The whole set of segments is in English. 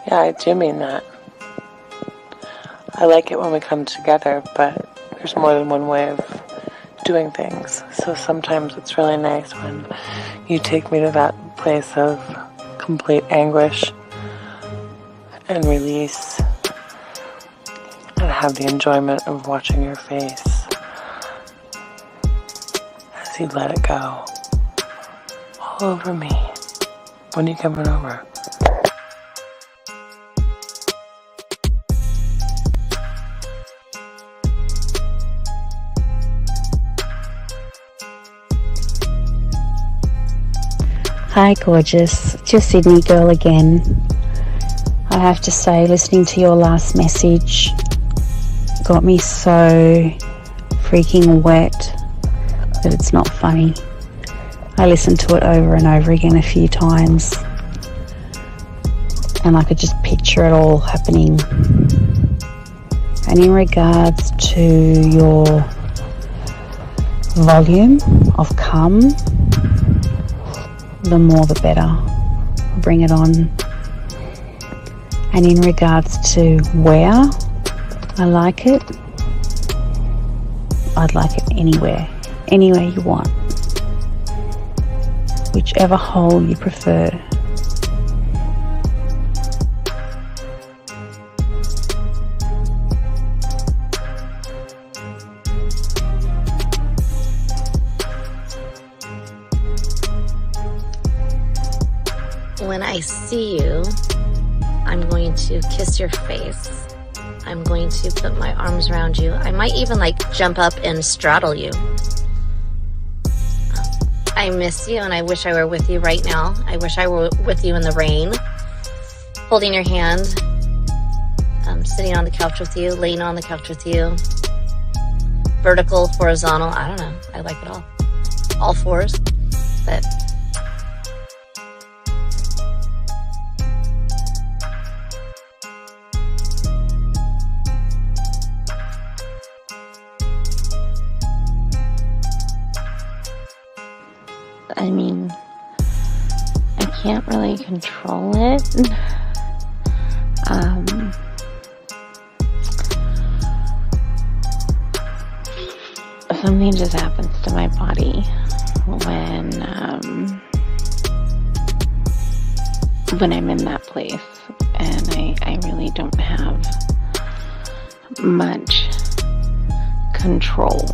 Yeah, I do mean that. I like it when we come together, but there's more than one way of doing things. So sometimes it's really nice when you take me to that place of complete anguish and release and have the enjoyment of watching your face as you let it go all over me. When are you coming over? Hi gorgeous, it's your Sydney girl again. I have to say, listening to your last message got me so freaking wet that it's not funny. I listened to it over and over again a few times and I could just picture it all happening. And in regards to your volume of cum, the more the better. Bring it on. And in regards to where I like it, I'd like it anywhere you want, whichever hole you prefer. When I see you, I'm going to kiss your face. I'm going to put my arms around you. I might even jump up and straddle you. I miss you and I wish I were with you right now. I wish I were with you in the rain, holding your hand, sitting on the couch with you, laying on the couch with you, vertical, horizontal, I don't know. I like it all fours, but I mean, I can't really control it. Something just happens to my body when I'm in that place, and I really don't have much control.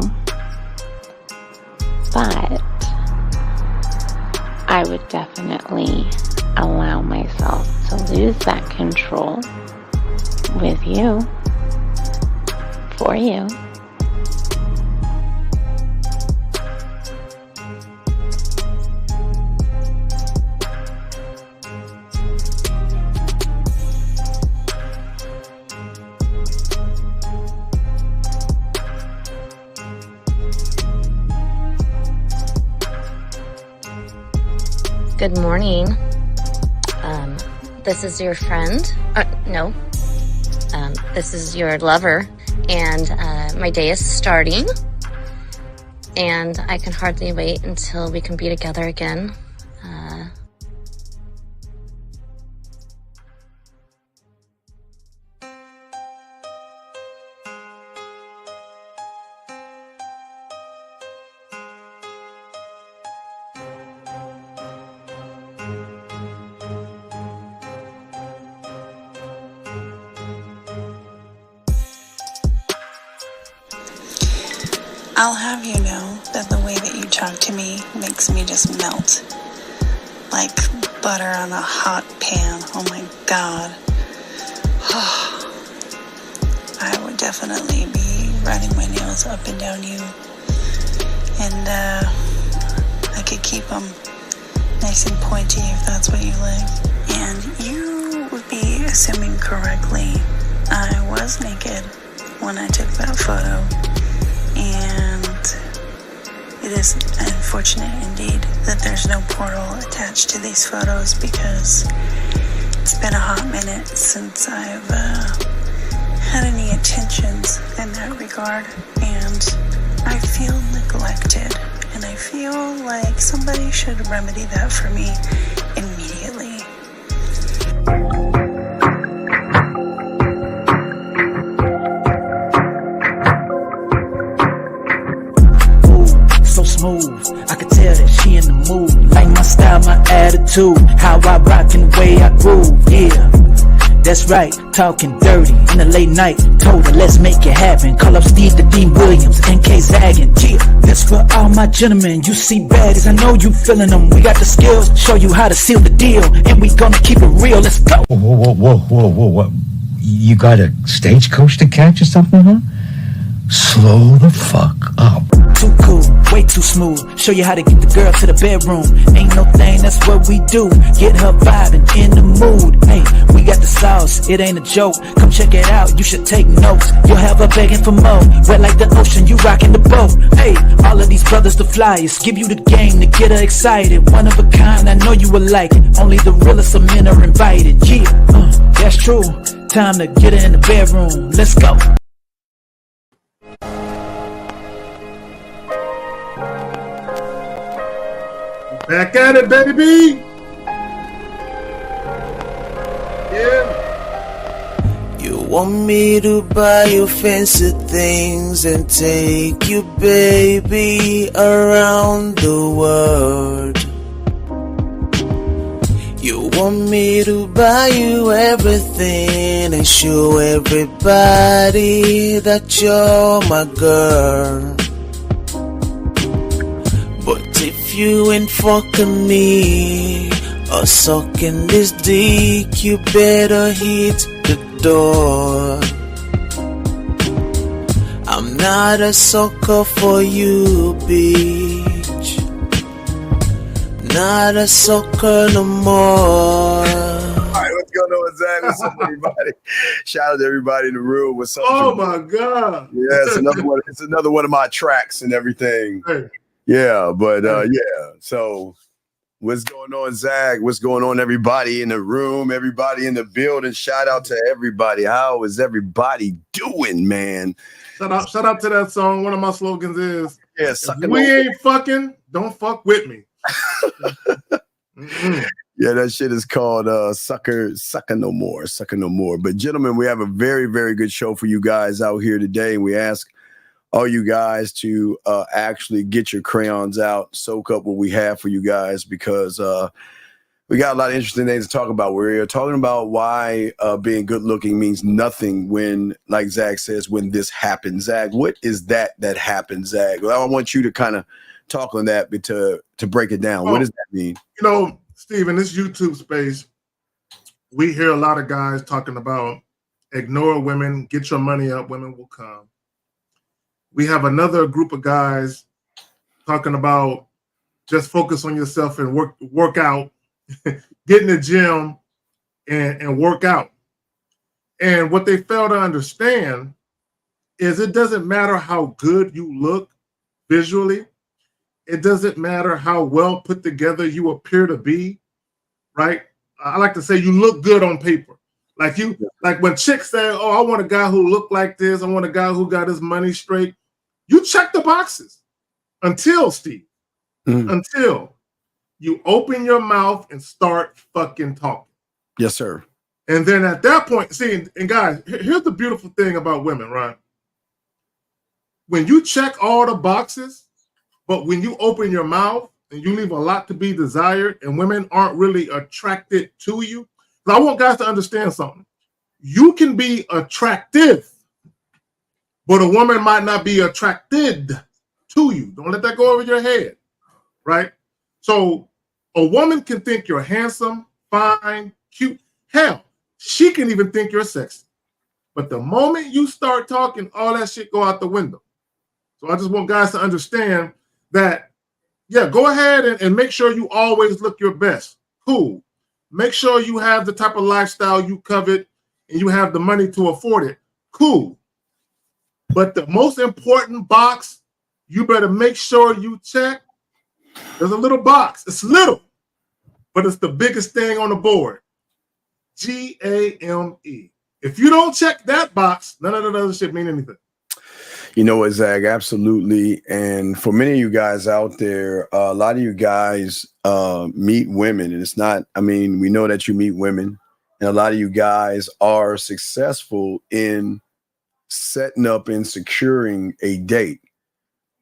But I would definitely allow myself to lose that control with you, for you. good morning. This is your friend. No. This is your lover. And my day is starting. And I can hardly wait until we can be together again. I'll have you know that the way that you talk to me makes me just melt like butter on a hot pan. Oh my God. I would definitely be running my nails up and down you, and I could keep them nice and pointy if that's what you like. And you would be assuming correctly I was naked when I took that photo. And it is unfortunate indeed that there's no portal attached to these photos, because it's been a hot minute since I've had any attentions in that regard, and I feel neglected, and I feel like somebody should remedy that for me immediately. attitude, how I rock and the way I groove, yeah. That's right, talking dirty in the late night. Told her, let's make it happen. Call up Steve the Dean Williams, NK Zaggin'. Yeah, that's for all my gentlemen. You see baddies, I know you feeling them. We got the skills, show you how to seal the deal. And we gonna keep it real, let's go. Whoa. You got a stagecoach to catch or something, huh? Slow the fuck up. Too cool, way too smooth. Show you how to get the girl to the bedroom. Ain't no thing, that's what we do. Get her vibing in the mood. Hey, we got the sauce, it ain't a joke. Come check it out, you should take notes. You'll have her begging for more. Wet like the ocean, you rockin' the boat. Hey, all of these brothers the flyers. Give you the game to get her excited. One of a kind, I know you will like it. Only the realest of men are invited. Yeah, that's true. Time to get her in the bedroom. Let's go. Back at it, baby. Yeah. You want me to buy you fancy things and take you, baby, around the world. You want me to buy you everything and show everybody that you're my girl. But if you ain't fucking me or sucking this dick, you better hit the door. I'm not a sucker for you, bitch. Not a sucker no more. Alright, what's going on, Zach? What's up, everybody? Shout out to everybody in the room. What's up? Oh my God. Yeah, it's another one. It's another one of my tracks and everything. Hey. Yeah, but yeah. So what's going on, Zach? What's going on, everybody in the room, everybody in the building? Shout out to everybody. How is everybody doing, man? Shout out to that song. One of my slogans is, yeah, if we ain't fucking, don't fuck with me. Yeah, that shit is called Sucker No More. But gentlemen, we have a very, very good show for you guys out here today. We ask all you guys to actually get your crayons out, soak up what we have for you guys, because we got a lot of interesting things to talk about. We're talking about why being good looking means nothing when, like Zach says, when this happens. Zach, what is that happens, Zach? Well, I want you to kind of talk on that to break it down. What does that mean? You know, Steve, in this YouTube space, we hear a lot of guys talking about ignore women, get your money up, women will come. We have another group of guys talking about just focus on yourself and work out, get in the gym and work out. And what they fail to understand is it doesn't matter how good you look visually. It doesn't matter how well put together you appear to be, right? I like to say you look good on paper. Like when chicks say, oh, I want a guy who look like this. I want a guy who got his money straight. You check the boxes until, Steve, until you open your mouth and start fucking talking. Yes, sir. And then at that point, see, and guys, here's the beautiful thing about women, right? When you check all the boxes, but when you open your mouth and you leave a lot to be desired and women aren't really attracted to you, I want guys to understand something. You can be attractive, but a woman might not be attracted to you. Don't let that go over your head, right? So a woman can think you're handsome, fine, cute. Hell, she can even think you're sexy. But the moment you start talking, all that shit go out the window. So I just want guys to understand that, yeah, go ahead and make sure you always look your best. Cool. Make sure you have the type of lifestyle you covet and you have the money to afford it. Cool. But the most important box, you better make sure you check. There's a little box. It's little, but it's the biggest thing on the board. GAME. If you don't check that box, none of the other shit mean anything. You know what, Zach? Absolutely. And for many of you guys out there, a lot of you guys meet women, and it's not, I mean, we know that you meet women, and a lot of you guys are successful in setting up and securing a date.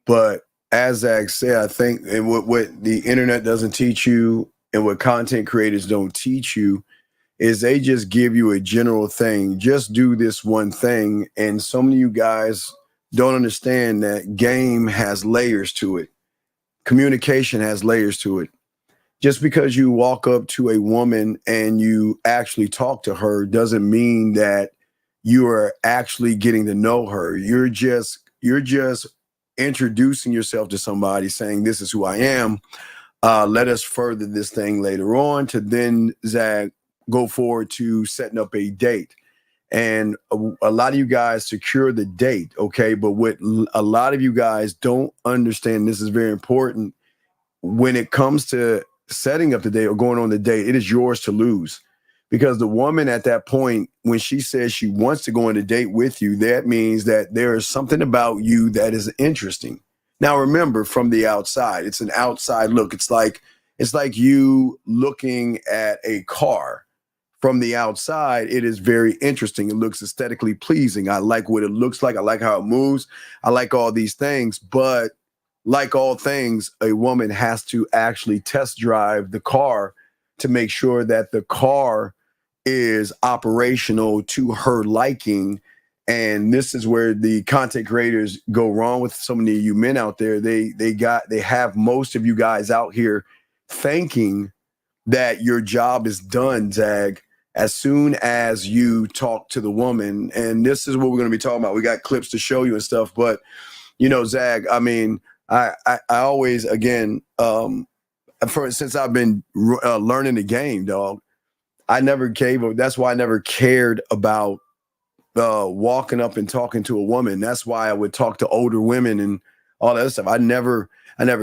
But as Zach said, I think what the internet doesn't teach you, and what content creators don't teach you is they just give you a general thing. Just do this one thing. And so many of you guys don't understand that game has layers to it. Communication has layers to it. Just because you walk up to a woman and you actually talk to her doesn't mean that you are actually getting to know her. You're just introducing yourself to somebody, saying, this is who I am. Let us further this thing later on to then, Zach, go forward to setting up a date. And a lot of you guys secure the date, okay? But what a lot of you guys don't understand, this is very important, when it comes to setting up the date or going on the date, it is yours to lose. Because the woman at that point, when she says she wants to go on a date with you, that means that there is something about you that is interesting. Now, remember, from the outside, it's an outside look. It's like you looking at a car. From the outside, it is very interesting. It looks aesthetically pleasing. I like what it looks like. I like how it moves. I like all these things. But like all things, a woman has to actually test drive the car to make sure that the car is operational to her liking. And this is where the content creators go wrong with so many of you men out there. They have most of you guys out here thinking that your job is done, Zag, as soon as you talk to the woman. And this is what we're going to be talking about. We got clips to show you and stuff. But, you know, Zag, I mean, I always, again, since I've been learning the game, dog, I never gave up. That's why I never cared about walking up and talking to a woman. That's why I would talk to older women and all that stuff. I never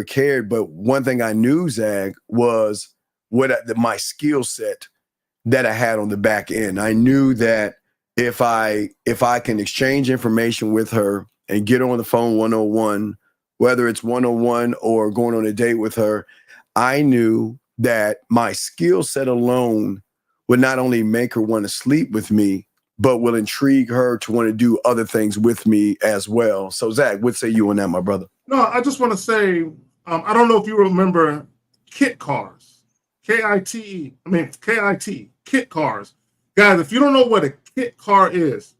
cared. But one thing I knew, Zag, was my skill set that I had on the back end. I knew that if I can exchange information with her and get her on the phone 101, whether it's 101 or going on a date with her, I knew that my skill set alone would not only make her want to sleep with me, but will intrigue her to want to do other things with me as well. So, Zach, what say you on that, my brother? No, I just want to say, I don't know if you remember kit cars, K-I-T-E, I mean, K-I-T, kit cars. Guys, if you don't know what a kit car is,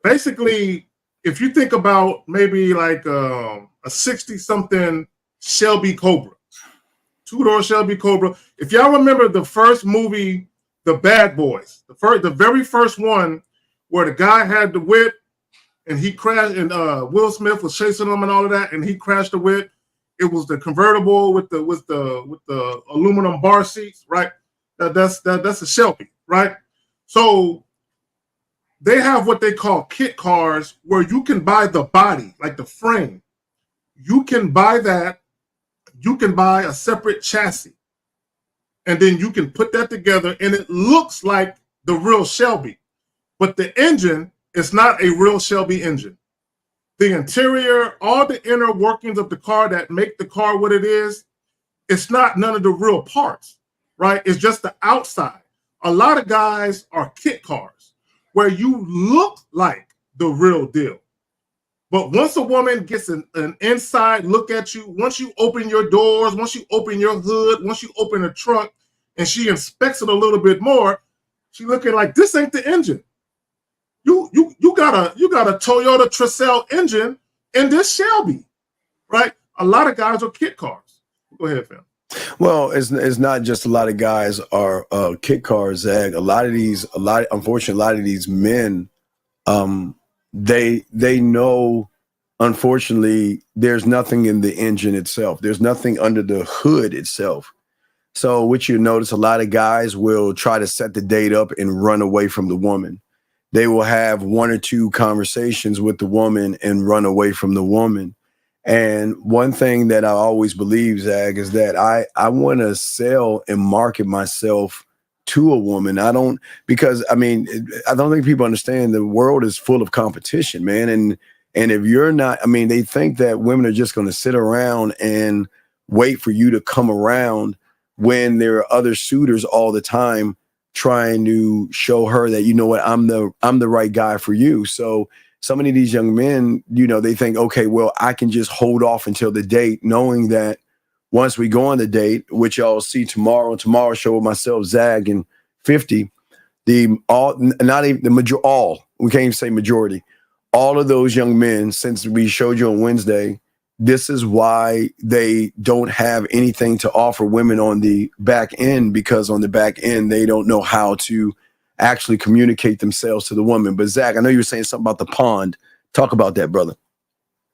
basically, if you think about maybe like a 60-something Shelby Cobra, two-door Shelby Cobra. If y'all remember the first movie, The Bad Boys, the very first one where the guy had the whip and he crashed, and Will Smith was chasing him and all of that, and he crashed the whip. It was the convertible with the aluminum bar seats, right? That's a Shelby, right? So they have what they call kit cars where you can buy the body, like the frame. You can buy that. You can buy a separate chassis. And then you can put that together and it looks like the real Shelby. But the engine is not a real Shelby engine. The interior, all the inner workings of the car that make the car what it is, it's not none of the real parts, right? It's just the outside. A lot of guys are kit cars where you look like the real deal. But once a woman gets an inside look at you, once you open your doors, once you open your hood, once you open the trunk, and she inspects it a little bit more, she looking like, this ain't the engine. You got a Toyota Tercel engine in this Shelby, right? A lot of guys are kit cars. Go ahead, fam. Well, it's not just a lot of guys are kit cars, Zag. Unfortunately, a lot of these men, they know, unfortunately, there's nothing in the engine itself. There's nothing under the hood itself. So what you notice, a lot of guys will try to set the date up and run away from the woman. They will have one or two conversations with the woman and run away from the woman. And one thing that I always believe, Zag, is that I want to sell and market myself to a woman. Because I don't think people understand the world is full of competition, man. And if you're not, they think that women are just going to sit around and wait for you to come around when there are other suitors all the time trying to show her that, you know what, I'm the right guy for you. So many of these young men, they think, okay, well, I can just hold off until the date, knowing that once we go on the date, which y'all see tomorrow on tomorrow's show with myself, Zag, and 50, all we can't even say majority, all of those young men, since we showed you on Wednesday, this is why they don't have anything to offer women on the back end, because on the back end, they don't know how to actually communicate themselves to the woman. But Zach, I know you were saying something about the pond. Talk about that, brother.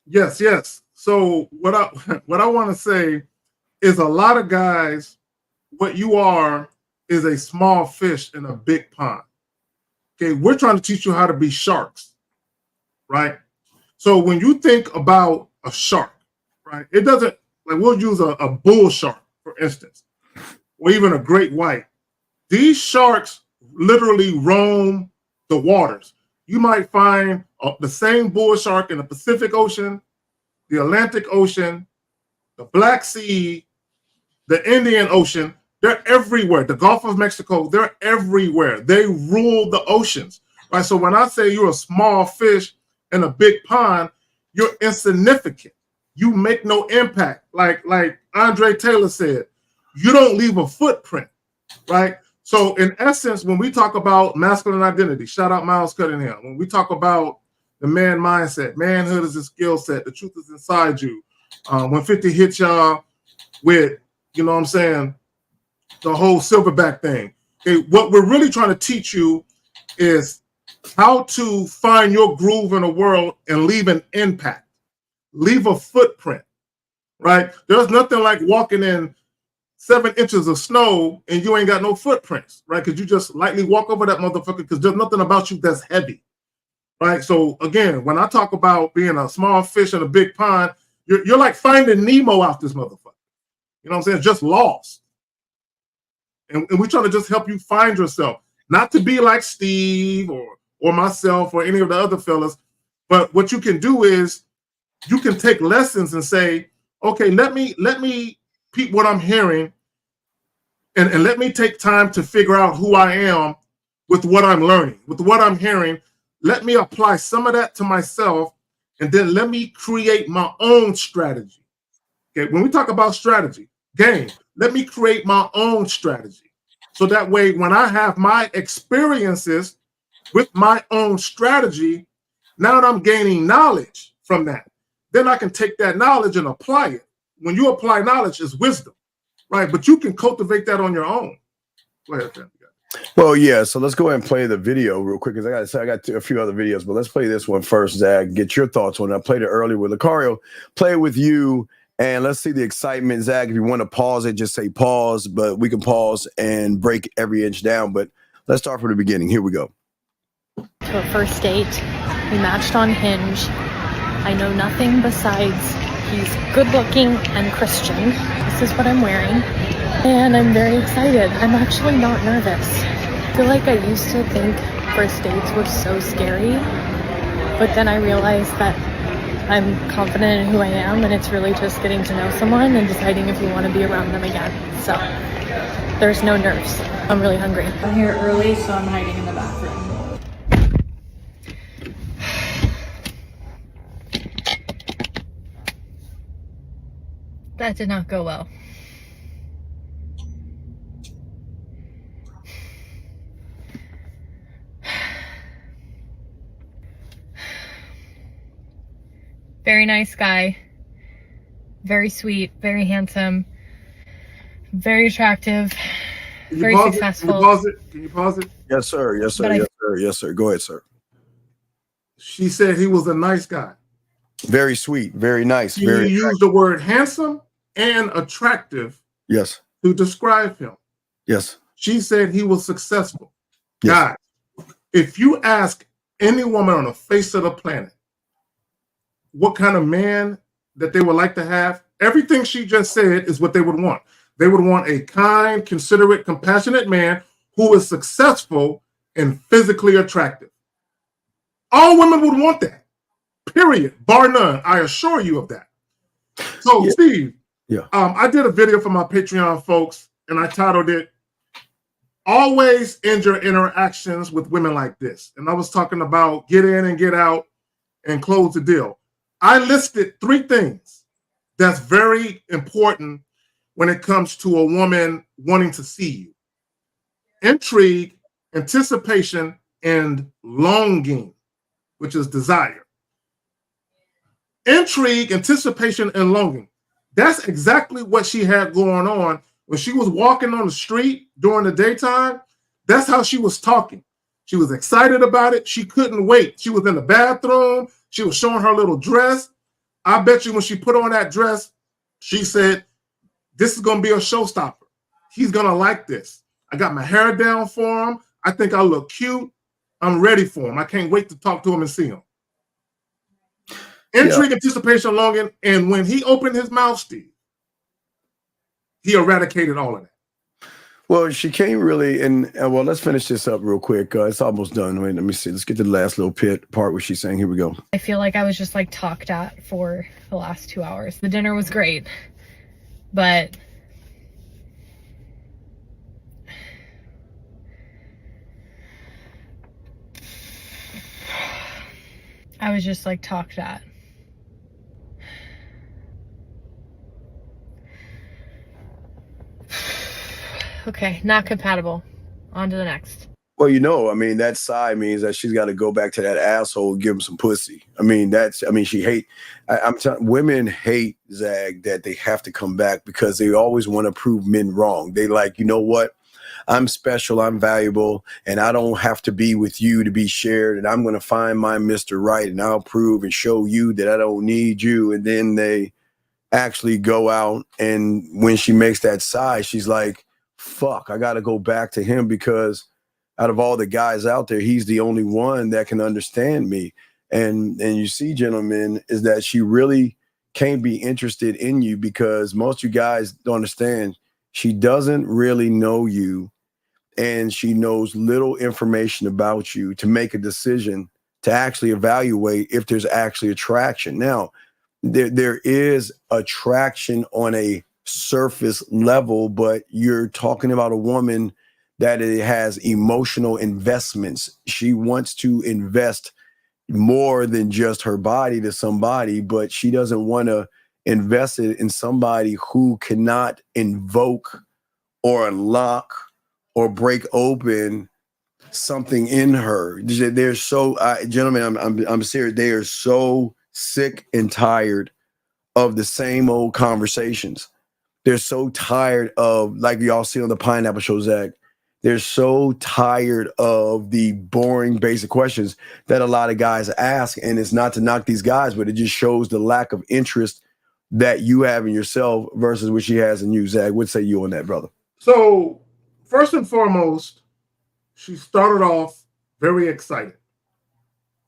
Yes. So what I want to say is, a lot of guys, what you are is a small fish in a big pond. Okay, we're trying to teach you how to be sharks, right? So when you think about a shark, right, it doesn't, like, we'll use a bull shark, for instance, or even a great white. These sharks literally roam the waters. You might find the same bull shark in the Pacific Ocean, the Atlantic Ocean, the Black Sea, the Indian Ocean. They're everywhere. The Gulf of Mexico, they're everywhere. They rule the oceans, right? So when I say you're a small fish in a big pond, you're insignificant. You make no impact. Like Andre Taylor said, you don't leave a footprint, right? So in essence, when we talk about masculine identity, shout out Miles Cunningham. When we talk about the man mindset, manhood is a skill set. The truth is inside you. When 50 hits y'all with, you know what I'm saying, the whole silverback thing. Okay, what we're really trying to teach you is how to find your groove in the world and leave an impact, leave a footprint, right? There's nothing like walking in 7 inches of snow and you ain't got no footprints, right? Because you just lightly walk over that motherfucker because there's nothing about you that's heavy, right? So again, when I talk about being a small fish in a big pond, you're like finding Nemo out this motherfucker. You know what I'm saying? Just lost. And we're trying to just help you find yourself, not to be like Steve or myself or any of the other fellas. But what you can do is you can take lessons and say, okay, let me peep what I'm hearing and let me take time to figure out who I am with what I'm learning, with what I'm hearing. Let me apply some of that to myself, and then let me create my own strategy. Okay, when we talk about strategy, game, let me create my own strategy. So that way, when I have my experiences with my own strategy, now that I'm gaining knowledge from that, then I can take that knowledge and apply it. When you apply knowledge, it's wisdom, right? But you can cultivate that on your own. Go ahead, Sam. Well, yeah. So let's go ahead and play the video real quick, because I got a few other videos, but let's play this one first, Zach. Get your thoughts on it. I played it earlier with Lucario. Play it with you, and let's see the excitement, Zach. If you want to pause it, just say pause, but we can pause and break every inch down. But let's start from the beginning. Here we go. To a first date. We matched on Hinge. I know nothing besides he's good looking and Christian. This is what I'm wearing. And I'm very excited. I'm actually not nervous. I feel like I used to think first dates were so scary, but then I realized that I'm confident in who I am, and it's really just getting to know someone and deciding if you want to be around them again. So there's no nerves. I'm really hungry. I'm here early, so I'm hiding in the bathroom. That did not go well. Very nice guy, very sweet, very handsome, very attractive, very successful. Can you pause it? Yes, sir. Yes, sir. Yes, sir. Yes, sir. Go ahead, sir. She said he was a nice guy. Very sweet, very nice. She very used the word handsome and attractive. Yes. To describe him. Yes. She said he was successful. Yes. Guys, if you ask any woman on the face of the planet what kind of man that they would like to have, everything she just said is what they would want. They would want a kind, considerate, compassionate man who is successful and physically attractive. All women would want that, period, bar none. I assure you of that. So, yeah. Steve, I did a video for my Patreon folks, and I titled it, Always End Your Interactions with Women Like This. And I was talking about get in and get out and close the deal. I listed 3 things that's very important when it comes to a woman wanting to see you. Intrigue, anticipation, and longing, which is desire. Intrigue, anticipation, and longing. That's exactly what she had going on when she was walking on the street during the daytime. That's how she was talking. She was excited about it. She couldn't wait. She was in the bathroom. She was showing her little dress. I bet you when she put on that dress, she said, this is going to be a showstopper. He's going to like this. I got my hair down for him. I think I look cute. I'm ready for him. I can't wait to talk to him and see him. Intrigue, anticipation, longing. And when he opened his mouth, Steve, he eradicated all of that. Well, she can't really, and well, let's finish this up real quick. It's almost done. Wait, let me see. Let's get to the last little part where she's saying, here we go. I feel like I was just like talked at for the last 2 hours. The dinner was great, but I was just like talked at. Okay, not compatible. On to the next. Well, you know, I mean, that sigh means that she's got to go back to that asshole and give him some pussy. I mean, she hate. I'm telling women hate, Zag, that they have to come back because they always want to prove men wrong. They like, you know what? I'm special, I'm valuable, and I don't have to be with you to be shared. And I'm going to find my Mr. Right, and I'll prove and show you that I don't need you. And then they actually go out, and when she makes that sigh, she's like, fuck, I got to go back to him because out of all the guys out there, he's the only one that can understand me. And you see, gentlemen, is that she really can't be interested in you because most of you guys don't understand. She doesn't really know you, and she knows little information about you to make a decision to actually evaluate if there's actually attraction. Now, there is attraction on a surface level, but you're talking about a woman that it has emotional investments. She wants to invest more than just her body to somebody, but she doesn't want to invest it in somebody who cannot invoke or unlock or break open something in her. They're so, gentlemen, I'm serious. They are so sick and tired of the same old conversations. They're so tired of, like y'all see on the Pineapple Show, Zach, they're so tired of the boring basic questions that a lot of guys ask. And it's not to knock these guys, but it just shows the lack of interest that you have in yourself versus what she has in you, Zach. What say you on that, brother? So, first and foremost, she started off very excited.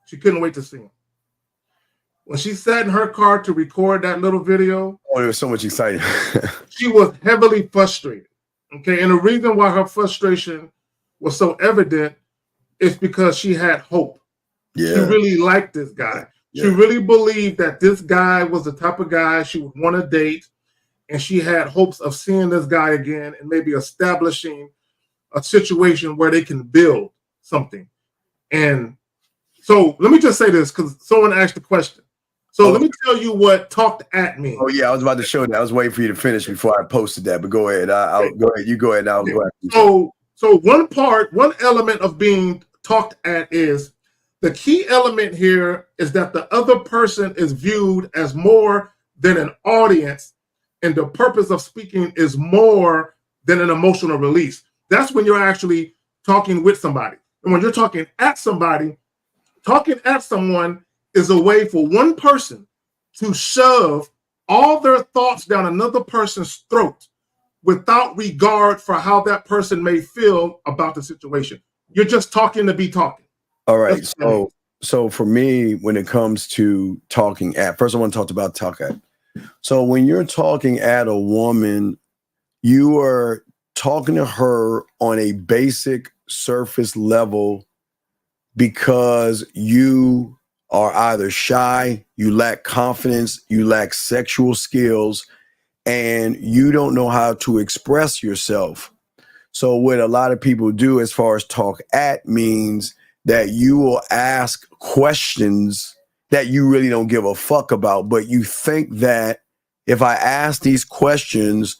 She couldn't wait to see him. When she sat in her car to record that little video, there was so much excitement. She was heavily frustrated. Okay, and the reason why her frustration was so evident is because she had hope. Yeah. She really liked this guy. Yeah. She really believed that this guy was the type of guy she would want to date, and she had hopes of seeing this guy again and maybe establishing a situation where they can build something. And so let me just say this because someone asked the question. So let me tell you what talked at me. Oh, yeah, I was about to show that. I was waiting for you to finish before I posted that, but go ahead. I'll go ahead. You go ahead. I'll go ahead. So one element of being talked at is the key element here is that the other person is viewed as more than an audience, and the purpose of speaking is more than an emotional release. That's when you're actually talking with somebody. And when you're talking at somebody, talking at someone is a way for one person to shove all their thoughts down another person's throat without regard for how that person may feel about the situation. You're just talking to be talking. All right. So for me, when it comes to talking at, first I want to talk about talk at. So when you're talking at a woman, you are talking to her on a basic surface level because you are either shy, you lack confidence, you lack sexual skills, and you don't know how to express yourself. So what a lot of people do as far as talk at means that you will ask questions that you really don't give a fuck about, but you think that if I ask these questions,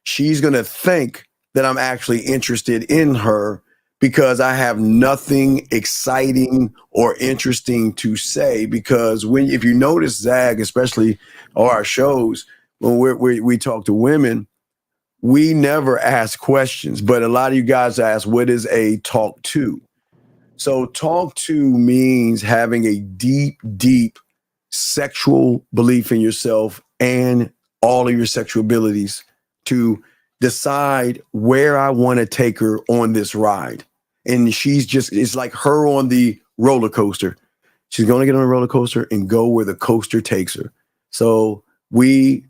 she's going to think that I'm actually interested in her because I have nothing exciting or interesting to say. Because if you notice, Zag, especially on our shows, when we talk to women, we never ask questions, but a lot of you guys ask, what is a talk to? So talk to means having a deep, deep sexual belief in yourself and all of your sexual abilities to decide where I want to take her on this ride. And it's like her on the roller coaster. She's going to get on a roller coaster and go where the coaster takes her. So we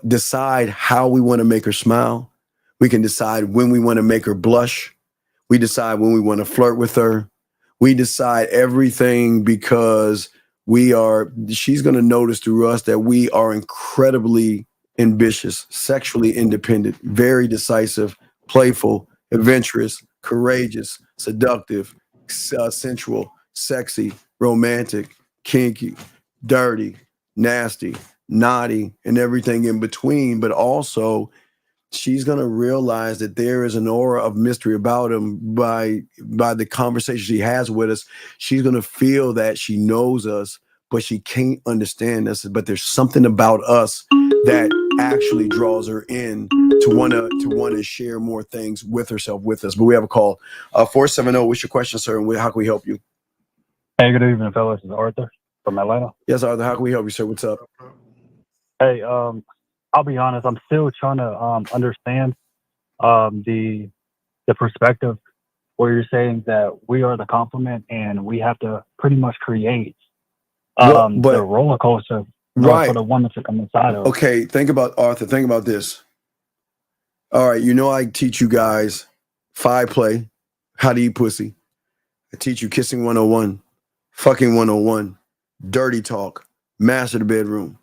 decide how we want to make her smile. We can decide when we want to make her blush. We decide when we want to flirt with her. We decide everything because she's going to notice through us that we are incredibly ambitious, sexually independent, very decisive, playful, adventurous, courageous, seductive, sensual, sexy, romantic, kinky, dirty, nasty, naughty, and everything in between. But also, she's going to realize that there is an aura of mystery about him by the conversation she has with us. She's going to feel that she knows us, but she can't understand us. But there's something about us that actually draws her in to want to share more things with herself with us. But we have a call. 470. What's your question, sir? And how can we help you? Hey, good evening, fellas. This is Arthur from Atlanta. Yes, Arthur. How can we help you, sir? What's up? Hey, I'll be honest. I'm still trying to understand the perspective where you're saying that we are the complement and we have to pretty much create the roller coaster for the woman to come inside of. Okay, Arthur. Think about this. All right, I teach you guys 5 play, how to eat pussy. I teach you kissing 101, fucking 101, dirty talk, master the bedroom.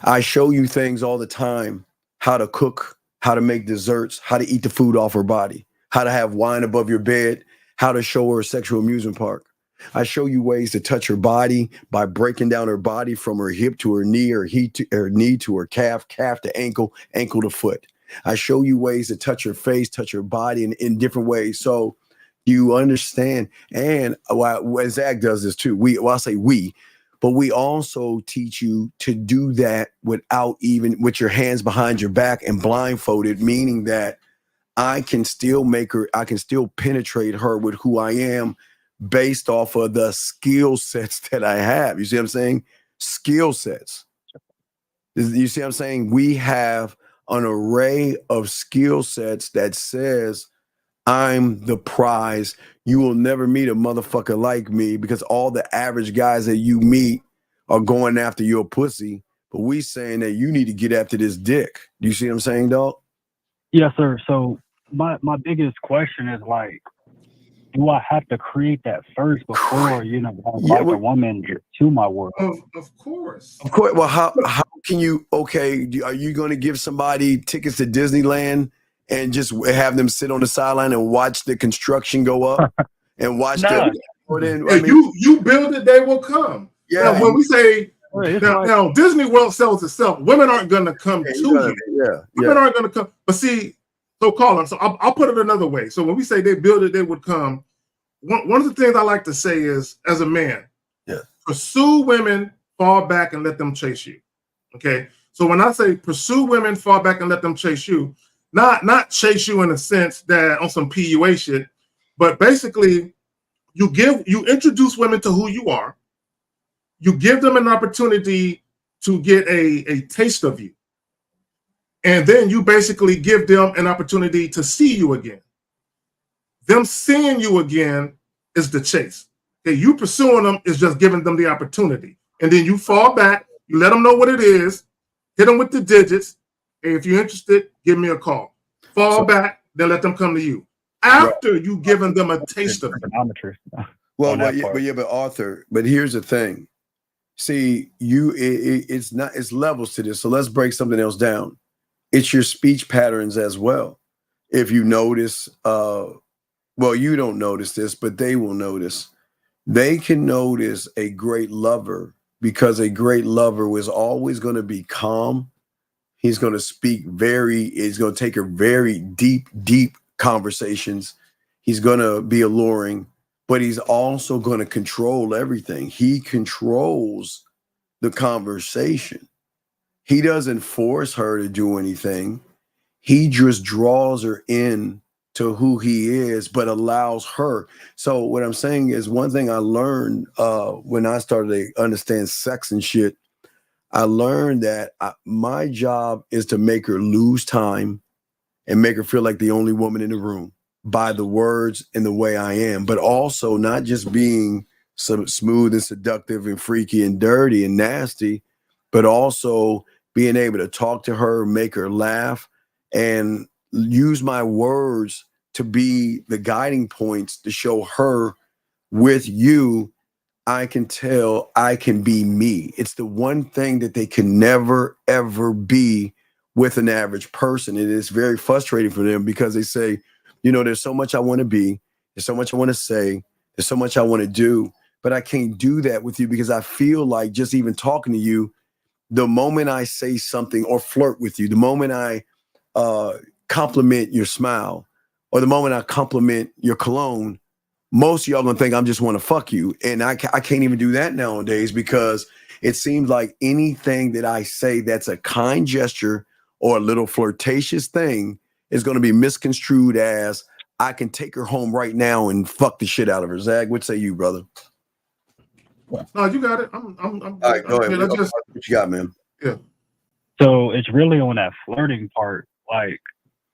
I show you things all the time, how to cook, how to make desserts, how to eat the food off her body, how to have wine above your bed, how to show her a sexual amusement park. I show you ways to touch her body by breaking down her body from her hip to her knee, or knee to her calf, calf to ankle, ankle to foot. I show you ways to touch her face, touch her body in different ways. So you understand. And Zach does this too. I say we, but we also teach you to do that without even with your hands behind your back and blindfolded, meaning that I can still penetrate her with who I am based off of the skill sets that I have. You see what I'm saying? Skill sets. You see what I'm saying? We have an array of skill sets that says, I'm the prize. You will never meet a motherfucker like me, because all the average guys that you meet are going after your pussy. But we saying that you need to get after this dick. Do you see what I'm saying, dog? Yes, sir. So my biggest question is, like, do I have to create that first before, invite a woman to my world? Of course. Of course. Well, how can you, are you going to give somebody tickets to Disneyland and just have them sit on the sideline and watch the construction go up and watch you build it, they will come. Yeah. Now, when we say, now Disney World sells itself, women aren't going to come to you. Yeah. Women aren't going to come. But see, so Colin, so I'll put it another way. So when we say they build it, they would come. One of the things I like to say is, as a man, pursue women, fall back and let them chase you. Okay. So when I say pursue women, fall back and let them chase you, not chase you in a sense that on some PUA shit, but basically you introduce women to who you are. You give them an opportunity to get a taste of you. And then you basically give them an opportunity to see you again. Them seeing you again is the chase. Okay, you pursuing them is just giving them the opportunity. And then you fall back, you let them know what it is, hit them with the digits. Hey, if you're interested, give me a call. Fall back, then let them come to you. After you've given them a taste of it. But Arthur, but here's the thing. See, it's levels to this. So let's break something else down. It's your speech patterns as well. If you notice, you don't notice this, but they will notice. They can notice a great lover, because a great lover was always going to be calm. He's going to he's going to take her very deep conversations. He's going to be alluring, but he's also going to control everything. He controls the conversation. He doesn't force her to do anything. He just draws her in to who he is, but allows her. So what I'm saying is, one thing I learned when I started to understand sex and shit, I learned that my job is to make her lose time and make her feel like the only woman in the room by the words and the way I am, but also not just being so smooth and seductive and freaky and dirty and nasty, but also being able to talk to her, make her laugh, and use my words to be the guiding points to show her, with you, I can tell I can be me. It's the one thing that they can never, ever be with an average person. And it's very frustrating for them because they say, you know, there's so much I want to be. There's so much I want to say. There's so much I want to do. But I can't do that with you because I feel like just even talking to you, the moment I say something or flirt with you, the moment I compliment your smile, or the moment I compliment your cologne, most of y'all gonna think I'm just want to fuck you. And I can't even do that nowadays because it seems like anything that I say that's a kind gesture or a little flirtatious thing is going to be misconstrued as I can take her home right now and fuck the shit out of her. Zach, what say you, brother? No, you got it. I'm all right, go ahead. What you got, man? Yeah. So it's really on that flirting part. Like,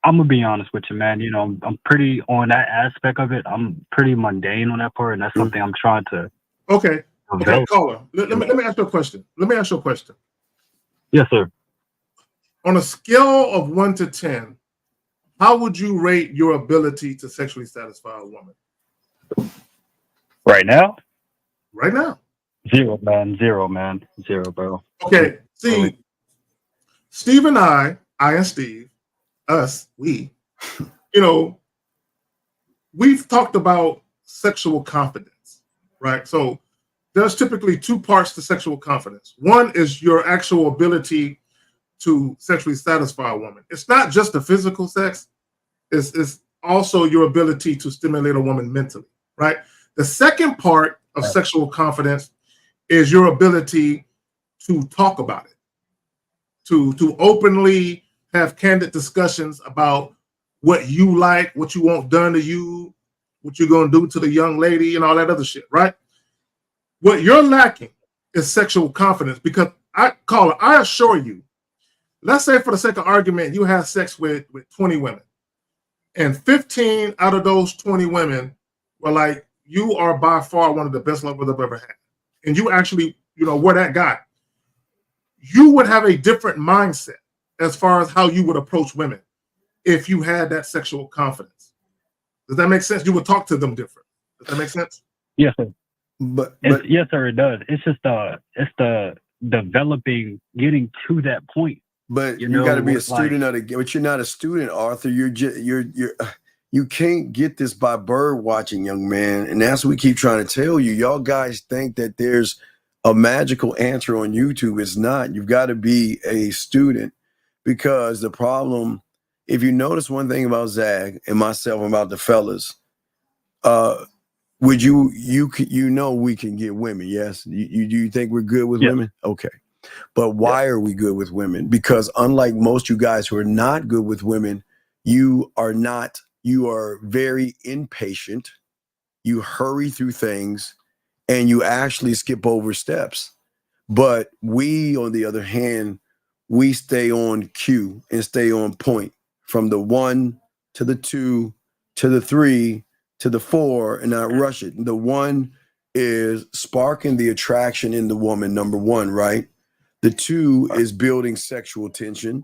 I'm gonna be honest with you, man. You know, I'm pretty on that aspect of it. I'm pretty mundane on that part, and that's something I'm trying to. Okay, caller. Let me ask you a question. Yes, sir. On a scale of 1 to 10, how would you rate your ability to sexually satisfy a woman? Right now? Right now. 0, man. 0, man. 0, bro. Okay. See, Steve and I and Steve, we, you know, we've talked about sexual confidence, right? So there's typically 2 parts to sexual confidence. One is your actual ability to sexually satisfy a woman. It's not just the physical sex. It's also your ability to stimulate a woman mentally, right? The second part of sexual confidence is your ability to talk about it, to openly have candid discussions about what you like, what you want done to you, what you're going to do to the young lady, and all that other shit, right? What you're lacking is sexual confidence because I assure you, let's say for the sake of argument, you have sex with 20 women, and 15 out of those 20 women were like, you are by far one of the best lovers I've ever had. And you actually, were that guy. You would have a different mindset as far as how you would approach women if you had that sexual confidence. Does that make sense? You would talk to them different. Does that make sense? Yes, sir. But yes, sir, it does. It's just the developing, getting to that point. But you got to be a student of the. But you're not a student, Arthur. You can't get this by bird watching, young man. And that's what we keep trying to tell you. Y'all guys think that there's a magical answer on YouTube. It's not. You've got to be a student, because the problem, if you notice one thing about Zag and myself and about the fellas, would you we can get women? Yes. Do you think we're good with women? Okay. But why are we good with women? Because unlike most you guys who are not good with women, you are very impatient. You hurry through things and you actually skip over steps. But we, on the other hand, we stay on cue and stay on point from the 1 to the 2 to the 3 to the 4 and not rush it. The 1 is sparking the attraction in the woman, number 1, right? The 2 is building sexual tension.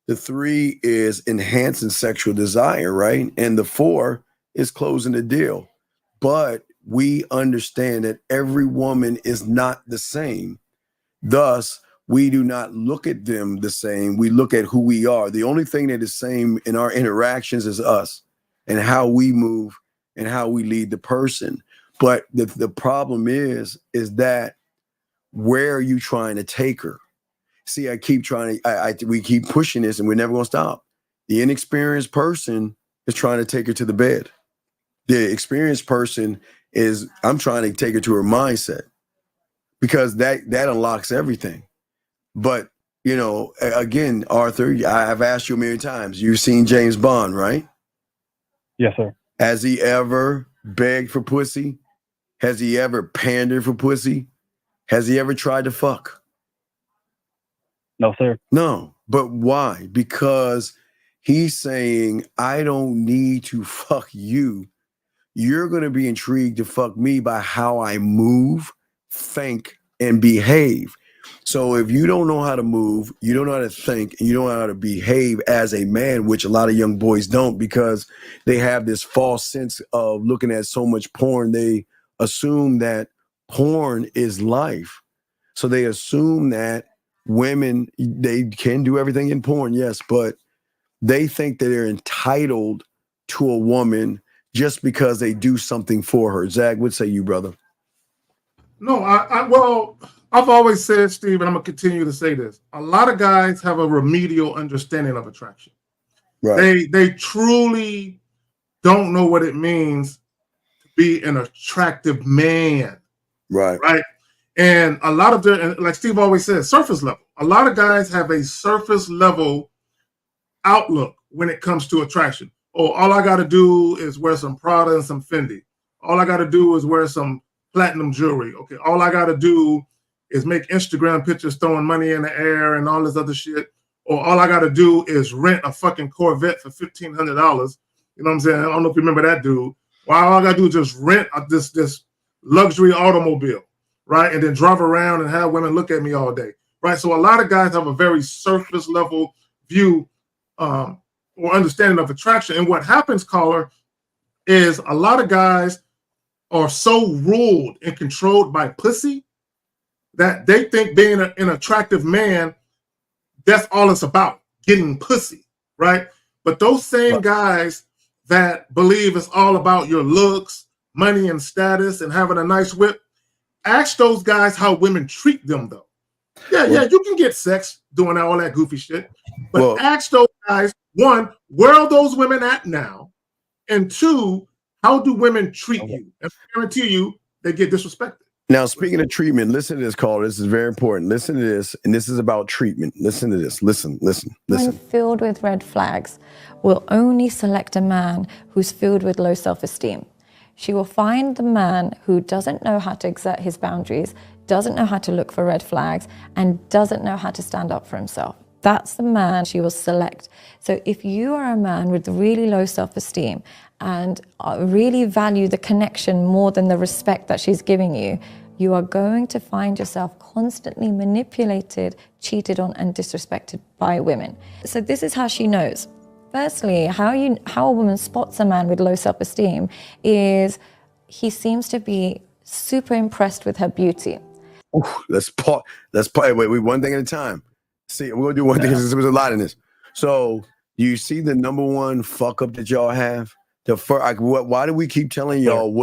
The 3 is enhancing sexual desire, right? And the 4 is closing the deal. But we understand that every woman is not the same. Thus, we do not look at them the same. We look at who we are. The only thing that is same in our interactions is us and how we move and how we lead the person. But the problem is that where are you trying to take her? See, I keep trying to, we keep pushing this and we're never going to stop. The inexperienced person is trying to take her to the bed. The experienced person is, I'm trying to take her to her mindset, because that unlocks everything. But, you know, again, Arthur, I've asked you a million times, you've seen James Bond, right? Yes, sir. Has he ever begged for pussy? Has he ever pandered for pussy? Has he ever tried to fuck? No, sir. No. But why? Because he's saying, I don't need to fuck you. You're going to be intrigued to fuck me by how I move, think, and behave. So if you don't know how to move, you don't know how to think, and you don't know how to behave as a man, which a lot of young boys don't, because they have this false sense of looking at so much porn. They assume that porn is life. So they assume that women, they can do everything in porn, yes, but they think that they're entitled to a woman just because they do something for her. Zach, what say you, brother? No, well, I've always said, Steve, and I'm gonna continue to say this. A lot of guys have a remedial understanding of attraction. Right. They truly don't know what it means to be an attractive man. Right. Right. And a lot of their, like Steve always says, surface level. A lot of guys have a surface level outlook when it comes to attraction. Oh, all I got to do is wear some Prada and some Fendi. All I got to do is wear some platinum jewelry. Okay. All I got to do is make Instagram pictures throwing money in the air and all this other shit. Or all I got to do is rent a fucking Corvette for $1,500. You know what I'm saying? I don't know if you remember that dude. Well, all I got to do is just rent this luxury automobile, right? And then drive around and have women look at me all day, right? So a lot of guys have a very surface level view or understanding of attraction. And what happens, caller, is a lot of guys are so ruled and controlled by pussy that they think being an attractive man, that's all it's about, getting pussy, right? But those same guys that believe it's all about your looks, money, and status, and having a nice whip, ask those guys how women treat them, though. Yeah, you can get sex doing all that goofy shit, but ask those guys, one, where are those women at now? And two, how do women treat you? And I guarantee you, they get disrespected. Now, speaking of treatment, listen to this, caller. This is very important. Listen to this, and this is about treatment. Listen to this. Listen. When filled with red flags, will only select a man who's filled with low self-esteem. She will find the man who doesn't know how to exert his boundaries, doesn't know how to look for red flags, and doesn't know how to stand up for himself. That's the man she will select. So if you are a man with really low self-esteem and really value the connection more than the respect that she's giving you, you are going to find yourself constantly manipulated, cheated on, and disrespected by women. So this is how she knows. Firstly, how a woman spots a man with low self-esteem is he seems to be super impressed with her beauty. Let's pause. Wait, one thing at a time. See, we're gonna do one thing because there was a lot in this. So you see the number one fuck up that y'all have? Why do we keep telling y'all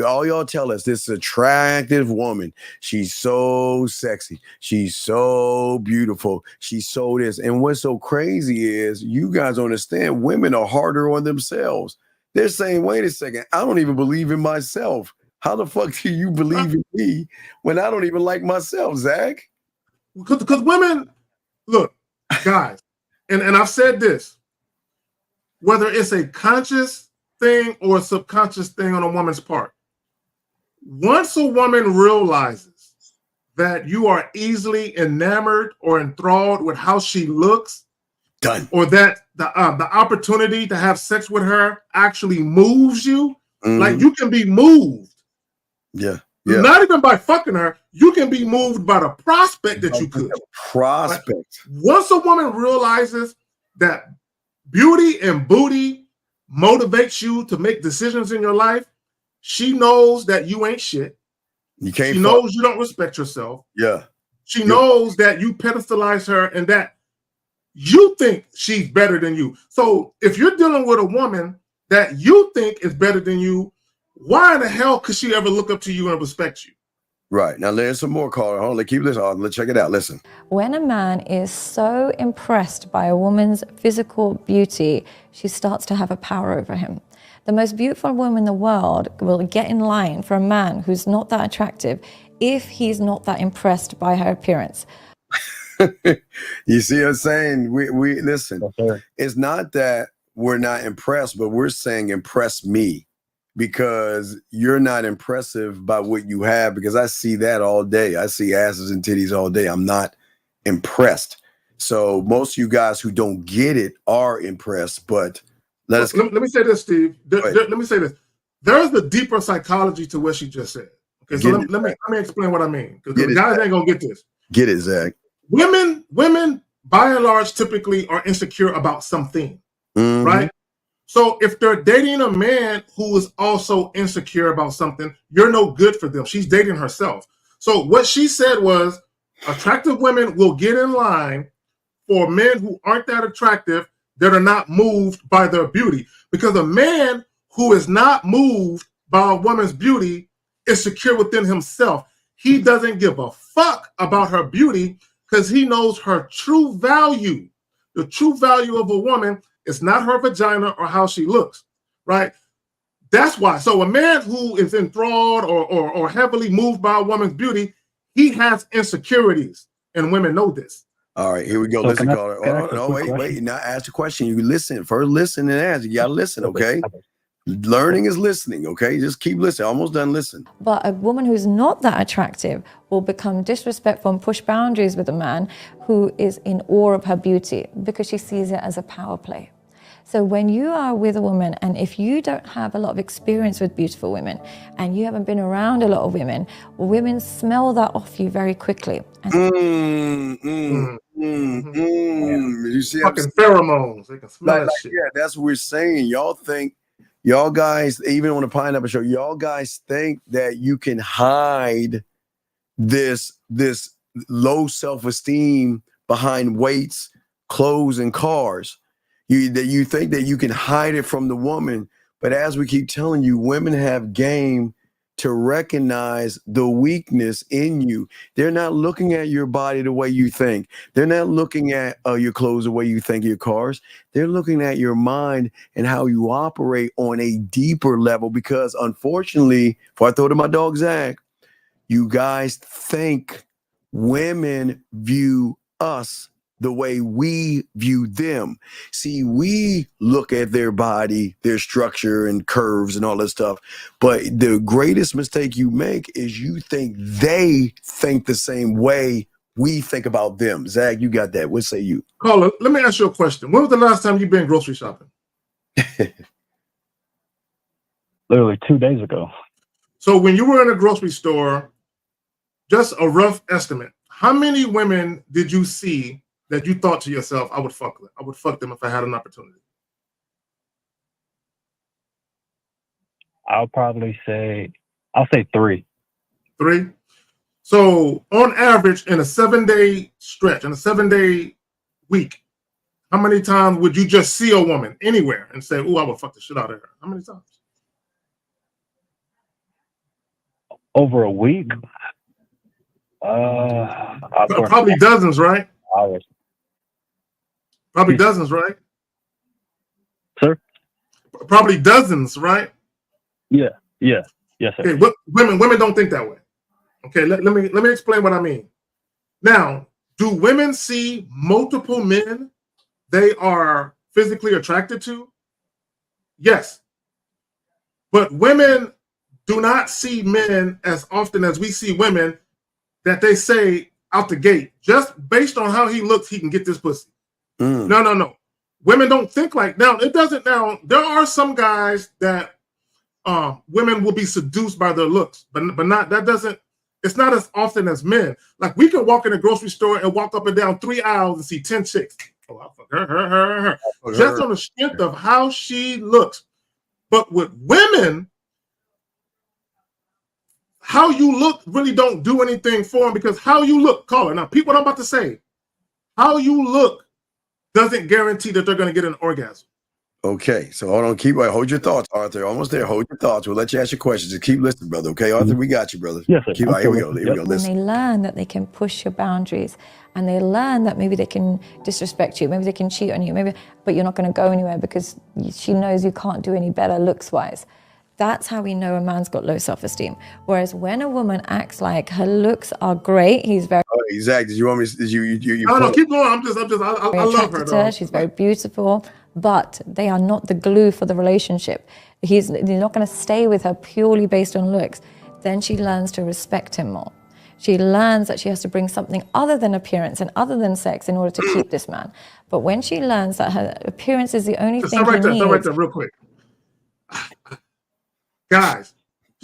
all y'all tell us this attractive woman? She's so sexy. She's so beautiful. She's so this. And what's so crazy is you guys don't understand women are harder on themselves. They're saying, wait a second, I don't even believe in myself. How the fuck do you believe in me when I don't even like myself, Zach? Because women, look, guys, and I've said this, whether it's a conscious thing or a subconscious thing on a woman's part, once a woman realizes that you are easily enamored or enthralled with how she looks, done, or that the opportunity to have sex with her actually moves you, like you can be moved. Yeah. Not even by fucking her, you can be moved by the prospect that you could. Prospect. Right? Once a woman realizes that beauty and booty motivates you to make decisions in your life, she knows that you ain't shit. She knows you don't respect yourself. Yeah. She knows that you pedestalize her and that you think she's better than you. So if you're dealing with a woman that you think is better than you, why in the hell could she ever look up to you and respect you? Right. Now there's some more caller. Hold on, let's keep listening. Let's check it out. Listen. When a man is so impressed by a woman's physical beauty, she starts to have a power over him. The most beautiful woman in the world will get in line for a man who's not that attractive if he's not that impressed by her appearance. You see what I'm saying? We listen. It's not that we're not impressed, but we're saying impress me, because you're not impressive by what you have, because I see that all day. I see asses and titties all day. I'm not impressed. So most of you guys who don't get it are impressed, but let me say this, Steve. Let me say this. There is a deeper psychology to what she just said. Okay, so let me explain what I mean, because the guys ain't gonna get this. Get it, Zach. Women, by and large, typically are insecure about something, right? So if they're dating a man who is also insecure about something, you're no good for them. She's dating herself. So what she said was, attractive women will get in line for men who aren't that attractive, that are not moved by their beauty. Because a man who is not moved by a woman's beauty is secure within himself. He doesn't give a fuck about her beauty, because he knows her true value. The true value of a woman is not her vagina or how she looks, right? That's why. So a man who is enthralled or heavily moved by a woman's beauty, he has insecurities, and women know this. All right, here we go. Listen, caller. No, wait. Now ask the question. You listen. First listen and ask. You gotta listen, okay? Learning is listening, okay? Just keep listening. Almost done. Listen. But a woman who's not that attractive will become disrespectful and push boundaries with a man who is in awe of her beauty, because she sees it as a power play. So when you are with a woman, and if you don't have a lot of experience with beautiful women, and you haven't been around a lot of women, women smell that off you very quickly. You see, fucking pheromones. They can smell that shit. Yeah, that's what we're saying. Y'all guys, even on the Pineapple Show, y'all guys think that you can hide this low self-esteem behind weights, clothes, and cars. You think that you can hide it from the woman, but as we keep telling you, women have game to recognize the weakness in you. They're not looking at your body the way you think. They're not looking at your clothes the way you think, your cars. They're looking at your mind and how you operate on a deeper level, because unfortunately, before I throw to my dog Zach, you guys think women view us the way we view them. See, we look at their body, their structure and curves and all that stuff. But the greatest mistake you make is you think they think the same way we think about them. Zach, you got that. What say you? Caller, let me ask you a question. When was the last time you've been grocery shopping? Literally 2 days ago. So when you were in a grocery store, just a rough estimate, how many women did you see that you thought to yourself, I would fuck them. I would fuck them if I had an opportunity? I'll say 3. 3? So on average, in a 7-day stretch, in a 7-day week, how many times would you just see a woman anywhere and say, oh, I would fuck the shit out of her? How many times? Over a week? Probably dozens, right? Hours. Probably dozens, right? Sir? Probably dozens, right? Yeah. Yes, sir. Okay, women don't think that way. Okay, let me explain what I mean. Now, do women see multiple men they are physically attracted to? Yes. But women do not see men as often as we see women that they say out the gate, just based on how he looks, he can get this pussy. No. Women don't think like now. It doesn't now. There are some guys that women will be seduced by their looks, but not that doesn't. It's not as often as men. Like we can walk in a grocery store and walk up and down 3 aisles and see 10 chicks. Oh, I'll fuck her. Just on the strength of how she looks. But with women, how you look really don't do anything for them, because how you look, caller. Now, people, what I'm about to say, how you look doesn't guarantee that they're going to get an orgasm. Okay, so hold on, hold your thoughts, Arthur. Almost there. Hold your thoughts. We'll let you ask your questions. Just keep listening, brother. Okay, Arthur, we got you, brother. Yes, sir. Keep. I'm Here we still go. listening. Here we go. When Listen. they learn that they can push your boundaries and they learn that maybe they can disrespect you, maybe they can cheat on you, but you're not going to go anywhere because she knows you can't do any better looks-wise. That's how we know a man's got low self-esteem. Whereas when a woman acts like her looks are great, he's very Zach, did you want me? Did you? No, keep going. I love her, though. She's very beautiful, but they are not the glue for the relationship. You're not going to stay with her purely based on looks. Then she learns to respect him more. She learns that she has to bring something other than appearance and other than sex in order to keep this man. But when she learns that her appearance is the only thing he needs. Stop right there, real quick. Guys,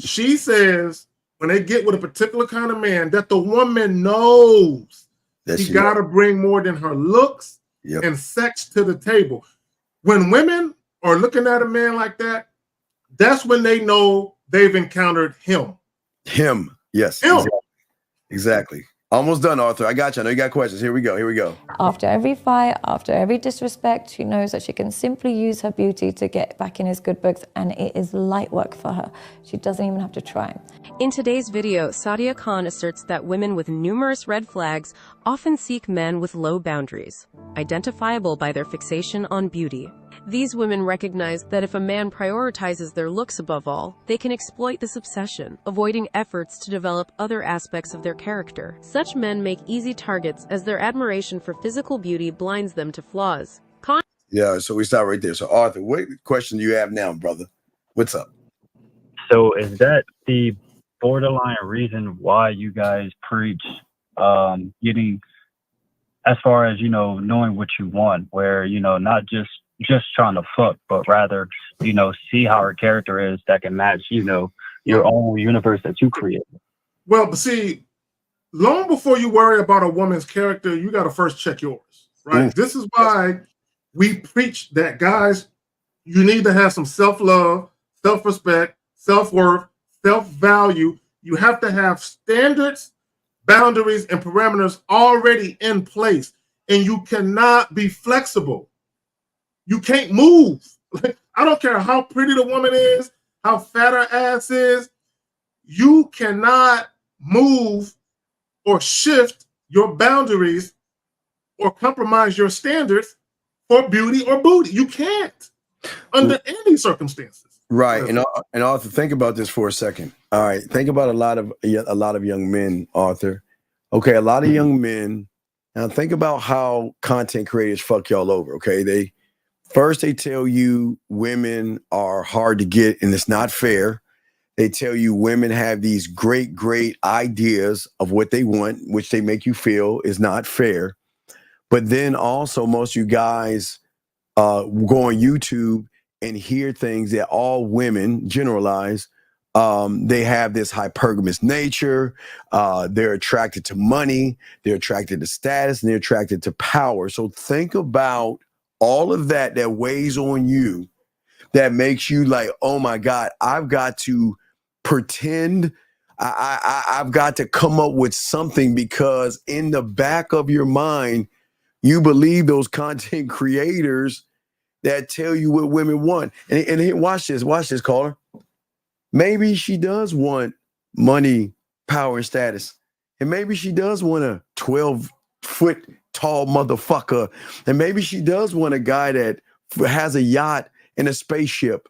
she says when they get with a particular kind of man that the woman knows she got to bring more than her looks and sex to the table. When women are looking at a man like that, that's when they know they've encountered him. Him, yes. Him. Exactly. Almost done, Arthur. I got you. I know you got questions. Here we go. After every fight, after every disrespect, she knows that she can simply use her beauty to get back in his good books, and it is light work for her. She doesn't even have to try. In today's video, Sadia Khan asserts that women with numerous red flags often seek men with low boundaries, identifiable by their fixation on beauty. These women recognize that if a man prioritizes their looks above all, they can exploit this obsession, avoiding efforts to develop other aspects of their character. Such men make easy targets as their admiration for physical beauty blinds them to flaws. Yeah, so we start right there. So Arthur, what question do you have now, brother? What's up? So is that the borderline reason why you guys preach getting, as far as, knowing what you want, where, not just trying to fuck, but rather, see how her character is that can match, your own universe that you create? Well, but see, long before you worry about a woman's character, you got to first check yours, right? This is why we preach that, guys, you need to have some self-love, self-respect, self-worth, self-value. You have to have standards, boundaries, and parameters already in place, and you cannot be flexible. You can't move. I don't care how pretty the woman is, how fat her ass is. You cannot move or shift your boundaries or compromise your standards for beauty or booty. You can't under any circumstances. Right. And Arthur, think about this for a second. All right. Think about a lot of young men, Arthur. Okay. A lot of young men. Now think about how content creators fuck y'all over. Okay. They tell you women are hard to get and it's not fair. They tell you women have these great, great ideas of what they want, which they make you feel is not fair. But then also most of you guys go on YouTube and hear things that all women generalize. They have this hypergamous nature. They're attracted to money. They're attracted to status, and they're attracted to power. So think about all of that weighs on you, that makes you like, oh my God, I've got to pretend. I've got to come up with something, because in the back of your mind, you believe those content creators that tell you what women want. And watch this, caller. Maybe she does want money, power, and status. And maybe she does want a 12-foot tall motherfucker. And maybe she does want a guy that has a yacht and a spaceship.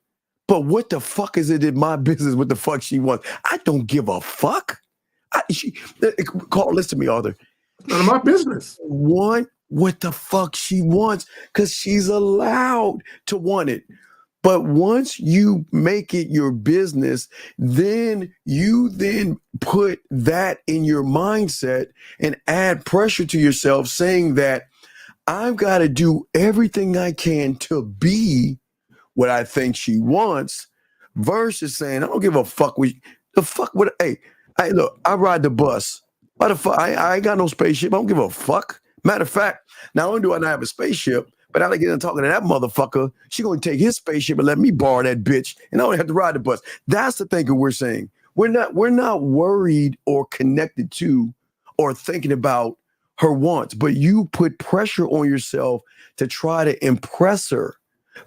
But what the fuck is it in my business what the fuck she wants? I don't give a fuck. Listen to me, Arthur. None of my business. Want what the fuck she wants, because she's allowed to want it. But once you make it your business, then you put that in your mindset and add pressure to yourself, saying that I've got to do everything I can to be what I think she wants, versus saying, I don't give a fuck. Hey, look, I ride the bus. Why the fuck? I ain't got no spaceship. I don't give a fuck. Matter of fact, not only do I not have a spaceship, but I get in talking to that motherfucker, she going to take his spaceship and let me borrow that bitch, and I don't have to ride the bus. That's the thing that we're saying. We're not worried or connected to or thinking about her wants, but you put pressure on yourself to try to impress her.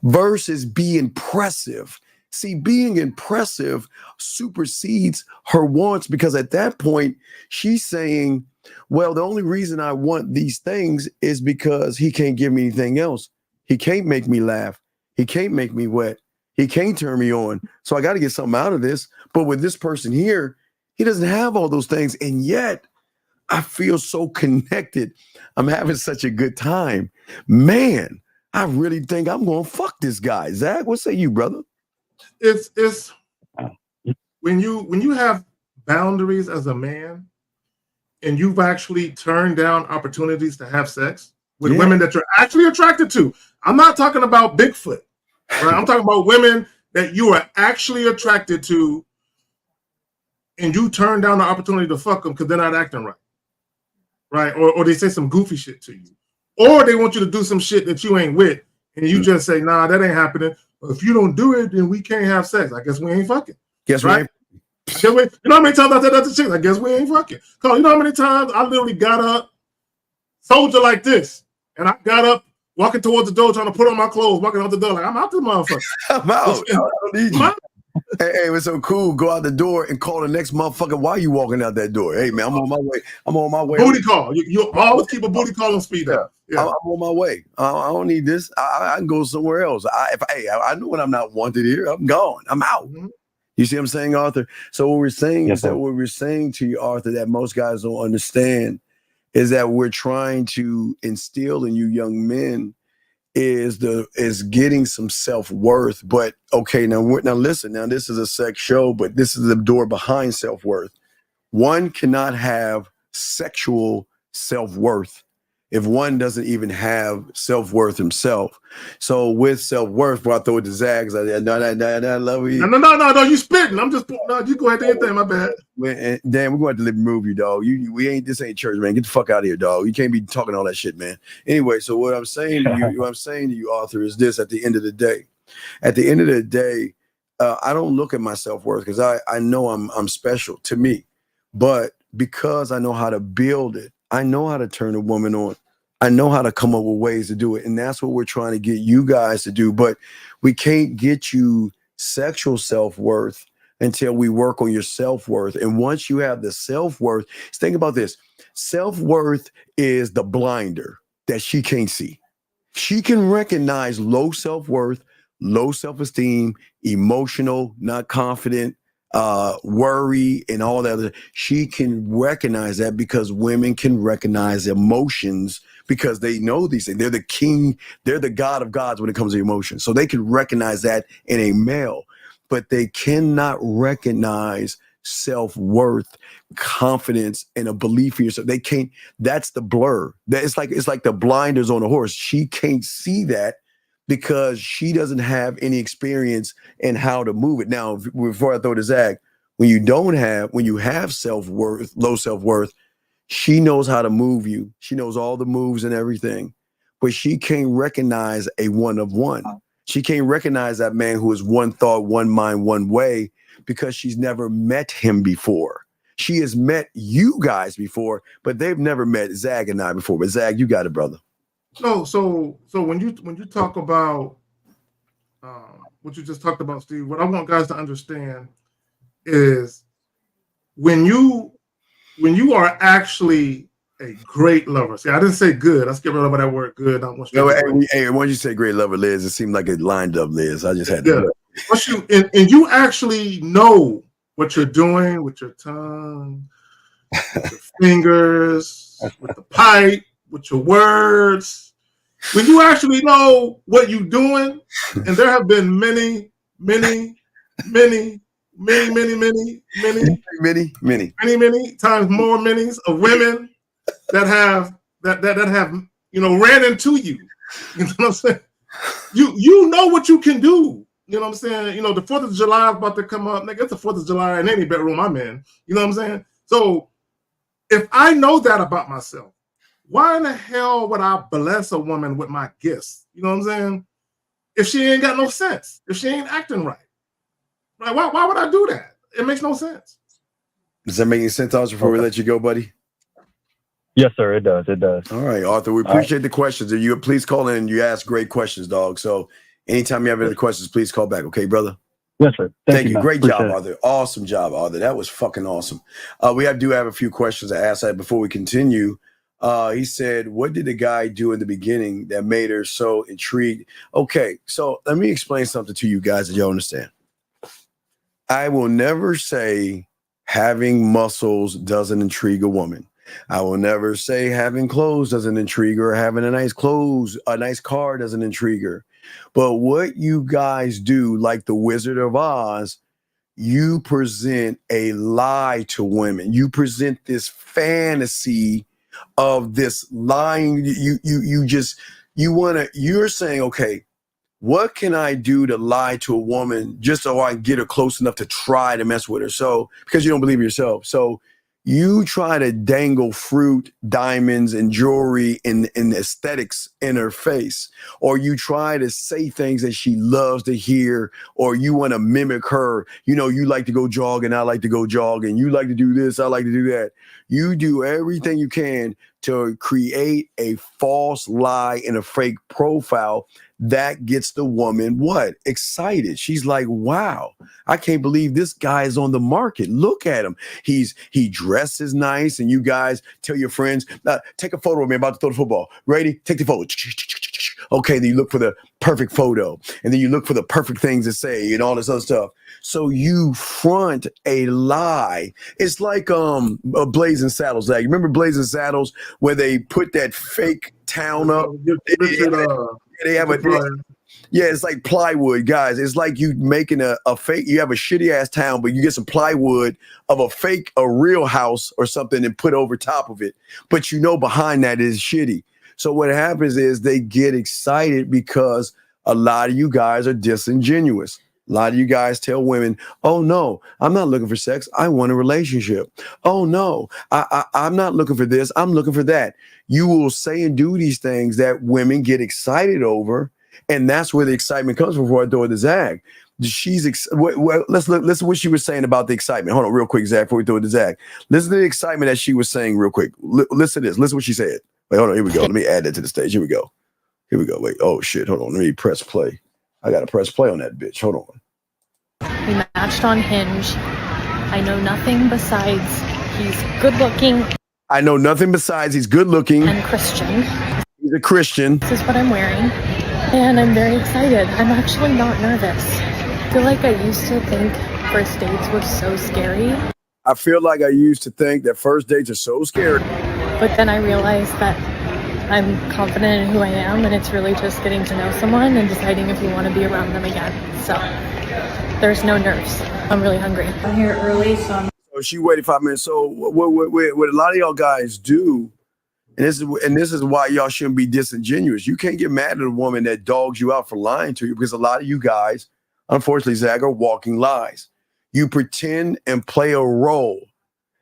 versus be impressive. See, being impressive supersedes her wants, because at that point she's saying, well, the only reason I want these things is because he can't give me anything else. He can't make me laugh. He can't make me wet. He can't turn me on. So I got to get something out of this. But with this person here, he doesn't have all those things. And yet I feel so connected. I'm having such a good time. Man, I really think I'm going to fuck this guy. Zach, what say you, brother? It's when you have boundaries as a man and you've actually turned down opportunities to have sex with women that you're actually attracted to. I'm not talking about Bigfoot, right? I'm talking about women that you are actually attracted to, and you turn down the opportunity to fuck them because they're not acting right, right? Or they say some goofy shit to you, or they want you to do some shit that you ain't with, and you just say, nah, that ain't happening. If you don't do it, then we can't have sex. I guess we ain't fucking. Guess right? You know how many times I said that to chicks? I guess we ain't fucking. Cause you know how many times I literally got up, soldier like this, and I got up, walking towards the door, trying to put on my clothes, walking out the door like, I'm out this motherfucker. I'm out. I don't need you. Hey, it's so cool. Go out the door and call the next motherfucker while you walking out that door. Hey man, I'm on my way. I'm on my way. Booty call. You always keep a booty call on speed dial. Yeah. I'm on my way. I don't need this. I can go somewhere else. I know when I'm not wanted here. I'm gone. I'm out. Mm-hmm. You see what I'm saying, Arthur? So what we're saying is that what we're saying to you, Arthur, that most guys don't understand is that we're trying to instill in you young men is getting some self-worth. But okay, now listen, now this is a sex show, but this is the door behind self-worth. One cannot have sexual self-worth if one doesn't even have self-worth himself. So with self-worth, before I throw it to Zags, I love you. No, you spitting. I'm just you go ahead and anything, my bad. Dan, we're going to have to remove you, dog. This ain't church, man. Get the fuck out of here, dog. You can't be talking all that shit, man. Anyway, so what I'm saying to you, Arthur, is this: at the end of the day, I don't look at my self-worth because I know I'm special to me, but because I know how to build it, I know how to turn a woman on. I know how to come up with ways to do it. And that's what we're trying to get you guys to do. But we can't get you sexual self-worth until we work on your self-worth. And once you have the self-worth, think about this. Self-worth is the blinder that she can't see. She can recognize low self-worth, low self-esteem, emotional, not confident, worry, and all that. She can recognize that because women can recognize emotions because they know these things. They're the king, they're the god of gods when it comes to emotions. So they can recognize that in a male, but they cannot recognize self-worth, confidence, and a belief in yourself. They can't. That's the blur. It's like the blinders on a horse. She can't see that because she doesn't have any experience in how to move it. Now, before I throw to Zach, when you have self-worth, low self-worth, she knows how to move you. She knows all the moves and everything, but she can't recognize a one of one. She can't recognize that man who is one thought, one mind, one way, because she's never met him before. She has met you guys before, but they've never met Zach and I before. But Zach, you got it, brother. No, so when you talk about what you just talked about, Steve, what I want guys to understand is when you are actually a great lover. See, I didn't say good. Let's get rid of that word good. Hey, once you say great lover, Liz, it seemed like it lined up, Liz. I just had to. Once you actually know what you're doing with your tongue, with your fingers, with the pipe, with your words, when you actually know what you're doing, and there have been many times more minis of women that have ran into you. You know what I'm saying? You know what you can do. You know what I'm saying? You know, the 4th of July is about to come up. Nigga, it's the 4th of July in any bedroom I'm in. You know what I'm saying? So if I know that about myself, why in the hell would I bless a woman with my gifts? You know what I'm saying? If she ain't got no sense, if she ain't acting right. Right? Why would I do that? It makes no sense. Does that make any sense, Arthur, before we let you go, buddy? Yes, sir. It does. It does. All right, Arthur. We appreciate the questions. You please call in and you ask great questions, dog. So Anytime you have any questions, please call back. Okay, brother? Yes, sir. Thank you. man. Great Appreciate job, it. Arthur. Awesome job, Arthur. That was fucking awesome. We do have a few questions to ask before we continue. He said, what did the guy do in the beginning that made her so intrigued? Okay, so let me explain something to you guys that y'all understand. I will never say having muscles doesn't intrigue a woman. I will never say having clothes doesn't intrigue her, or having a nice car doesn't intrigue her. But what you guys do, like the Wizard of Oz, you present a lie to women. You present this fantasy of this lying. You're saying, okay, what can I do to lie to a woman just so I can get her close enough to try to mess with her? So, because you don't believe yourself. So you try to dangle fruit, diamonds, and jewelry and aesthetics in her face, or you try to say things that she loves to hear, or you want to mimic her. You know, you like to go jogging, I like to go jogging. You like to do this, I like to do that. You do everything you can to create a false lie and a fake profile that gets the woman what? Excited. She's like, wow, I can't believe this guy is on the market. Look at him. He dresses nice, and you guys tell your friends, take a photo of me, I'm about to throw the football. Ready? Take the photo. Okay, then you look for the perfect photo, and then you look for the perfect things to say and all this other stuff. So you front a lie. It's like Blazing Saddles. Like, remember Blazing Saddles where they put that fake town up? They have it's like plywood, guys. It's like you making a fake. You have a shitty ass town, but you get some plywood of a real house or something and put over top of it. But you know behind that is shitty. So what happens is they get excited because a lot of you guys are disingenuous. A lot of you guys tell women, oh, no, I'm not looking for sex. I want a relationship. Oh, no, I'm not looking for this. I'm looking for that. You will say and do these things that women get excited over. And that's where the excitement comes from before I throw it to Zag. Let's listen to what she was saying about the excitement. Hold on real quick, Zag, before we throw it to Zag. Listen to the excitement that she was saying real quick. Listen to this. Listen to what she said. Wait, hold on. Here we go. Let me add that to the stage. Here we go. Wait. Oh, shit. Hold on. Let me press play. I got to press play on that bitch. Hold on. We matched on Hinge. I know nothing besides he's good looking. I know nothing besides he's good looking. And Christian. He's a Christian. This is what I'm wearing. And I'm very excited. I'm actually not nervous. I feel like I used to think first dates were so scary. I feel like I used to think that first dates are so scary. But then I realized that I'm confident in who I am, and it's really just getting to know someone and deciding if you want to be around them again. So there's no nerves. I'm really hungry. I'm here early, so she waited 5 minutes. So what a lot of y'all guys do, and this is why y'all shouldn't be disingenuous. You can't get mad at a woman that dogs you out for lying to you, because a lot of you guys, unfortunately, Zach, are walking lies. You pretend and play a role,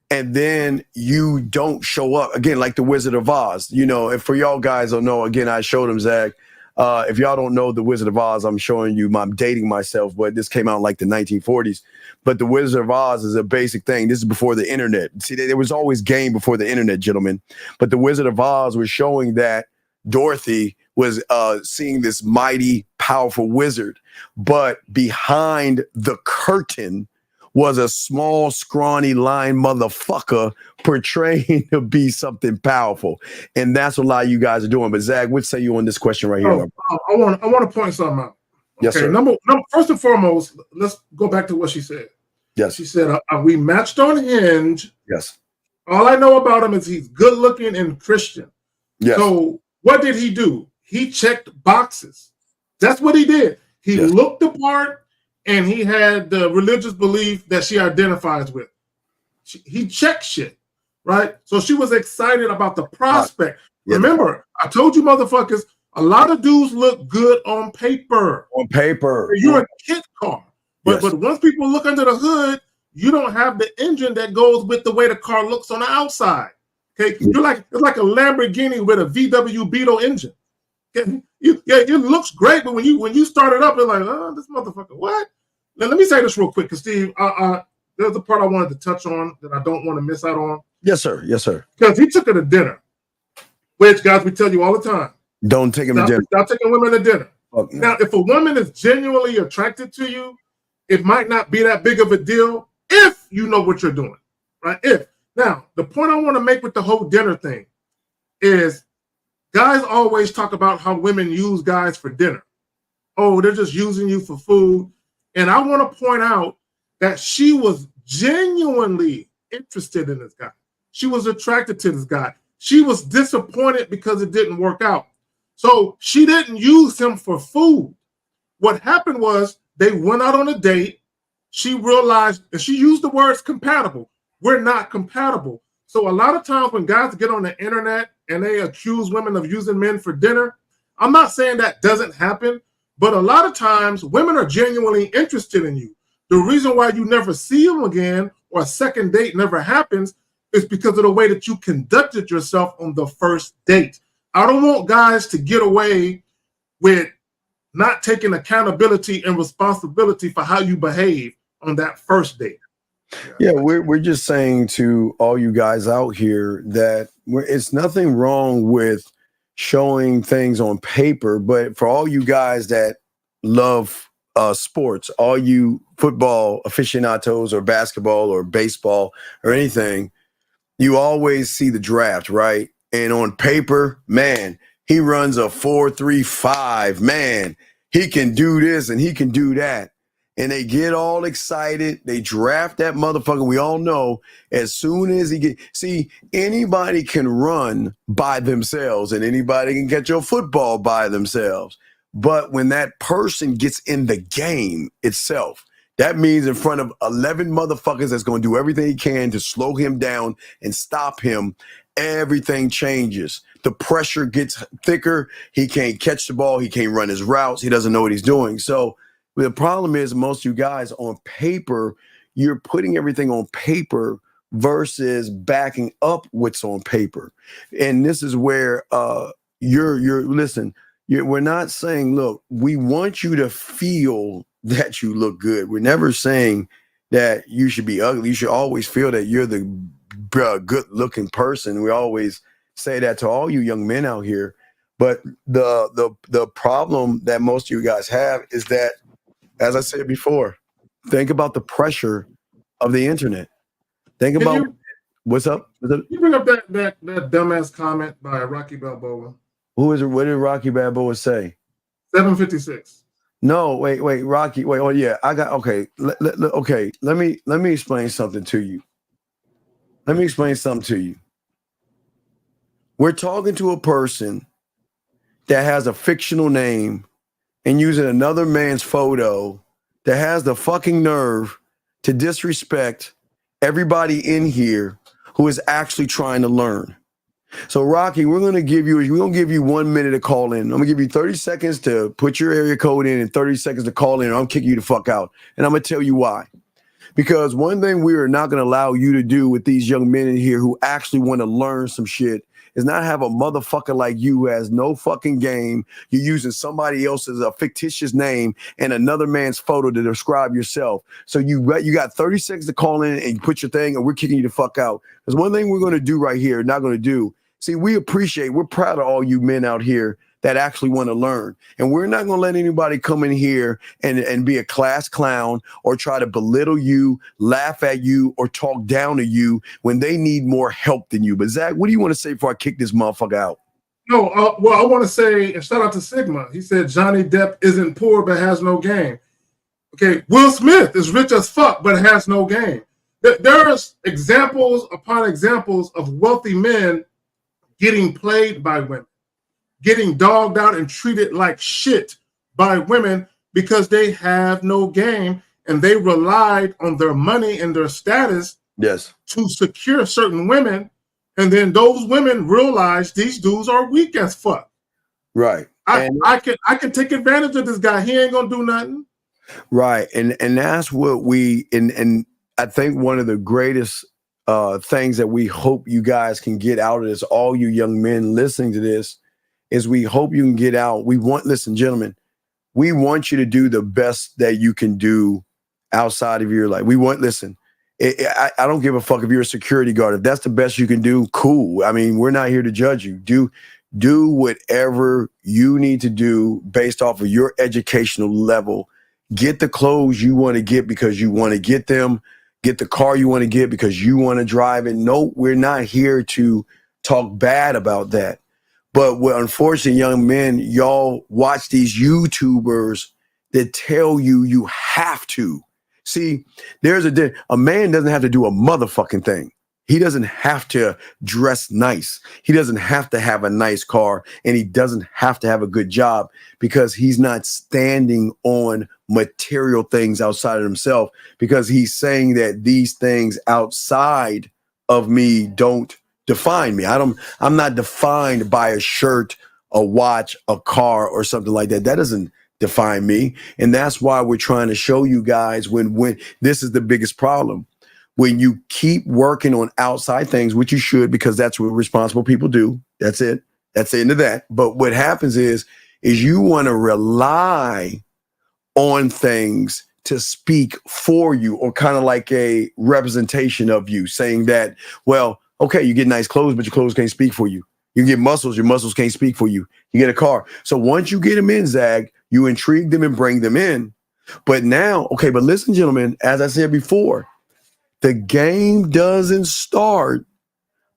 and then you don't show up again, like the Wizard of Oz. You know, and for y'all guys don't know, again, I showed him, Zach. If y'all don't know the Wizard of Oz, I'm showing you. I'm dating myself, but this came out in like the 1940s. But the Wizard of Oz is a basic thing. This is before the internet. See, there was always game before the internet, gentlemen. But the Wizard of Oz was showing that Dorothy was seeing this mighty, powerful wizard. But behind the curtain was a small, scrawny, lying motherfucker portraying to be something powerful. And that's what a lot of you guys are doing. But Zach, what say you on this question right here? I want to point something out. Yes, sir. First and foremost, let's go back to what she said. Yes. She said, we matched on Hinge. Yes. All I know about him is he's good looking and Christian. Yes. So what did he do? He checked boxes. That's what he did. He looked the part, and he had the religious belief that she identifies with. He checked shit, right? So she was excited about the prospect. Remember, I told you motherfuckers, a lot of dudes look good on paper. On paper. You're a kit car. But once people look under the hood, you don't have the engine that goes with the way the car looks on the outside. Okay, it's like a Lamborghini with a VW Beetle engine. Okay? It looks great, but when you start it up, you're like, oh, this motherfucker, what? Now, let me say this real quick, because Steve, there's a part I wanted to touch on that I don't want to miss out on. Yes, sir. Yes, sir. Because he took her to dinner, which, guys, we tell you all the time. Don't take him to dinner. Stop taking women to dinner. Now, if a woman is genuinely attracted to you, it might not be that big of a deal if you know what you're doing, right? If. Now, the point I want to make with the whole dinner thing is guys always talk about how women use guys for dinner. Oh, they're just using you for food. And I want to point out that she was genuinely interested in this guy. She was attracted to this guy. She was disappointed because it didn't work out. So she didn't use him for food. What happened was they went out on a date. She realized, and she used the words compatible. We're not compatible. So a lot of times when guys get on the internet and they accuse women of using men for dinner, I'm not saying that doesn't happen, but a lot of times women are genuinely interested in you. The reason why you never see them again or a second date never happens is because of the way that you conducted yourself on the first date. I don't want guys to get away with not taking accountability and responsibility for how you behave on that first date. Yeah, we're just saying to all you guys out here that it's nothing wrong with showing things on paper, but for all you guys that love sports, all you football aficionados or basketball or baseball or anything, you always see the draft, right? And on paper, man, he runs a 4.35. Man, he can do this and he can do that. And they get all excited. They draft that motherfucker. We all know as soon as anybody can run by themselves and anybody can catch your football by themselves. But when that person gets in the game itself, that means in front of 11 motherfuckers that's going to do everything he can to slow him down and stop him, everything changes. The pressure gets thicker. He can't catch the ball. He can't run his routes. He doesn't know what he's doing. So the problem is most of you guys on paper, you're putting everything on paper versus backing up what's on paper. And this is where we're not saying, look, we want you to feel that you look good. We're never saying that you should be ugly. You should always feel that you're the good looking person. We always say that to all you young men out here. But the problem that most of you guys have is that, as I said before, think about the pressure of the internet. Think about what's up. You bring up that dumbass comment by Rocky Balboa. Who is it? What did Rocky Balboa say? 756. No, wait, Rocky. Wait, oh yeah, I got okay. Okay, let me explain something to you. We're talking to a person that has a fictional name and using another man's photo that has the fucking nerve to disrespect everybody in here who is actually trying to learn. So Rocky, we're gonna give you 1 minute to call in. I'm gonna give you 30 seconds to put your area code in and 30 seconds to call in, or I'm kicking you the fuck out. And I'm gonna tell you why. Because one thing we are not gonna allow you to do with these young men in here who actually want to learn some shit is not have a motherfucker like you who has no fucking game. You're using somebody else's a fictitious name and another man's photo to describe yourself. So you got 30 seconds to call in and put your thing, and we're kicking you the fuck out. There's one thing we're going to do right here, not going to do. See, we're proud of all you men out here that actually want to learn. And we're not going to let anybody come in here and be a class clown or try to belittle you, laugh at you, or talk down to you when they need more help than you. But Zach, what do you want to say before I kick this motherfucker out? No, well, I want to say, and shout out to Sigma. He said Johnny Depp isn't poor but has no game. Okay, Will Smith is rich as fuck but has no game. There's examples upon examples of wealthy men getting played by women, getting dogged out and treated like shit by women because they have no game and they relied on their money and their status to secure certain women. And then those women realize these dudes are weak as fuck. Right. I can take advantage of this guy. He ain't gonna do nothing. Right. And that's what and I think one of the greatest things that we hope you guys can get out of this, all you young men listening to this, is we hope you can get out. Listen, gentlemen, we want you to do the best that you can do outside of your life. I don't give a fuck if you're a security guard. If that's the best you can do, cool. I mean, we're not here to judge you. do whatever you need to do based off of your educational level. Get the clothes you want to get because you want to get them. Get the car you want to get because you want to drive it. No, we're not here to talk bad about that. But what, unfortunately, young men, y'all watch these YouTubers that tell you you have to. See, there's a man doesn't have to do a motherfucking thing. He doesn't have to dress nice. He doesn't have to have a nice car, and he doesn't have to have a good job because he's not standing on material things outside of himself, because he's saying that these things outside of me don't define me. I'm not defined by a shirt, a watch, a car, or something like that. That doesn't define me. And that's why we're trying to show you guys when this is the biggest problem. When you keep working on outside things, which you should, because that's what responsible people do. That's it. That's the end of that. But what happens is you want to rely on things to speak for you, or kind of like a representation of you, saying that, well, okay, you get nice clothes, but your clothes can't speak for you. You get muscles, your muscles can't speak for you. You get a car. So once you get them in, Zag, you intrigue them and bring them in. But now, okay, but listen, gentlemen, as I said before, the game doesn't start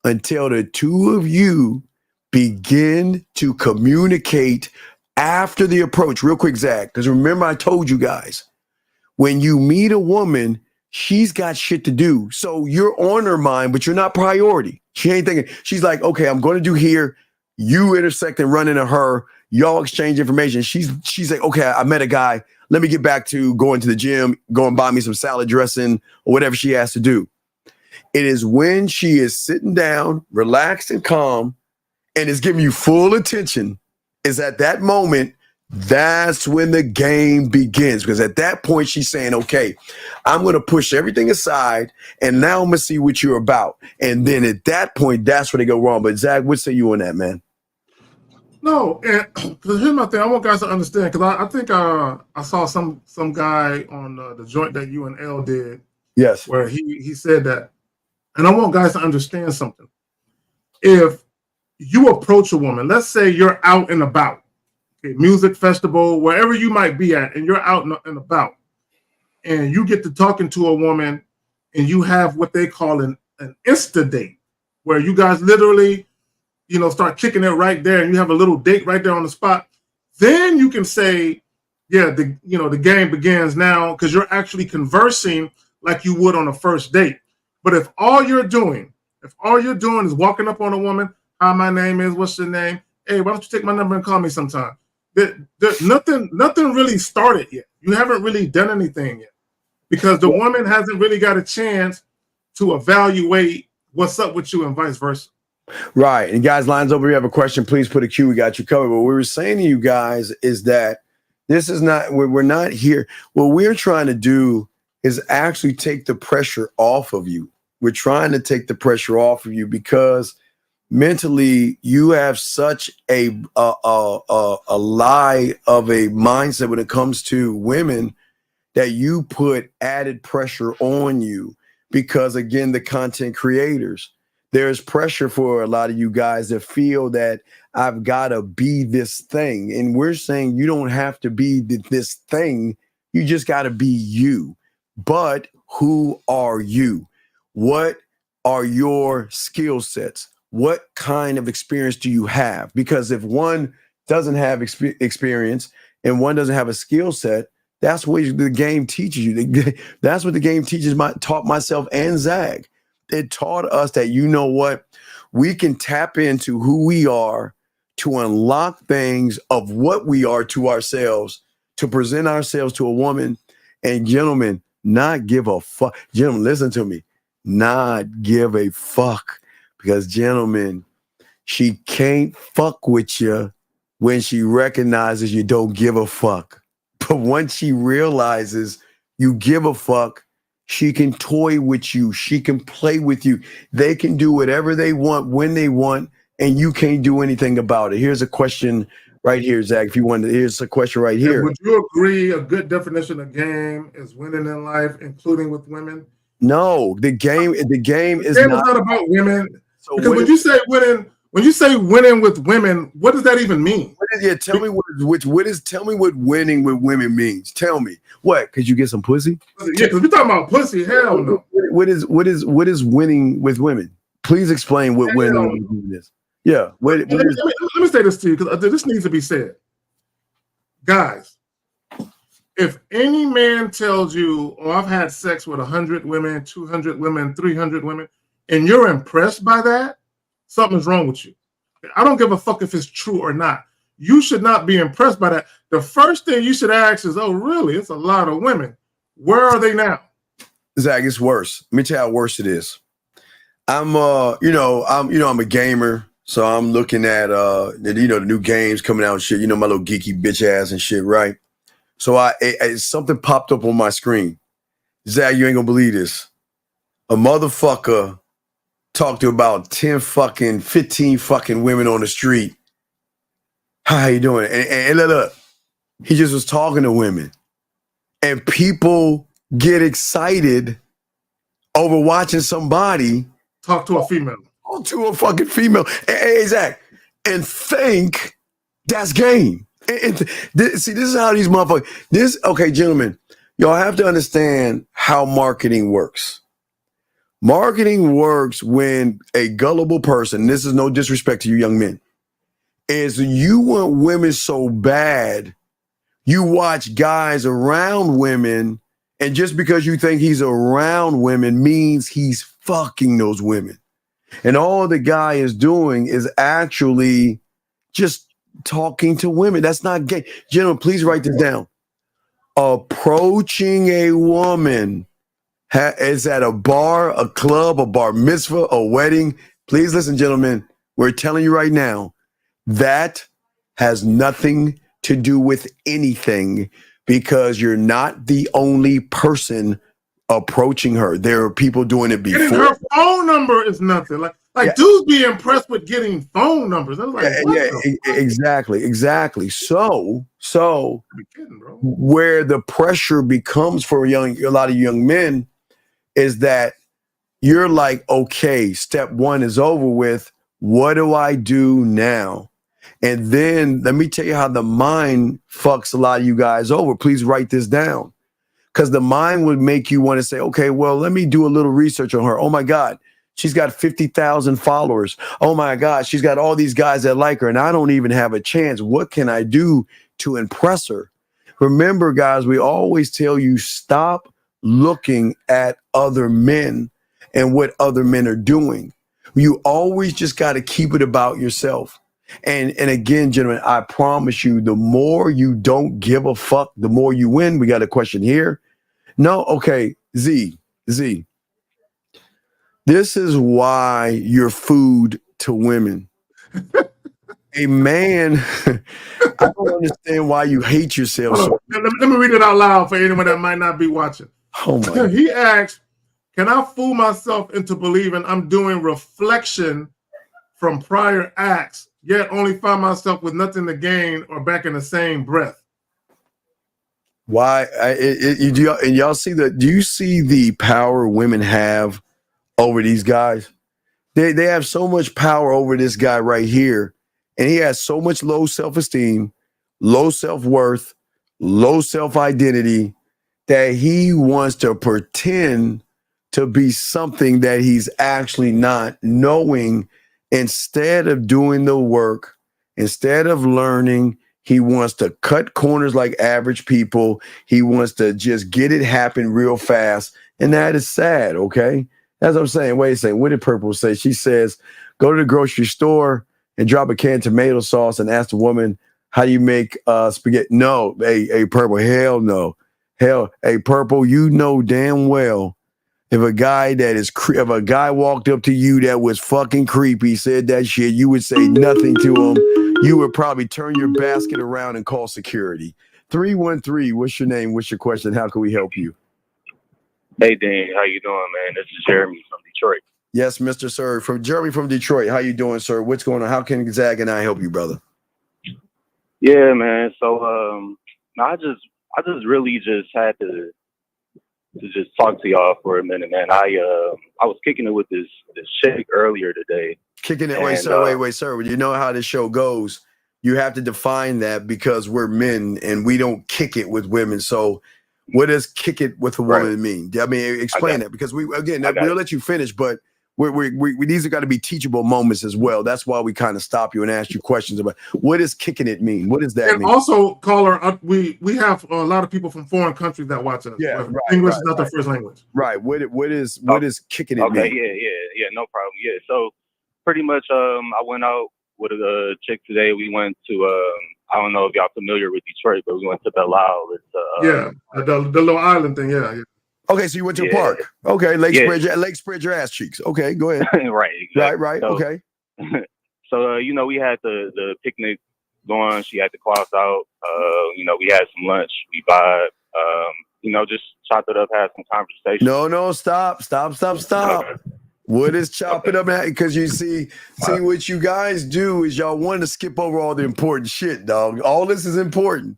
until the two of you begin to communicate after the approach. Real quick, Zach, because remember I told you guys, when you meet a woman, she's got shit to do. So you're on her mind, but you're not priority. She ain't thinking. She's like, okay, I'm going to do here. You intersect and run into her. Y'all exchange information. She's like, okay, I met a guy. Let me get back to going to the gym, go and buy me some salad dressing or whatever she has to do. It is when she is sitting down, relaxed and calm, and is giving you full attention, is at that moment, that's when the game begins. Because at that point, she's saying, okay, I'm going to push everything aside, and now I'm going to see what you're about. And then at that point, that's where they go wrong. But Zach, what say you on that, man? No, and here's my thing. I want guys to understand, because I think I saw some guy on the joint that you and L did. Yes. Where he said that, and I want guys to understand something. If you approach a woman, let's say you're out and about, okay, music festival, wherever you might be at, and you're out and about, and you get to talking to a woman, and you have what they call an Insta date, where you guys literally, start kicking it right there, and you have a little date right there on the spot. Then you can say, yeah, the game begins now, because you're actually conversing like you would on a first date. But if all you're doing is walking up on a woman, hi, my name is, what's your name? Hey, why don't you take my number and call me sometime? Nothing really started yet. You haven't really done anything yet, because the woman hasn't really got a chance to evaluate what's up with you and vice versa. Right. And guys, lines over, you have a question, please put a Q. We got you covered. What we were saying to you guys is that this is not, we're not here. What we're trying to do is actually take the pressure off of you. We're trying to take the pressure off of you because mentally you have such a lie of a mindset when it comes to women that you put added pressure on you because, again, the content creators, there's pressure for a lot of you guys that feel that I've got to be this thing. And we're saying you don't have to be this thing. You just got to be you. But who are you? What are your skill sets? What kind of experience do you have? Because if one doesn't have experience and one doesn't have a skill set, that's what the game teaches you. That's what the game taught myself and Zag. It taught us that, you know what, we can tap into who we are to unlock things of what we are to ourselves, to present ourselves to a woman. And gentlemen, not give a fuck. Gentlemen, listen to me. Not give a fuck. Because, gentlemen, she can't fuck with you when she recognizes you don't give a fuck. But once she realizes you give a fuck, she can toy with you. She can play with you. They can do whatever they want when they want, and you can't do anything about it. Here's a question right here, Zach. If you want to, here's a question right here. Would you agree a good definition of game is winning in life, including with women? No, the game is not about women. So because when you say winning when you say winning with women, what does that even mean? Tell me tell me what winning with women means. Tell me what? Because you get some pussy. Yeah, because we're talking about pussy. Hell no. What is winning with women? Please explain what winning with women is. Yeah. Let me say this to you because this needs to be said, guys. If any man tells you, "Oh, I've had sex with 100 women, 200 women, 300 women," and you're impressed by that, something's wrong with you. I don't give a fuck if it's true or not. You should not be impressed by that. The first thing you should ask is, "Oh, really? It's a lot of women. Where are they now?" Zach, it's worse. Let me tell you how worse it is. I'm a gamer, so I'm looking at the new games coming out and shit. My little geeky bitch ass and shit, right? So something popped up on my screen. Zach, you ain't gonna believe this. A motherfucker talked to about 15 fucking women on the street. How you doing? And look, he just was talking to women. And people get excited over watching somebody talk to a female. Talk to a fucking female. Hey, Zach, and think that's game. See, this is how these motherfuckers. Okay, gentlemen, y'all have to understand how marketing works. Marketing works when a gullible person, this is no disrespect to you young men, is you want women so bad, you watch guys around women, and just because you think he's around women means he's fucking those women. And all the guy is doing is actually just talking to women. That's not gay. Gentlemen, please write this down. Approaching a woman is at a bar, a club, a bar mitzvah, a wedding. Please listen, gentlemen. We're telling you right now, that has nothing to do with anything because you're not the only person approaching her. There are people doing it before. Getting her phone number is nothing. Like dudes be impressed with getting phone numbers. I was like, exactly. So where the pressure becomes for a lot of young men is that you're like, okay, step one is over with. What do I do now? And then let me tell you how the mind fucks a lot of you guys over. Please write this down. Because the mind would make you want to say, okay, well, let me do a little research on her. Oh my God, she's got 50,000 followers. Oh my God, she's got all these guys that like her and I don't even have a chance. What can I do to impress her? Remember, guys, we always tell you stop looking at other men and what other men are doing. You always just got to keep it about yourself. And again, gentlemen, I promise you, the more you don't give a fuck, the more you win. We got a question here. No, okay, Z. This is why you're food to women. A man, I don't understand why you hate yourself. Let me read it out loud for anyone that might not be watching. Oh my! He asked, "Can I fool myself into believing I'm doing reflection from prior acts, yet only find myself with nothing to gain or back in the same breath?" Why? And y'all see do you see the power women have over these guys? They have so much power over this guy right here. And he has so much low self-esteem, low self-worth, low self-identity that he wants to pretend to be something that he's actually not, knowing instead of doing the work, instead of learning, he wants to cut corners like average people. He wants to just get it happen real fast. And that is sad, okay? That's what I'm saying. Wait a second. What did Purple say? She says, go to the grocery store and drop a can of tomato sauce and ask the woman, how do you make spaghetti? No, hey, Purple, hell no. Hey, Purple, you know damn well if a guy if a guy walked up to you that was fucking creepy, said that shit, you would say nothing to him. You would probably turn your basket around and call security. 313, what's your name? What's your question? How can we help you? Hey, Dean, how you doing, man? This is Jeremy from Detroit. Yes, Mr. Sir. From Jeremy from Detroit. How you doing, sir? What's going on? How can Zach and I help you, brother? Yeah, man. So I just really just had to just talk to y'all for a minute, man. I was kicking it with this chick earlier today. Kicking it. And, Wait, sir. You know how this show goes. You have to define that because we're men and we don't kick it with women. So, what does kick it with a woman mean? I mean, explain that because we'll let you finish, but we these have got to be teachable moments as well. That's why we kind of stop you and ask you questions about what does kicking it mean? What does that mean? And also, caller, we have a lot of people from foreign countries that watch us. Yeah, right, English is not their first language. Right. What is kicking it mean? Yeah, no problem. Yeah, so pretty much, I went out with a chick today. We went to, I don't know if y'all familiar with Detroit, but we went to Belle Isle. It's the little island thing. Yeah. Okay, so you went to a park. Okay, Lake spread your ass cheeks. Okay, go ahead. Right. Exactly. Right. So, okay. So we had the picnic going. She had the cloth out. We had some lunch. We vibed. Just chopped it up, had some conversation. No, stop. What is chop it up? Because you see what you guys do is y'all want to skip over all the important shit, dog. All this is important.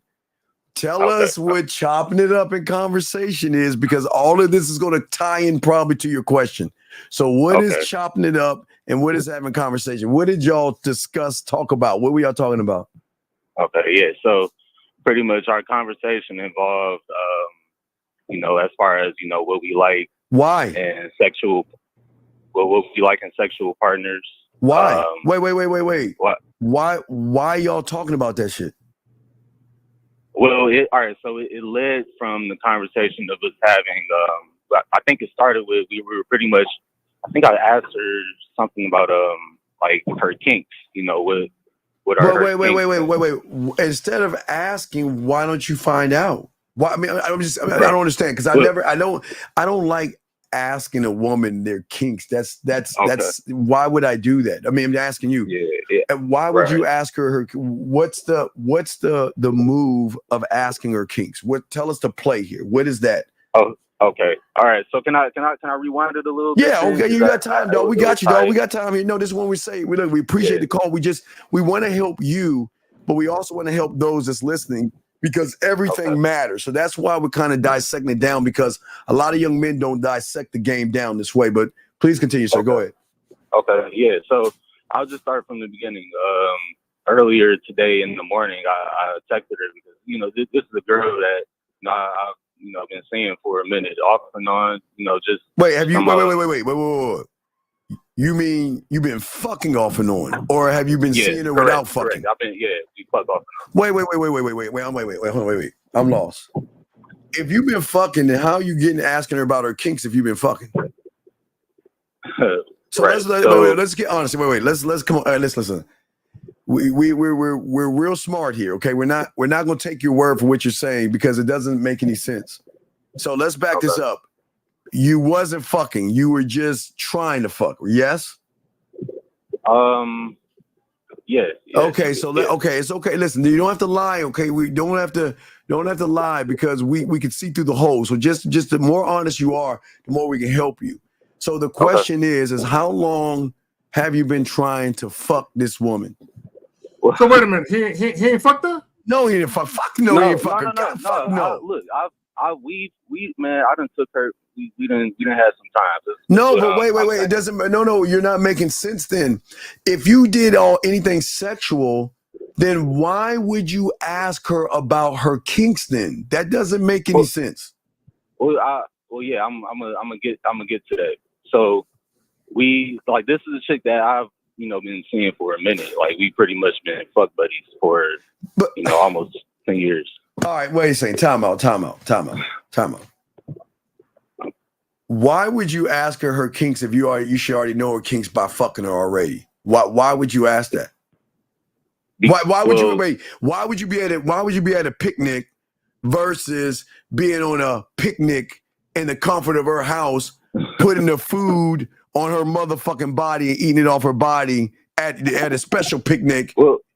Tell us what chopping it up in conversation is, because all of this is going to tie in probably to your question. So what is chopping it up and what is having conversation? What did y'all talk about? What were y'all talking about? Okay, yeah. So pretty much our conversation involved, as far as, what we like. Why? And what we like in sexual partners. Why? Wait. What? Why y'all talking about that shit? Well, so it led from the conversation of us having, I think it started with, we were pretty much, I think I asked her something about, like her kinks, what are her kinks. Wait. Instead of asking, why don't you find out? Why? I mean, I don't understand, because I don't like asking a woman their kinks. That's why would I do that? I mean, I'm asking you. Yeah. And why would you ask her what's the move of asking her kinks? Tell us the play here. What is that? Oh, okay. All right. So can I rewind it a little bit? Yeah, okay. You got time, dog. We got you, dog. We got time here. No, this is when we say we appreciate the call. We want to help you, but we also want to help those that's listening, because everything matters. So that's why we're kind of dissecting it down, because a lot of young men don't dissect the game down this way. But please continue, sir. Go ahead. Okay. Yeah. So I'll just start from the beginning. Earlier today in the morning, I texted her because, this is a girl that I've been seeing for a minute, off and on, just. Wait, have you, wait. You mean you've been fucking off and on, or have you been seeing her without fucking? Correct. I've been, we fuck off and on. Wait, I'm lost. If you've been fucking, then how are you asking her about her kinks if you've been fucking? So let's get honest. Let's come on. Let's listen. We're real smart here. Okay, we're not gonna take your word for what you're saying, because it doesn't make any sense. So let's back this up. You wasn't fucking. You were just trying to fuck. Yes. Yeah. Okay. Okay. It's okay. Listen, you don't have to lie. Okay. We don't have to lie, because we can see through the hole. So just the more honest you are, the more we can help you. So the question is how long have you been trying to fuck this woman? So wait a minute. He ain't fucked her? No, he didn't fuck. No, he ain't fuck her. No. Look, man, I done took her. We didn't have some time. No, but wait. It doesn't. No. You're not making sense. Then, if you did anything sexual, then why would you ask her about her kinks? Then that doesn't make any sense. I'm gonna get to that. So this is a chick that I've been seeing for a minute. Like, we pretty much been fuck buddies for almost 10 years. All right, wait a second. Time out. Why would you ask her kinks if you should already know her kinks by fucking her already? Why would you ask that? Why would you be at a picnic versus being on a picnic in the comfort of her house, putting the food on her motherfucking body and eating it off her body at a special picnic?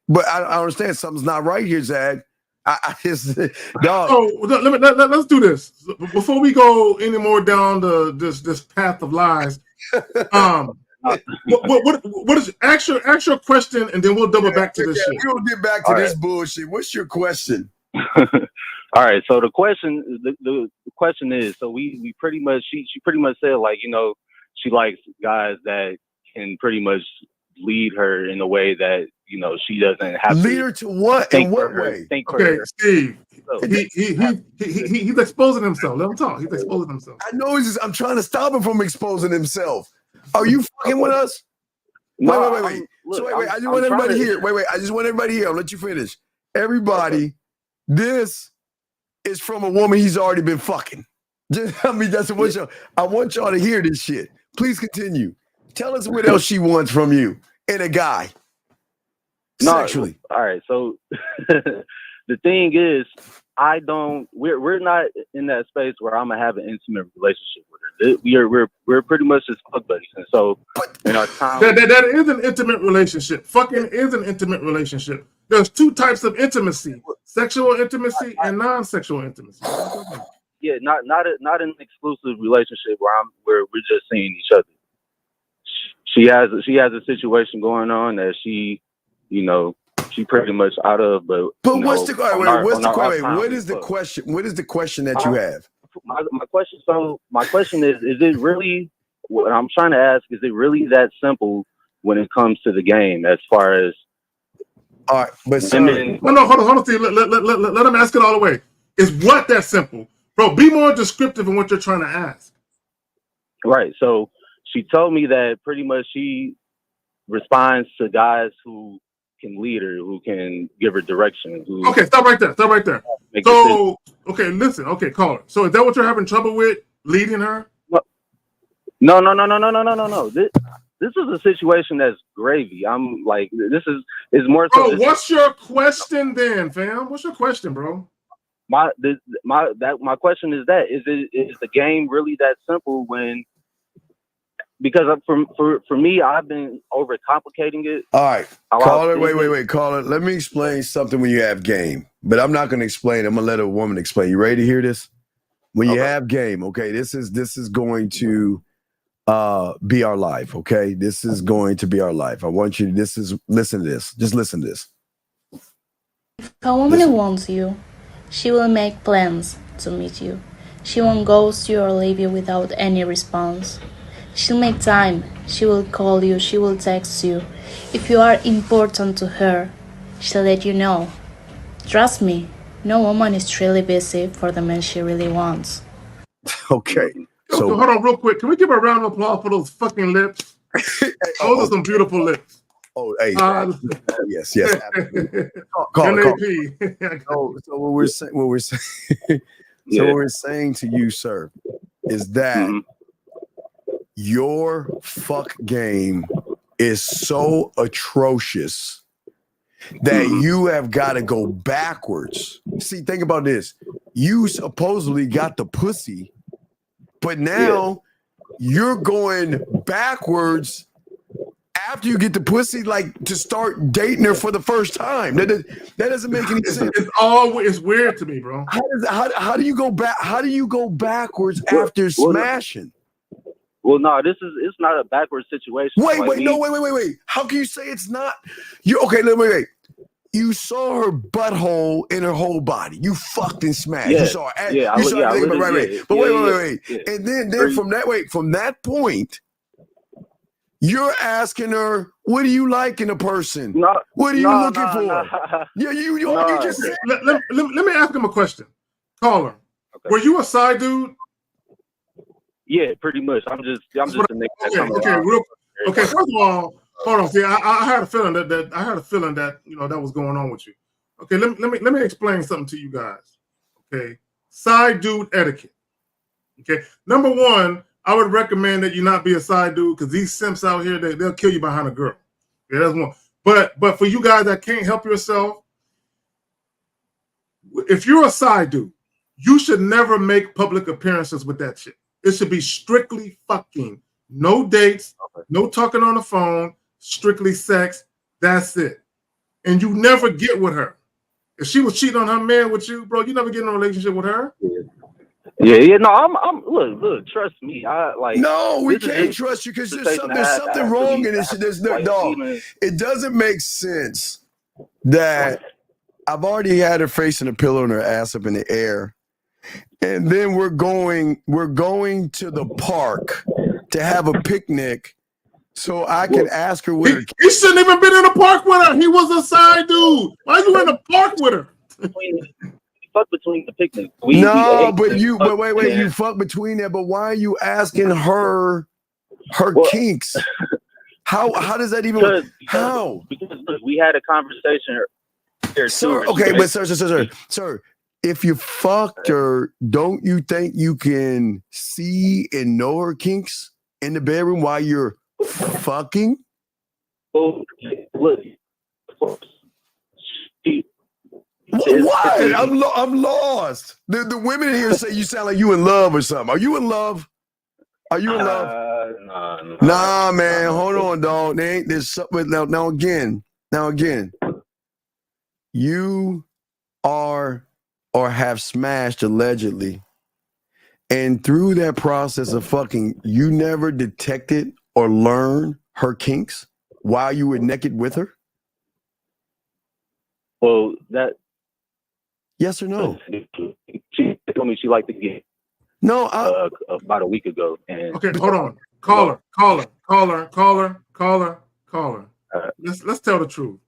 But I understand something's not right here, Zag. I just, dog. So let's do this before we go any more down this path of lies. What is ask your question, and then we'll double back to this shit. We'll get back to this bullshit. What's your question? All right. So the question is, so we pretty much she pretty much said, like, she likes guys that can pretty much lead her in a way that, you know, she doesn't have lead her to what? In what way? Okay, Steve. He's exposing himself. Let him talk. He's exposing himself. I know I'm trying to stop him from exposing himself. Are you fucking with us? No, wait. I just want everybody here. Wait. I just want everybody here. I'll let you finish. Everybody, this is from a woman he's already been fucking. I mean, that's what I want y'all to hear this shit. Please continue. Tell us what else she wants from you and a guy. Sexually. All right. So the thing is, we're not in that space where I'm gonna have an intimate relationship with her. We're pretty much just fuck buddies. And so in our time, that is an intimate relationship. Fucking is an intimate relationship. There's two types of intimacy: sexual intimacy and non-sexual intimacy. Yeah, not an exclusive relationship where we're just seeing each other. She has a situation going on that she pretty much out of. But what's the what is the question? What is the question that you have? My question is it really? What I'm trying to ask is it really that simple when it comes to the game as far as? All right, but women, hold on, Steve. Let him ask it all the way. Is what that simple? Bro, be more descriptive in what you're trying to ask. Right. So she told me that pretty much she responds to guys who can lead her, who can give her direction. Okay, stop right there. So, okay, listen. Okay, call her. So is that what you're having trouble with, leading her? No. This is a situation that's gravy. I'm like, this is more so. Bro, what's your question then, fam? What's your question, bro? My question is is the game really that simple when? Because for me, I've been overcomplicating it. All right, caller, wait, caller. Let me explain something when you have game, but I'm not going to explain. I'm going to let a woman explain. You ready to hear this? When you have game, okay, this is going to be our life, okay? This is going to be our life. I want you to listen to this. Just listen to this. If a woman wants you, she will make plans to meet you. She won't ghost you or leave you without any response. She'll make time. She will call you. She will text you. If you are important to her, she'll let you know. Trust me, no woman is truly busy for the man she really wants. Okay. So hold on real quick. Can we give a round of applause for those fucking lips? Those are some beautiful lips. Oh, hey. Yes. Call. So what we're saying to you, sir, is that your fuck game is so atrocious that you have got to go backwards. See, think about this. You supposedly got the pussy, but now you're going backwards after you get the pussy, like to start dating her for the first time. That doesn't make any sense. It's weird to me, bro. How do you go back? How do you go backwards after smashing? Well, no, it's not a backwards situation. Wait. How can you say it's not? Wait. You saw her butthole in her whole body. You fucked and smashed. You saw her. Right. But wait. And then from that point, you're asking her, what do you like in a person? What are you looking for? Yeah, you just said. Let me ask him a question. Caller, were you a side dude? Yeah, pretty much. I'm just a nigga. Okay. First of all, hold on. See, I had a feeling that that was going on with you. Okay, let me explain something to you guys. Okay, side dude etiquette. Okay, number one, I would recommend that you not be a side dude because these simps out here they'll kill you behind a girl. Okay, that's one. But for you guys that can't help yourself, if you're a side dude, you should never make public appearances with that shit. It should be strictly fucking. No dates, no talking on the phone, strictly sex. That's it. And you never get with her. If she was cheating on her man with you, bro, you never get in a relationship with her. Yeah. No, I'm look. Trust me. No, we can't trust you because there's something wrong in this. It doesn't make sense that I've already had her facing a pillow and her ass up in the air. And then we're going to the park to have a picnic So I can ask her with her. He shouldn't even been in the park with her. He was a side dude. Why you in the park with her? Fuck between the picnics. But wait, you fuck between that. But why are you asking her kinks? How does that even? Because look, we had a conversation here, sir. Okay, but sir. If you fucked her, don't you think you can see and know her kinks in the bedroom while you're fucking? Oh, look. What? I'm lost. The women in here say you sound like you in love or something. Are you in love? Are you in love? Nah, man. Hold on, dog. There's something now again. You are or have smashed allegedly. And through that process of fucking, you never detected or learned her kinks while you were naked with her? Well, that. Yes or no? She told me she liked to get. No, about a week ago. And okay, hold on. Caller. Let's tell the truth.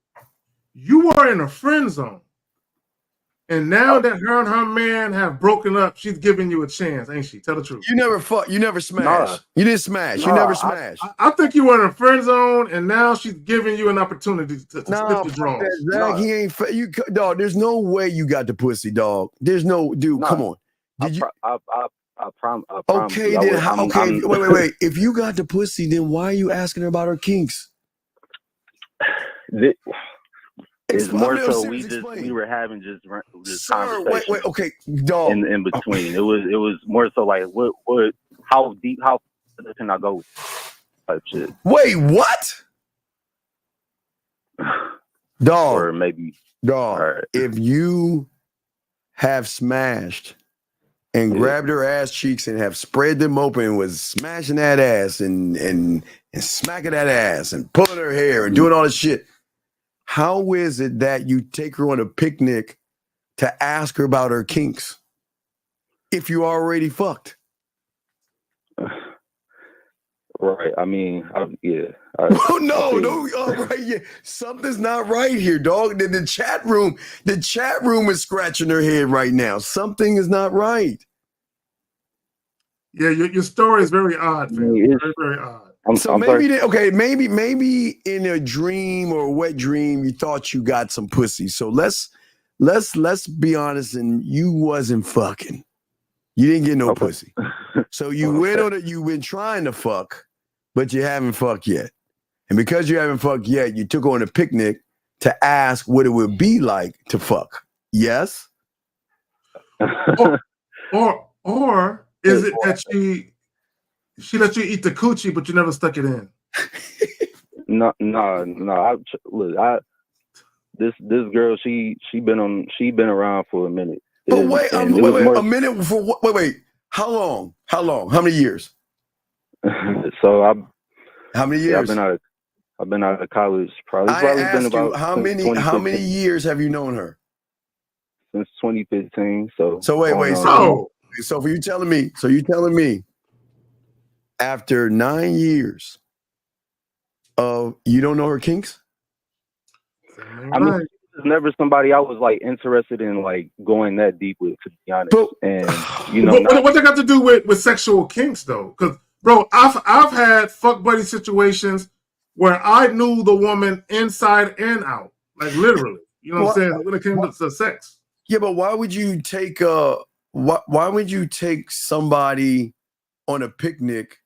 You were in a friend zone. And now that her and her man have broken up, she's giving you a chance, ain't she? Tell the truth. You never fucked. You never smashed. You didn't smash. You never smashed. I think you were in a friend zone, and now she's giving you an opportunity to slip the draws. Zach, he ain't. Dog, there's no way you got the pussy, dog. There's no, dude. Come on. Did you? I promise. Okay, then how? Okay, wait. If you got the pussy, then why are you asking her about her kinks? It's more so we were having just conversation. Wait, okay, dog. In between, it was more so like what how deep how can I go type shit. Wait, what? Dog. Or maybe dog. Right. If you have smashed and grabbed her ass cheeks and have spread them open and was smashing that ass and smacking that ass and pulling her hair and doing all this shit. How is it that you take her on a picnic to ask her about her kinks if you already fucked? Right. I mean, yeah. No. All right, yeah. Something's not right here, dog. The chat room is scratching her head right now. Something is not right. Yeah, your story is very odd, man. Very, very odd. Maybe in a dream or a wet dream you thought you got some pussy. So let's be honest, and you wasn't fucking. You didn't get no pussy. So you went on it. You've been trying to fuck, but you haven't fucked yet. And because you haven't fucked yet, you took on a picnic to ask what it would be like to fuck. Yes. Or is it that she let you eat the coochie, but you never stuck it in? No. This girl, she been around for a minute. But wait, a minute for what? Wait. How long? How many years? So how many years? I've been out of college. Probably been about how many years have you known her? Since 2015. So wait. So you're telling me after 9 years of you don't know her kinks? I mean, it's never somebody I was like interested in like going that deep with, to be honest. And you know, what they got to do with sexual kinks though? Because bro, I've had fuck buddy situations where I knew the woman inside and out, like literally. You know what I'm saying? When it came to sex. Yeah, but why would you take why would you take somebody on a picnic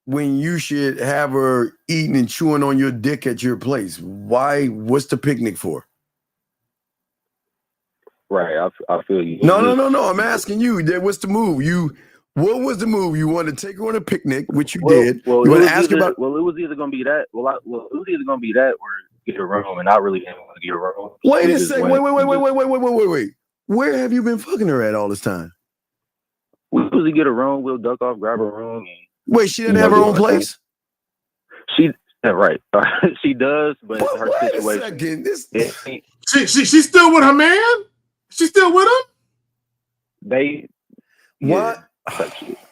when you should have her eating and chewing on your dick at your place? Why? What's the picnic for? Right, I feel you. No. I'm asking you. What's the move? What was the move? You wanted to take her on a picnic, which you did. Well, you want to ask her about? Well, it was either gonna be that. It was either gonna be that or get her room, and I really didn't want to get her room. Wait a second. Wait. Where have you been fucking her at all this time? We usually get her room. We'll duck off, grab her room. Wait, she didn't have her own place? Right. She does, but her situation. She's still with her man? She's still with him? What?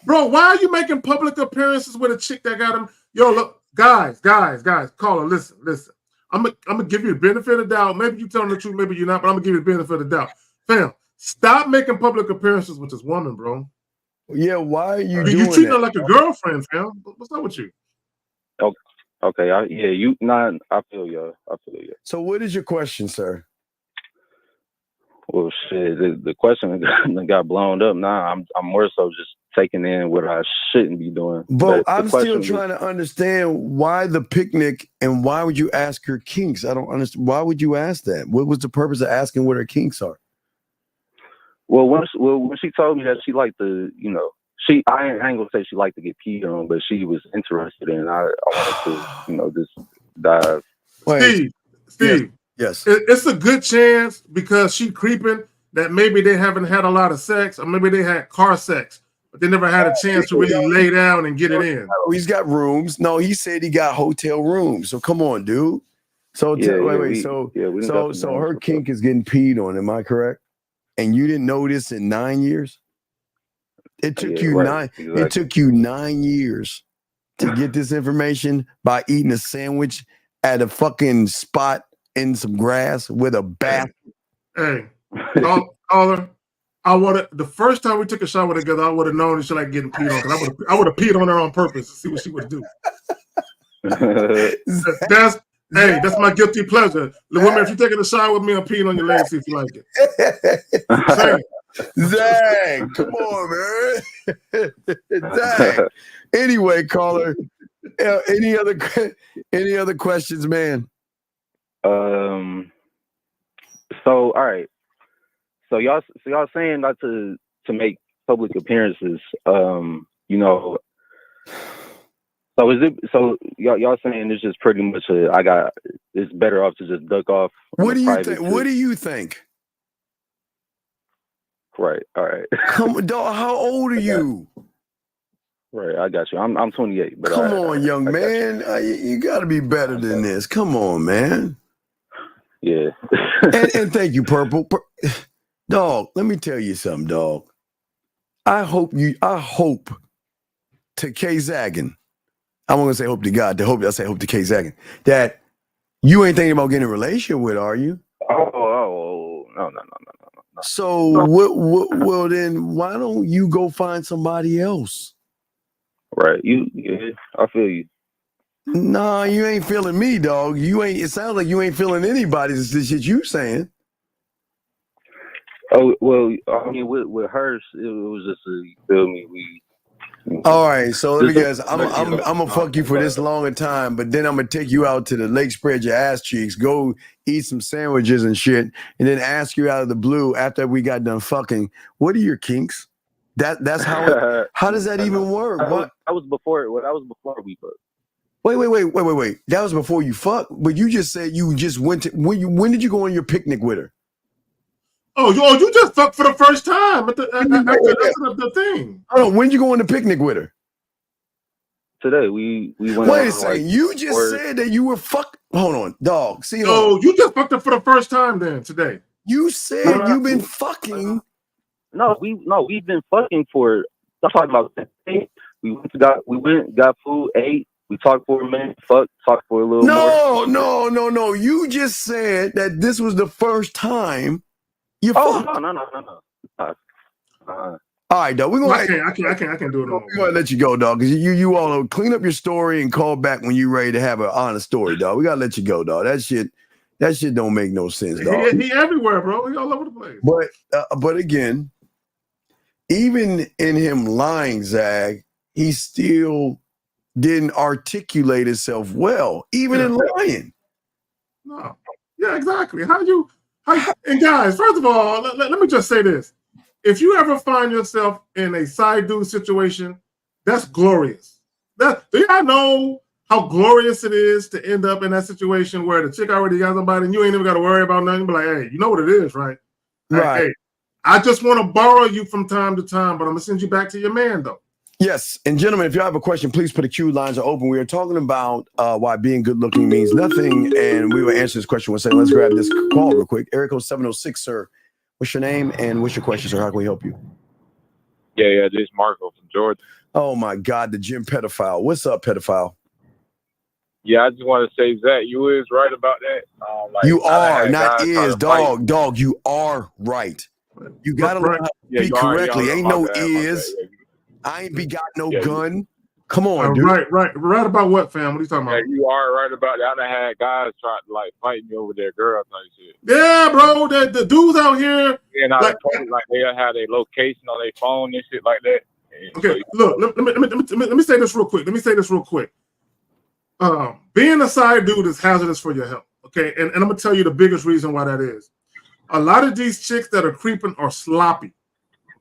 Bro, why are you making public appearances with a chick that got him? Yo, look, guys, caller, listen. I'm gonna give you the benefit of the doubt. Maybe you telling the truth, maybe you're not, but I'm gonna give you the benefit of the doubt. Fam, stop making public appearances with this woman, bro. Yeah, why are you You doing treating that? her like a girlfriend, fam. What's up with you? Okay, I feel you. So what is your question, sir? Well, shit, the question got blown up. Now I'm more so just taking in what I shouldn't be doing. But I'm still trying to understand why the picnic and why would you ask her kinks? I don't understand. Why would you ask that? What was the purpose of asking what her kinks are? When she told me that she liked to, I ain't gonna say she liked to get peed on, but she was interested in. I wanted to, just dive. Steve. Yes. It's a good chance because she creeping that maybe they haven't had a lot of sex, or maybe they had car sex, but they never had a chance to really lay down and get it in. Oh, he's got rooms. No, he said he got hotel rooms. So come on, dude. So so her kink is getting peed on. Am I correct? And you didn't know this in 9 years? It took you nine. Exactly. It took you 9 years to get this information by eating a sandwich at a fucking spot in some grass with a bath. Hey, caller, the first time we took a shower together, I would have known that she like getting peed on because I would have peed on her on purpose to see what she would do. That's my guilty pleasure. The women, if you're taking a shower with me, I'm peeing on your legs, see if you like it. Zach, come on, man. Zach. Anyway, caller, any other questions, man? So all right. So y'all saying not to make public appearances. So y'all saying it's just pretty much it's better off to just duck off. What do you think? What do you think? Right. All right. Come on, dog. How old are you? Right. I got you. I'm 28. But come on, young man. You got to be better than this. Come on, man. Yeah. and thank you, Purple. Dog, let me tell you something, dog. I hope to K Zaggin. I'm gonna say hope to God. I say hope to K Zaggin. That you ain't thinking about getting a relationship with, are you? Oh, no. So well then why don't you go find somebody else? Right. I feel you. Nah, you ain't feeling me, dog. It sounds like you ain't feeling anybody. This shit you saying. Oh, well, I mean, with hers, it was just you feel me? All right, so let me guess. I'm gonna fuck you for this long a time, but then I'm gonna take you out to the lake, spread your ass cheeks, go eat some sandwiches and shit, and then ask you out of the blue after we got done fucking, what are your kinks? That's how. How does that even work? That was before we fucked. Wait. That was before you fucked, but you just said you just went to when did you go on your picnic with her? Oh, you just fucked for the first time after the thing. Hold on, when did you go on the picnic with her? Today we went. Wait a second, you just said that you were fucked. Hold on, dog. See, you just fucked her for the first time then today. You said you've been fucking. No, we've been fucking for. I'm talking about. We went, got food, ate. We talked for a minute, talked for a little more. No. You just said that this was the first time you fucked. No. All right, dog. I can't do it no more. We're gonna let you go, dog, because you all clean up your story and call back when you're ready to have an honest story, dog. We gotta let you go, dog. That shit don't make no sense, dog. He everywhere, bro. He all over the place. But again, even in him lying, Zag, he still didn't articulate himself well, even in lying. No. Yeah, exactly. And guys, first of all, let me just say this. If you ever find yourself in a side dude situation, that's glorious. Do y'all know how glorious it is to end up in that situation where the chick already got somebody and you ain't even got to worry about nothing? Be like, hey, you know what it is, right? Right. Hey, I just want to borrow you from time to time, but I'm going to send you back to your man, though. Yes, and gentlemen, if you have a question, please put the queue. Lines are open. We are talking about why being good looking means nothing, and we will answer this question. One second. Let's grab this call real quick. Area code 706, sir. What's your name and what's your question, sir? How can we help you? Yeah, this is Marco from Georgia. Oh my God, the gym pedophile. What's up, pedophile? Yeah, I just want to say, Zach, you is right about that. Like, You I done are, had not guys try is, to fight. dog. You are right. You gotta learn how to Yeah, speak you are. correctly. Yeah, Ain't my no bad. is. Yeah, I ain't begot no yeah, gun. Come on, dude. Right about what, fam? What are you talking yeah, about? you are right about that. I done had guys try to like fight me over their girl type shit. Yeah, bro. The dudes out here. And I told them, like, they'll have their location on their phone and shit like that. And Okay, look. Let me say this real quick. Being a side dude is hazardous for your health. Okay, and I'm gonna tell you the biggest reason why that is. A lot of these chicks that are creeping are sloppy.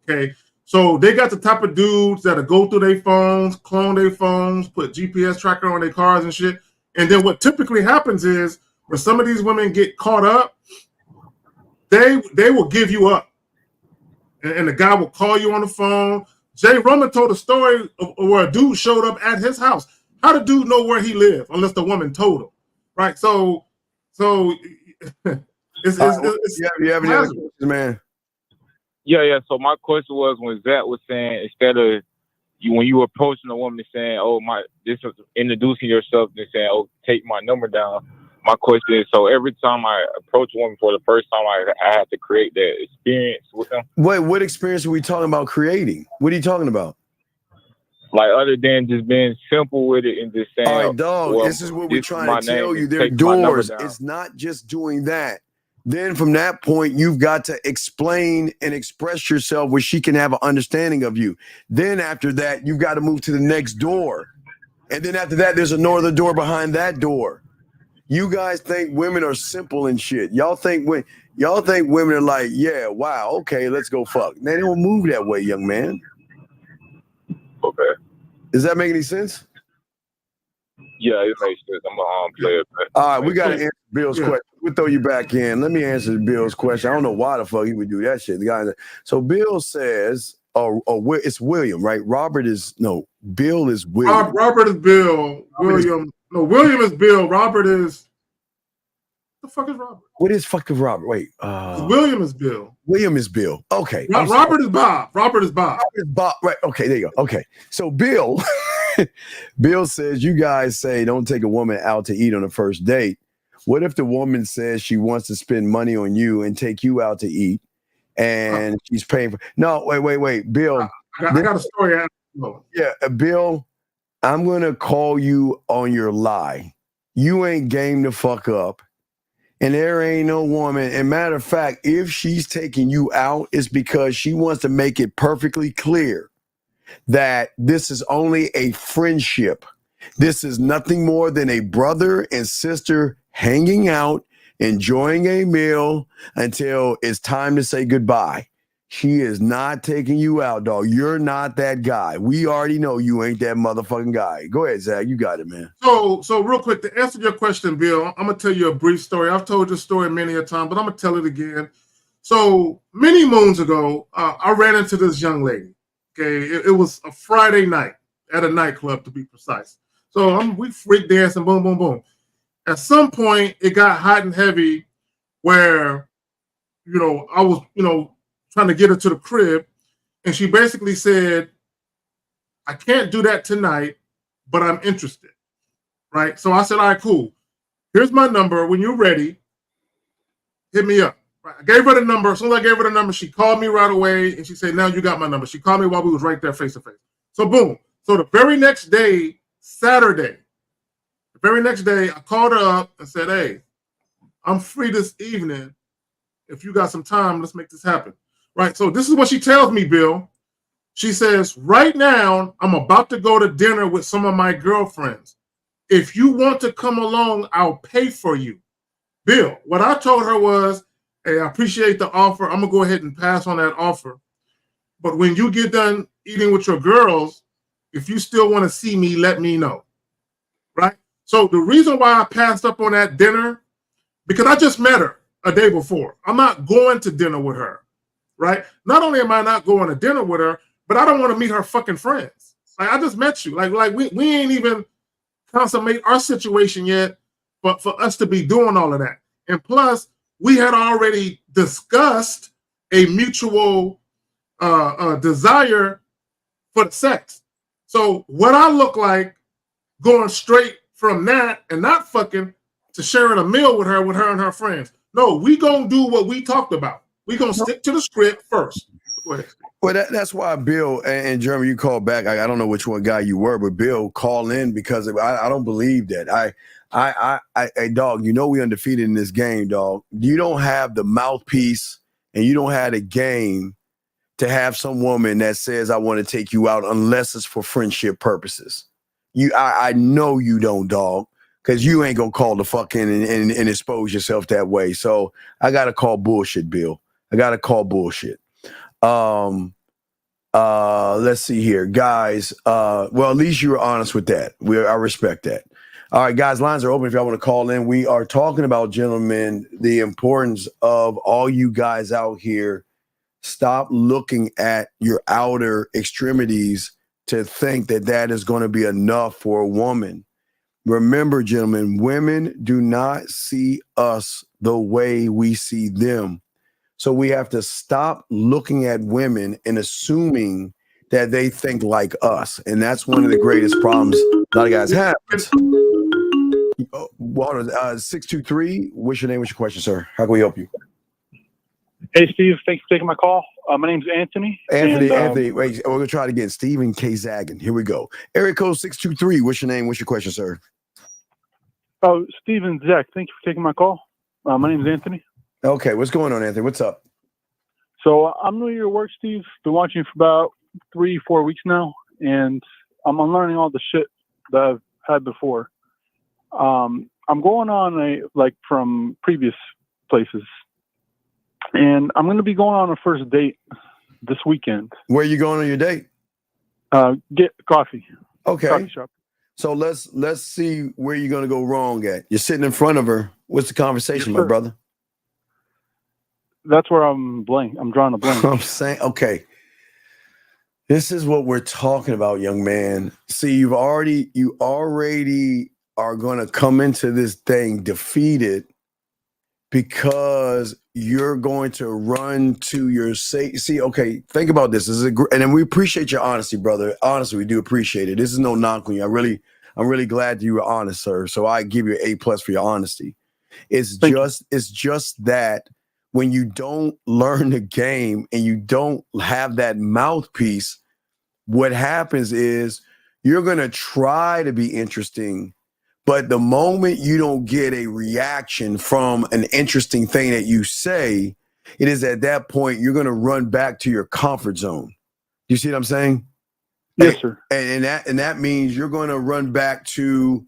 Okay, so they got the type of dudes that'll go through their phones, clone their phones, put GPS tracker on their cars and shit. And then what typically happens is when some of these women get caught up, they will give you up, and the guy will call you on the phone. Jay Roman told a story of where a dude showed up at his house. How the dude know where he lived unless the woman told him, right? So it's you have any other questions, man? Yeah. So my question was, when Zach was saying, instead of you, when you were approaching a woman saying, "Oh my," this is introducing yourself and saying, "Oh, take my number down." My question is, so every time I approach a woman for the first time, I have to create that experience with them. Wait, what experience are we talking about creating? What are you talking about? Like, other than just being simple with it and just saying, all right, dog, well, this is what we're trying to tell you. There are take my number doors. down. It's not just doing that. Then from that point, you've got to explain and express yourself where she can have an understanding of you. Then after that, you've got to move to the next door. And then after that, there's another door behind that door. You guys think women are simple and shit. Y'all think women are like, yeah, wow, okay, let's go fuck. They don't move that way, young man. Okay. Does that make any sense? Yeah, it makes sense. I'm a player. All right, we got to answer Bill's question. We'll throw you back in. Let me answer Bill's question. I don't know why the fuck he would do that shit. The guy. So Bill says, it's William, right? Bill is William. Robert is Bill. William is Bill. Robert is. The fuck is Robert? What is fucking Robert? Wait. William is Bill. William is Bill. Okay. Robert is Bob. Robert is Bob. Right. Okay, there you go. Okay. So Bill says, you guys say don't take a woman out to eat on the first date. What if the woman says she wants to spend money on you and take you out to eat and she's paying for? No, wait. Bill. I got a story. Yeah, Bill, I'm going to call you on your lie. You ain't game to fuck up. And there ain't no woman. And matter of fact, if she's taking you out, it's because she wants to make it perfectly clear that this is only a friendship. This is nothing more than a brother and sister hanging out, enjoying a meal until it's time to say goodbye. She is not taking you out, dog. You're not that guy. We already know you ain't that motherfucking guy. Go ahead, Zach. You got it, man. So real quick, to answer your question, Bill, I'm going to tell you a brief story. I've told this story many a time, but I'm going to tell it again. So many moons ago, I ran into this young lady. Okay, it was a Friday night at a nightclub, to be precise. So we freak dancing, boom, boom, boom. At some point, it got hot and heavy where, I was, trying to get her to the crib, and she basically said, I can't do that tonight, but I'm interested, right? So I said, all right, cool. Here's my number. When you're ready, hit me up. Right? I gave her the number. As soon as I gave her the number, she called me right away, and she said, now you got my number. She called me while we was right there face to face. So boom. So the very next day, Saturday, I called her up and said, hey, I'm free this evening. If you got some time, let's make this happen. Right. So this is what she tells me, Bill. She says, right now, I'm about to go to dinner with some of my girlfriends. If you want to come along, I'll pay for you. Bill, what I told her was, hey, I appreciate the offer. I'm going to go ahead and pass on that offer. But when you get done eating with your girls, if you still want to see me, let me know. Right. So the reason why I passed up on that dinner, because I just met her a day before. I'm not going to dinner with her. Right? Not only am I not going to dinner with her, but I don't want to meet her fucking friends. Like, I just met you. Like we ain't even consummate our situation yet, but for us to be doing all of that. And plus, we had already discussed a mutual desire for the sex. So what I look like going straight from that and not fucking to sharing a meal with her and her friends. No, we gonna do what we talked about. We gonna stick to the script first. Go ahead. Well, that's why Bill and Jeremy, you called back. I don't know which one guy you were, but Bill called in because I don't believe that. Hey, dog, you know we undefeated in this game, dog. You don't have the mouthpiece and you don't have the game to have some woman that says I want to take you out unless it's for friendship purposes. I know you don't, dog, because you ain't gonna call the fucking and expose yourself that way. So I gotta call bullshit, Bill. I gotta call bullshit. Let's see here, guys. Well, at least you were honest with that. I respect that. All right, guys, lines are open if y'all want to call in. We are talking about, gentlemen, the importance of all you guys out here. Stop looking at your outer extremities to think that that is going to be enough for a woman. Remember, gentlemen, women do not see us the way we see them. So we have to stop looking at women and assuming that they think like us. And that's one of the greatest problems a lot of guys have. 623, what's your name? What's your question, sir? How can we help you? Hey, Steve. Thanks for taking my call. My name's Anthony. Anthony, wait, we're going to try it again. Stephen K. Zagan. Here we go. Area code 623. What's your name? What's your question, sir? Oh, Steven Zach. Thank you for taking my call. My name's Anthony. Okay, what's going on, Anthony? What's up? So I'm new to your work, Steve. Been watching you for about 3-4 weeks now, and I'm unlearning all the shit that I've had before. I'm going on from previous places, and I'm going to be going on a first date this weekend. Where are you going on your date? Get coffee. Okay. Coffee shop. So let's see where you're going to go wrong at. You're sitting in front of her. What's the conversation, my brother? That's where I'm blank. I'm drawing a blank. I'm saying, okay. This is what we're talking about, young man. See, you already are going to come into this thing defeated because you're going to run to your see. Okay, think about this. And then we appreciate your honesty, brother. Honestly, we do appreciate it. This is no knock on you. I'm really glad you were honest, sir. So I give you an A+ for your honesty. It's just that when you don't learn the game and you don't have that mouthpiece, what happens is you're going to try to be interesting, but the moment you don't get a reaction from an interesting thing that you say, it is at that point you're going to run back to your comfort zone. You see what I'm saying? Yes, sir. And that means you're going to run back to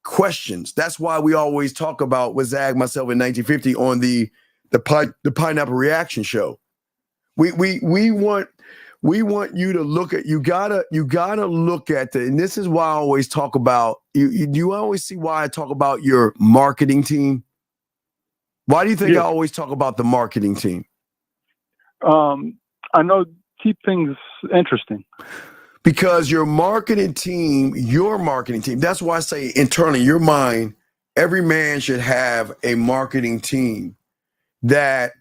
questions. That's why we always talk about with Zag, myself in 1950 on the Pineapple Reaction Show. We want you to look at, you gotta look at and this is why I always talk about you always see why I talk about your marketing team. Why do you think I always talk about the marketing team? I know, keep things interesting. Because your marketing team, that's why I say internally, your mind, every man should have a marketing team that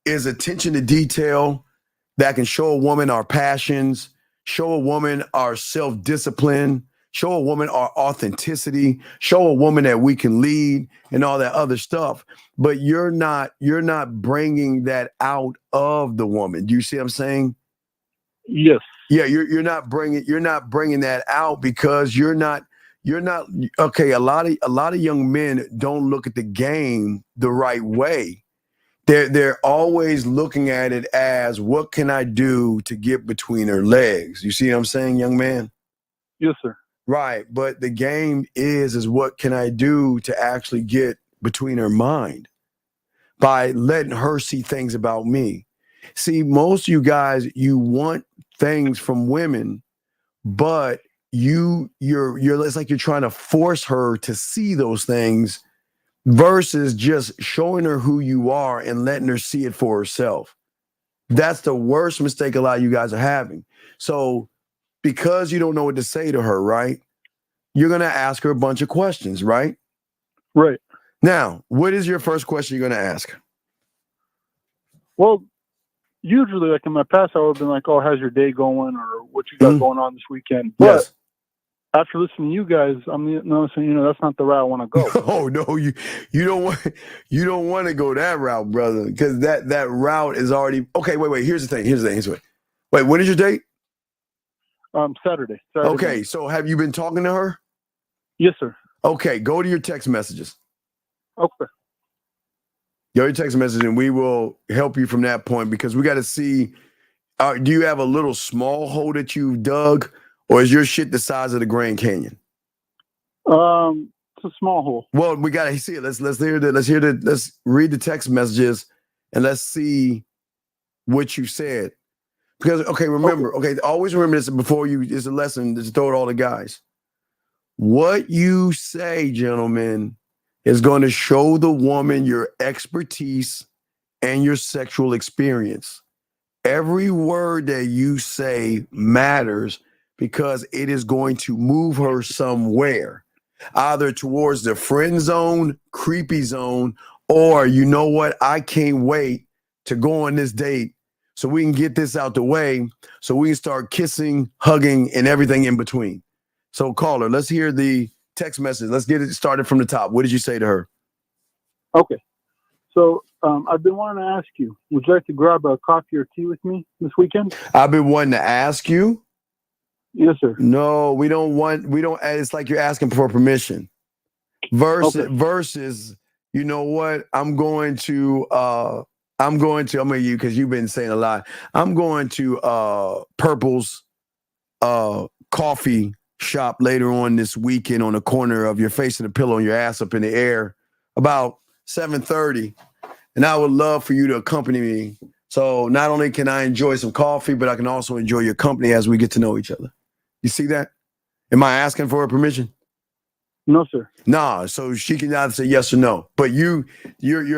is attention to detail, that can show a woman our passions, show a woman our self-discipline, show a woman our authenticity, show a woman that we can lead and all that other stuff. But you're not bringing that out of the woman. Do you see what I'm saying? Yes. Yeah, you're not bringing that out because you're not okay. A lot of young men don't look at the game the right way. They're always looking at it as, what can I do to get between her legs? You see what I'm saying, young man? Yes, sir. Right, but the game is what can I do to actually get between her mind by letting her see things about me. See, most of you guys, you want things from women, but you're it's like you're trying to force her to see those things versus just showing her who you are and letting her see it for herself. That's the worst mistake a lot of you guys are having. So because you don't know what to say to her, right? You're going to ask her a bunch of questions, right? Right. Now, what is your first question you're going to ask? Well, usually, like in my past, I would have been like, "Oh, how's your day going?" or "What you got going on this weekend?" But Yes. after listening to you guys, I'm noticing, that's not the route I want to go. Oh no, you don't want to go that route, brother, because that route is already okay. Wait. Here's the thing. Wait, when is your date? Saturday. Okay, morning. so have you been talking to her? Yes, sir. Okay, go to your text messages. Okay. Go to your text message, and we will help you from that point because we got to see. Do you have a little small hole that you dug, or is your shit the size of the Grand Canyon? It's a small hole. Well, we got to see it. Let's read the text messages, and let's see what you said. Because remember, always remember this before you. It's a lesson to throw it all to guys. What you say, gentlemen, is going to show the woman your expertise and your sexual experience. Every word that you say matters because it is going to move her somewhere, either towards the friend zone, creepy zone, or you know what? I can't wait to go on this date so we can get this out the way so we can start kissing, hugging, and everything in between. So caller, let's hear the text message. Let's get it started from the top. What did you say to her? Okay. So I've been wanting to ask you, would you like to grab a coffee or tea with me this weekend? I've been wanting to ask you. Yes, sir. No, we don't. It's like you're asking for permission. Versus, you know what? I'm going to you because you've been saying a lot. I'm going to Purple's coffee shop later on this weekend on the corner of your face and a pillow and your ass up in the air about 7:30. And I would love for you to accompany me. So not only can I enjoy some coffee, but I can also enjoy your company as we get to know each other. You see that? Am I asking for her permission? No, sir. Nah, so she can either say yes or no. But you're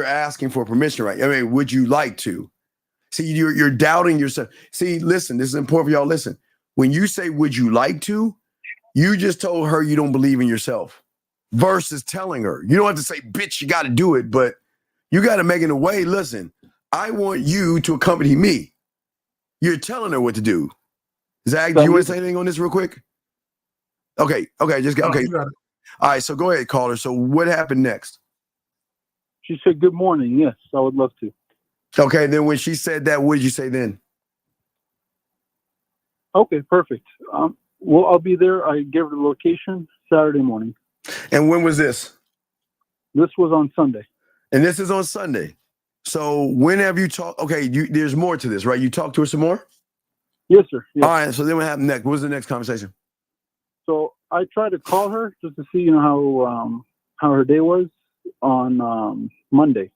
asking for permission, right? I mean, would you like to? See, you're doubting yourself. See, listen, this is important for y'all. Listen, when you say would you like to, you just told her you don't believe in yourself versus telling her. You don't have to say, bitch, you got to do it, but you got to make it a way. Listen, I want you to accompany me. You're telling her what to do. Zach, do you want to say anything on this real quick? Okay. Okay. All right, so go ahead, caller. So what happened next? She said, good morning. Yes, I would love to. Okay, then when she said that, what did you say then? Okay, perfect. Well, I'll be there. I gave her the location Saturday morning. And when was this? This was on Sunday. And this is on Sunday. So when have you talked? Okay, there's more to this, right? You talked to her some more? Yes, sir. Yes. All right, so then what happened next? What was the next conversation? So I tried to call her just to see, how her day was on Monday.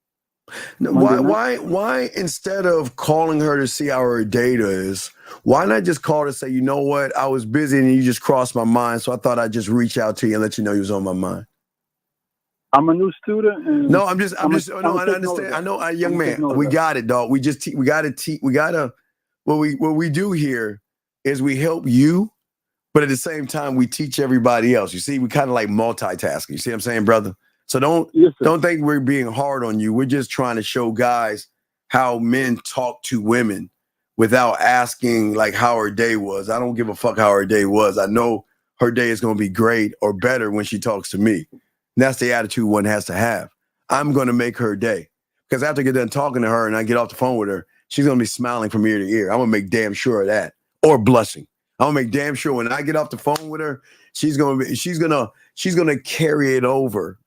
Why instead of calling her to see how her date is, why not just call her and say, you know what, I was busy and you just crossed my mind, so I thought I'd just reach out to you and let you know you was on my mind. I'm a new student. And no, I understand. I know, young man. We got it, dog. What we do here is we help you, but at the same time we teach everybody else. You see, we kind of like multitasking. You see what I'm saying, brother? So don't think we're being hard on you. We're just trying to show guys how men talk to women without asking like how her day was. I don't give a fuck how her day was. I know her day is going to be great or better when she talks to me. And that's the attitude one has to have. I'm going to make her day. Because after I get done talking to her and I get off the phone with her, she's going to be smiling from ear to ear. I'm going to make damn sure of that. Or blushing. I'm going to make damn sure when I get off the phone with her, she's going to carry it over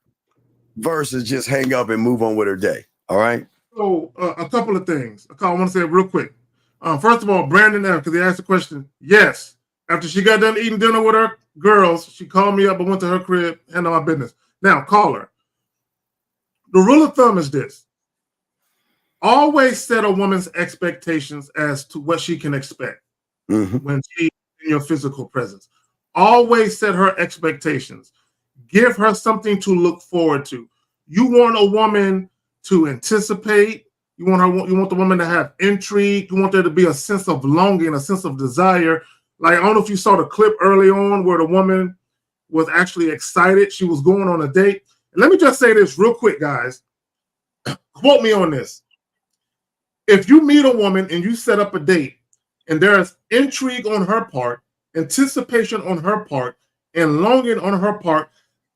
versus just hang up and move on with her day. All right? So a couple of things. I want to say it real quick. First of all, Brandon, because he asked the question, yes. After she got done eating dinner with her girls, she called me up and went to her crib, handled my business. Now, call her. The rule of thumb is this. Always set a woman's expectations as to what she can expect when she's in your physical presence. Always set her expectations. Give her something to look forward to. You want a woman to anticipate. You want the woman to have intrigue. You want there to be a sense of longing, a sense of desire. Like, I don't know if you saw the clip early on where the woman was actually excited. She was going on a date. And let me just say this real quick, guys. Quote me on this. If you meet a woman and you set up a date and there is intrigue on her part, anticipation on her part, and longing on her part,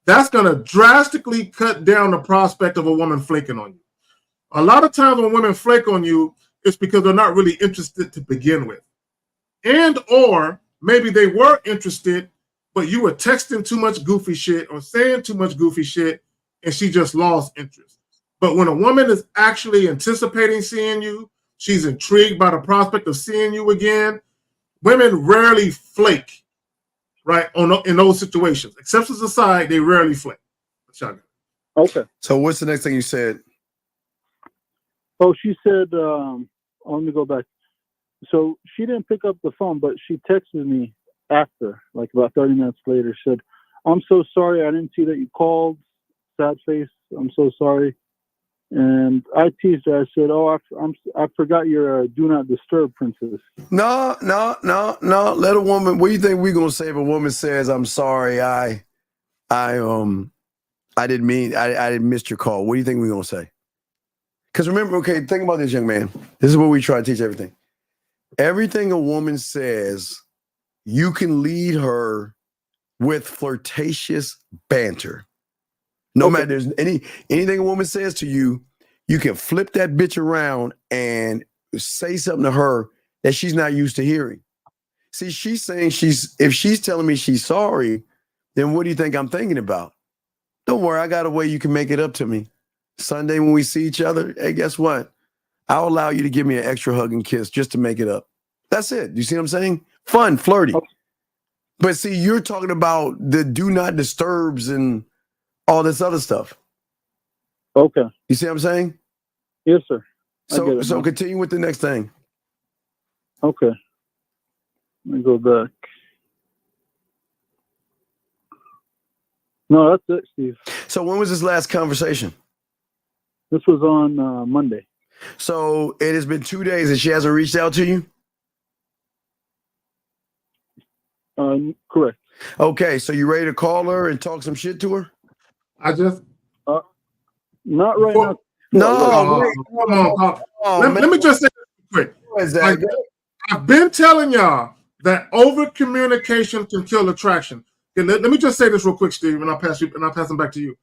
that's going to drastically cut down the prospect of a woman flaking on you. A lot of times when women flake on you, it's because they're not really interested to begin with. And or maybe they were interested, but you were texting too much goofy shit or saying too much goofy shit, and she just lost interest. But when a woman is actually anticipating seeing you, she's intrigued by the prospect of seeing you again, women rarely flake, right, in those situations. Exceptions aside, they rarely flake. Okay. So what's the next thing you said? Oh, she said, let me go back. So she didn't pick up the phone, but she texted me after, like about 30 minutes later, said, I'm so sorry. I didn't see that you called. Sad face. I'm so sorry. And I teased her. I said, oh, I forgot your do not disturb princess. No. Let a woman, what do you think we're going to say if a woman says, I'm sorry, I didn't mean, I didn't miss your call. What do you think we're going to say? Because remember, okay, think about this, young man. This is what we try to teach everything. Everything a woman says, you can lead her with flirtatious banter. No matter there's anything a woman says to you, you can flip that bitch around and say something to her that she's not used to hearing. See, she's saying if she's telling me she's sorry, then what do you think I'm thinking about? Don't worry, I got a way you can make it up to me. Sunday when we see each other, hey, guess what? I'll allow you to give me an extra hug and kiss just to make it up. That's it. You see what I'm saying? Fun, flirty. Okay. But see, you're talking about the do not disturbs and all this other stuff. Okay. You see what I'm saying? Yes, sir. So continue with the next thing. Okay. Let me go back. No, that's it, Steve. So when was this last conversation? This was on Monday. So it has been 2 days and she hasn't reached out to you? Correct. Okay, so you ready to call her and talk some shit to her? I just... not right now. Let me just say this quick. I've been telling y'all that over communication can kill attraction. Okay, let me just say this real quick, Steve, and I'll pass them back to you.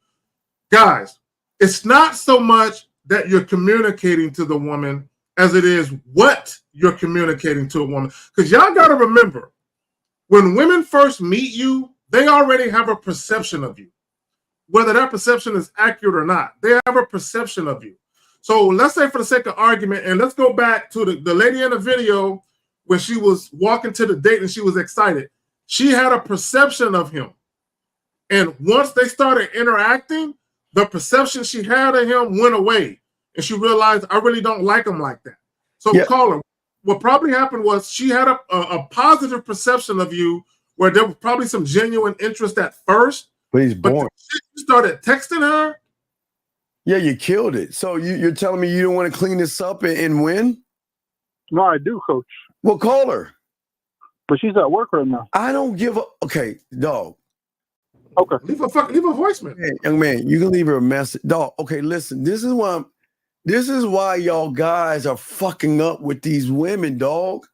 Guys, it's not so much that you're communicating to the woman as it is what you're communicating to a woman. Because y'all got to remember, when women first meet you, they already have a perception of you. Whether that perception is accurate or not, they have a perception of you. So let's say for the sake of argument, and let's go back to the lady in the video when she was walking to the date and she was excited. She had a perception of him. And once they started interacting, the perception she had of him went away. And she realized, I really don't like him like that. So caller, what probably happened was she had a positive perception of you where there was probably some genuine interest at first. But he's born. You started texting her? Yeah, you killed it. So you're telling me you don't want to clean this up and win? No, I do, Coach. Well, call her. But she's at work right now. I don't give a... Okay, dog. Okay. Leave a voicemail. Hey, young man, you can leave her a message. Dog, okay, listen. This is why y'all guys are fucking up with these women, dog.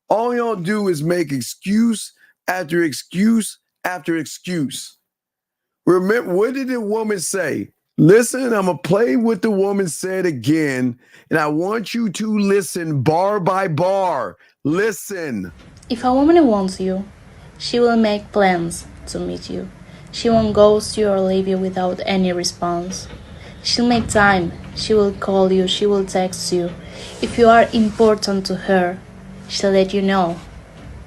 All y'all do is make excuse after excuse after excuse. Remember, what did the woman say? Listen, I'm going to play what the woman said again, and I want you to listen bar by bar. Listen. If a woman wants you, she will make plans to meet you. She won't ghost you or leave you without any response. She'll make time. She will call you. She will text you. If you are important to her, she'll let you know.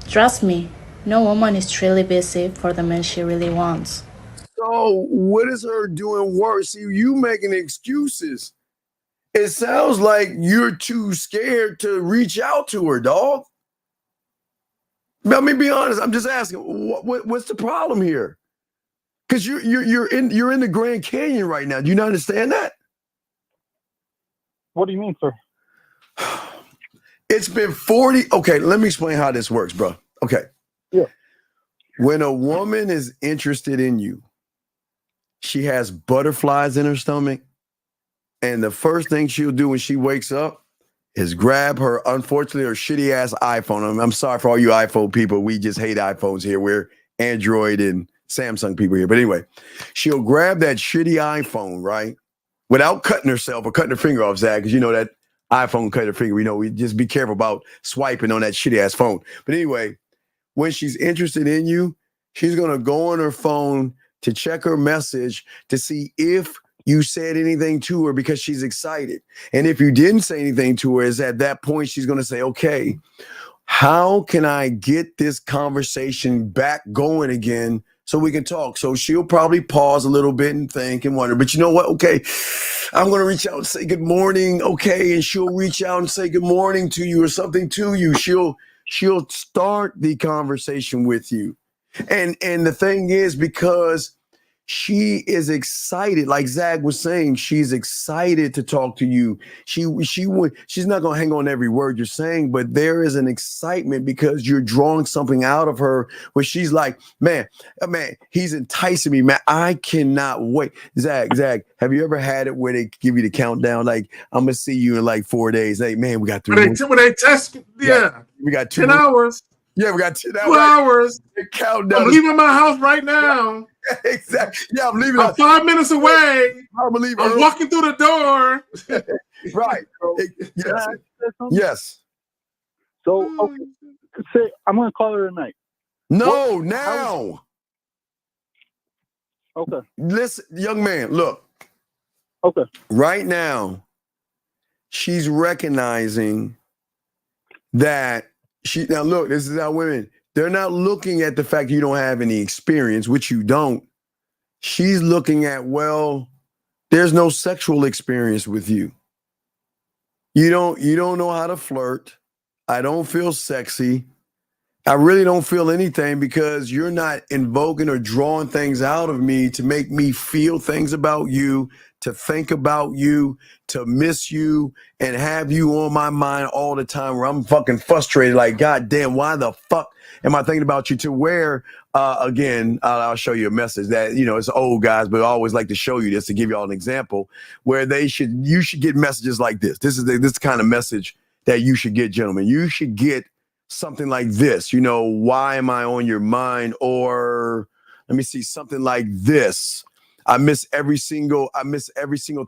Trust me, no woman is truly busy for the man she really wants. So what is her doing worse? See, you making excuses. It sounds like you're too scared to reach out to her, dog. Let me be honest. I'm just asking, what's the problem here? Because you're in the Grand Canyon right now. Do you not understand that? What do you mean, sir? It's been 40. Okay, let me explain how this works, bro. Okay. Yeah. When a woman is interested in you, she has butterflies in her stomach, and the first thing she'll do when she wakes up is grab her, unfortunately, her shitty ass iPhone. I'm sorry for all you iPhone people. We just hate iPhones here. We're Android and Samsung people here. But anyway, she'll grab that shitty iPhone, right? Without cutting herself or cutting her finger off, Zach, because you know that iPhone cut her finger. We know we just be careful about swiping on that shitty ass phone. But anyway, when she's interested in you, she's going to go on her phone to check her message to see if you said anything to her because she's excited. And if you didn't say anything to her, is at that point she's going to say, okay, how can I get this conversation back going again so we can talk? So she'll probably pause a little bit and think and wonder, but you know what? Okay, I'm going to reach out and say good morning. Okay. And she'll reach out and say good morning to you or something to you. She'll start the conversation with you. And the thing is, because she is excited, like Zach was saying, she's excited to talk to you. She's not gonna hang on every word you're saying, but there is an excitement because you're drawing something out of her where she's like, man, he's enticing me, man. I cannot wait. Zach, have you ever had it where they give you the countdown? Like, I'm gonna see you in like 4 days. Hey, man, we got 3 When they test, we got 10 hours. Yeah, we got 10 2 hours. Countdown. I'm leaving my house right now. Exactly. Yeah, I'm leaving. I'm 5 minutes away. I'm walking through the door. Right. Yes. So, okay, say I'm going to call her tonight. No, now. Okay. Listen, young man, look. Okay. Right now, she's recognizing that now look, this is how women, they're not looking at the fact you don't have any experience, which you don't. She's looking at, well, there's no sexual experience with you. You don't know how to flirt. I don't feel sexy. I really don't feel anything because you're not invoking or drawing things out of me to make me feel things about you, to think about you, to miss you, and have you on my mind all the time where I'm fucking frustrated. Like, God damn, why the fuck am I thinking about you? To where, again, I'll show you a message that, you know, it's old guys, but I always like to show you this to give y'all an example where you should get messages like this. This is this kind of message that you should get, gentlemen. You should get something like this, you know, why am I on your mind? Or let me see, something like this. I miss every single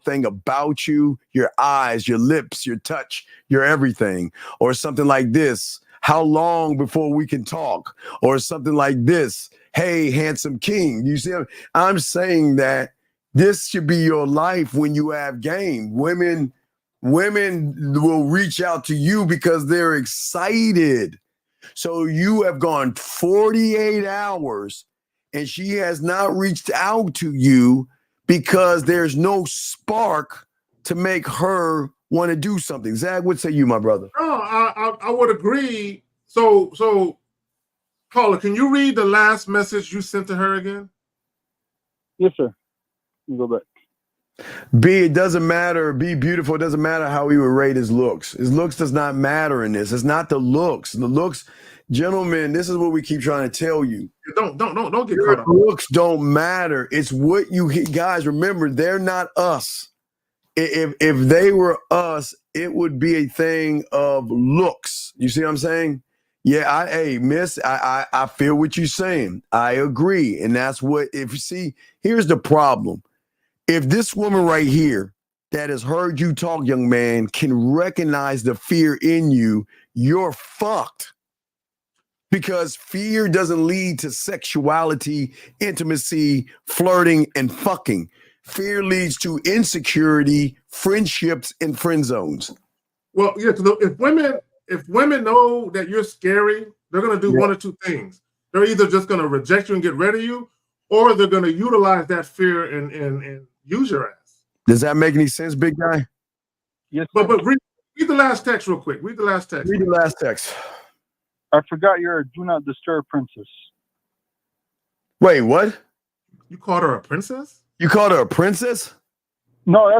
thing about you, your eyes, your lips, your touch, your everything. Or something like this. How long before we can talk? Or something like this. Hey, handsome king. You see, I'm saying that this should be your life when you have game. Women will reach out to you because they're excited. So you have gone 48 hours and she has not reached out to you because there's no spark to make her want to do something. Zach, what say you, my brother? No, I would agree. So, caller, can you read the last message you sent to her again? Yes, sir. Let me go back. B, it doesn't matter. Be beautiful. It doesn't matter how we would rate his looks. His looks does not matter in this. It's not the looks. The looks, gentlemen, this is what we keep trying to tell you. Don't get caught up. Looks don't matter. It's what you guys remember. They're not us. If they were us, it would be a thing of looks. You see what I'm saying? Yeah, miss, I feel what you're saying. I agree. And that's what, if you see, here's the problem. If this woman right here that has heard you talk, young man, can recognize the fear in you, you're fucked. Because fear doesn't lead to sexuality, intimacy, flirting, and fucking. Fear leads to insecurity, friendships, and friend zones. Well, yeah, if women know that you're scary, they're going to do one or two things. They're either just going to reject you and get rid of you, or they're going to utilize that fear and use your ass. Does that make any sense, big guy? Yes. But read the last text real quick. Read the last text. Read the last text. I forgot you're a do not disturb princess. Wait, what? You called her a princess? You called her a princess? No,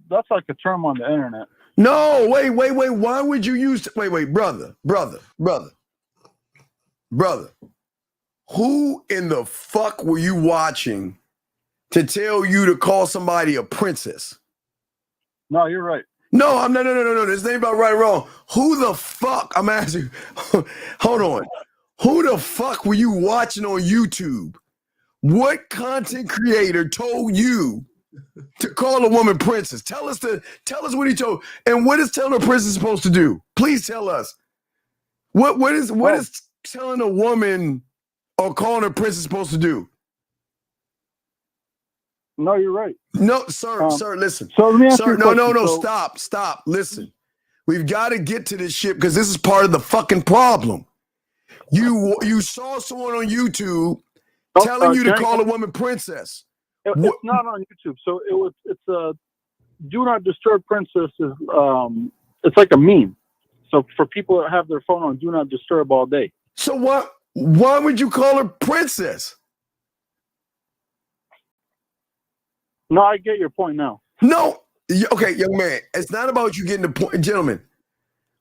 that's like a term on the internet. No, wait. Why would you use? Wait, brother. Who in the fuck were you watching to tell you to call somebody a princess? No, you're right. No, no. This ain't about right or wrong. Who the fuck? I'm asking. Hold on. Who the fuck were you watching on YouTube What content creator told you to call a woman princess? Tell us what he told. And what is telling a princess supposed to do? Please tell us. What is telling a woman or calling a princess supposed to do? No, you're right. No, sir, listen. So let me ask you Sir, a question. no, stop. Listen. We've got to get to this shit because this is part of the fucking problem. You saw someone on YouTube telling you to call a woman princess. It's not on YouTube. So it's a do not disturb princess is it's like a meme. So for people that have their phone on do not disturb all day. So why would you call her princess? No, I get your point now. No. Okay, young man. It's not about you getting the point. Gentlemen,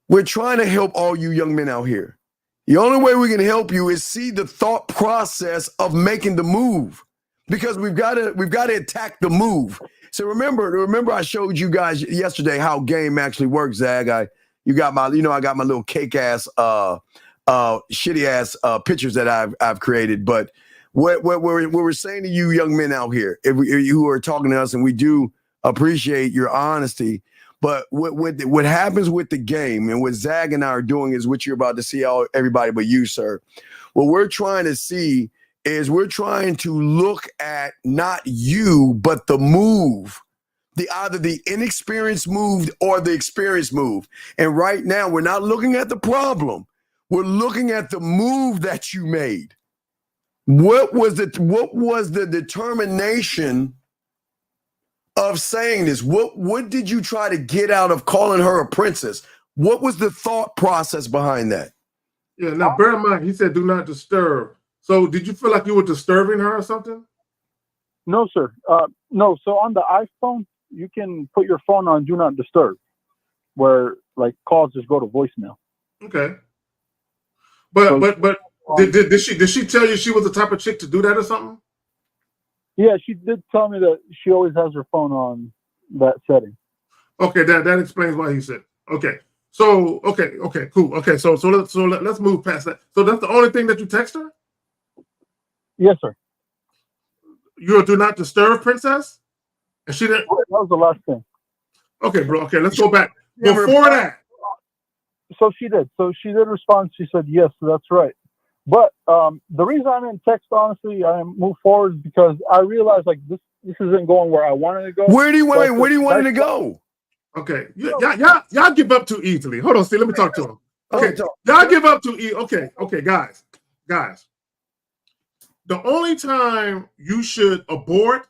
we're trying to help all you young men out here. The only way we can help you is see the thought process of making the move. Because we've got to attack the move. So remember I showed you guys yesterday how game actually works, Zag. I got my little cake ass shitty ass pictures that I've created. But what we're saying to you young men out here, if you are talking to us, and we do appreciate your honesty, but what happens with the game and what Zag and I are doing is what you're about to see everybody but you, sir. What we're trying to see is we're trying to look at not you, but the move. Either the inexperienced move or the experienced move. And right now, we're not looking at the problem. We're looking at the move that you made. What was the determination of saying this? What did you try to get out of calling her a princess? What was the thought process behind that? Yeah, now bear in mind, he said do not disturb. So did you feel like you were disturbing her or something? No, sir. No. So on the iPhone, you can put your phone on do not disturb, where like calls just go to voicemail. Okay. But did she tell you she was the type of chick to do that or something? Yeah, she did tell me that she always has her phone on that setting. Okay, that explains why he said. Okay. So okay, cool. Okay, so let's move past that. So that's the only thing that you text her? Yes, sir. You're a do not disturb princess? And she didn't. That was the last thing. Okay, bro. Okay, let's go back. Before that. So she did. So she did respond. She said, yes, that's right. But the reason I didn't text, honestly, I moved forward is because I realized like this isn't going where I wanted to go. Where do you want it to go? Okay. Y'all give up too easily. Hold on, Steve. Let me talk to him. Okay. Y'all give up too easily. Okay, guys. The only time you should abort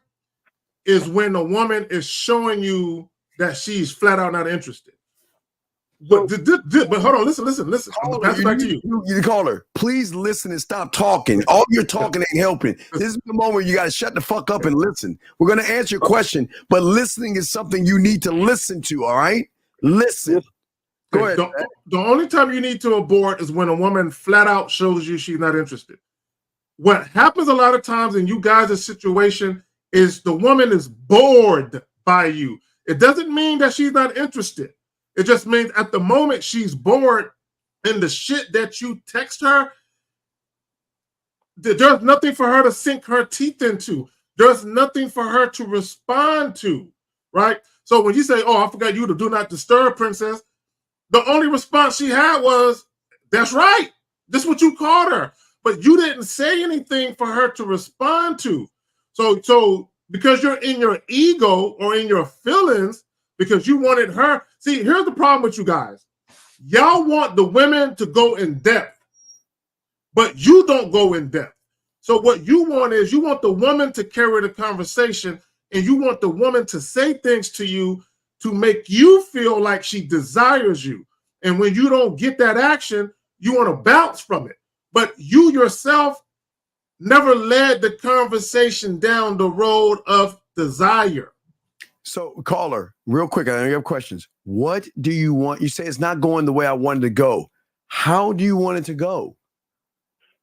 is when a woman is showing you that she's flat out not interested. But hold on, listen. I'm gonna pass it back to you. You call her. Please listen and stop talking. All you're talking ain't helping. This is the moment you got to shut the fuck up and listen. We're gonna answer your question, but listening is something you need to listen to. All right, listen. Go ahead. The only time you need to abort is when a woman flat out shows you she's not interested. What happens a lot of times in you guys' situation is the woman is bored by you. It doesn't mean that she's not interested. It just means at the moment she's bored and the shit that you text her, there's nothing for her to sink her teeth into. There's nothing for her to respond to, right? So when you say, oh, I forgot you to do not disturb, princess, the only response she had was, that's right. This is what you called her. But you didn't say anything for her to respond to. So because you're in your ego or in your feelings, because you wanted her. See, here's the problem with you guys. Y'all want the women to go in depth, but you don't go in depth. So what you want is you want the woman to carry the conversation, and you want the woman to say things to you to make you feel like she desires you. And when you don't get that action, you want to bounce from it. But you yourself never led the conversation down the road of desire. So, caller, real quick, I know you have questions. What do you want? You say it's not going the way I wanted to go. How do you want it to go?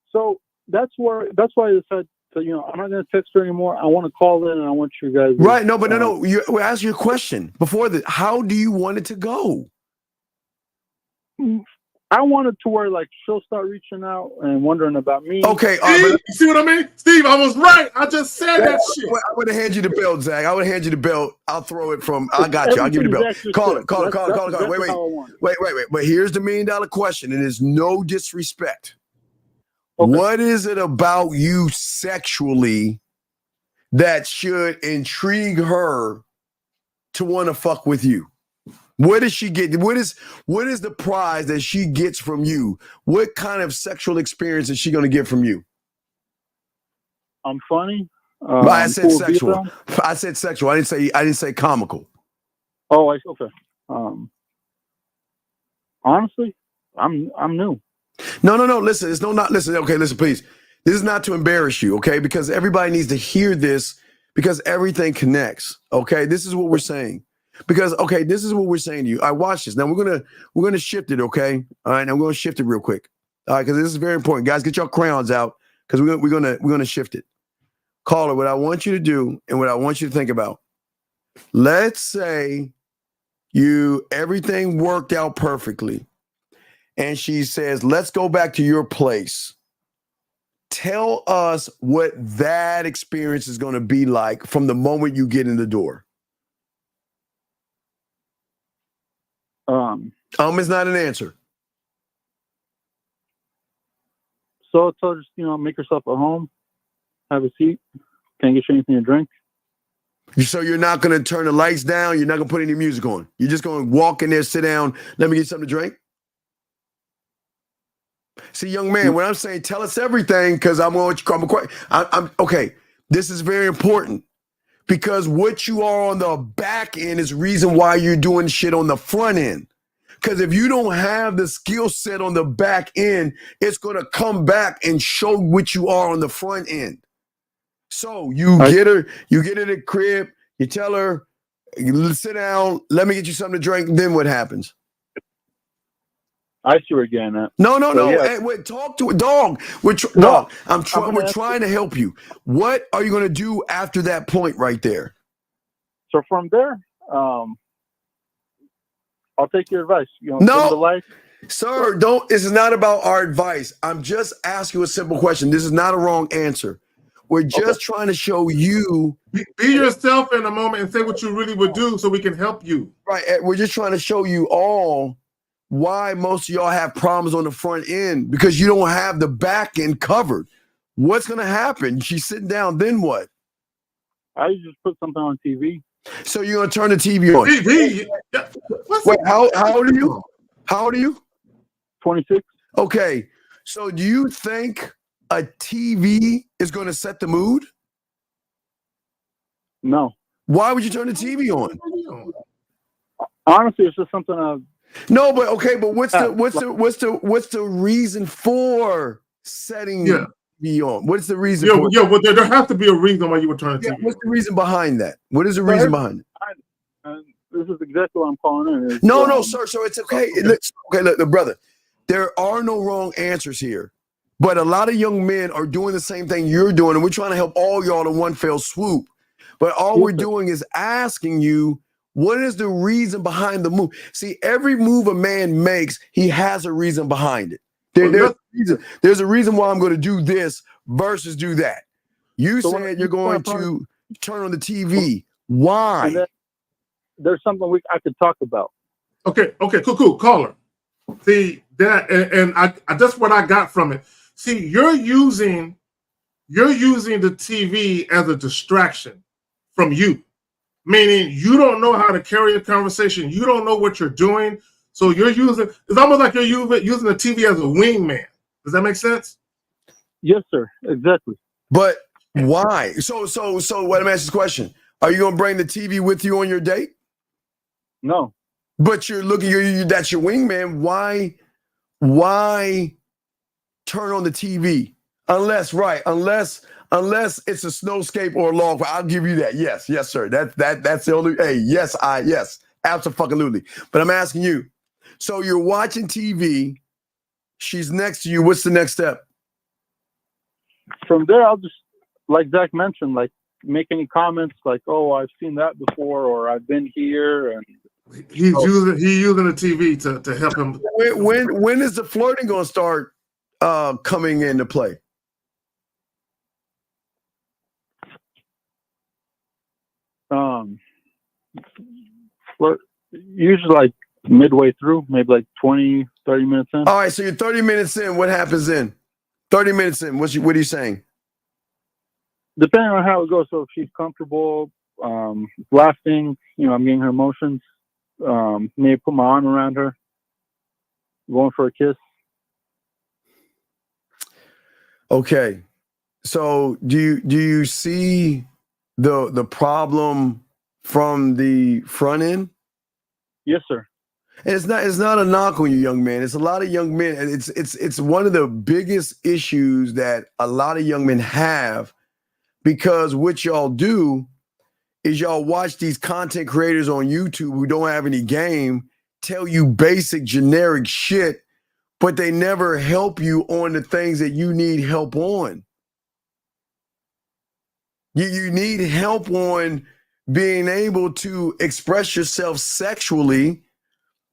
So that's why I decided to, I'm not going to text her anymore. I want to call in and I want you guys. Right. No, but no. We're asking you a question before that. How do you want it to go? I wanted to where like she'll start reaching out and wondering about me. Okay, you see what I mean? Steve, I was right. I just said that shit. I would have handed you the belt, Zach. I would have handed you the belt. I'll throw it from. I got you. I'll give you the belt. Call it. Wait. But here's the $1 million question, and there's no disrespect. Okay. What is it about you sexually that should intrigue her to want to fuck with you? What does she get? What is the prize that she gets from you? What kind of sexual experience is she going to get from you? I'm funny. I said sexual. I said sexual. I didn't say comical. Oh, okay. Honestly, I'm new. No. Listen, it's not. Listen. Okay, listen, please. This is not to embarrass you, okay? Because everybody needs to hear this because everything connects. Okay, this is what we're saying. Because this is what we're saying to you. I watch this. Now we're gonna shift it, okay? All right, now we're gonna shift it real quick. All right, because this is very important. Guys, get your crayons out because we're gonna shift it. Caller, what I want you to do and what I want you to think about. Let's say everything worked out perfectly. And she says, let's go back to your place. Tell us what that experience is going to be like from the moment you get in the door. Is not an answer. So just, make yourself at home, have a seat, can't get you anything to drink. So you're not going to turn the lights down, you're not going to put any music on. You're just going to walk in there, sit down, let me get something to drink? See, young man, when I'm saying tell us everything, because I'm okay. This is very important because what you are on the back end is the reason why you're doing shit on the front end. Because if you don't have the skill set on the back end, it's going to come back and show what you are on the front end. So you get her in the crib, you tell her, sit down, let me get you something to drink. Then what happens? I see where you're getting at. No. Yeah. Hey, wait, talk to a dog. We're trying to help you. What are you going to do after that point right there? So from there, I'll take your advice. No, sir, don't. This is not about our advice. I'm just asking you a simple question. This is not a wrong answer. We're just trying to show you. Be yourself in a moment and say what you really would do so we can help you. Right. We're just trying to show you all why most of y'all have problems on the front end because you don't have the back end covered. What's going to happen? She's sitting down. Then what? I just put something on TV. So you're going to turn the TV on. TV? Wait, how old are you? How old are you? 26. Okay. So do you think a TV is going to set the mood? No. Why would you turn the TV on? Honestly, it's just something I've. No, but what's the reason for setting the TV on? What's the reason for it? Yeah, well, there has to be a reason why you would turn the TV on. What's the reason behind that? What is the reason behind it? This is exactly what I'm calling in. No, sir. So it's okay. Look, brother, there are no wrong answers here. But a lot of young men are doing the same thing you're doing, and we're trying to help all y'all in one fell swoop. But all we're doing is asking you, what is the reason behind the move? See, every move a man makes, he has a reason behind it. There's a reason why I'm going to do this versus do that. You said you're going to turn on the TV. Why? There's something I could talk about. Okay, cool. Caller. See that, and I that's what I got from it. See, you're using the TV as a distraction from you, meaning you don't know how to carry a conversation. You don't know what you're doing, so you're using. It's almost like you're using the TV as a wingman. Does that make sense? Yes, sir. Exactly. But why? So let me ask this question: are you going to bring the TV with you on your date? No. But you're looking. That's your wingman. Why turn on the TV? Unless it's a snowscape or a log. I'll give you that. Yes, sir. That's the only. Hey, yes, absolutely. But I'm asking you. So you're watching TV. She's next to you. What's the next step? From there, I'll just, like Zach mentioned, like make any comments like, "Oh, I've seen that before," or "I've been here," and he's using the TV to help him. When is the flirting gonna start coming into play? Usually like midway through, maybe like 20, 30 minutes in. All right, so you're 30 minutes in. What happens then? 30 minutes in. What are you saying? Depending on how it goes. So if she's comfortable, laughing, I'm getting her emotions. Maybe put my arm around her, going for a kiss. Okay, so do you see the problem from the front end? Yes, sir. And it's not a knock on you, young man. It's a lot of young men. And it's one of the biggest issues that a lot of young men have, because what y'all do is y'all watch these content creators on YouTube who don't have any game tell you basic generic shit, but they never help you on the things that you need help on. You need help on being able to express yourself sexually,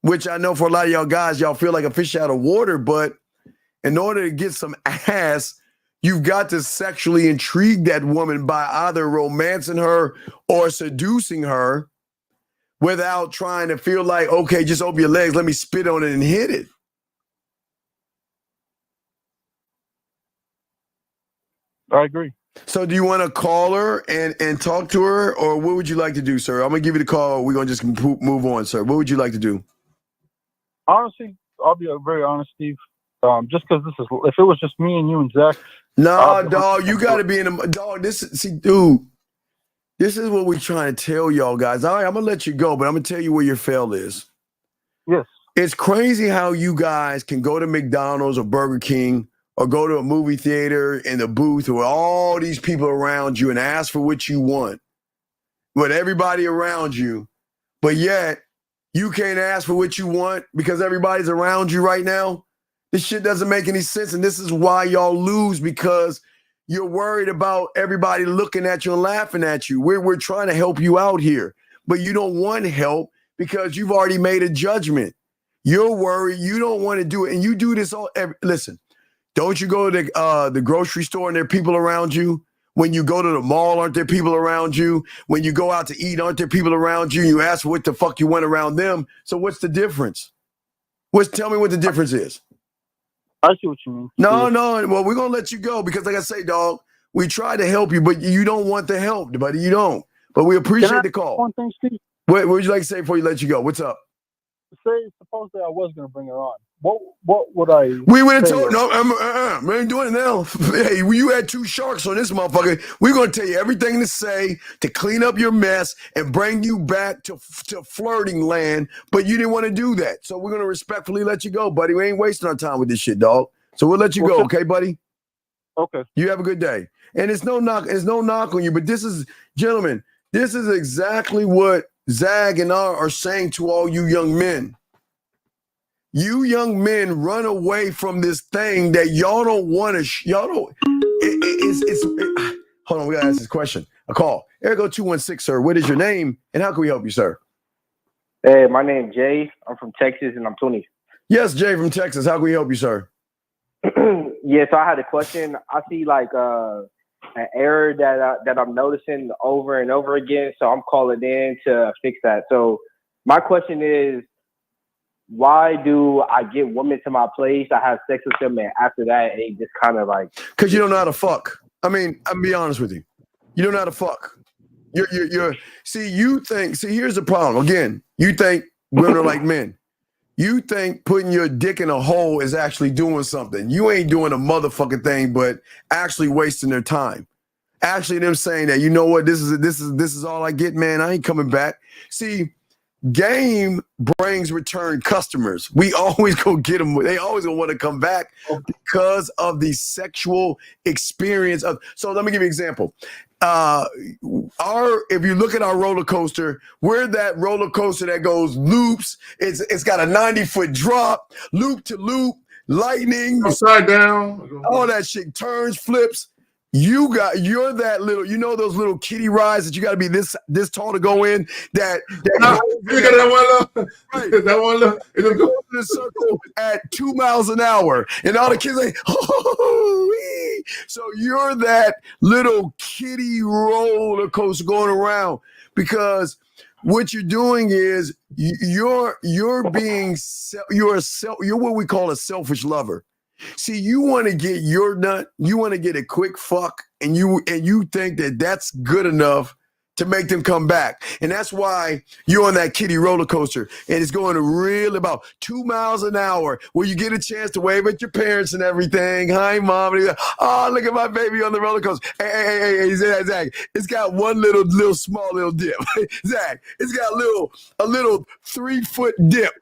which I know for a lot of y'all guys, y'all feel like a fish out of water, but in order to get some ass, you've got to sexually intrigue that woman by either romancing her or seducing her without trying to feel like, okay, just open your legs, let me spit on it and hit it. I agree. So do you want to call her and talk to her, or what would you like to do, sir? I'm going to give you the call. We're going to just move on, sir. What would you like to do? Honestly, I'll be very honest, Steve. Just because if it was just me and you and Zach. Nah, dog, you got to be in the dog. Dude, this is what we're trying to tell y'all guys. All right, I'm going to let you go, but I'm going to tell you where your fail is. Yes. It's crazy how you guys can go to McDonald's or Burger King or go to a movie theater in the booth with all these people around you and ask for what you want with everybody around you, but yet you can't ask for what you want because everybody's around you right now. This shit doesn't make any sense, and this is why y'all lose, because you're worried about everybody looking at you and laughing at you. We're trying to help you out here, but you don't want help because you've already made a judgment. You're worried. You don't want to do it, and you do this all. Listen, don't you go to the grocery store and there are people around you? When you go to the mall, aren't there people around you? When you go out to eat, aren't there people around you? You ask what the fuck you want around them. So what's the difference? Tell me what the difference is. I see what you mean. No. Well, we're going to let you go because, like I say, dog, we try to help you, but you don't want the help, buddy. You don't. But we appreciate the call. One thing, Steve? What would you like to say before you let you go? What's up? Supposedly I was going to bring her on. What would I? We would have told no, we ain't doing it now. Hey, you had two sharks on this motherfucker. We're gonna tell you everything to say to clean up your mess and bring you back to flirting land, but you didn't want to do that. So we're gonna respectfully let you go, buddy. We ain't wasting our time with this shit, dog. So we'll let you go, okay, buddy? Okay. You have a good day. And it's no knock on you, but this is, gentlemen, this is exactly what Zag and I are saying to all you young men. You young men run away from this thing that y'all don't want to. Hold on, we gotta ask this question. A call. Ergo 216, sir. What is your name and how can we help you, sir? Hey, my name's Jay. I'm from Texas and I'm 20. Yes, Jay from Texas. How can we help you, sir? Yeah, so I had a question. I see like an error that I'm noticing over and over again. So I'm calling in to fix that. So my question is, why do I get women to my place? I have sex with them, and after that, it just kind of like. Because you don't know how to fuck. I mean, I'm be honest with you. You don't know how to fuck. Here's the problem. Again, you think women are like men. You think putting your dick in a hole is actually doing something. You ain't doing a motherfucking thing, but actually wasting their time. Actually, them saying that, you know what, this is all I get, man. I ain't coming back. See. Game brings return customers. We always go get them. They always gonna want to come back because of the sexual experience of. So let me give you an example. If you look at our roller coaster, we're that roller coaster that goes loops. It's got a 90-foot drop, loop to loop, lightning, upside down, all that shit, turns, flips. You're that little, you know, those little kiddie rides that you got to be this tall to go in. That one look. It goes in a circle at 2 miles an hour, and all the kids like, oh, so you're that little kiddie roller coaster going around, because what you're doing is you're what we call a selfish lover. See, you want to get your nut, you want to get a quick fuck, and you think that that's good enough to make them come back. And that's why you're on that kiddie roller coaster, and it's going to really about 2 miles an hour, where you get a chance to wave at your parents and everything. Hi, Mom. And like, oh, look at my baby on the roller coaster. Hey, Zach, it's got one little small dip. Zach, it's got a little 3-foot dip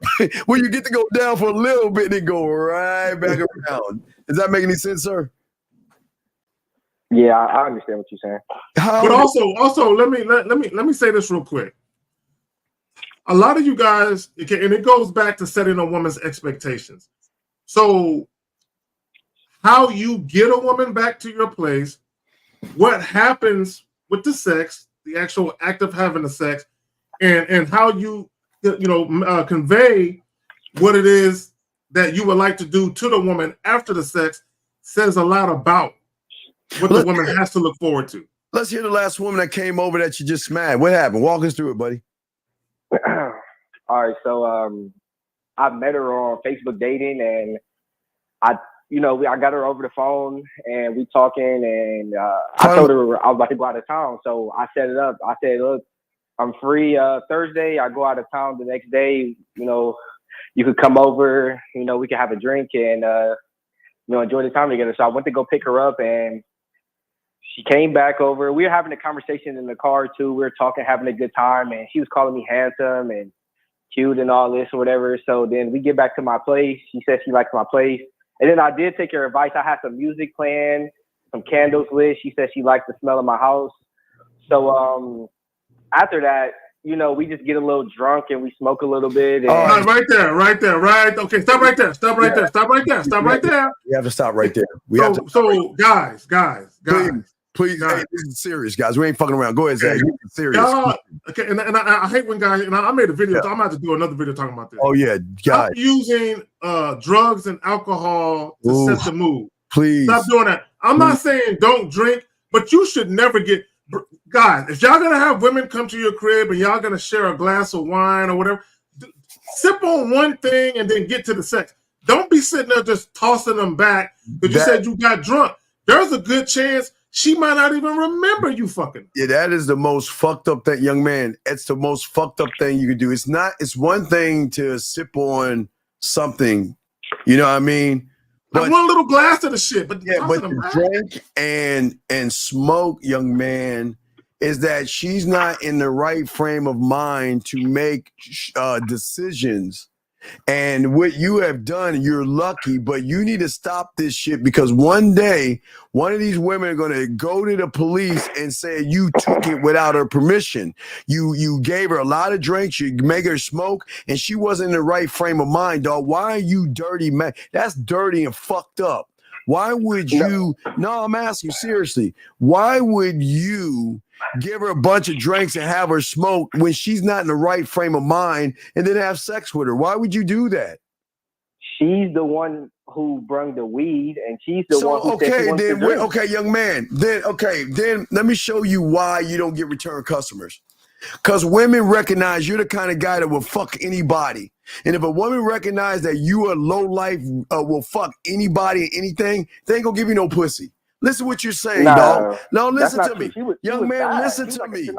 where you get to go down for a little bit and then go right back around. Does that make any sense, sir? Yeah, I understand what you're saying. But also, let me say this real quick. A lot of you guys, and it goes back to setting a woman's expectations. So, how you get a woman back to your place, what happens with the sex, the actual act of having the sex, and how you convey what it is that you would like to do to the woman after the sex says a lot about what the woman has to look forward to. Let's hear the last woman that came over that you just smacked. What happened? Walk us through it, buddy. All right, so I met her on Facebook dating, and I got her over the phone, and we talking, and I told her I was about to go out of town, so I set it up. I said, look, I'm free Thursday. I go out of town the next day. You could come over. We could have a drink and enjoy the time together. So I went to go pick her up, and she came back over. We were having a conversation in the car too. We were talking, having a good time, and she was calling me handsome and cute and all this or whatever. So then we get back to my place. She said she likes my place. And then I did take her advice. I had some music playing, some candles lit. She said she liked the smell of my house. So after that, we just get a little drunk and we smoke a little bit. And right there. Okay, stop right there. Stop right there. We have to stop right there. So guys. Please, hey, this is serious, guys. We ain't fucking around. Go ahead, Zach. This is serious. Okay, and I hate when guys, and I made a video, so I'm about to do another video talking about this. Oh, yeah, guys. Stop using drugs and alcohol to set the mood. Please. Stop doing that. I'm not saying don't drink, but you should never get... Guys, if y'all gonna have women come to your crib and y'all gonna share a glass of wine or whatever, sip on one thing and then get to the sex. Don't be sitting there just tossing them back because you said you got drunk. There's a good chance she might not even remember you fucking. Yeah, that is the most fucked up thing, young man. It's the most fucked up thing you can do. It's one thing to sip on something, you know what I mean? But one little glass of the shit, but the drink and smoke, young man, is that she's not in the right frame of mind to make decisions. And what you have done, you're lucky, but you need to stop this shit, because one day, one of these women are going to go to the police and say you took it without her permission. You gave her a lot of drinks, you make her smoke, and she wasn't in the right frame of mind, dog. Why are you dirty, man? That's dirty and fucked up. Why would you? No, I'm asking you seriously. Why would you give her a bunch of drinks and have her smoke when she's not in the right frame of mind, and then have sex with her? Why would you do that? She's the one who brung the weed, and she's the one who said she wants to drink. Okay, young man. Then let me show you why you don't get return customers. Because women recognize you're the kind of guy that will fuck anybody. And if a woman recognizes that you are low life, will fuck anybody and anything, they ain't gonna give you no pussy. Listen what you're saying, dog. No, listen to me. Young man, listen to me.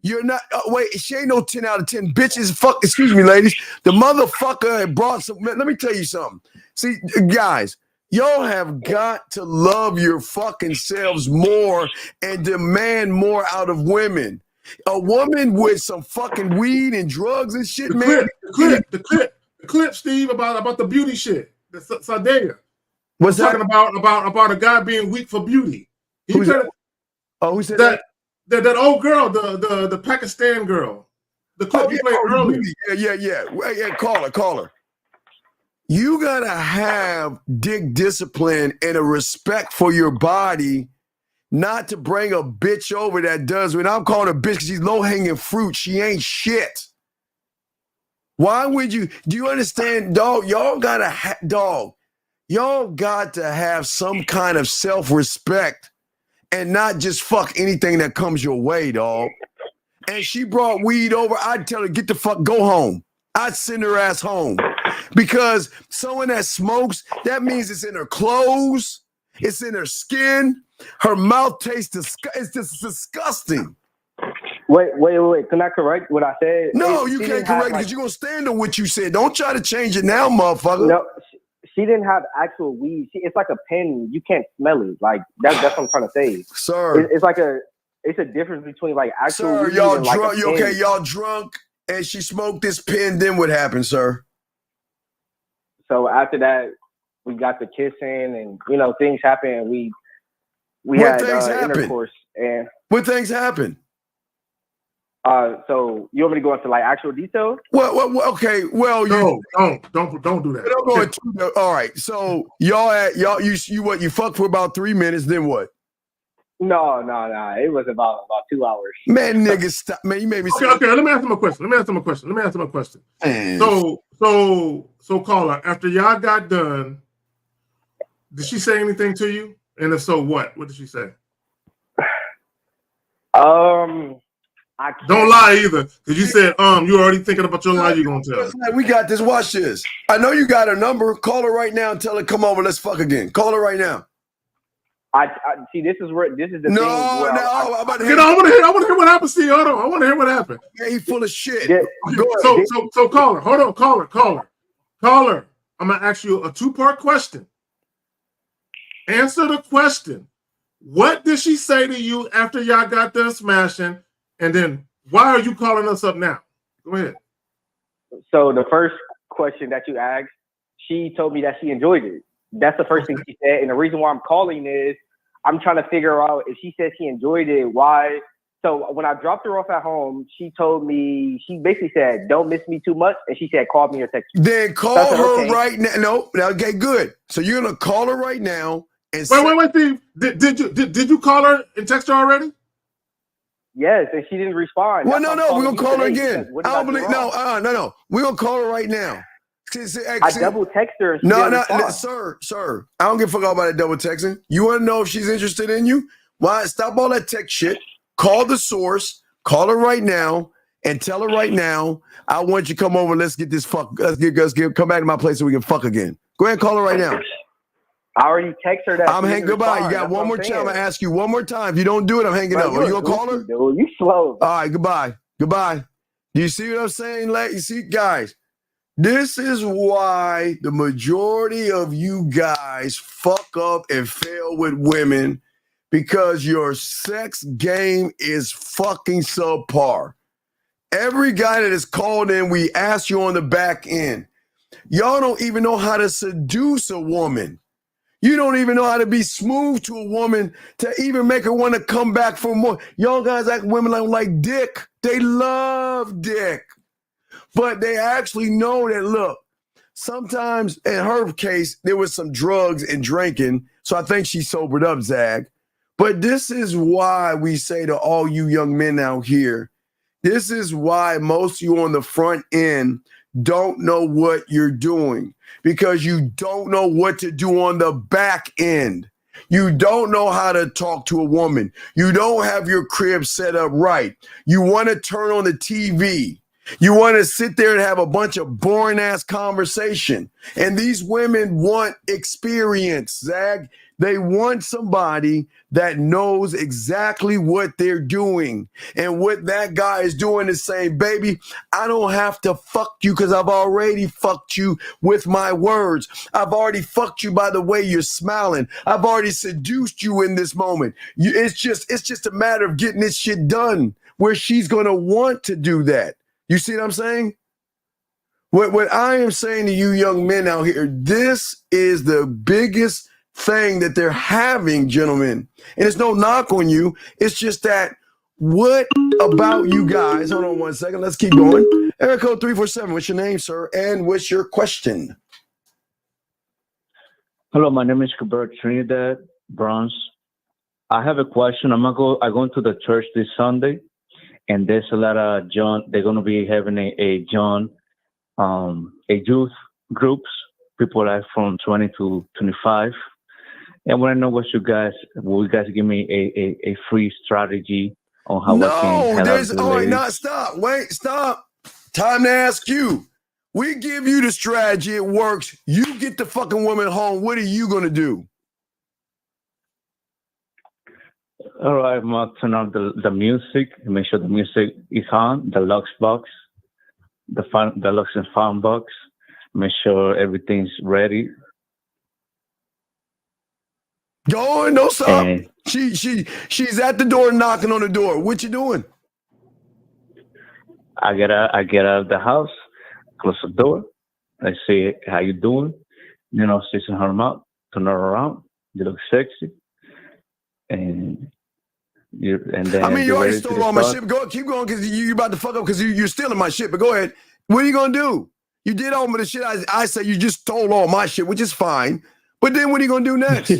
You're not, wait, she ain't no 10 out of 10. Bitches, fuck, excuse me, ladies. The motherfucker had brought some, let me tell you something. See, guys, y'all have got to love your fucking selves more and demand more out of women. A woman with some fucking weed and drugs and shit, man. The clip, Steve, about the beauty shit. The Sadea. What's talking about a guy being weak for beauty. Who's that? Oh, who said that? That old girl, the Pakistan girl. The clip you played earlier. Yeah. Call her. You gotta have dick discipline and a respect for your body not to bring a bitch over that does. When I'm calling her bitch because she's low-hanging fruit, she ain't shit. Why would you? Do you understand, dog? Y'all got to have some kind of self-respect and not just fuck anything that comes your way, dog. And she brought weed over. I'd tell her, get the fuck, go home. I'd send her ass home. Because someone that smokes, that means it's in her clothes, it's in her skin, her mouth tastes it's just disgusting. Wait. Can I correct what I said? No, you can't correct it because you're going to stand on what you said. Don't try to change it now, motherfucker. No, she didn't have actual weed. It's like a pen. You can't smell it. Like, that's what I'm trying to say. Sir. It's a difference between like actual Sir, weed y'all and like drunk. a pen. Okay, y'all drunk and she smoked this pen. Then what happened, sir? So after that, we got the kissing and, things happened. We What had things happened? intercourse. And what things happened? So you want me to go into like actual detail? Well, okay. Well, don't do that. Don't go into, all right. So you fucked for about 3 minutes. Then what? No. It was about 2 hours. Man, niggas, stop. Man, you made me. Okay. Let me ask him a question. Man. So caller, after y'all got done, did she say anything to you? And if so, what? What did she say? Don't lie either, because you said you already thinking about your lie you're gonna tell. We got this. Watch this. I know you got her number. Call her right now and tell her come over. Let's fuck again. Call her right now. I see. This is the thing. I'm about to I want to hear what happened. See, hold on. I want to hear what happened. Yeah, he full of shit. Yeah. So caller, hold on, caller. I'm gonna ask you a 2-part question. Answer the question. What did she say to you after y'all got done smashing? And then why are you calling us up now? Go ahead. So the first question that you asked, she told me that she enjoyed it. That's the first thing she said. And the reason why I'm calling is I'm trying to figure out if she said she enjoyed it, why. So when I dropped her off at home, she basically said, don't miss me too much. And she said, call me or text me. Then call her right now. No, okay, good. So you're going to call her right now. And wait, Steve. Did you call her and text her already? Yes, and she didn't respond. Well, no, we're going to call her again. I don't believe, no. We're going to call her right now. I double text her. And she didn't respond. Sir. I don't give a fuck about that double texting. You want to know if she's interested in you? Why? Stop all that text shit. Call the source. Call her right now and tell her right now, I want you to come over. Let's get this fuck. Come back to my place so we can fuck again. Go ahead and call her right now. I already text her that. I'm hanging. Goodbye. You got one more time. I'm going to ask you one more time. If you don't do it, I'm hanging up. Are you going to call her? Dude, you slow. All right. Goodbye. Do you see what I'm saying? You see, guys, this is why the majority of you guys fuck up and fail with women, because your sex game is fucking subpar. Every guy that is called in, we ask you on the back end. Y'all don't even know how to seduce a woman. You don't even know how to be smooth to a woman to even make her want to come back for more. Y'all guys act women like dick. They love dick. But they actually know that, look, sometimes in her case, there was some drugs and drinking. So I think she sobered up, Zag. But this is why we say to all you young men out here, this is why most of you on the front end don't know what you're doing, because you don't know what to do on the back end. You don't know how to talk to a woman. You don't have your crib set up right. You want to turn on the TV. You want to sit there and have a bunch of boring ass conversation. And these women want experience, Zag. They want somebody that knows exactly what they're doing. And what that guy is doing is saying, baby, I don't have to fuck you because I've already fucked you with my words. I've already fucked you by the way you're smiling. I've already seduced you in this moment. It's just a matter of getting this shit done where she's going to want to do that. You see what I'm saying? What I am saying to you young men out here, this is the biggest thing that they're having, gentlemen. And it's no knock on you. It's just that, what about you guys? Hold on 1 second. Let's keep going. Area code 347. What's your name, sir? And what's your question? Hello, my name is Gilbert Trinidad Bronze. I have a question. I'm going to the church this Sunday, and there's a lot of John. They're gonna be having a youth groups. People are from 20 to 25. And I want to know what will you guys give me a free strategy on how I can help there's the all right. ladies? Now stop. Wait, stop. Time to ask you. We give you the strategy. It works. You get the fucking woman home. What are you gonna do? All right, I'm gonna turn on the music. Make sure the music is on. The Lux box, the Lux and Fun box. Make sure everything's ready. Go and don't stop. And She's at the door knocking on the door. What you doing? I get out of the house, close the door. I say, "How you doing?" You know, stitching her mouth, turn her around. You look sexy, and then I mean, you you're already ready to stole all my start. shit. Go, keep going, because you're about to fuck up because you're stealing my shit. But go ahead. What are you gonna do? You did all of the shit. I said you just stole all my shit, which is fine. But then what are you gonna do next?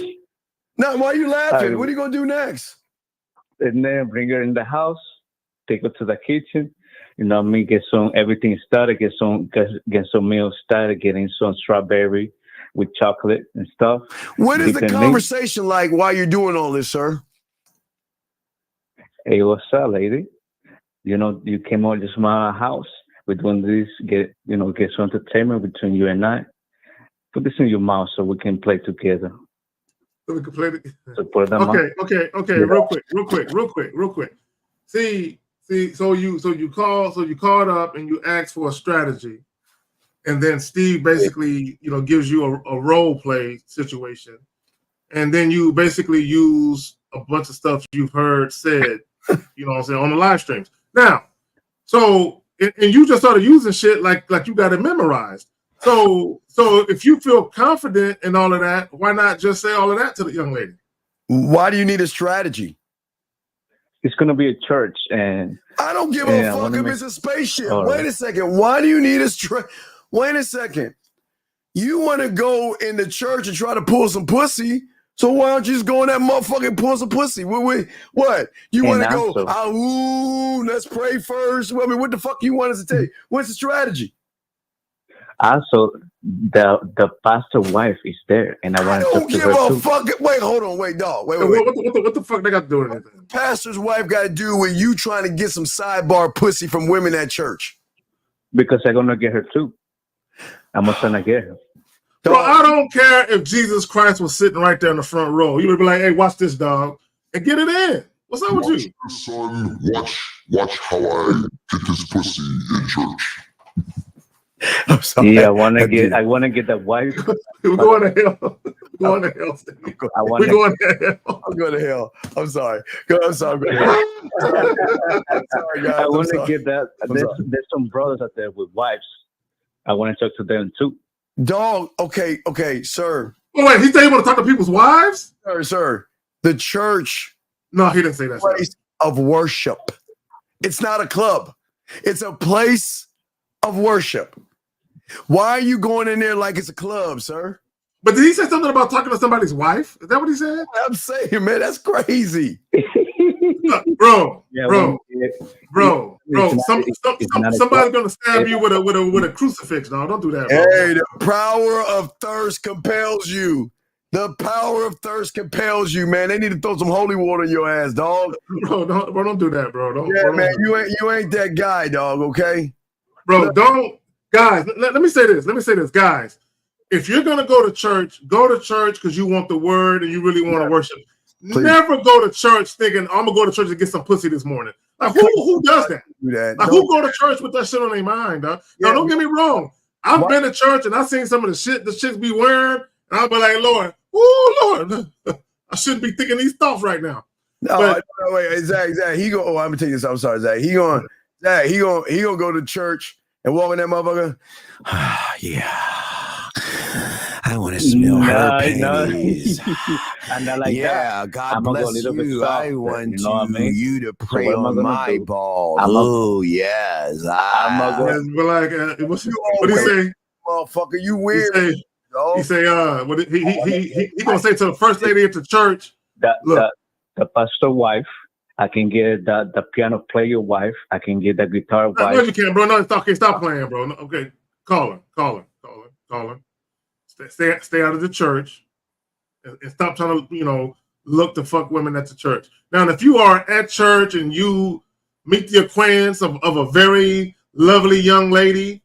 Now, why are you laughing? What are you gonna do next? And then bring her in the house, take her to the kitchen. You know what I mean? Get everything started. Get some meals started. Getting some strawberry with chocolate and stuff. What is the Dip in conversation like while you're doing all this, sir? Hey, what's up, lady? You know, you came over to my house. We're doing this. Get some entertainment between you and I. Put this in your mouth so we can play together. So we can play it. So put them Okay. Yeah. Real quick. See. So you called up and you asked for a strategy, and then Steve basically gives you a role play situation, and then you basically use a bunch of stuff you've heard said, what I'm saying, on the live streams. Now, so and you just started using shit like you got it memorized. So if you feel confident in all of that, why not just say all of that to the young lady? Why do you need a strategy? It's gonna be a church, and I don't give a fuck if it's a spaceship. All Wait right. a second. Why do you need a Wait a second. You want to go in the church and try to pull some pussy? So why don't you just go in that motherfucking pull some pussy? What? You want to go? Let's pray first. I mean, what the fuck you want us to take? What's the strategy? Also, the pastor wife is there, and I want to Don't talk to give her a too. fuck. Wait, hold on. Wait, dog. Wait. What the fuck they got to do with anything? Pastor's wife got to do with you trying to get some sidebar pussy from women at church? Because I'm gonna get her too. I'm gonna get her. Bro, I don't care if Jesus Christ was sitting right there in the front row. You would be like, "Hey, watch this, dog," and get it in. What's up with you? Son, watch how I get this pussy in church. I'm sorry. Yeah, I want to get that wife. We're going to hell. We're going to hell. We're going to hell. I'm going to hell. I'm sorry. I'm sorry. I'm going to hell. I'm sorry, guys. I want to get that. There's some brothers out there with wives. I want to talk to them too. Dog. Okay, sir. Oh wait, he said he want to talk to people's wives? Sir. The church. No, he didn't say that. Place of worship. It's not a club. It's a place of worship. Why are you going in there like it's a club, sir? But did he say something about talking to somebody's wife? Is that what he said? I'm saying, man, that's crazy. Bro. Somebody's gonna stab you with a crucifix. No, don't do that, bro. Hey, the power of thirst compels you. The power of thirst compels you, man. They need to throw some holy water in your ass, dog. Bro, don't do that, bro. Man, you ain't that guy, dog. Okay, bro. Don't. Guys, let me say this, guys. If you're gonna go to church because you want the word and you really want to worship. Please. Never go to church thinking I'm gonna go to church and get some pussy this morning. Like who does that? Like who go to church with that shit on their mind, dog? No, don't get me wrong. I've been to church and I've seen some of the shit the chicks be wearing, and I'll be like, Lord, I shouldn't be thinking these thoughts right now. No, wait, Zach. I'm gonna tell you this. I'm sorry, Zach. He gonna go to church and walk in that motherfucker. Yeah. I want to smell her panties. And like that. God bless you. I want you to pray on my balls. Oh, yes. What do you say? Motherfucker, you weird. He say, he gonna say to the first lady at the church, the the pastor wife. I can get the piano player wife. I can get the guitar No, wife. you can't, bro. No, okay, stop playing, bro. No, okay, call her. Stay out of the church and stop trying to, look to fuck women at the church. Now, if you are at church and you meet the acquaintance of a very lovely young lady,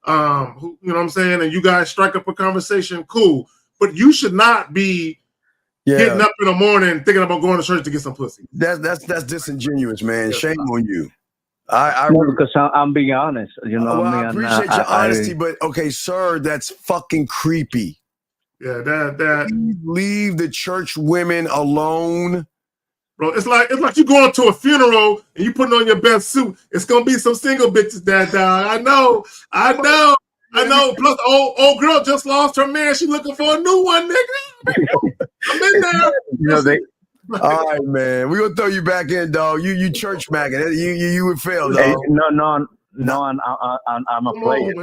who, you know what I'm saying, and you guys strike up a conversation, cool. But you should not be getting up in the morning thinking about going to church to get some pussy. That's disingenuous, man. Yes. Shame on you. Because I'm being honest. Well, I appreciate your honesty, but okay, sir, that's fucking creepy. Yeah, that leave the church women alone. Bro, it's like you going to a funeral and you putting on your best suit. It's gonna be some single bitches that die. I know. Plus, old girl just lost her man. She looking for a new one, nigga. I'm in there. All right, man. We're gonna throw you back in, dog. You church maggot. You would fail, dog. Hey, no, I'm a player.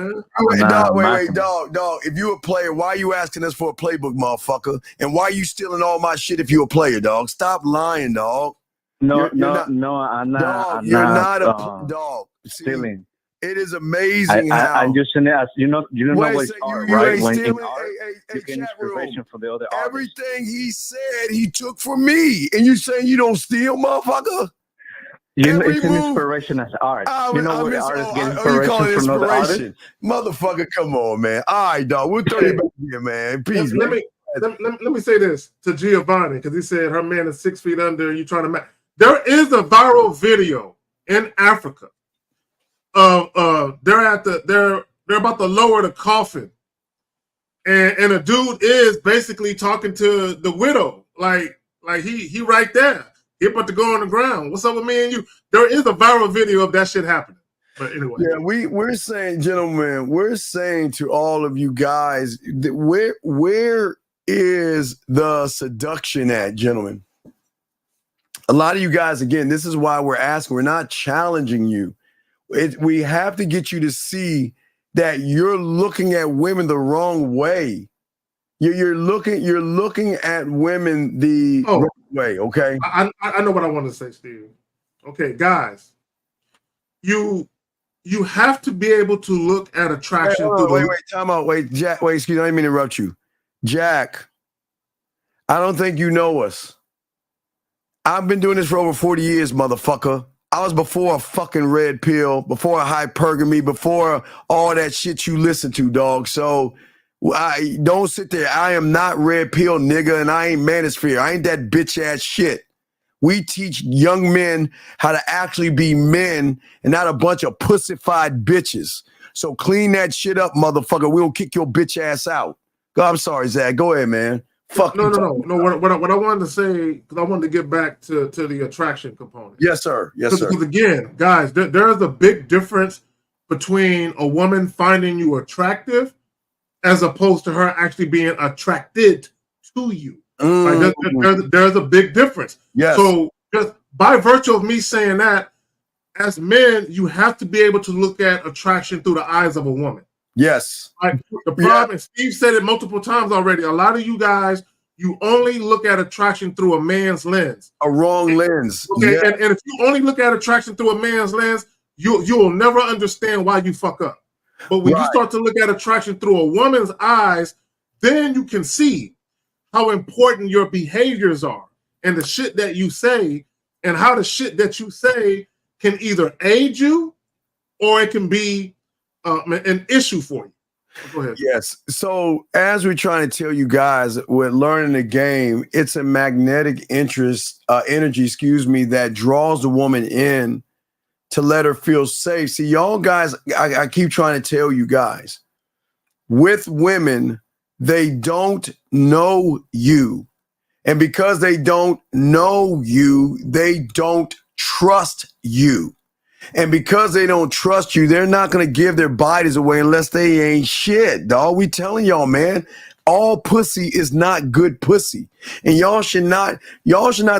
Wait, dog. If you a player, why are you asking us for a playbook, motherfucker? And why are you stealing all my shit if you a player, dog? Stop lying, dog. I'm not. Dog, you're not a dog. Stealing. It is amazing how I'm using it as you know what it's right? When in stealing, art, you get inspiration from the other artists. everything he said, he took from me, and you saying you don't steal, motherfucker? It's an inspiration as art. What artists get inspiration from other artists? Motherfucker, come on, man. All right, dog. We'll throw you back here, man. Peace. Let me say this to Giovanni, because he said her man is 6 feet under. You trying to match? There is a viral video in Africa of they're about to lower the coffin, and a dude is basically talking to the widow, like he right there. He about to go on the ground. What's up with me and you? There is a viral video of that shit happening. But anyway. Yeah, we're saying, gentlemen, we're saying to all of you guys, that where is the seduction at, gentlemen? A lot of you guys, again, this is why we're asking. We're not challenging you. We have to get you to see that you're looking at women the wrong way. You're looking at women the wrong way. Okay. I know what I want to say, Steve. Okay, guys, you have to be able to look at attraction. Wait, time out. Wait, Jack. Wait, excuse me. I didn't mean to interrupt you, Jack. I don't think you know us. I've been doing this for over 40 years, motherfucker. I was before a fucking red pill, before a hypergamy, before all that shit you listen to, dog. So I don't sit there. I am not red pill, nigga, and I ain't manosphere. I ain't that bitch ass shit. We teach young men how to actually be men and not a bunch of pussified bitches. So clean that shit up, motherfucker. We'll kick your bitch ass out. I'm sorry, Zach. Go ahead, man. Fuck. No. What I wanted to say, because I wanted to get back to the attraction component. Yes, sir. Yes, sir. Because again, guys, there is a big difference between a woman finding you attractive as opposed to her actually being attracted to you. Like there's a big difference. Yes. So just by virtue of me saying that, as men, you have to be able to look at attraction through the eyes of a woman. Yes. Like the problem, and Steve said it multiple times already. A lot of you guys, you only look at attraction through a man's lens. A wrong lens. Okay, Yeah. and if you only look at attraction through a man's lens, you'll never understand why you fuck up. But when you start to look at attraction through a woman's eyes, then you can see how important your behaviors are and the shit that you say, and how the shit that you say can either aid you or it can be an issue for you. Go ahead. Yes. So as we're trying to tell you guys, with learning the game, it's a magnetic energy, that draws the woman in to let her feel safe. See, y'all guys, I keep trying to tell you guys, with women, they don't know you. And because they don't know you, they don't trust you. And because they don't trust you, they're not going to give their bodies away unless they ain't shit, dog. We telling y'all, man, all pussy is not good pussy. And y'all should not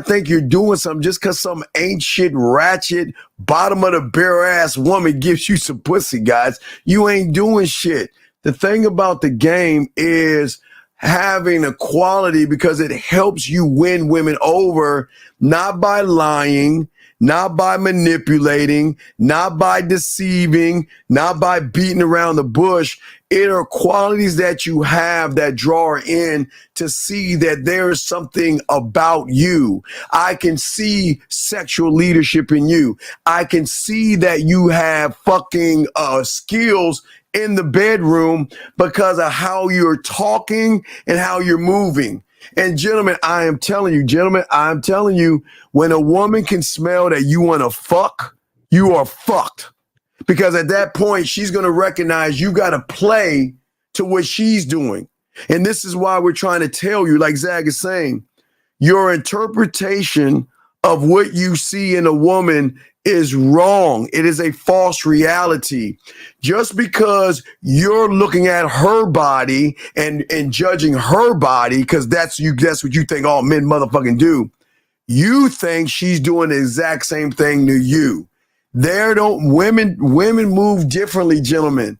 think you're doing something just because some ain't shit, ratchet, bottom of the barrel ass woman gives you some pussy, guys. You ain't doing shit. The thing about the game is having a quality because it helps you win women over, not by lying, not by manipulating, not by deceiving, not by beating around the bush. It are qualities that you have that draw her in to see that there is something about you. I can see sexual leadership in you. I can see that you have fucking skills in the bedroom because of how you're talking and how you're moving. And gentlemen, I'm telling you, when a woman can smell that you want to fuck, you are fucked. Because at that point, she's going to recognize you got to play to what she's doing. And this is why we're trying to tell you, like Zach is saying, your interpretation of what you see in a woman is wrong. It is a false reality. Just because you're looking at her body and judging her body, because that's what you think all men motherfucking do. You think she's doing the exact same thing to you. Women move differently, gentlemen.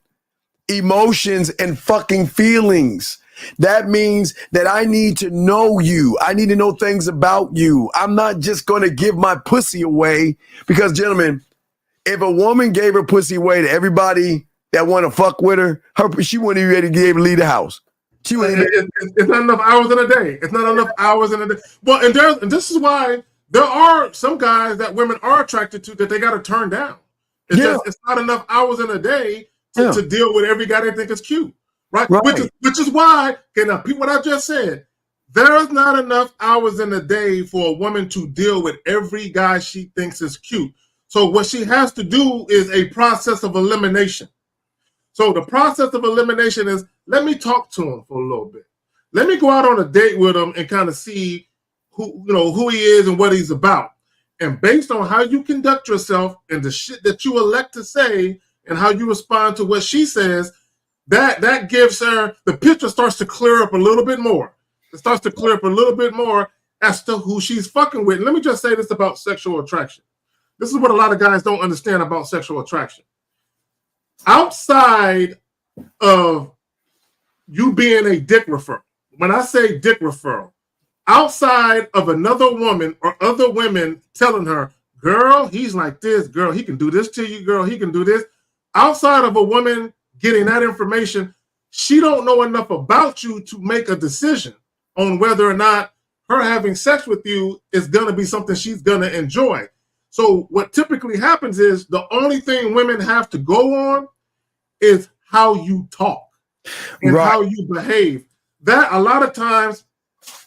Emotions and fucking feelings. That means that I need to know you. I need to know things about you. I'm not just going to give my pussy away because, gentlemen, if a woman gave her pussy away to everybody that want to fuck with her, she wouldn't even be able to leave the house. It's not enough hours in a day. It's not enough hours in a day. Well, and this is why there are some guys that women are attracted to that they got to turn down. It's not enough hours in a day to deal with every guy they think is cute. Right? Which is why, okay, now, what I just said, there's not enough hours in a day for a woman to deal with every guy she thinks is cute. So what she has to do is a process of elimination. So the process of elimination is, let me talk to him for a little bit. Let me go out on a date with him and kind of see who he is and what he's about. And based on how you conduct yourself and the shit that you elect to say and how you respond to what she says, that gives her, the picture starts to clear up a little bit more. It starts to clear up a little bit more as to who she's fucking with. And let me just say this about sexual attraction. This is what a lot of guys don't understand about sexual attraction. Outside of you being a dick referral, when I say dick referral, outside of another woman or other women telling her, girl, he's like this, girl, he can do this to you, girl, he can do this. Outside of a woman getting that information, she don't know enough about you to make a decision on whether or not her having sex with you is going to be something she's going to enjoy. So what typically happens is the only thing women have to go on is how you talk and how you behave. That a lot of times,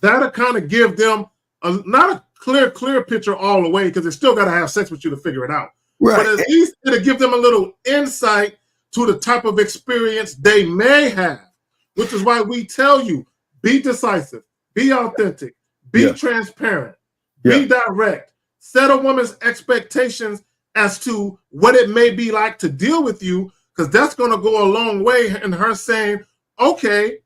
that'll kind of give them not a clear picture all the way, because they still got to have sex with you to figure it out. Right. But at least it'll give them a little insight to the type of experience they may have, which is why we tell you, be decisive, be authentic, be transparent, be direct, set a woman's expectations as to what it may be like to deal with you, because that's going to go a long way in her saying, okay,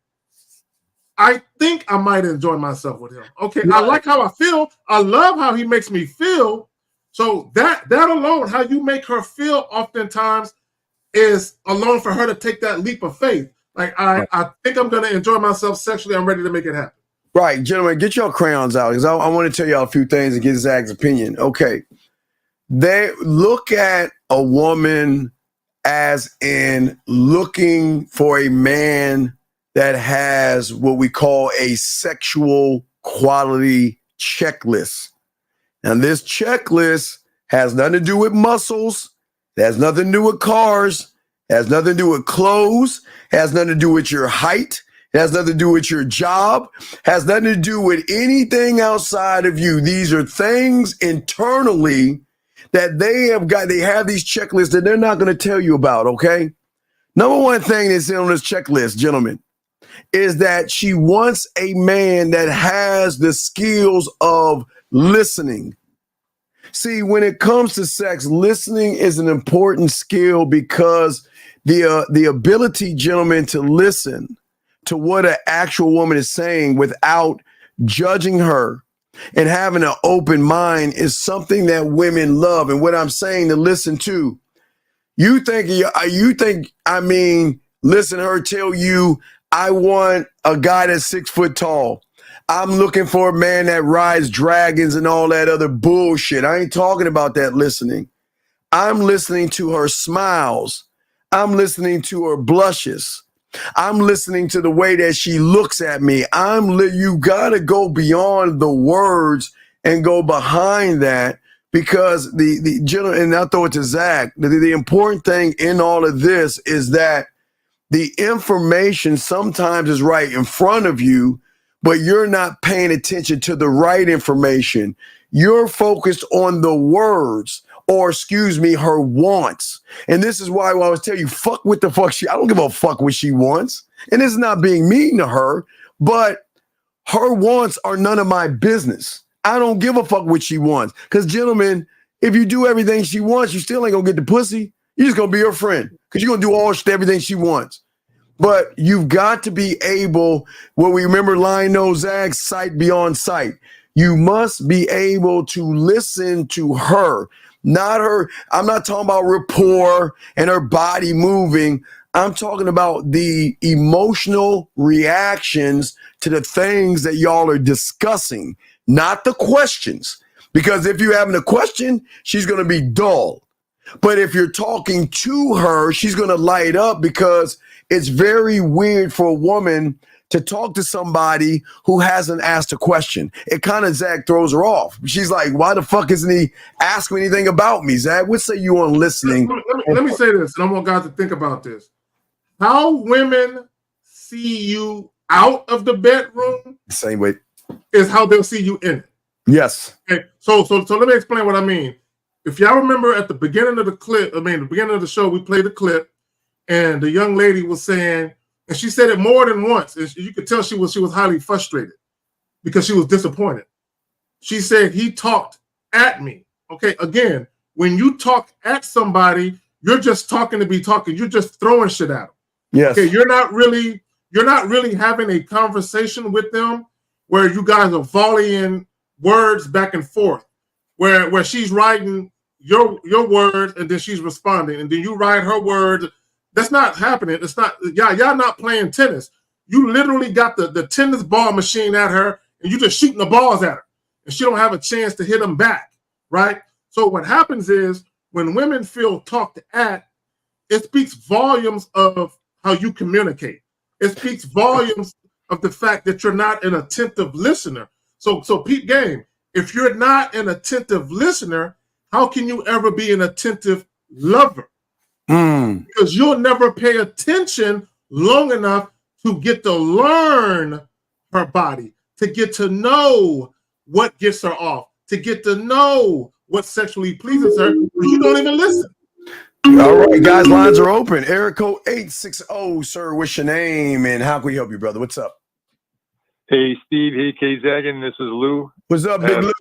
I think I might enjoy myself with him. Okay, I like how I feel. I love how he makes me feel. So that alone, how you make her feel oftentimes is alone for her to take that leap of faith. Like, I think I'm going to enjoy myself sexually. I'm ready to make it happen. Right, gentlemen, get your crayons out, because I want to tell y'all a few things and get Zach's opinion. Okay, they look at a woman as in looking for a man that has what we call a sexual quality checklist. And this checklist has nothing to do with muscles. It has nothing to do with cars. It has nothing to do with clothes. It has nothing to do with your height. It has nothing to do with your job. It has nothing to do with anything outside of you. These are things internally that they have these checklists that they're not going to tell you about, okay? Number one thing that's on this checklist, gentlemen, is that she wants a man that has the skills of listening. See, when it comes to sex, listening is an important skill, because the ability, gentlemen, to listen to what an actual woman is saying without judging her and having an open mind is something that women love. And what I'm saying to listen to, listen to her tell you, I want a guy that's 6 foot tall. I'm looking for a man that rides dragons and all that other bullshit. I ain't talking about that listening. I'm listening to her smiles. I'm listening to her blushes. I'm listening to the way that she looks at me. You gotta go beyond the words and go behind that, because the gentleman, and I'll throw it to Zach, the important thing in all of this is that the information sometimes is right in front of you, but you're not paying attention to the right information. You're focused on the words, or excuse me, her wants. And this is why I always tell you, fuck what the fuck I don't give a fuck what she wants. And it's not being mean to her, but her wants are none of my business. I don't give a fuck what she wants. Because, gentlemen, if you do everything she wants, you still ain't gonna get the pussy. You're just gonna be her friend, because you're gonna do everything she wants. But you've got to be able, what we remember Lionel Zag's sight beyond sight. You must be able to listen to her, not her. I'm not talking about rapport and her body moving. I'm talking about the emotional reactions to the things that y'all are discussing, not the questions. Because if you're having a question, she's going to be dull. But if you're talking to her, she's going to light up, because it's very weird for a woman to talk to somebody who hasn't asked a question. It kind of, Zach, throws her off. She's like, why the fuck isn't he asking anything about me, Zach? What say you on listening? Let me say this, and I want guys to think about this. How women see you out of the bedroom Same way is how they'll see you in it. Yes. Okay. So let me explain what I mean. If y'all remember at the beginning of the clip, the beginning of the show, we played the clip, and the young lady was saying, and she said it more than once, and you could tell she was highly frustrated because she was disappointed. She said, he talked at me. Okay, again, when you talk at somebody, you're just talking to be talking. You're just throwing shit at them. Yes. Okay, you're not really having a conversation with them where you guys are volleying words back and forth, where she's writing your words and then she's responding, and then you write her words. That's not happening. It's not, y'all not playing tennis. You literally got the tennis ball machine at her, and you just shooting the balls at her, and she don't have a chance to hit them back, right? So what happens is, when women feel talked at, it speaks volumes of how you communicate. It speaks volumes of the fact that you're not an attentive listener. So peep game. If you're not an attentive listener, how can you ever be an attentive lover? Because you'll never pay attention long enough to get to learn her body, to get to know what gets her off, to get to know what sexually pleases her, because you don't even listen. All right, guys, lines are open. Erico 860, sir, what's your name and how can we help you, brother? What's up? Hey, Steve. Hey, K Zagan. This is Lou. What's up, Big Lou?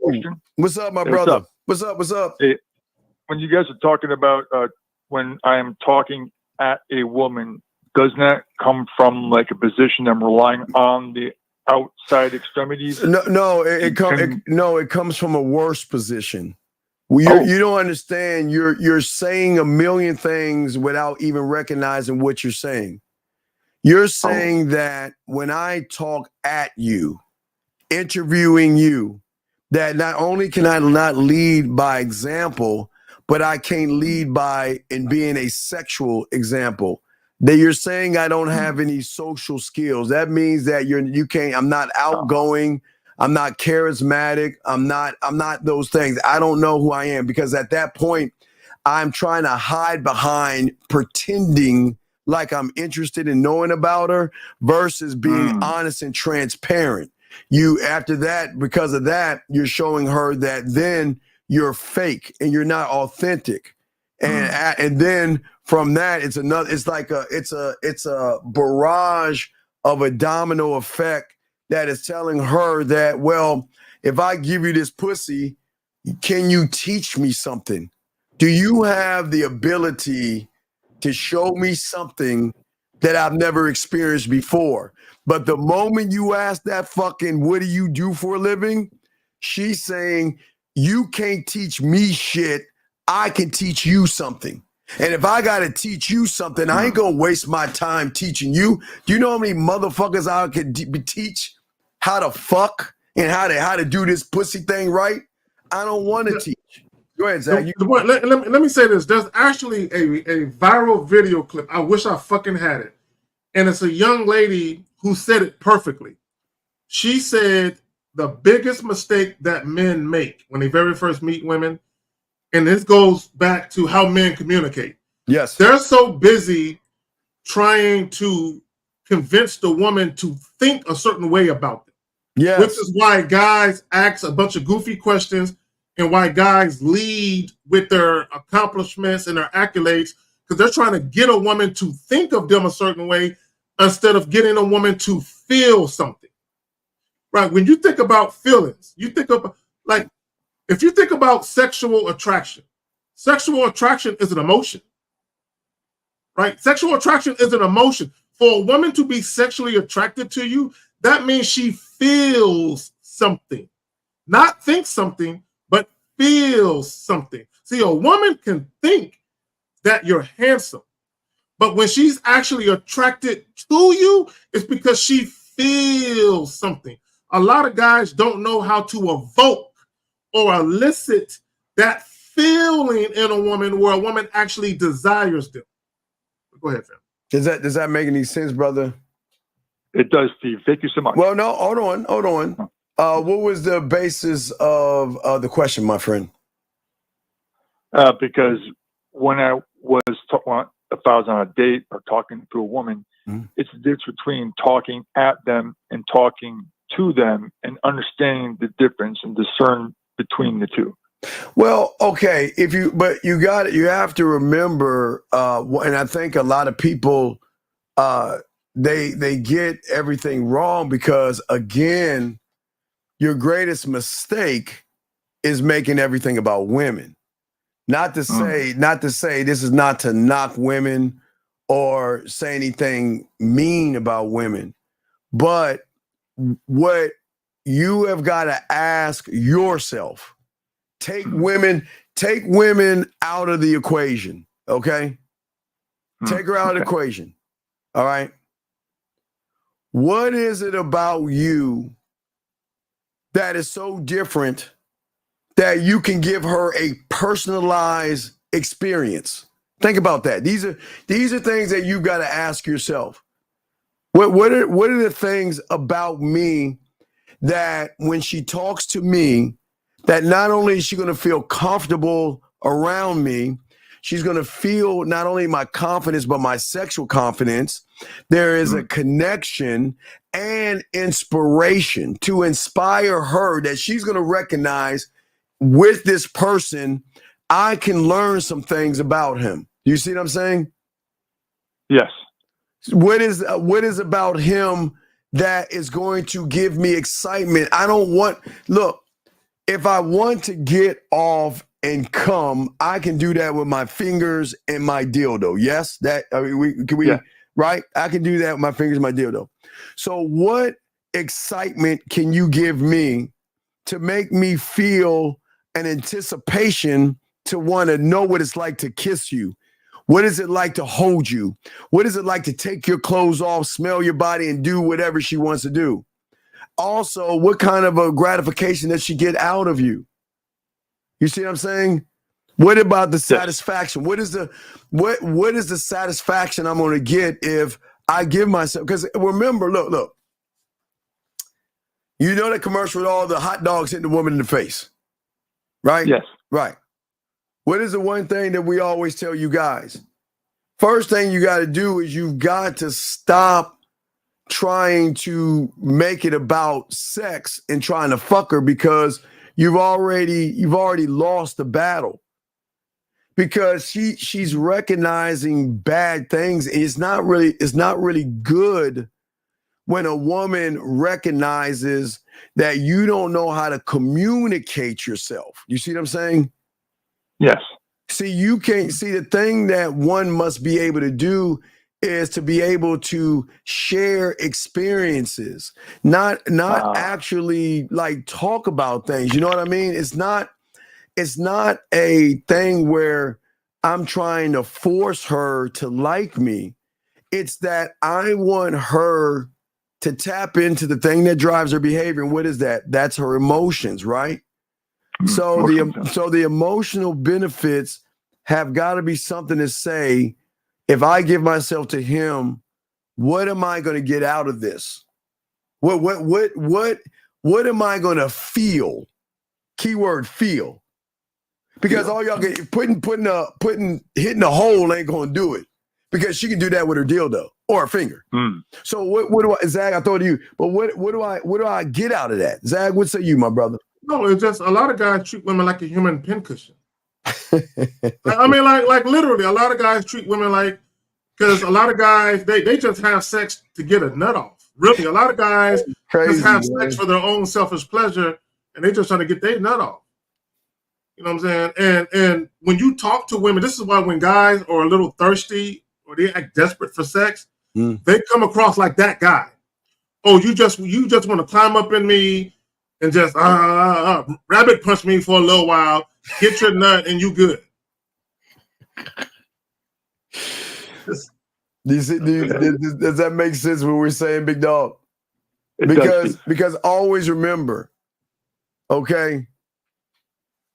What's up, my brother? What's up? Hey, when you guys are talking about when I am talking at a woman, doesn't that come from like a position I'm relying on the outside extremities? No, it comes from a worse position. You don't understand. You're saying a million things without even recognizing what you're saying. You're saying that when I talk at you, interviewing you, that not only can I not lead by example, but I can't lead by in being a sexual example. That you're saying I don't have any social skills. That means that you can't. I'm not outgoing. I'm not charismatic. I'm not those things. I don't know who I am, because at that point, I'm trying to hide behind pretending like I'm interested in knowing about her versus being honest and transparent. After that, because of that, you're showing her that then you're fake and you're not authentic. And then from that, it's a barrage of a domino effect that is telling her that, well, if I give you this pussy, can you teach me something? Do you have the ability to show me something that I've never experienced before? But the moment you ask that fucking, what do you do for a living? She's saying, you can't teach me shit. I can teach you something. And if I got to teach you something, I ain't going to waste my time teaching you. Do you know how many motherfuckers I could teach how to fuck and how to do this pussy thing right? I don't want to teach. Go ahead, Zach. Let me say this. There's actually a viral video clip. I wish I fucking had it. And it's a young lady who said it perfectly. She said the biggest mistake that men make when they very first meet women, and this goes back to how men communicate. Yes. They're so busy trying to convince the woman to think a certain way about them. Yes. Which is why guys ask a bunch of goofy questions and why guys lead with their accomplishments and their accolades, because they're trying to get a woman to think of them a certain way instead of getting a woman to feel something. Right? When you think about feelings, you think of, like, if you think about sexual attraction is an emotion. Right? Sexual attraction is an emotion. For a woman to be sexually attracted to you, that means she feels something. Not think something, but feels something. See, a woman can think that you're handsome, but when she's actually attracted to you, it's because she feels something. A lot of guys don't know how to evoke or elicit that feeling in a woman where a woman actually desires them. Go ahead, fam. Does that make any sense, brother? It does, Steve. Thank you so much. Well, no, hold on. What was the basis of the question, my friend? Because when I was if I was on a date or talking to a woman, it's the difference between talking at them and talking to them and understanding the difference and discern between the two. Well, okay, you have to remember, and I think a lot of people they get everything wrong because, again, your greatest mistake is making everything about women. Not to say this is not to knock women or say anything mean about women, but what you have got to ask yourself. Take women out of the equation, okay? Take her out of the equation, all right? What is it about you that is so different that you can give her a personalized experience? Think about that. These are things that you've got to ask yourself. What are the things about me that when she talks to me, that not only is she going to feel comfortable around me, she's going to feel not only my confidence, but my sexual confidence. There is a connection and inspiration to inspire her that she's going to recognize with this person, I can learn some things about him. You see what I'm saying? Yes. What is about him that is going to give me excitement? Look, if I want to get off and come, I can do that with my fingers and my dildo. Yes, right? I can do that with my fingers and my dildo. So what excitement can you give me to make me feel an anticipation to want to know what it's like to kiss you? What is it like to hold you? What is it like to take your clothes off, smell your body, and do whatever she wants to do? Also, what kind of a gratification does she get out of you? You see what I'm saying? What about the satisfaction? What is the satisfaction I'm going to get if I give myself? Because remember, look. You know that commercial with all the hot dogs hitting the woman in the face, right? Yes. Right. What is the one thing that we always tell you guys? First thing you got to do is you've got to stop trying to make it about sex and trying to fuck her, because you've already lost the battle, because she's recognizing bad things. It's not really good when a woman recognizes that you don't know how to communicate yourself. You see what I'm saying? Yes. See, you can't see the thing that one must be able to do is to be able to share experiences, not actually like talk about things. You know what I mean? It's not a thing where I'm trying to force her to like me. It's that I want her to tap into the thing that drives her behavior. And what is that? That's her emotions, right? So the emotional benefits have got to be something to say, if I give myself to him, what am I going to get out of this? What am I going to feel? Keyword feel. Because all y'all get hitting a hole ain't going to do it. Because she can do that with her dildo or her finger. So what do I, Zach, I throw it to you, but what do I get out of that? Zach, what say you, my brother? No, it's just a lot of guys treat women like a human pincushion. I mean, like literally, a lot of guys treat women like, because a lot of guys, they just have sex to get a nut off. Really, a lot of guys just have sex for their own selfish pleasure, and they just trying to get their nut off. You know what I'm saying? And when you talk to women, this is why when guys are a little thirsty or they act desperate for sex, they come across like that guy. Oh, you just want to climb up in me and just rabbit punch me for a little while, get your nut, and you good. Does that make sense what we're saying, big dog? Because always remember, okay,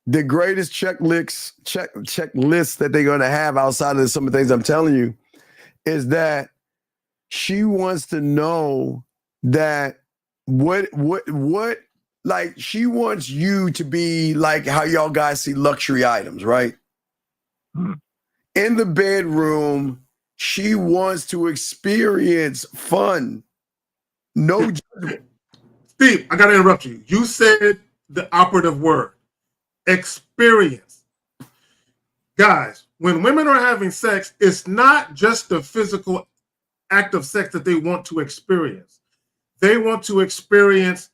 the greatest checklist that they're going to have outside of some of the things I'm telling you is that she wants to know that like she wants you to be like how y'all guys see luxury items, right? In the bedroom, she wants to experience fun. No judgment. Steve, I got to interrupt you. You said the operative word, experience. Guys, when women are having sex, it's not just the physical act of sex that they want to experience. They want to experience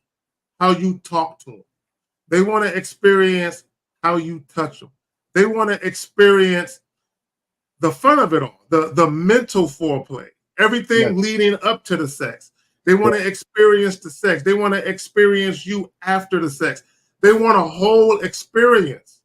how you talk to them. They want to experience how you touch them. They want to experience the fun of it all, the mental foreplay, everything leading up to the sex. They want to experience the sex. They want to experience you after the sex. They want a whole experience.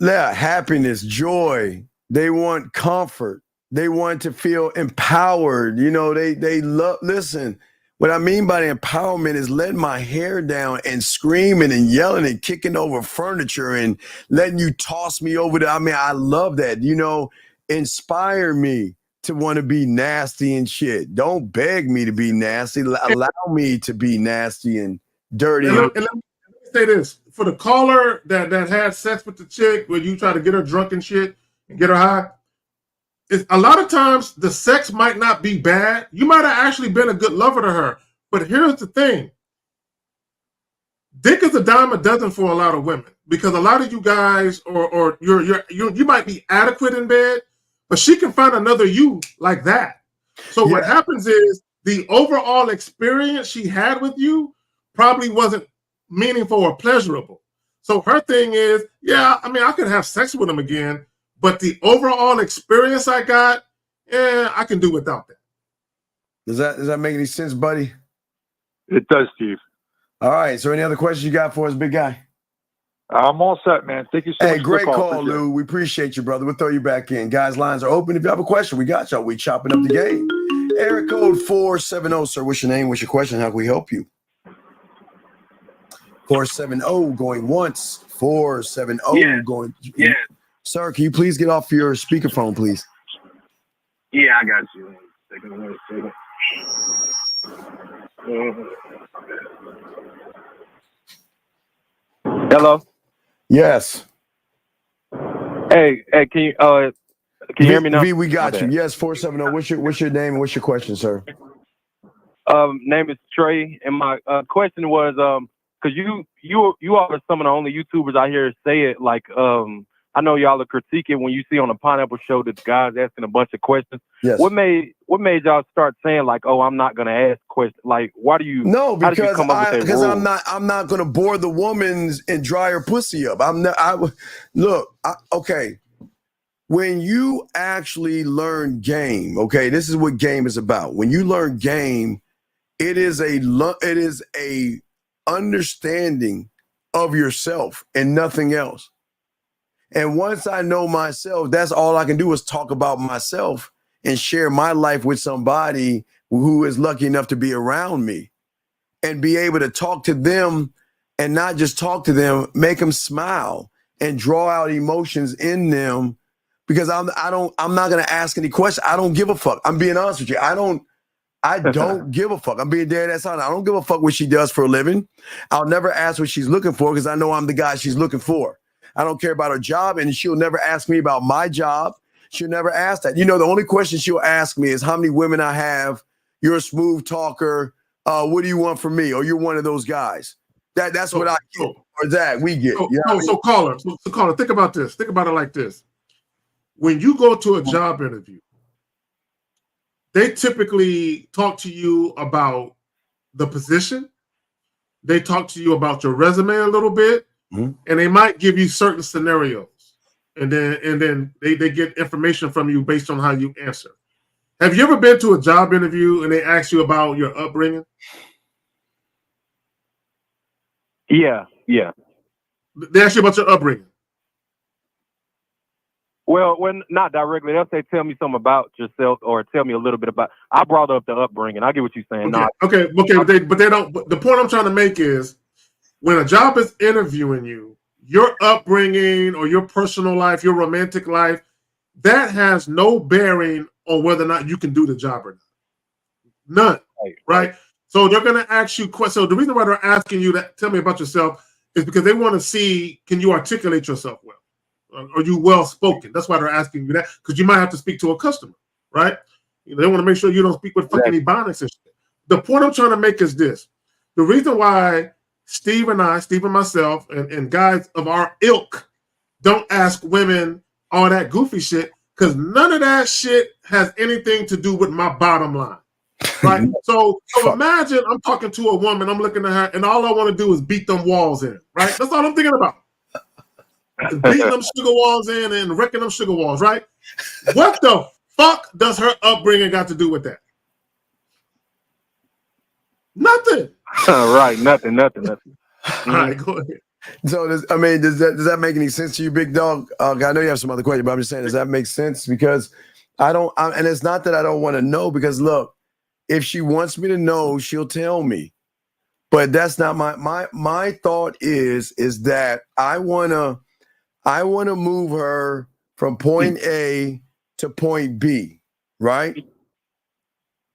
Yeah, happiness, joy. They want comfort. They want to feel empowered. You know, they love, listen, what I mean by the empowerment is letting my hair down and screaming and yelling and kicking over furniture and letting you toss me over there. I mean, I love that. You know, inspire me to want to be nasty and shit. Don't beg me to be nasty. Allow me to be nasty and dirty. And let me say this. For the caller that had sex with the chick where you try to get her drunk and shit and get her high, a lot of times the sex might not be bad. You might have actually been a good lover to her. But here's the thing. Dick is a dime a dozen for a lot of women because a lot of you guys or you might be adequate in bed, but she can find another you like that. So what happens is the overall experience she had with you probably wasn't meaningful or pleasurable. So her thing is, yeah, I mean, I could have sex with him again, but the overall experience I got, I can do without that. Does that make any sense, buddy? It does, Steve. All right. So any other questions you got for us, big guy? I'm all set, man. Thank you so much. Hey, great call, Lou. We appreciate you, brother. We'll throw you back in. Guys, lines are open. If you have a question, we got y'all. We chopping up the game. Area code 470, sir. What's your name? What's your question? How can we help you? 470 going once. 470 going. Yeah. Sir, can you please get off your speakerphone, please? Yeah, I got you. One second. Hello. Yes. Hey, can you hear me now? V, we got you. Yes, 470. What's your name and what's your question, sir? Name is Trey, and my question was because you all are some of the only YouTubers out here say it like I know y'all are critiquing when you see on the Pineapple Show that the guys asking a bunch of questions. Yes. What made y'all start saying like, oh, I'm not gonna ask questions? Like, why do you? No, how did you because come up with that rule? I'm not gonna bore the woman and dry her pussy up. Okay. When you actually learn game, okay, this is what game is about. When you learn game, it is a understanding of yourself and nothing else. And once I know myself, that's all I can do is talk about myself and share my life with somebody who is lucky enough to be around me and be able to talk to them and not just talk to them, make them smile and draw out emotions in them, because I'm not going to ask any questions. I don't give a fuck. I'm being honest with you. I don't give a fuck. I'm being dead ass honest. I don't give a fuck what she does for a living. I'll never ask what she's looking for because I know I'm the guy she's looking for. I don't care about her job, and she'll never ask me about my job. She'll never ask that. You know, the only question she'll ask me is how many women I have. You're a smooth talker. What do you want from me? Or you're one of those guys. That's what I get. Or that we get. So caller, think about this. Think about it like this. When you go to a job interview, they typically talk to you about the position. They talk to you about your resume a little bit, and they might give you certain scenarios. And then they get information from you based on how you answer. Have you ever been to a job interview and they ask you about your upbringing? Yeah. They ask you about your upbringing. Well, when not directly, they'll say, "Tell me something about yourself," or "Tell me a little bit about." I brought up the upbringing. I get what you're saying. Okay, but they don't. But the point I'm trying to make is, when a job is interviewing you, your upbringing or your personal life, your romantic life, that has no bearing on whether or not you can do the job or not. None. Right? So they're going to ask you questions. So the reason why they're asking you that, tell me about yourself, is because they want to see, can you articulate yourself well? Are you well spoken? That's why they're asking you that, because you might have to speak to a customer, right? They want to make sure you don't speak with fucking ebonics and shit. The point I'm trying to make is this: the reason why Steve and myself, and guys of our ilk don't ask women all that goofy shit, because none of that shit has anything to do with my bottom line, right? So imagine I'm talking to a woman, I'm looking at her, and all I want to do is beat them walls in, right? That's all I'm thinking about. Beating them sugar walls in and wrecking them sugar walls, right? What the fuck does her upbringing got to do with that? Nothing. Right, nothing. All right, go ahead. So, does that make any sense to you, big dog? I know you have some other questions, but I'm just saying, does that make sense? Because and it's not that I don't want to know, because look, if she wants me to know, she'll tell me. But that's not my thought is that I wanna move her from point A to point B, right?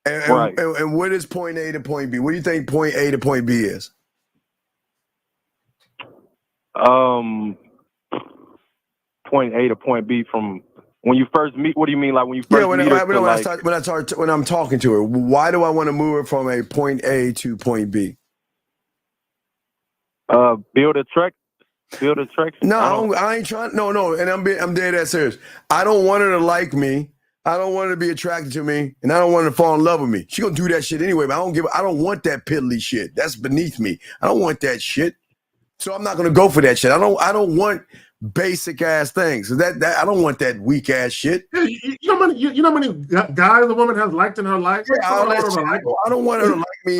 And what is point A to point B? What do you think point A to point B is? Point A to point B from when you first meet. What do you mean, like when you first meet her? When I'm talking to her, why do I want to move her from a point A to point B? Build attraction. No, I ain't trying. No, and I'm dead ass serious. I don't want her to like me. I don't want her to be attracted to me, and I don't want her to fall in love with me. She gonna do that shit anyway, but I don't want that piddly shit. That's beneath me. I don't want that shit. So I'm not gonna go for that shit. I don't want basic ass things. That I don't want that weak ass shit. Yeah, you know how many guys a woman has liked in her life? Yeah, I don't want her to like me.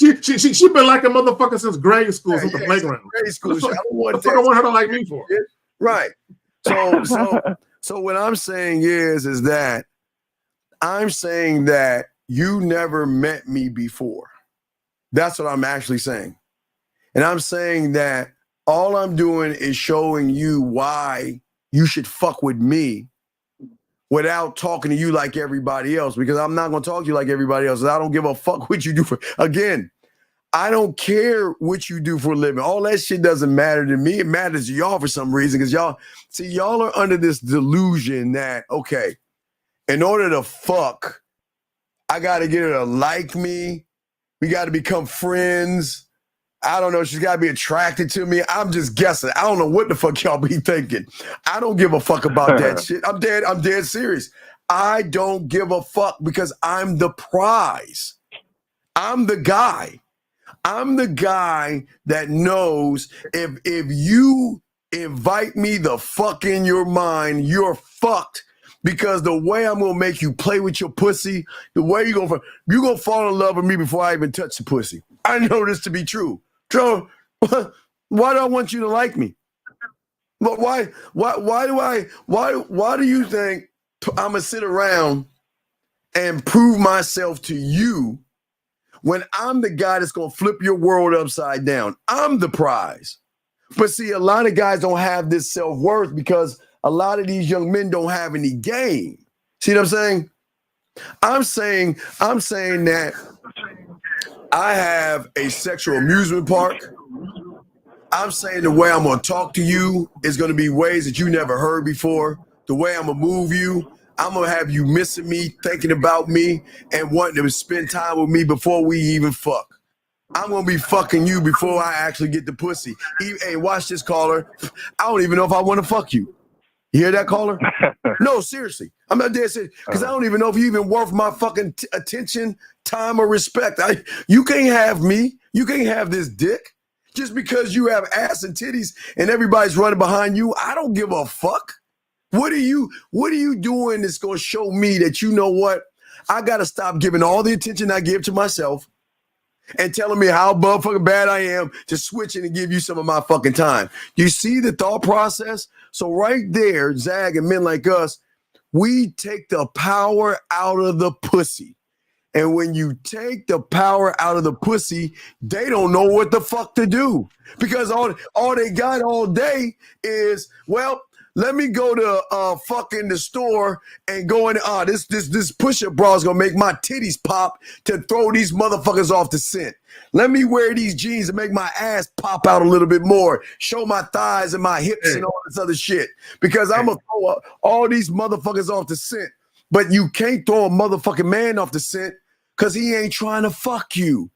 She been like a motherfucker since grade school, since the playground. Grade school. I don't want that. I want her to like me for. Right. So what I'm saying is that I'm saying that you never met me before. That's what I'm actually saying. And I'm saying that all I'm doing is showing you why you should fuck with me without talking to you like everybody else, because I'm not going to talk to you like everybody else. I don't give a fuck what you do for. Again, I don't care what you do for a living. All that shit doesn't matter to me. It matters to y'all for some reason, because y'all are under this delusion that, okay, in order to fuck, I got to get her to like me. We got to become friends. I don't know. She's got to be attracted to me. I'm just guessing. I don't know what the fuck y'all be thinking. I don't give a fuck about that shit. I'm dead serious. I don't give a fuck, because I'm the prize. I'm the guy. I'm the guy that knows if you invite me the fuck in your mind, you're fucked. Because the way I'm going to make you play with your pussy, the way you're going to fall in love with me before I even touch the pussy. I know this to be true. So, why do I want you to like me? But why do you think I'm gonna sit around and prove myself to you when I'm the guy that's gonna flip your world upside down? I'm the prize. But see, a lot of guys don't have this self-worth because a lot of these young men don't have any game. See what I'm saying? I'm saying that I have a sexual amusement park. I'm saying the way I'm going to talk to you is going to be ways that you never heard before. The way I'm going to move you, I'm going to have you missing me, thinking about me, and wanting to spend time with me before we even fuck. I'm going to be fucking you before I actually get the pussy. Hey, watch this, caller. I don't even know if I want to fuck you. You hear that, caller? No, seriously. I'm not dead serious because I don't even know if you're even worth my fucking attention, time, or respect. You can't have me. You can't have this dick. Just because you have ass and titties and everybody's running behind you, I don't give a fuck. What are you doing that's going to show me that, you know what? I got to stop giving all the attention I give to myself and telling me how motherfucking bad I am to switch in and give you some of my fucking time. Do you see the thought process? So right there, Zag and men like us, we take the power out of the pussy. And when you take the power out of the pussy, they don't know what the fuck to do. Because all they got all day is, well, let me go to fucking the store and go in. This push-up bra is gonna make my titties pop to throw these motherfuckers off the scent. Let me wear these jeans and make my ass pop out a little bit more, show my thighs and my hips and all this other shit. Because I'm gonna throw all these motherfuckers off the scent. But you can't throw a motherfucking man off the scent because he ain't trying to fuck you.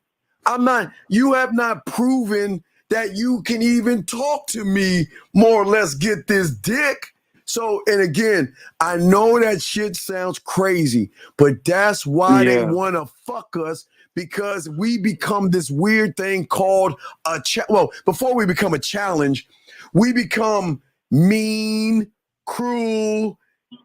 You have not proven that you can even talk to me, more or less get this dick. So, and again, I know that shit sounds crazy, but that's why they want to fuck us, because we become this weird thing called before we become a challenge, we become mean, cruel,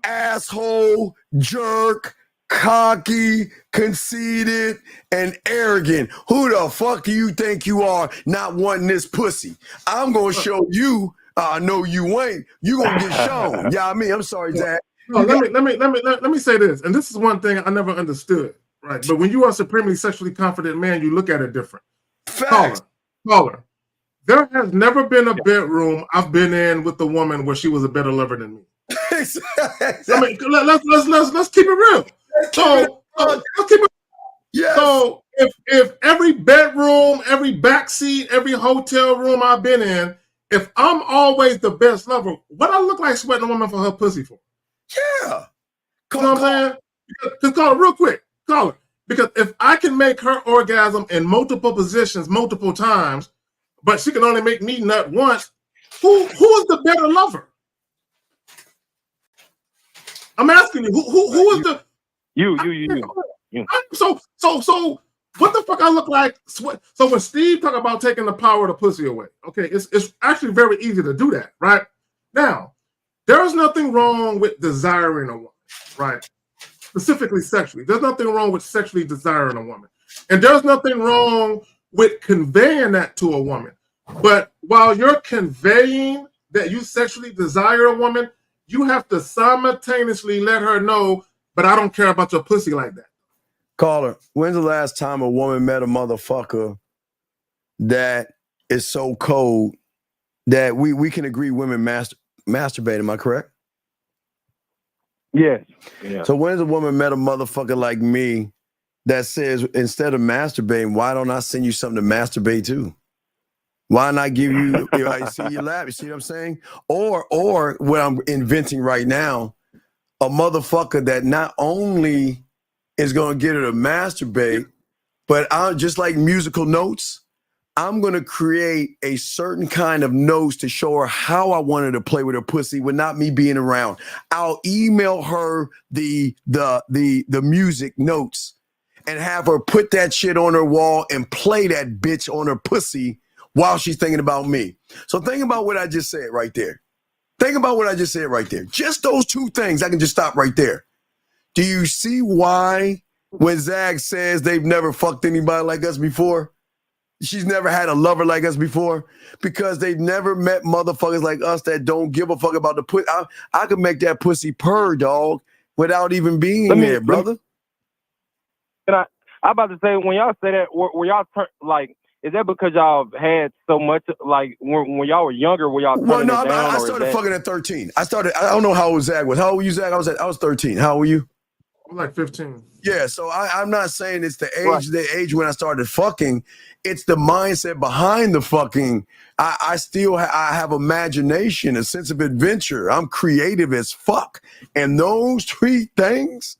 asshole, jerk, cocky, conceited, and arrogant. Who the fuck do you think you are not wanting this pussy? I'm going to show you. No, you ain't. You going to get shown. Yeah, I mean, I'm sorry, Zach. No, let me say this, and this is one thing I never understood, right? But when you are a supremely sexually confident man, you look at it different. Caller, there has never been a bedroom I've been in with a woman where she was a better lover than me. I mean, let's keep it real. So if every bedroom, every backseat, every hotel room I've been in, if I'm always the best lover, what I look like sweating a woman for her pussy for? Yeah. You know what I'm saying? Because caller, real quick, caller. Because if I can make her orgasm in multiple positions, multiple times, but she can only make me nut once, who is the better lover? I'm asking you, who is the you. So what the fuck I look like? So when Steve talk about taking the power of the pussy away, okay, it's actually very easy to do that, right? Now, there's nothing wrong with desiring a woman, right? Specifically sexually. There's nothing wrong with sexually desiring a woman. And there's nothing wrong with conveying that to a woman. But while you're conveying that you sexually desire a woman, you have to simultaneously let her know, but I don't care about your pussy like that. Caller, when's the last time a woman met a motherfucker that is so cold that we can agree women masturbate? Am I correct? Yes. Yeah. So when's a woman met a motherfucker like me that says, instead of masturbating, why don't I send you something to masturbate to? Why not give you, I see your lap, you see what I'm saying? Or what I'm inventing right now, a motherfucker that not only is going to get her to masturbate, but I'm just like musical notes, I'm going to create a certain kind of notes to show her how I want her to play with her pussy with not me being around. I'll email her the music notes and have her put that shit on her wall and play that bitch on her pussy while she's thinking about me. So think about what I just said right there. Think about what I just said right there. Just those two things, I can just stop right there. Do you see why when Zag says they've never fucked anybody like us before? She's never had a lover like us before because they've never met motherfuckers like us that don't give a fuck about the pussy. I could make that pussy purr, dog, without even being there, brother. I'm about to say, when y'all say that, were y'all like, is that because y'all had so much, like, when y'all were younger, were y'all turning it down? I started fucking at 13. I don't know how old Zach was. How old were you, Zach? I was 13. How old were you? I'm like 15. Yeah, so I'm not saying it's the age when I started fucking. It's the mindset behind the fucking. I still I have imagination, a sense of adventure. I'm creative as fuck. And those three things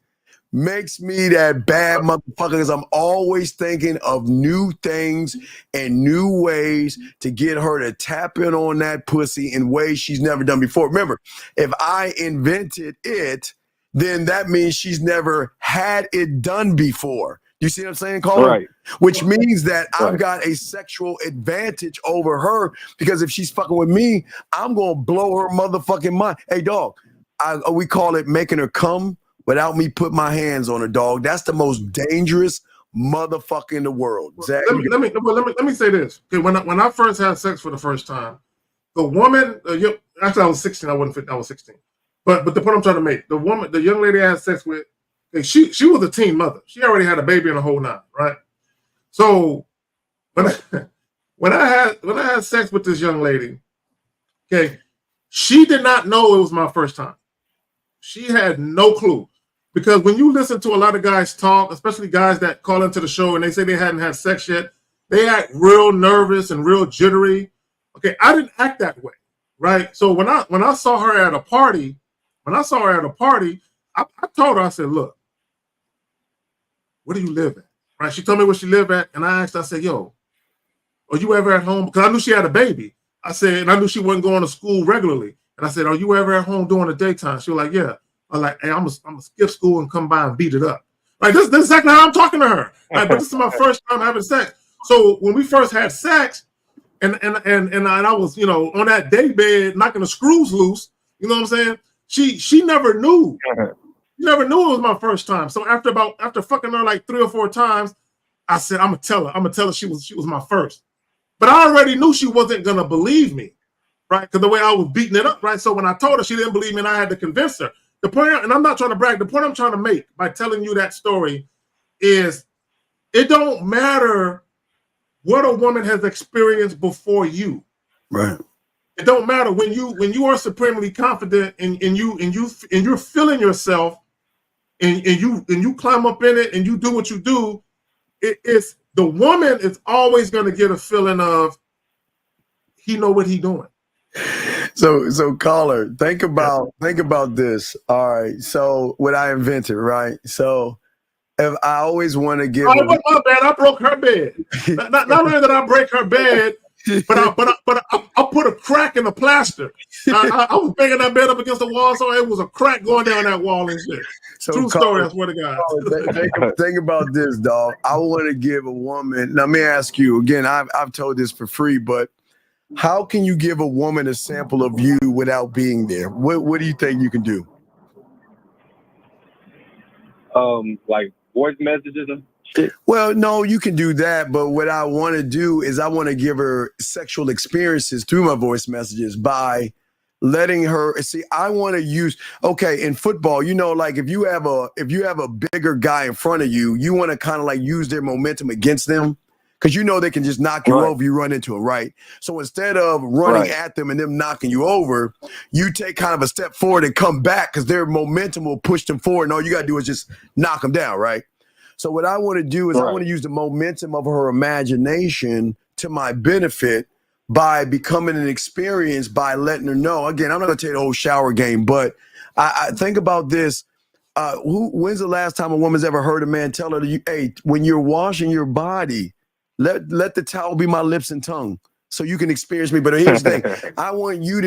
makes me that bad motherfucker because I'm always thinking of new things and new ways to get her to tap in on that pussy in ways she's never done before. Remember, if I invented it, then that means she's never had it done before. You see what I'm saying, caller? Right. Which means that I've got a sexual advantage over her because if she's fucking with me, I'm going to blow her motherfucking mind. Hey, dog, we call it making her come without me putting my hands on her, dog. That's the most dangerous motherfucker in the world. Zach, Let me say this. Okay, when I first had sex for the first time, the woman, actually I was 16. I wasn't 15. I was 16. But the point I'm trying to make, the young lady I had sex with, she was a teen mother. She already had a baby and a whole nine, right? So when I had sex with this young lady, okay, she did not know it was my first time. She had no clue. Because when you listen to a lot of guys talk, especially guys that call into the show and they say they hadn't had sex yet, they act real nervous and real jittery. Okay, I didn't act that way, right? So when I saw her at a party, I told her, I said, look, where do you live at? Right? She told me where she lived at, and I asked, I said, yo, are you ever at home? Because I knew she had a baby. I said, and I knew she wasn't going to school regularly. And I said, are you ever at home during the daytime? She was like, yeah. I'm like, hey, I'm gonna skip school and come by and beat it up. Like this is exactly how I'm talking to her. Like, but this is my first time having sex. So when we first had sex, and I was, on that day bed knocking the screws loose, you know what I'm saying? She never knew. She never knew it was my first time. So after fucking her like 3 or 4 times, I said, I'm gonna tell her she was my first. But I already knew she wasn't gonna believe me, right? Because the way I was beating it up, right? So when I told her, she didn't believe me, and I had to convince her. The point, and I'm not trying to brag, the point I'm trying to make by telling you that story is it don't matter what a woman has experienced before you. Right. It don't matter when you are supremely confident and you're feeling yourself and you climb up in it and you do what you do. It's the woman is always going to get a feeling of he know what he doing. So caller, think about this. All right. So what I invented, right? So if I always want to give it wasn't my bad. I broke her bed. not only did I break her bed, but I put a crack in the plaster. I was banging that bed up against the wall, so it was a crack going down that wall and shit. So true story, I swear to God. Think about this, dog. I want to give a woman. Now, let me ask you again. I've told this for free, but how can you give a woman a sample of you without being there? What do you think you can do? Like voice messages and shit. Well, no, you can do that, but what I want to do is I want to give her sexual experiences through my voice messages by letting her see. I want to use in football, like if you have a bigger guy in front of you, you want to kind of like use their momentum against them. Because they can just knock you over, you run into them, right? So instead of running at them and them knocking you over, you take kind of a step forward and come back because their momentum will push them forward. And all you got to do is just knock them down, right? So what I want to do is I want to use the momentum of her imagination to my benefit by becoming an experience, by letting her know. Again, I'm not going to tell you the whole shower game, but I think about this. When's the last time a woman's ever heard a man tell her, hey, when you're washing your body, let the towel be my lips and tongue so you can experience me. But here's the thing. I want you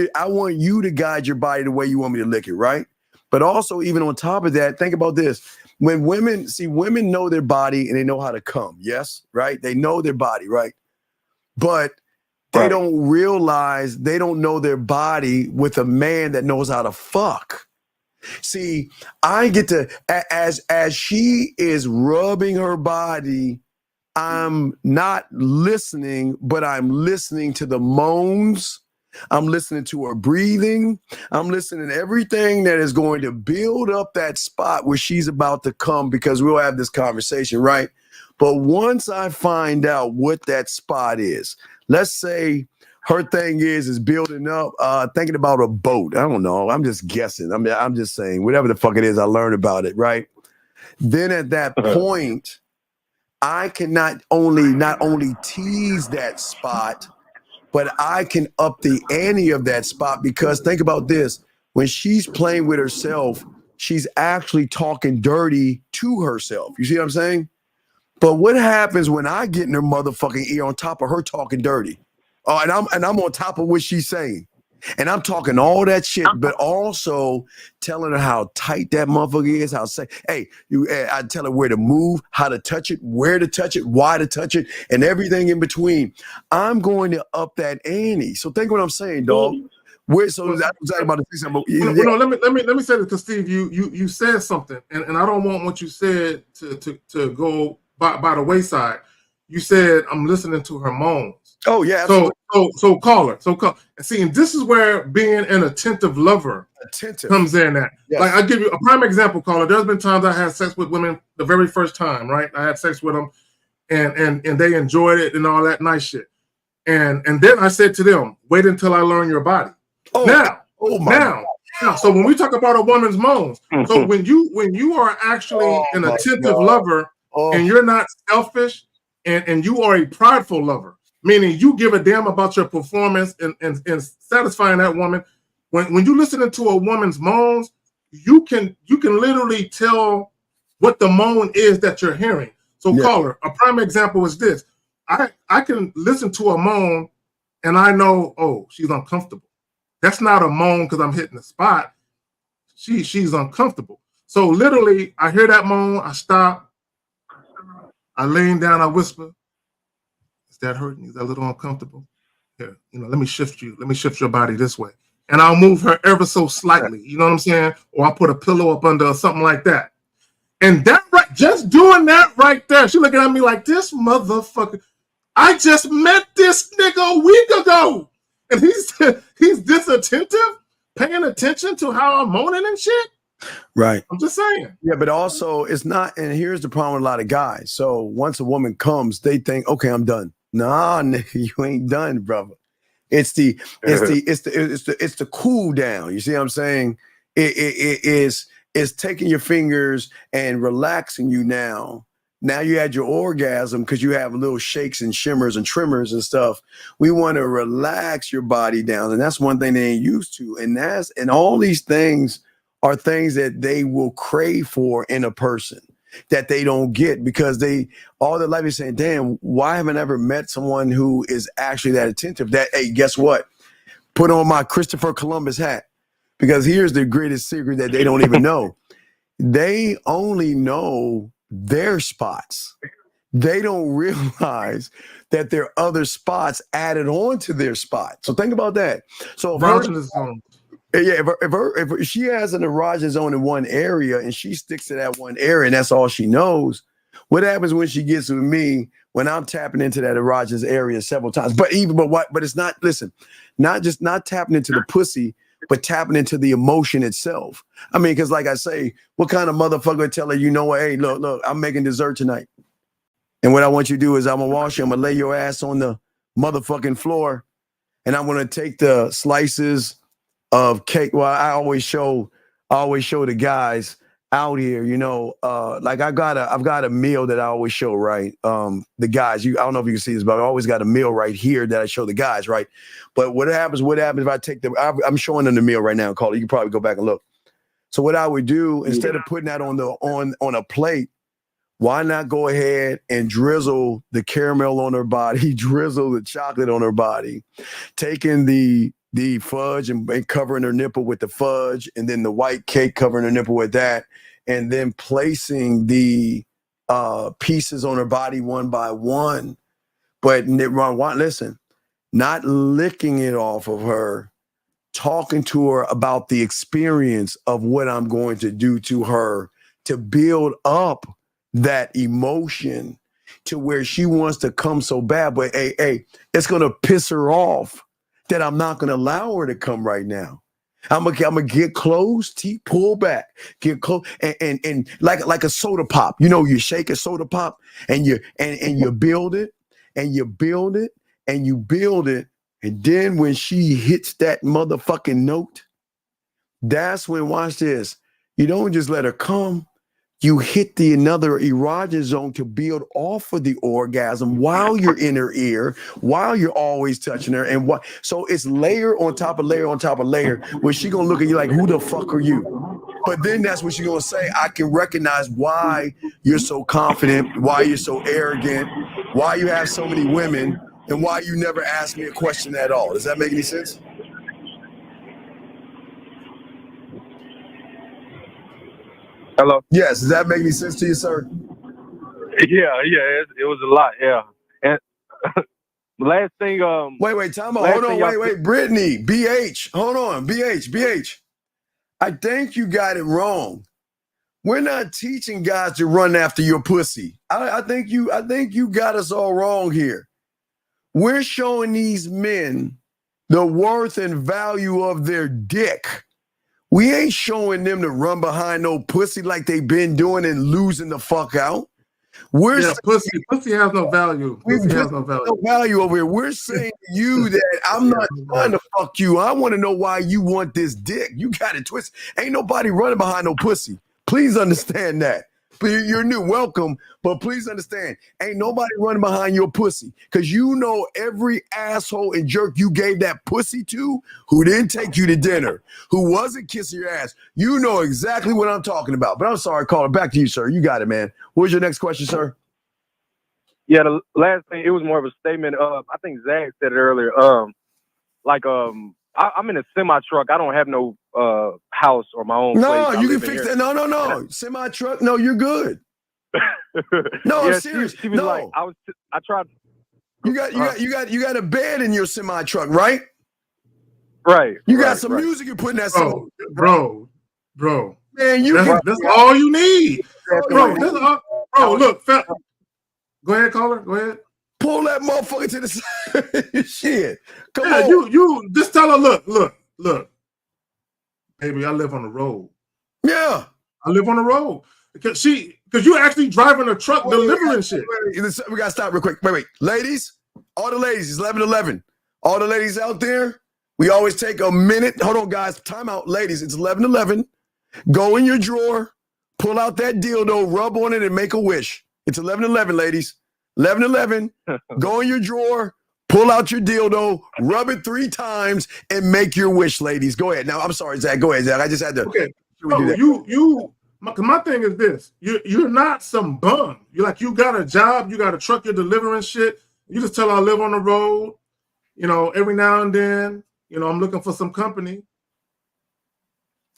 to guide your body the way you want me to lick it, right? But also, even on top of that, think about this. When women know their body and they know how to come, yes, right? They know their body, right? But they don't realize they don't know their body with a man that knows how to fuck. See, I get to, as she is rubbing her body, I'm not listening, but I'm listening to the moans. I'm listening to her breathing. I'm listening to everything that is going to build up that spot where she's about to come, because we'll have this conversation, right? But once I find out what that spot is, let's say her thing is building up, thinking about a boat. I don't know. I'm just guessing. I'm just saying, whatever the fuck it is, I learned about it, right? Then at that point, I can not only tease that spot, but I can up the ante of that spot, because think about this. When she's playing with herself, she's actually talking dirty to herself. You see what I'm saying? But what happens when I get in her motherfucking ear on top of her talking dirty? And I'm on top of what she's saying. And I'm talking all that shit, but also telling her how tight that motherfucker is, I tell her where to move, how to touch it, where to touch it, why to touch it, and everything in between. I'm going to up that ante. So think what I'm saying, dog. That's exactly about to say something. Let me say this, because Steve, you said something, and I don't want what you said to go by the wayside. You said I'm listening to her moans. Oh yeah. So call her. And see, and this is where being an attentive lover comes in at. Yes. Like, I'll give you a prime example, caller. There's been times I had sex with women the very first time, right? I had sex with them, and they enjoyed it and all that nice shit. And then I said to them, wait until I learn your body. Now, so when we talk about a woman's moans, so when you are actually an attentive lover, and you're not selfish, and you are a prideful lover, meaning you give a damn about your performance and satisfying that woman. When you're listening to a woman's moans, you can literally tell what the moan is that you're hearing. So caller, a prime example is this. I can listen to a moan and I know, oh, she's uncomfortable. That's not a moan because I'm hitting the spot. She's uncomfortable. So literally, I hear that moan, I stop, I lean down, I whisper, is that hurting? Is that a little uncomfortable? Here, let me shift you. Let me shift your body this way. And I'll move her ever so slightly. You know what I'm saying? Or I'll put a pillow up under or something like that. And just doing that right there, she looking at me like, this motherfucker, I just met this nigga a week ago. And he's disattentive, paying attention to how I'm moaning and shit. Right. I'm just saying. Yeah, but also it's not, and here's the problem with a lot of guys. So once a woman comes, they think, okay, I'm done. Nah, nigga, you ain't done, brother. It's the cool down. You see what I'm saying? It's taking your fingers and relaxing you now. Now you had your orgasm because you have little shakes and shimmers and tremors and stuff. We want to relax your body down. And that's one thing they ain't used to. And all these things are things that they will crave for in a person that they don't get, because all their life is saying, damn, why haven't I ever met someone who is actually that attentive? That, hey, guess what? Put on my Christopher Columbus hat, because here's the greatest secret that they don't even know. They only know their spots. They don't realize that there are other spots added on to their spot. So think about that. So if she has an erogenous zone in one area and she sticks to that one area and that's all she knows, what happens when she gets with me when I'm tapping into that erogenous area several times? But it's not, listen, not just not tapping into the pussy, but tapping into the emotion itself. I mean, because like I say, what kind of motherfucker would tell her, hey, look, I'm making dessert tonight. And what I want you to do is I'm going to wash you. I'm going to lay your ass on the motherfucking floor. And I'm going to take the slices of cake. Well, I always show the guys out here, like I've got a meal that I always show, right? The guys, I don't know if you can see this, but I always got a meal right here that I show the guys, right? But what happens if I take I'm showing them the meal right now, Carly. You can probably go back and look. So what I would do, instead of putting that on a plate, why not go ahead and drizzle the caramel on her body, drizzle the chocolate on her body, taking the fudge and covering her nipple with the fudge, and then the white cake covering her nipple with that, and then placing the pieces on her body one by one. But listen, not licking it off of her, talking to her about the experience of what I'm going to do to her to build up that emotion, to where she wants to come so bad, but hey, it's gonna piss her off that I'm not gonna allow her to come right now. I'm gonna get close, pull back, get close, and like a soda pop. You know, you shake a soda pop and you build it, and you build it, and you build it, and then when she hits that motherfucking note, that's when, watch this, you don't just let her come. You hit another erogenous zone to build off of the orgasm while you're in her ear, while you're always touching her, and what? So it's layer on top of layer on top of layer. Where she gonna look at you like, "Who the fuck are you?" But then that's what she's gonna say. I can recognize why you're so confident, why you're so arrogant, why you have so many women, and why you never ask me a question at all. Does that make any sense? Hello. Yes. Does that make any sense to you, sir? Yeah, it was a lot. Yeah, and last thing. Wait, time out. Hold on. Wait. Brittany, BH. Hold on. BH. I think you got it wrong. We're not teaching guys to run after your pussy. I think you got us all wrong here. We're showing these men the worth and value of their dick. We ain't showing them to run behind no pussy like they've been doing and losing the fuck out. Pussy has no value. Pussy has no value. No value over here. We're saying to you that I'm not trying to fuck you. I want to know why you want this dick. You got it twisted. Ain't nobody running behind no pussy. Please understand that. You're new, welcome, but please understand, ain't nobody running behind your pussy, because you know every asshole and jerk you gave that pussy to, who didn't take you to dinner, who wasn't kissing your ass. You know exactly what I'm talking about. But I'm sorry, caller. Back to you, sir. You got it, man. What's your next question, sir? Yeah, the last thing, it was more of a statement. I think Zach said it earlier. I'm in a semi truck. I don't have no house or my own place. No, you can fix that. No. Semi truck. No, you're good. No, I'm serious. She was like, I tried. You got a bed in your semi truck, right? Right. You got some music you put in that semi. Bro. Man, that's all you need. Bro, that's all. Bro, look. Go ahead, caller. Go ahead. Pull that motherfucker to the side. Shit. Come on. You just tell her, look. Baby, I live on the road. Yeah. I live on the road. Because you're actually driving a truck delivering shit. We gotta stop real quick. Wait. Ladies, all the ladies, it's 11:11. All the ladies out there, we always take a minute. Hold on, guys. Time out. Ladies, it's 11:11. Go in your drawer, pull out that dildo, rub on it, and make a wish. It's 11:11, ladies. 11:11. Go in your drawer, pull out your dildo, rub it 3 times, and make your wish, ladies. Go ahead. Now, I'm sorry, Zach. Go ahead, Zach. I just had to. Okay. My thing is this. You're not some bum. You got a job, you got a truck, you're delivering shit. You just tell her I live on the road. Every now and then, I'm looking for some company.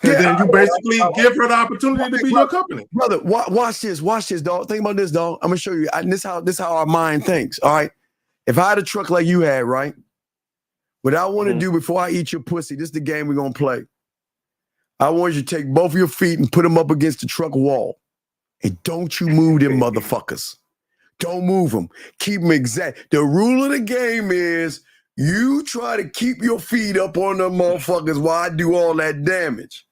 And then you basically give her the opportunity to be your company. Brother, watch this, dog. Think about this, dog. I'm gonna show you. This how our mind thinks. All right. If I had a truck like you had, right? What I want to do before I eat your pussy, this is the game we're gonna play. I want you to take both of your feet and put them up against the truck wall. And don't you move them motherfuckers. Don't move them. Keep them exact. The rule of the game is you try to keep your feet up on them motherfuckers while I do all that damage.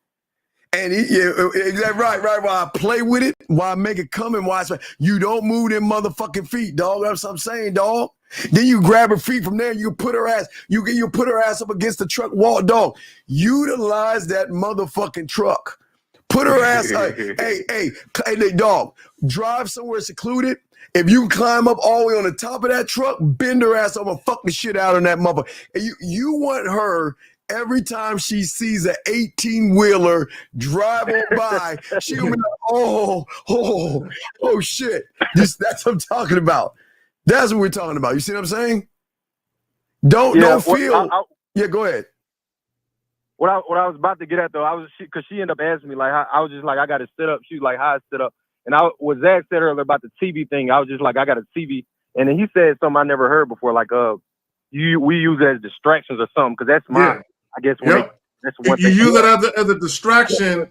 And right. While I play with it, while I make it come, and while you don't move them motherfucking feet, dog. That's what I'm saying, dog. Then you grab her feet from there. You put her ass. You put her ass up against the truck wall, dog. Utilize that motherfucking truck. Put her ass. Hey, dog. Drive somewhere secluded. If you climb up all the way on the top of that truck, bend her ass over, fuck the shit out of that motherfucker. And you want her. Every time she sees an 18-wheeler drive on by, she'll be like, oh shit. That's what I'm talking about. That's what we're talking about. You see what I'm saying? Don't feel. Go ahead. What I was about to get at though, because she ended up asking me I was just like, I got to sit up. She was like, how I sit up, and what Zach said earlier about the TV thing, I was just like, I got a TV, and then he said something I never heard before, we use it as distractions or something, because that's mine. I guess that's one you use it as a distraction.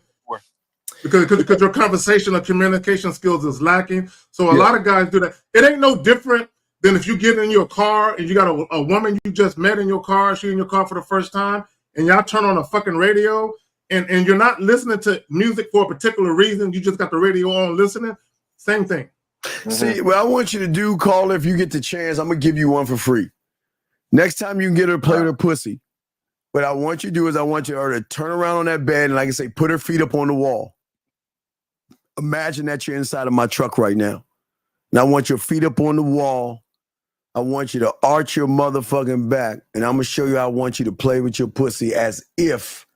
because your conversational communication skills is lacking. So a lot of guys do that. It ain't no different than if you get in your car and you got a woman you just met in your car, she in your car for the first time, and y'all turn on a fucking radio, and you're not listening to music for a particular reason. You just got the radio on listening. Same thing. See, what I want you to do, caller, if you get the chance, I'm gonna give you one for free. Next time you can get her to play with her pussy. What I want you to do is I want her to turn around on that bed and, like I say, put her feet up on the wall. Imagine that you're inside of my truck right now. And I want your feet up on the wall. I want you to arch your motherfucking back, and I'm going to show you how I want you to play with your pussy as if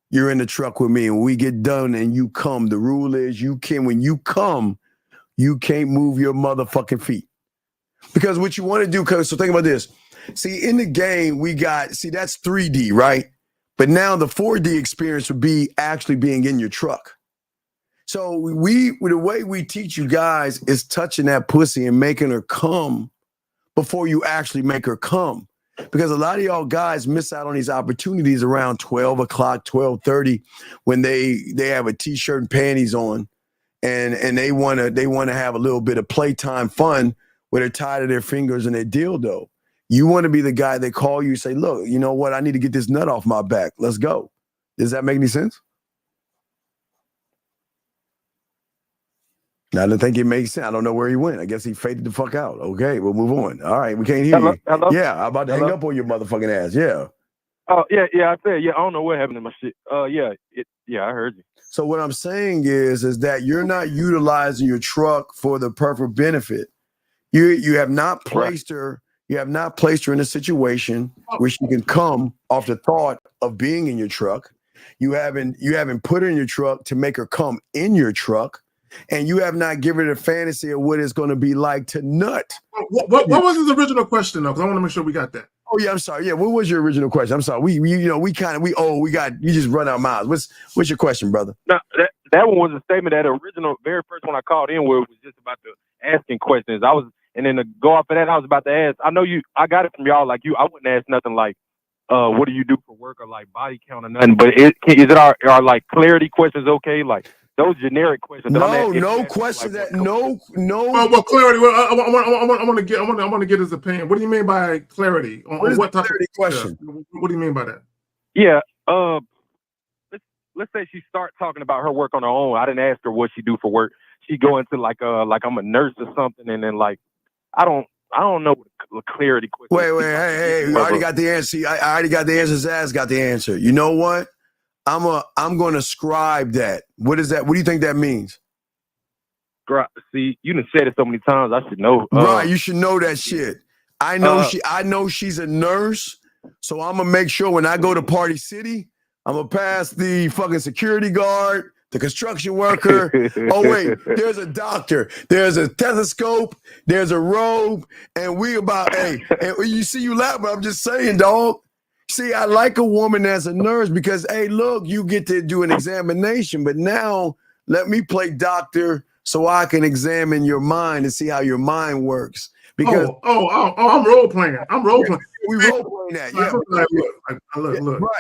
you're in the truck with me. And when we get done and you come, the rule is when you come, you can't move your motherfucking feet. Because what you want to do, so think about this. See, in the game, that's 3D, right? But now the 4D experience would be actually being in your truck. So the way we teach you guys is touching that pussy and making her come before you actually make her come. Because a lot of y'all guys miss out on these opportunities around 12 o'clock, 12:30, when they have a t-shirt and panties on and they want to have a little bit of playtime fun where they're tied to their fingers and their dildo. You want to be the guy that call you and say, look, you know what? I need to get this nut off my back. Let's go. Does that make any sense? I don't think it makes sense. I don't know where he went. I guess he faded the fuck out. Okay, we'll move on. All right, we can't hear you. Hello? Yeah, I'm about to hang up on your motherfucking ass. Yeah. Oh, yeah, I said, I don't know what happened to my shit. I heard you. So what I'm saying is that you're not utilizing your truck for the perfect benefit. You have not placed her. You have not placed her in a situation where she can come off the thought of being in your truck. You haven't put her in your truck to make her come in your truck. And you have not given her the fantasy of what it's going to be like to nut. What was his original question, though? Because I want to make sure we got that. Oh yeah, I'm sorry. Yeah, what was your original question? I'm sorry. You just run our mouths. What's your question, brother? No, that one was a statement. That original, very first one I called in, where it was just about the asking questions. And then to go off of that, I was about to ask. I know I got it from y'all. Like I wouldn't ask nothing like, what do you do for work or like body count or nothing. But is it our like clarity questions okay? Like those generic questions. No question like, that no. Well, clarity. Well, I want to get his opinion. What do you mean by clarity? What type of question? What do you mean by that? Yeah. Let's say she starts talking about her work on her own. I didn't ask her what she do for work. She go into like I'm a nurse or something, and then like I don't know what clarity question. Wait, hey, you already got the answer. I already got the answer. Zaz got the answer. You know what? I'm going to scribe that. What is that? What do you think that means? See, you done said it so many times. I should know. Right, you should know that shit. I know she's a nurse, so I'm gonna make sure when I go to Party City, I'm gonna pass the fucking security guard, the construction worker. Oh wait, there's a doctor, there's a stethoscope, there's a robe, and and you see you laugh, but I'm just saying, dog. See, I like a woman that's a nurse because, hey, look, you get to do an examination, but now let me play doctor so I can examine your mind and see how your mind works. Because I'm role playing. We role playing that. Yeah. Look. Right.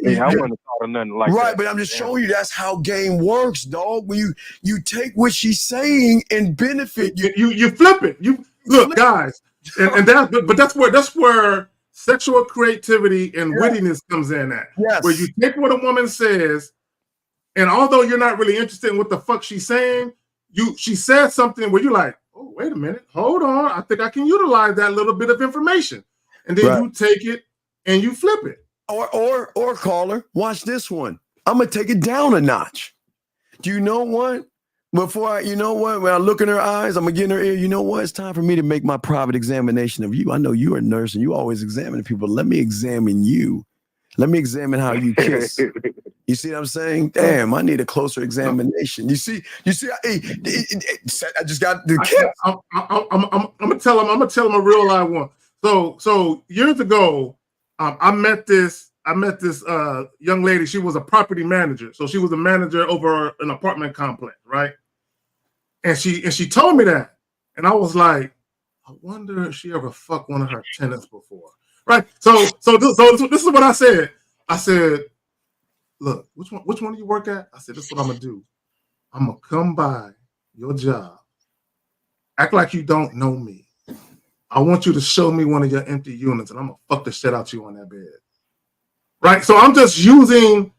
Yeah, I wouldn't have thought of nothing like that. Right, but I'm just showing you that's how game works, dog. When you take what she's saying and benefit you flip it. You look, guys, and that's where sexual creativity and wittiness comes in at. Yes. Where you take what a woman says, and although you're not really interested in what the fuck she's saying, she says something where you're like, oh, wait a minute, hold on. I think I can utilize that little bit of information. And then you take it and you flip it. Or caller, watch this one. I'm gonna take it down a notch. Do you know what? When I look in her eyes, I'm gonna get in her ear. You know what? It's time for me to make my private examination of you. I know you're a nurse and you always examine people. Let me examine you. Let me examine how you kiss. You see what I'm saying? Damn, I need a closer examination. You see. I just got the kiss. I'm gonna tell him a real live one. So years ago, I met this young lady. She was a property manager. So she was a manager over an apartment complex, right? And she told me that. And I was like, I wonder if she ever fucked one of her tenants before. Right? So this is what I said. I said, look, which one do you work at? I said, this is what I'm gonna do. I'm gonna come by your job, act like you don't know me. I want you to show me one of your empty units, and I'm gonna fuck the shit out you on that bed. Right? So I'm just using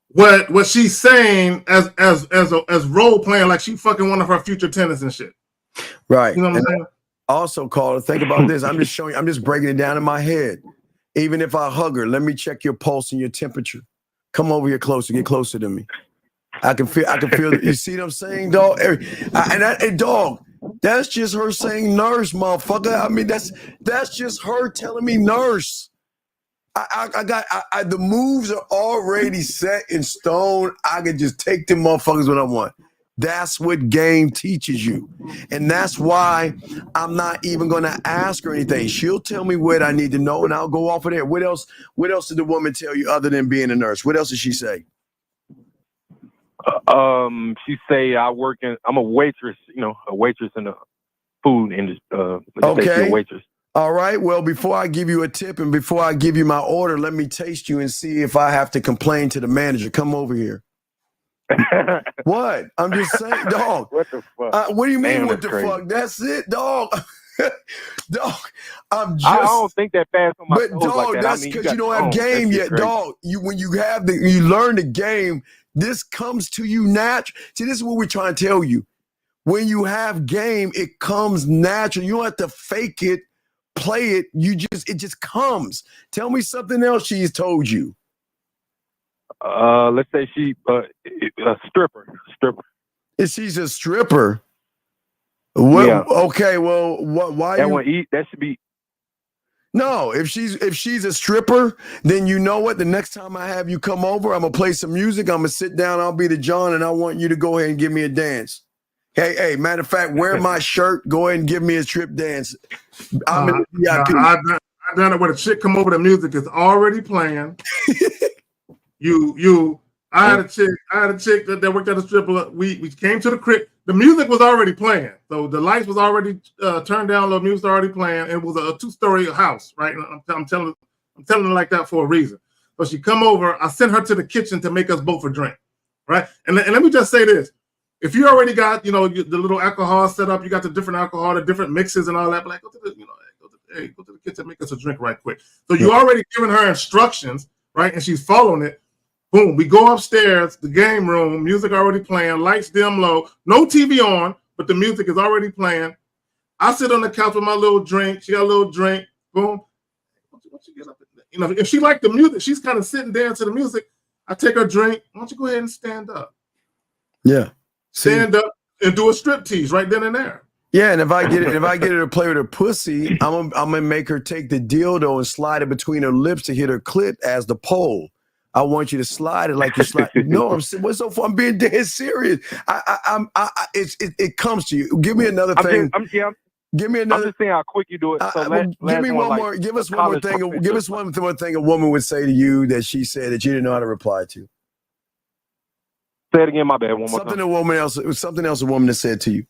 what she's saying as role playing, like she fucking one of her future tenants and shit. Right. You know what I'm saying? Also, caller, think about this. I'm just breaking it down in my head. Even if I hug her, let me check your pulse and your temperature. Come over here closer, get closer to me. I can feel it. You see what I'm saying, dog? And dog, that's just her saying nurse, motherfucker. I mean, that's just her telling me nurse. The moves are already set in stone. I can just take them motherfuckers when I want. That's what game teaches you. And that's why I'm not even going to ask her anything. She'll tell me what I need to know, and I'll go off of there. What else did the woman tell you other than being a nurse? What else did she say? She say I'm a waitress, a waitress in the food industry. Okay. A waitress. All right. Well, before I give you a tip and before I give you my order, let me taste you and see if I have to complain to the manager. Come over here. What? I'm just saying, dog. What the fuck? What do you mean, Damn, what the crazy. fuck? That's it, dog. Dog, I don't think that fast on my But toes dog, like that. that's because you don't have game yet, crazy. dog. When you learn the game, this comes to you natural. See, this is what we're trying to tell you. When you have game, it comes natural. You don't have to fake it, play it. It just comes. Tell me something else she's told you. Let's say she a stripper. If she's a stripper. What, yeah. Okay, well, why that should be. No, if she's a stripper, then you know what? The next time I have you come over, I'm gonna play some music. I'm gonna sit down. I'll be the John, and I want you to go ahead and give me a dance. Hey, matter of fact, wear my shirt. Go ahead and give me a strip dance. I'm in the VIP. I've done it where the chick come over. The music is already playing. I had a chick that worked at a stripper. We came to the crib. The music was already playing, so the lights was already turned down. The music was already playing. It was a 2-story house, right? I'm telling her like that for a reason. So she come over. I sent her to the kitchen to make us both a drink, right? And let me just say this: if you already got the little alcohol set up, you got the different alcohol, the different mixes and all that. But like, go to the kitchen, make us a drink right quick. So you already giving her instructions, right? And she's following it. Boom, we go upstairs, the game room, music already playing, lights dim low, no TV on, but the music is already playing. I sit on the couch with my little drink. She got a little drink. Boom. Once you get up, if she liked the music, she's kind of sitting down to the music. I take her drink. Why don't you go ahead and stand up? Yeah. Stand up and do a strip tease right then and there. Yeah, and if I get her to play with her pussy, I'm gonna make her take the dildo and slide it between her lips to hit her clit as the pole. I want you to slide it like you slide. No, what's so fun? I'm being dead serious. It comes to you. Give me another thing. Give me another. I'm just saying how quick you do it. So give me one more. Give us one more thing. Give us one more thing a woman would say to you that she said that you didn't know how to reply to. Say it again. My bad. One more something time. Something else a woman has said to you.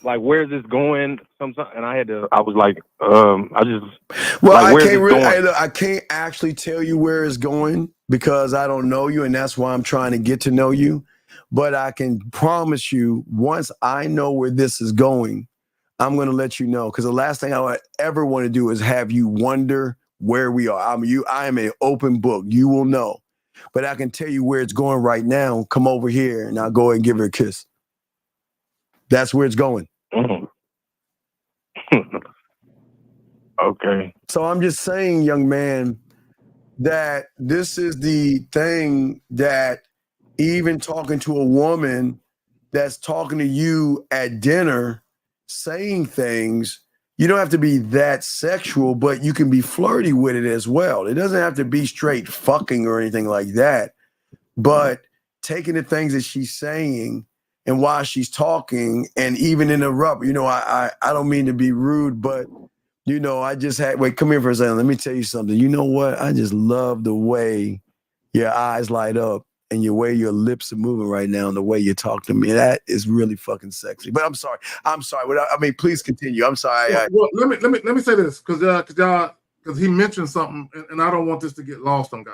Like, where's this going? Sometimes, and I was like, I just. Well, like, I can't I can't actually tell you where it's going because I don't know you, and that's why I'm trying to get to know you. But I can promise you, once I know where this is going, I'm going to let you know. Because the last thing I would ever want to do is have you wonder where we are. I am an open book. You will know. But I can tell you where it's going right now. Come over here, and I'll go ahead and give her a kiss. That's where it's going. Okay. So I'm just saying, young man, that this is the thing that even talking to a woman that's talking to you at dinner, saying things, you don't have to be that sexual, but you can be flirty with it as well. It doesn't have to be straight fucking or anything like that, but taking the things that she's saying and while she's talking and even interrupt, I don't mean to be rude, but I just come here for a second. Let me tell you something. You know what? I just love the way your eyes light up and the way your lips are moving right now and the way you talk to me. That is really fucking sexy. But I'm sorry. Please continue. I'm sorry. Well, let me say this because he mentioned something and I don't want this to get lost on guys.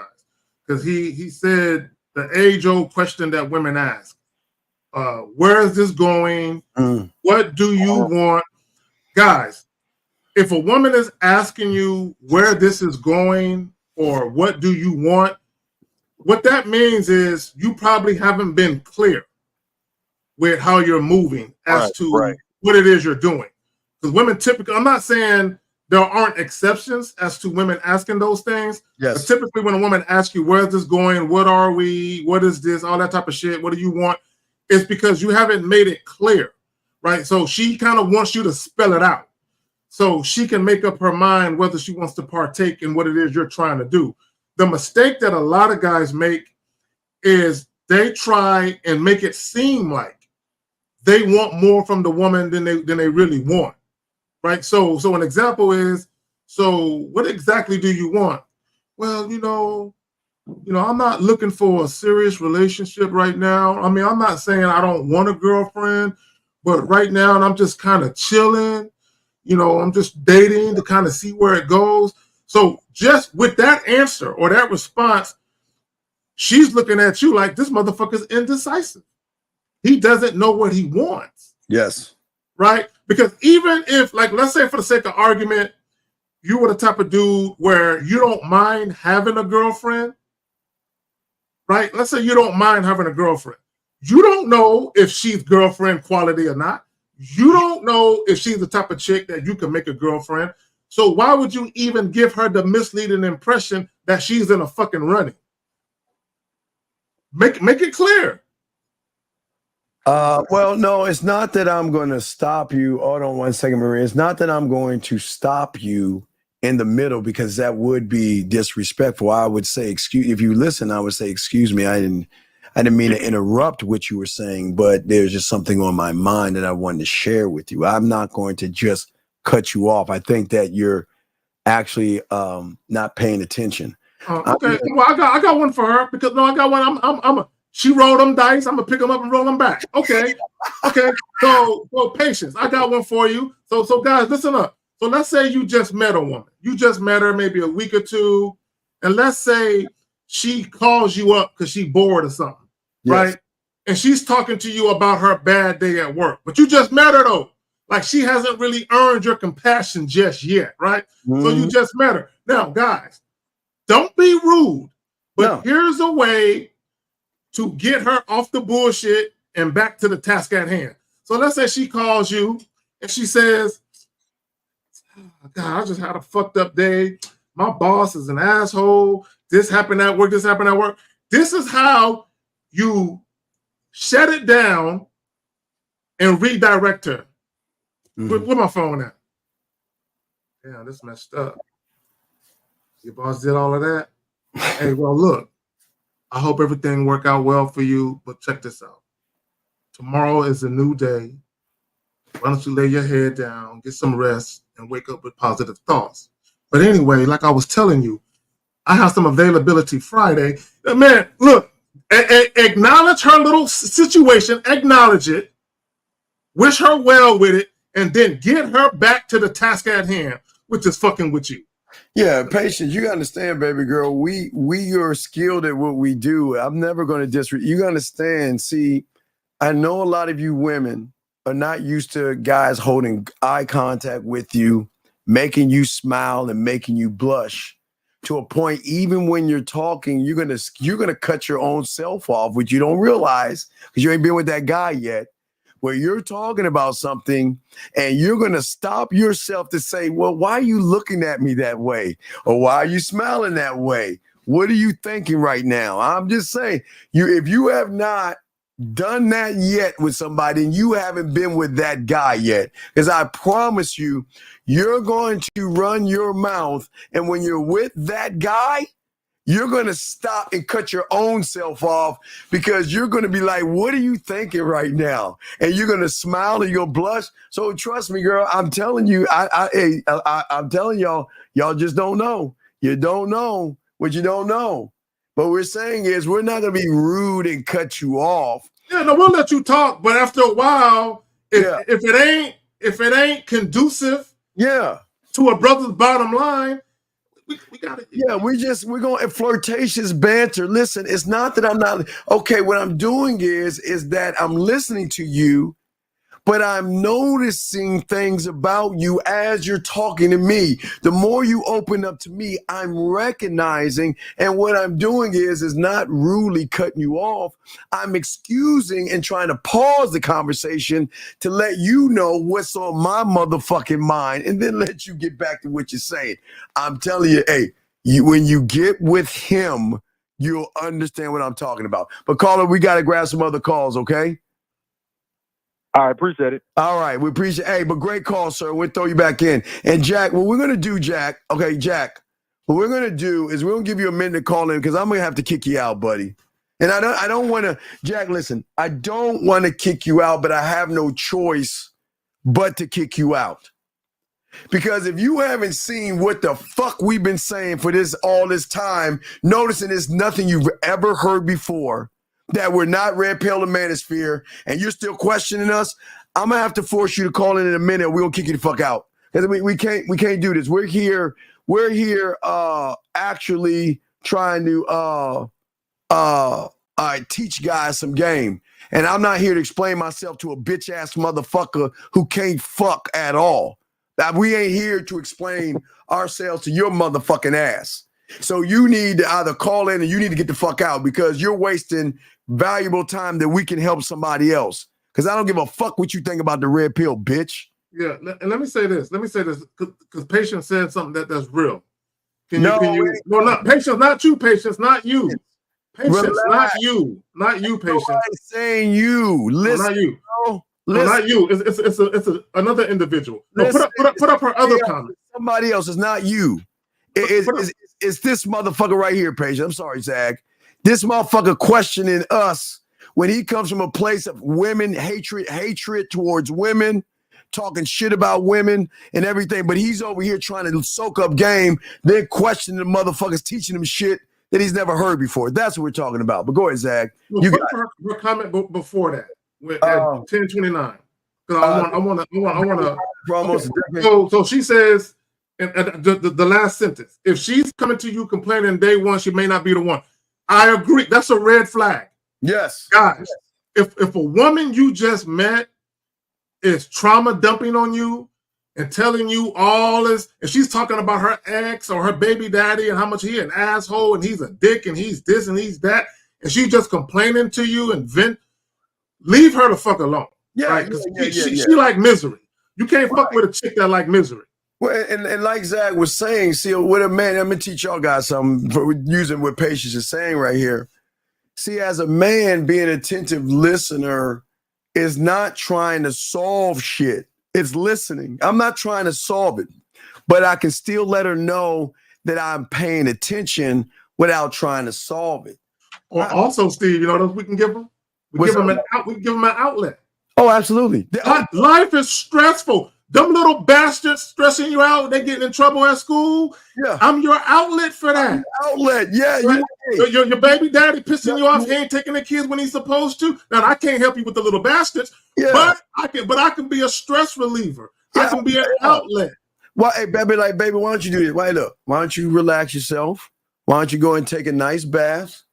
Because he said the age-old question that women ask. Where is this going? What do you want? Guys, if a woman is asking you where this is going or what do you want, what that means is you probably haven't been clear with how you're moving as to what it is you're doing. Because women typically, I'm not saying there aren't exceptions as to women asking those things. Yes. But typically when a woman asks you, where's this going? What are we? What is this? All that type of shit. What do you want? It's because you haven't made it clear, right? So she kind of wants you to spell it out so she can make up her mind whether she wants to partake in what it is you're trying to do. The mistake that a lot of guys make is they try and make it seem like they want more from the woman than they really want, right? So an example is, so what exactly do you want? Well, I'm not looking for a serious relationship right now. I mean, I'm not saying I don't want a girlfriend, but right now I'm just kind of chilling. I'm just dating to kind of see where it goes. So just with that answer or that response, she's looking at you like this motherfucker's indecisive. He doesn't know what he wants. Yes. Right? Because even if, like, let's say for the sake of argument, you were the type of dude where you don't mind having a girlfriend, right? Let's say you don't mind having a girlfriend. You don't know if she's girlfriend quality or not. You don't know if she's the type of chick that you can make a girlfriend. So why would you even give her the misleading impression that she's in a fucking running? Make it clear. Well, no, it's not that I'm going to stop you. Hold on one second, Maria. It's not that I'm going to stop you in the middle because that would be disrespectful. I would say, if you listen, I would say, excuse me. I didn't mean to interrupt what you were saying, but there's just something on my mind that I wanted to share with you. I'm not going to just cut you off. I think that you're actually not paying attention. Okay, well, I got one for her because I got one. She rolled them dice. I'm gonna pick them up and roll them back. Okay. So patience. I got one for you. So guys, listen up. So let's say you just met a woman. You just met her maybe a week or two, and let's say she calls you up because she's bored or something, right? And she's talking to you about her bad day at work, but you just met her though. Like she hasn't really earned your compassion just yet, right? So you just met her. Now, guys, don't be rude, but here's a way to get her off the bullshit and back to the task at hand. So let's say she calls you and she says, God, I just had a fucked up day. My boss is an asshole. This happened at work. This happened at work. This is how you shut it down and redirect her. Where my phone at? Damn, this messed up. Your boss did all of that? Hey, well, look, I hope everything work out well for you, but check this out. Tomorrow is a new day. Why don't you lay your head down, get some rest, and wake up with positive thoughts? But anyway, like I was telling you, I have some availability Friday. Man, look, acknowledge her little situation, acknowledge it, wish her well with it, and then get her back to the task at hand, which is fucking with you. Yeah, patience. You understand, baby girl. We are skilled at what we do. I'm never going to disrespect. You understand? See, I know a lot of you women are not used to guys holding eye contact with you, making you smile and making you blush to a point. Even when you're talking, you're gonna cut your own self off, which you don't realize because you ain't been with that guy yet. Where you're talking about something and you're going to stop yourself to say, well, why are you looking at me that way? Or why are you smiling that way? What are you thinking right now? I'm just saying, if you have not done that yet with somebody and you haven't been with that guy yet, because I promise you, you're going to run your mouth. And when you're with that guy, you're going to stop and cut your own self off because you're going to be like, what are you thinking right now? And you're going to smile and you'll blush. So trust me, girl, I'm telling you, I'm telling y'all just don't know. You don't know what you don't know. What we're saying is we're not going to be rude and cut you off. Yeah, no, we'll let you talk. But after a while, if it ain't conducive to a brother's bottom line, we got it. Yeah, we're going flirtatious banter. Listen, it's not that I'm not okay. What I'm doing is that I'm listening to you, but I'm noticing things about you as you're talking to me. The more you open up to me, I'm recognizing, and what I'm doing is not rudely cutting you off. I'm excusing and trying to pause the conversation to let you know what's on my motherfucking mind, and then let you get back to what you're saying. I'm telling you, hey, when you get with him, you'll understand what I'm talking about. But caller, we got to grab some other calls, okay? I appreciate it. All right, we appreciate. Hey, but great call, sir. We'll throw you back in. And Jack, what we're gonna do, Jack. Okay, Jack. What we're gonna do is we're gonna give you a minute to call in because I'm gonna have to kick you out, buddy. And I don't want to, Jack. Listen, I don't want to kick you out, but I have no choice but to kick you out. Because if you haven't seen what the fuck we've been saying for all this time, noticing it's nothing you've ever heard before, that we're not red pill and manosphere, and you're still questioning us, I'm gonna have to force you to call in a minute. We're gonna kick you the fuck out. Because we can't do this. We're here actually trying to teach guys some game. And I'm not here to explain myself to a bitch ass motherfucker who can't fuck at all. We ain't here to explain ourselves to your motherfucking ass. So you need to either call in or you need to get the fuck out because you're wasting valuable time that we can help somebody else. Because I don't give a fuck what you think about the red pill, bitch. Yeah, and let me say this. Because Patience said something that's real. No, not Patience, not you, Patience, not you. Patience, relax. not you, Patience. Nobody's saying you. Listen, no, not you. Bro. No, not you. It's another individual. No, put up her other comment. Somebody else. It's not you. It's this motherfucker right here, Patience. I'm sorry, Zach. This motherfucker questioning us when he comes from a place of women, hatred towards women, talking shit about women and everything. But he's over here trying to soak up game, then questioning the motherfuckers, teaching him shit that he's never heard before. That's what we're talking about. But go ahead, Zach. You got her comment before that at 10:29. Because I want to. So she says, the last sentence. If she's coming to you complaining day one, she may not be the one. I agree. That's a red flag. Yes, guys. If a woman you just met is trauma dumping on you and telling you all this, and she's talking about her ex or her baby daddy and how much he an asshole and he's a dick and he's this and he's that, and she's just complaining to you and leave her the fuck alone. Yeah, right? She like misery. You can't fuck with a chick that like misery. Well, and like Zach was saying, see, with a man, I'm gonna teach y'all guys something for using what Patience is saying right here. See, as a man, being an attentive listener is not trying to solve shit. It's listening. I'm not trying to solve it, but I can still let her know that I'm paying attention without trying to solve it. Or also, Steve, you know what else we can give them? We can give them an outlet. Oh, absolutely. Life is stressful. Them little bastards stressing you out, they getting in trouble at school. Yeah. I'm your outlet for that. Outlet, yeah. Right? Your baby daddy pissing you off, he ain't taking the kids when he's supposed to. Now I can't help you with the little bastards, but I can be a stress reliever. I can be an outlet. Well, hey, baby, why don't you do this? Why don't you relax yourself? Why don't you go and take a nice bath?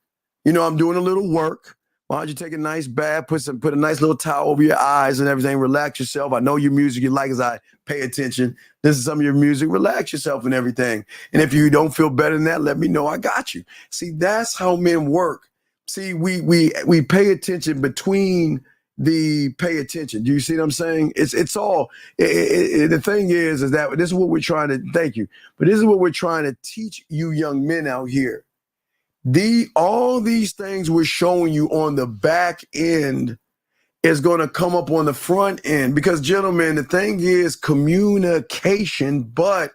You know, I'm doing a little work. Why don't you take a nice bath, put a nice little towel over your eyes and everything, relax yourself. I know your music you like as I pay attention. This is some of your music. Relax yourself and everything. And if you don't feel better than that, let me know. I got you. See, that's how men work. See, we pay attention between the pay attention. Do you see what I'm saying? It's all, the thing is that this is what we're trying to, thank you, but this is what we're trying to teach you young men out here. All these things we're showing you on the back end is going to come up on the front end because, gentlemen, the thing is communication, but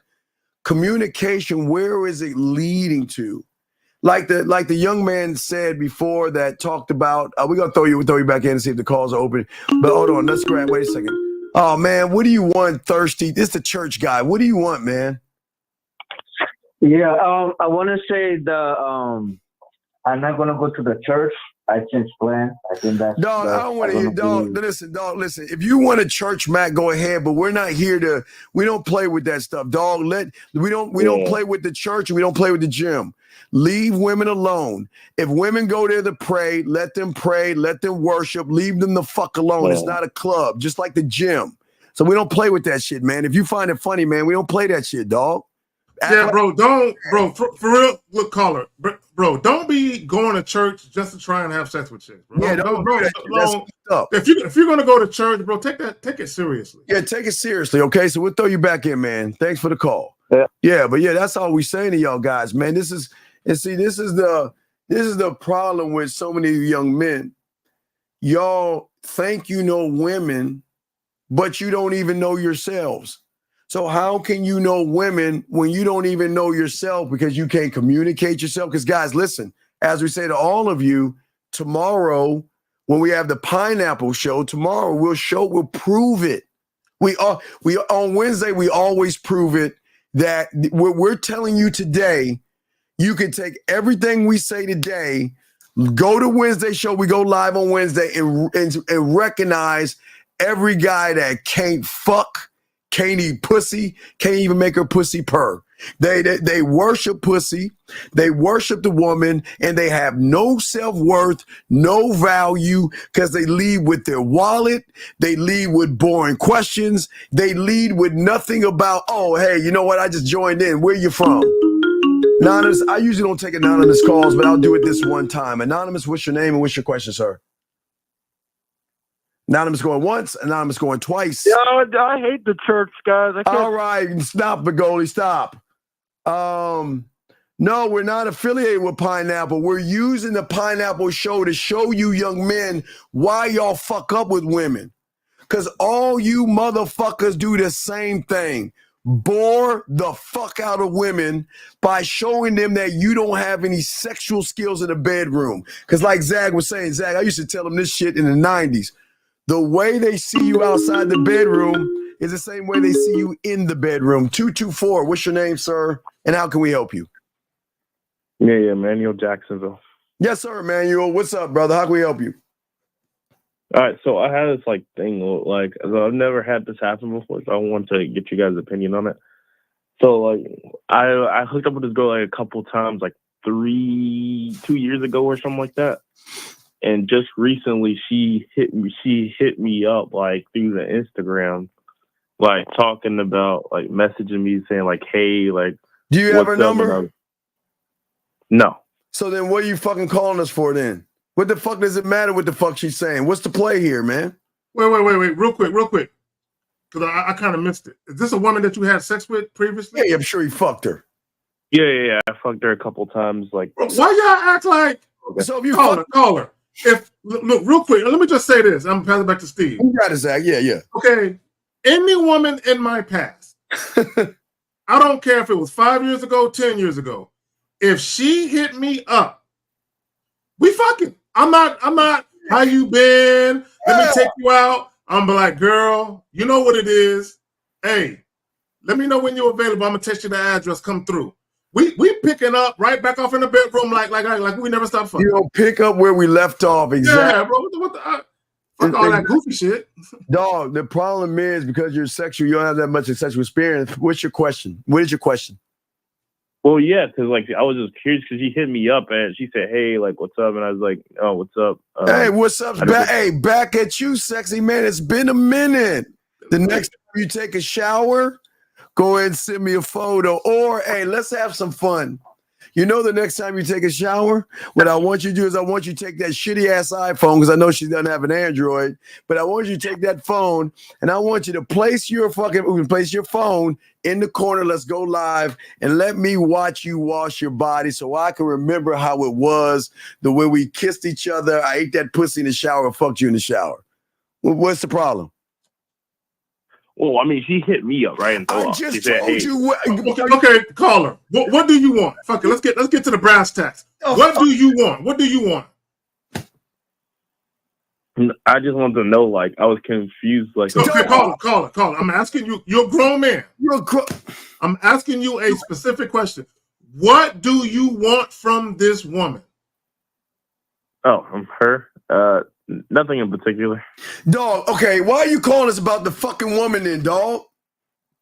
communication, where is it leading to? Like the young man said before that talked about, we're going to throw you back in and see if the calls are open. But hold on, let's grab, wait a second. Oh, man, what do you want, Thirsty? This is the church guy. What do you want, man? Yeah, I want to say I'm not going to go to the church I changed plans. I think that's Dog, I don't want to hear, dog. Listen. If you want a church, Matt, go ahead. But we're not here to. We don't play with that stuff, dog. We don't play with the church. And we don't play with the gym. Leave women alone. If women go there to pray, let them pray. Let them worship. Leave them the fuck alone. It's not a club, just like the gym. So we don't play with that shit, man. If you find it funny, man, we don't play that shit, dog. Yeah, bro, for real, look, caller, bro, don't be going to church just to try and have sex with chicks, bro. Yeah, don't do that shit. That's fucked up. If you're gonna go to church, bro, take it seriously. Yeah, take it seriously, okay? So we'll throw you back in, man. Thanks for the call. Yeah, but that's all we saying to y'all guys, man. This is the problem with so many young men. Y'all think you know women, but you don't even know yourselves. So how can you know women when you don't even know yourself because you can't communicate yourself? Because guys, listen, as we say to all of you, tomorrow when we have the pineapple show, tomorrow we'll prove it. We on Wednesday, we always prove it that what we're telling you today, you can take everything we say today, go to Wednesday show, we go live on Wednesday and recognize every guy that can't fuck, can't eat pussy, can't even make her pussy purr. They worship pussy, they worship the woman, and they have no self-worth, no value, because they lead with their wallet, they lead with boring questions, they lead with nothing about, oh, hey, you know what, I just joined in, where you from? Anonymous, I usually don't take anonymous calls, but I'll do it this one time. Anonymous, what's your name and what's your question, sir? Anonymous going once, anonymous going twice. Yeah, I hate the church, guys. All right, stop, Begoli, stop. No, we're not affiliated with Pineapple. We're using the Pineapple show to show you young men why y'all fuck up with women. Because all you motherfuckers do the same thing. Bore the fuck out of women by showing them that you don't have any sexual skills in the bedroom. Because like Zag was saying, Zag, I used to tell them this shit in the 90s. The way they see you outside the bedroom is the same way they see you in the bedroom. 224, what's your name, sir? And how can we help you? Yeah, Manuel Jacksonville. Yes, sir, Manuel. What's up, brother? How can we help you? All right, so I had this thing, I've never had this happen before, so I want to get you guys' opinion on it. So I hooked up with this girl a couple times, 2 years ago or something like that. And just recently she hit me up through the Instagram, talking about messaging me saying hey, do you have her number? No. So then what are you fucking calling us for then? What the fuck does it matter what the fuck she's saying? What's the play here, man? Wait, real quick. Because I kind of missed it. Is this a woman that you had sex with previously? Yeah, I'm sure he fucked her. Yeah. I fucked her a couple times. Why y'all act like? So if you call her. Look, real quick, let me just say this. I'm passing it back to Steve. You got to say, yeah. Okay, any woman in my past, I don't care if it was 5 years ago, 10 years ago, if she hit me up, we fucking. I'm not, how you been? Let me take you out. I'm like, girl, you know what it is. Hey, let me know when you're available. I'm going to text you the address. Come through. We picking up right back off in the bedroom like we never stopped fucking. You don't pick up where we left off, exactly. Yeah, bro. What the fuck all that goofy shit. Dog, the problem is because you're sexual, you don't have that much of sexual experience. What's your question? What is your question? Well, yeah, because I was just curious because she hit me up and she said, "Hey, what's up?" And I was like, "Oh, what's up?" Hey, what's up? Back at you, sexy man. It's been a minute. The next time you take a shower, go ahead and send me a photo. Or, hey, let's have some fun. You know, the next time you take a shower, what I want you to do is I want you to take that shitty ass iPhone, because I know she doesn't have an Android, but I want you to take that phone and I want you to place your phone in the corner. Let's go live and let me watch you wash your body so I can remember how it was, the way we kissed each other. I ate that pussy in the shower, fucked you in the shower. What's the problem? Well, I mean, she hit me up, right? And I just told you. Okay, caller. What do you want? Fuck it. Let's get to the brass tacks. What do you want? What do you want? I just wanted to know. I was confused. Okay, caller. I'm asking you. You're a grown man. I'm asking you a specific question. What do you want from this woman? Oh, her. Nothing in particular. Dog, okay, why are you calling us about the fucking woman then, dog?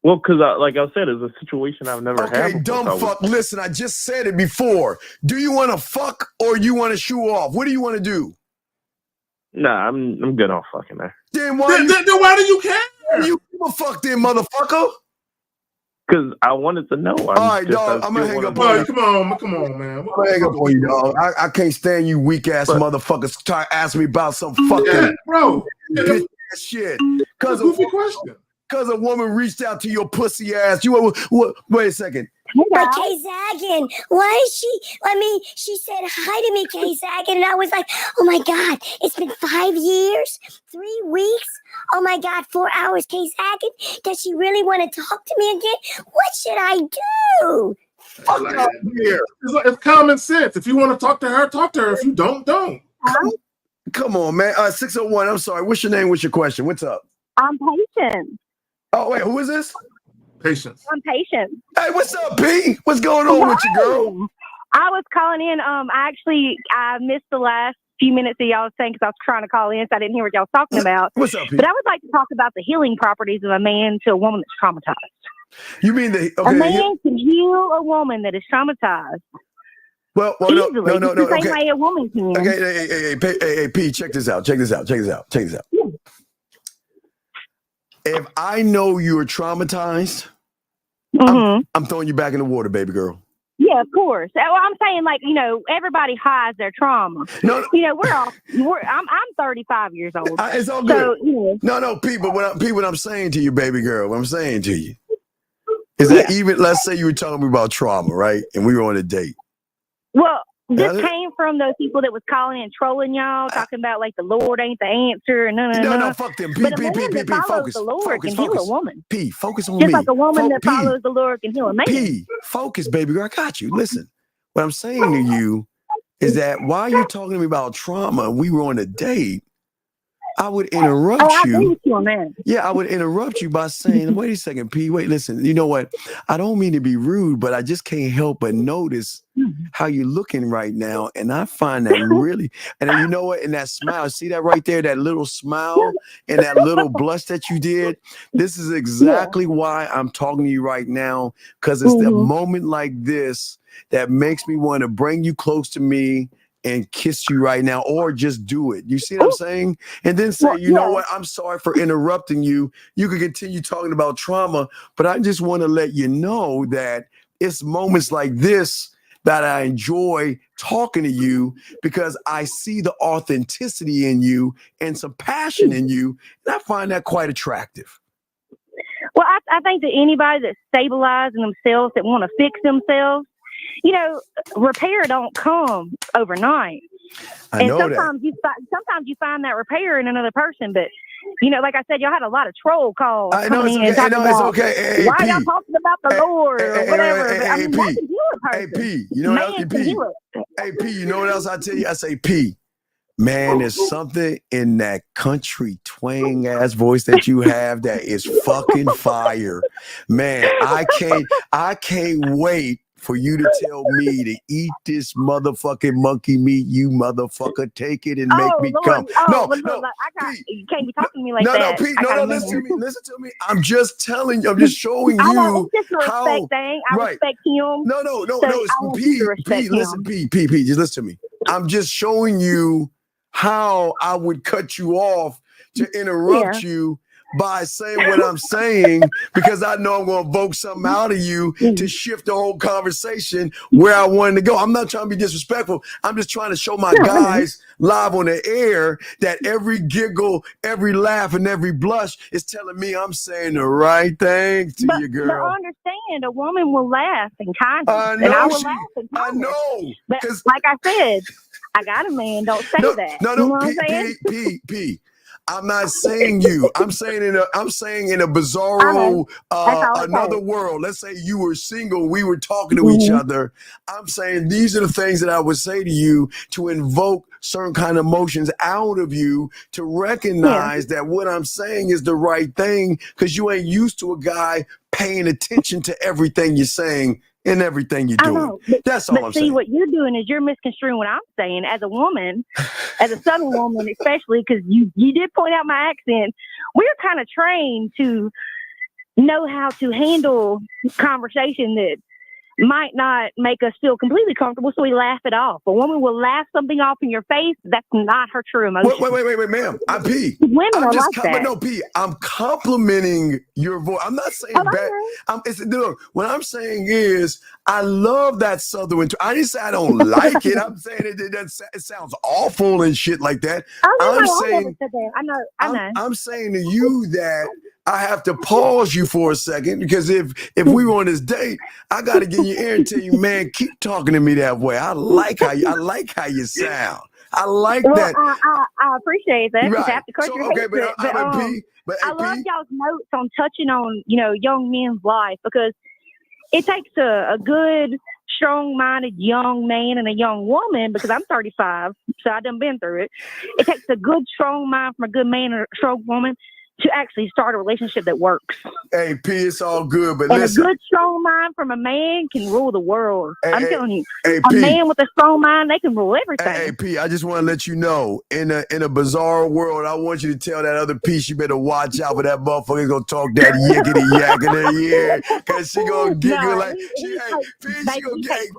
Well, because like I said, it's a situation I've never had. Okay, dumb fuck. Listen, I just said it before. Do you want to fuck or you want to shoe off? What do you want to do? Nah, I'm good on fucking her. Then why do you care? Why do you give a fuck then, motherfucker? Because I wanted to know. All right, dog, I'm gonna hang up on you. Come on, man. I'm gonna hang up on you, dog. I can't stand you weak ass motherfuckers try to ask me about some fucking bro bitch ass shit. Cause a woman reached out to your pussy ass. Wait a second. But Kay Zagan, why is she? I mean, she said hi to me, Kay Zagan, and I was like, oh my God, it's been 5 years, 3 weeks. Oh my God, 4 hours, Kay Zagan. Does she really want to talk to me again? What should I do? Fuck out here. It's common sense. If you want to talk to her, talk to her. If you don't. Come on, man. 601. I'm sorry. What's your name? What's your question? What's up? I'm Patience. Oh wait, who is this? Patience. I'm Patience. Hey, what's up, P? What's going on with you, girl? I was calling in. I missed the last few minutes that y'all was saying because I was trying to call in, so I didn't hear what y'all was talking about. What's up, P? But I would like to talk about the healing properties of a man to a woman that's traumatized. You mean a man can heal a woman that is traumatized? Well, easily. No. The same way a woman can. Okay, hey, P, check this out. If I know you're traumatized, I'm throwing you back in the water, baby girl. Yeah, of course. Well, I'm saying, everybody hides their trauma. No. I'm 35 years old. It's all good. No, P, but what I'm saying to you, baby girl, what I'm saying to you is that even, let's say you were telling me about trauma, right? And we were on a date. Well, this came from those people that was calling and trolling y'all, talking about the Lord ain't the answer and No, fuck them. But a man that follows the Lord can heal a woman. P, focus on Just me. like a woman that follows the Lord can heal a man. P, focus, baby girl. I got you. Listen, what I'm saying to you is that while you're talking to me about trauma, we were on a date. I would interrupt you. Yeah, I would interrupt you by saying, wait a second, P, wait, listen, you know what? I don't mean to be rude, but I just can't help but notice how you're looking right now. And I find that really, and then you know what? And that smile, see that right there, that little smile and that little blush that you did? This is exactly why I'm talking to you right now, because it's the moment like this that makes me want to bring you close to me and kiss you right now, or just do it. You see what I'm saying? And then say, you know what? I'm sorry for interrupting you. You can continue talking about trauma, but I just want to let you know that it's moments like this that I enjoy talking to you because I see the authenticity in you and some passion in you. And I find that quite attractive. Well, I think that anybody that's stabilizing themselves, that want to fix themselves, repair don't come overnight. I know sometimes you find that repair in another person, but like I said, y'all had a lot of troll calls. I know it's okay. Hey, why P, y'all talking about the Lord or whatever? Hey, P, you know what else? Hey, P, you know what else I tell you? I say, P, man, there's something in that country twang ass voice that you have that is fucking fire. Man, I can't wait for you to tell me to eat this motherfucking monkey meat, you motherfucker. Take it and make me come. You can't be talking to me like that. Pete, listen to me. I'm just telling you, I'm just showing you it's just a respect thing. I respect him. No, P, listen, P, just listen to me. I'm just showing you how I would cut you off to interrupt you by saying what I'm saying, because I know I'm going to evoke something out of you to shift the whole conversation where I wanted to go. I'm not trying to be disrespectful. I'm just trying to show my guys live on the air that every giggle, every laugh, and every blush is telling me I'm saying the right thing to you, girl. But understand, a woman will laugh in kindness. I know and I will laugh in kindness. I know. But like I said, I got a man. Don't say that. No, you know what I'm saying? P. I'm not saying you. I'm saying in a bizarro another world. Let's say you were single, we were talking to each other. I'm saying these are the things that I would say to you to invoke certain kind of emotions out of you to recognize that what I'm saying is the right thing, because you ain't used to a guy paying attention to everything you're saying in everything you're I doing. know, but, That's all I'm see, saying. what you're doing is you're misconstruing what I'm saying. As a woman, as a Southern woman, especially because you did point out my accent, we're kind of trained to know how to handle conversation that might not make us feel completely comfortable, so we laugh it off. A woman will laugh something off in your face. That's not her true emotion. Wait, ma'am. P. Women I'm are just, like that. but no, P. I'm complimenting your voice. I'm not saying bad. Look, what I'm saying is, I love that Southern. I didn't say I don't like it. I'm saying it sounds awful and shit like that. I never said that. I know. I'm saying to you that I have to pause you for a second because if we were on this date, I got to get in your ear and tell you, man, keep talking to me that way. I like how you sound. I like that. I appreciate that. Right. Have to cut your okay, face, but I love y'all's notes on touching on young men's life, because it takes a good, strong-minded young man and a young woman, because I'm 35, so I done been through it. It takes a good, strong mind from a good man and a strong woman to actually start a relationship that works. Hey, P, it's all good, but and listen. a good, strong mind from a man can rule the world. I'm telling you, hey, a P. man with a strong mind, they can rule everything. Hey, P, I just want to let you know, in a bizarre world, I want you to tell that other P, she better watch out for that motherfucker gonna talk that yickety yak in her ear, because she gonna giggle she gonna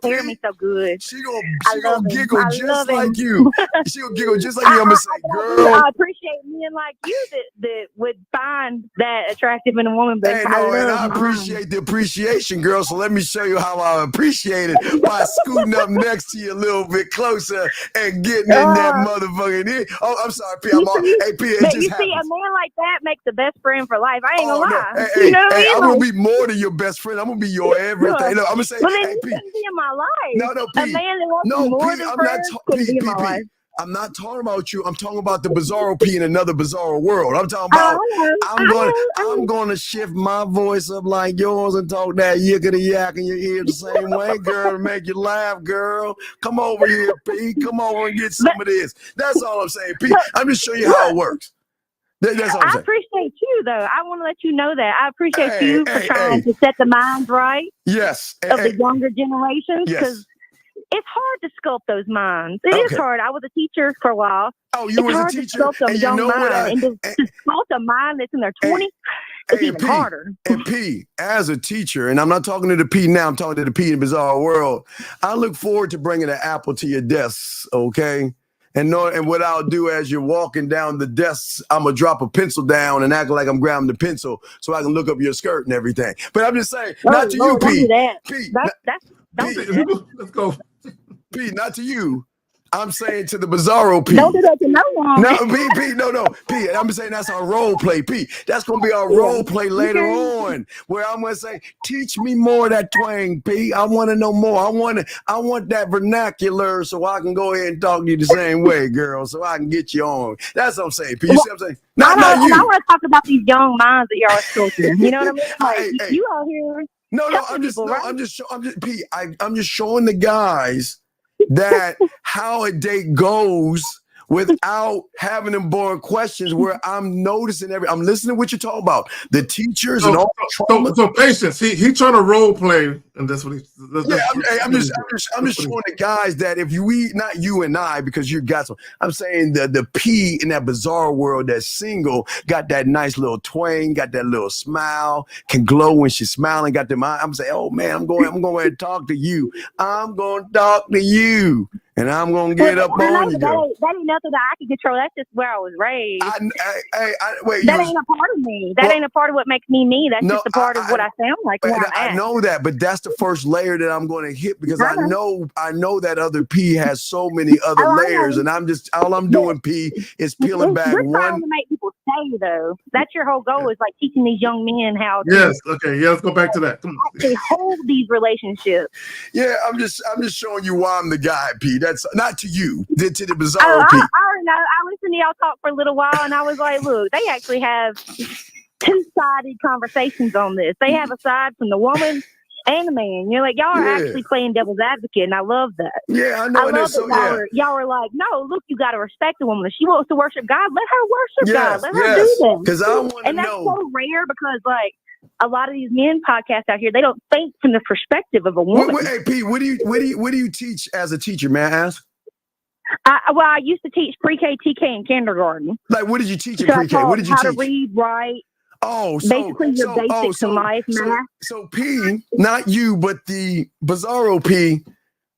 clear me so good. She gonna giggle just like him. you. She gonna giggle just like you. I'm gonna say, girl. I appreciate men like you that would find that attractive in a woman, but I appreciate the appreciation, girl. So let me show you how I appreciate it by scooting up next to you a little bit closer and getting in that motherfucking ear. Oh, I'm sorry, P. Hey, P, it just happens. See, a man like that makes the best friend for life. I ain't gonna lie. No. You know what I mean? I'm gonna be more than your best friend. I'm gonna be your everything. Look, I'm gonna say, well, then hey, you P. can be in my life. No, P. A man that wants more than friends can be in my life. I'm not talking about you. I'm talking about the bizarro P in another bizarro world. I'm talking about I'm gonna shift my voice up like yours and talk that yickety yak in your ear the same way, girl, to make you laugh, girl. Come over here, P. Come over and get some of this. That's all I'm saying, P. I'm just showing you how it works. That's all I'm saying. I appreciate you, though. I want to let you know that. I appreciate you for trying to set the minds right. Yes. Of the younger generations, because it's hard to sculpt those minds. It is hard. I was a teacher for a while. Oh, you was a teacher? It's hard to sculpt a young mind. And to sculpt a mind that's in their 20s, it's even harder. And P, as a teacher, and I'm not talking to the P now, I'm talking to the P in Bizarre World, I look forward to bringing an apple to your desks, okay? And what I'll do as you're walking down the desks, I'm going to drop a pencil down and act like I'm grabbing the pencil so I can look up your skirt and everything. But I'm just saying, not to you, P. P, let's go. P, not to you. I'm saying to the Bizarro P. Don't do that to no one. No, P. I'm saying that's our role play, P. That's gonna be our role play later on, where I'm gonna say, teach me more of that twang, P. I want to know more. I want that vernacular so I can go ahead and talk to you the same way, girl, so I can get you on. That's what I'm saying, P. You see what I'm saying? Not you. And I want to talk about these young minds that y'all are sculpting. You know what I mean? Like, you out here. I'm just showing the guys that how a date goes without having them boring questions, where I'm noticing I'm listening to what you're talking about. The teachers and all so patience. He trying to role play, and that's what he. I'm just showing the guys that if we, not you and I, because you got some. I'm saying the P in that bizarre world that's single got that nice little twang, got that little smile, can glow when she's smiling, got them eyes. I'm saying, oh man, I'm going to talk to you. I'm going to talk to you. And I'm gonna get up on you, girl. That ain't nothing that I can control. That's just where I was raised. Wait, that ain't a part of me. That ain't a part of what makes me me. That's just a part of what I sound like. I know that, but that's the first layer that I'm going to hit, because I know that other P has so many other layers, and all I'm doing, P, is peeling back You're trying to make people stay, though. That's your whole goal, is like teaching these young men how to. Yes. Okay. Yeah. Let's go back to that. Come on. Actually hold these relationships. Yeah, I'm just showing you why I'm the guy, P. That's not to you, to the Bizarro P. I don't know. I listened to y'all talk for a little while, and I was like, look, they actually have two-sided conversations on this. They have a side from the woman and the man. You're like, y'all are actually playing devil's advocate, and I love that. Yeah, I know. I love that y'all are like, no, look, you got to respect the woman. If she wants to worship God, let her worship God. Let her do that. Because I want to know. And that's so rare, because, like, a lot of these men podcasts out here, they don't think from the perspective of a woman. Hey, P, what do you teach as a teacher? May I ask? I used to teach pre-K, TK, and kindergarten. Like, what did you teach in So pre-K? What did you how teach? to read, write. Oh, basically your basics in life, math. So P, not you, but the Bizarro P.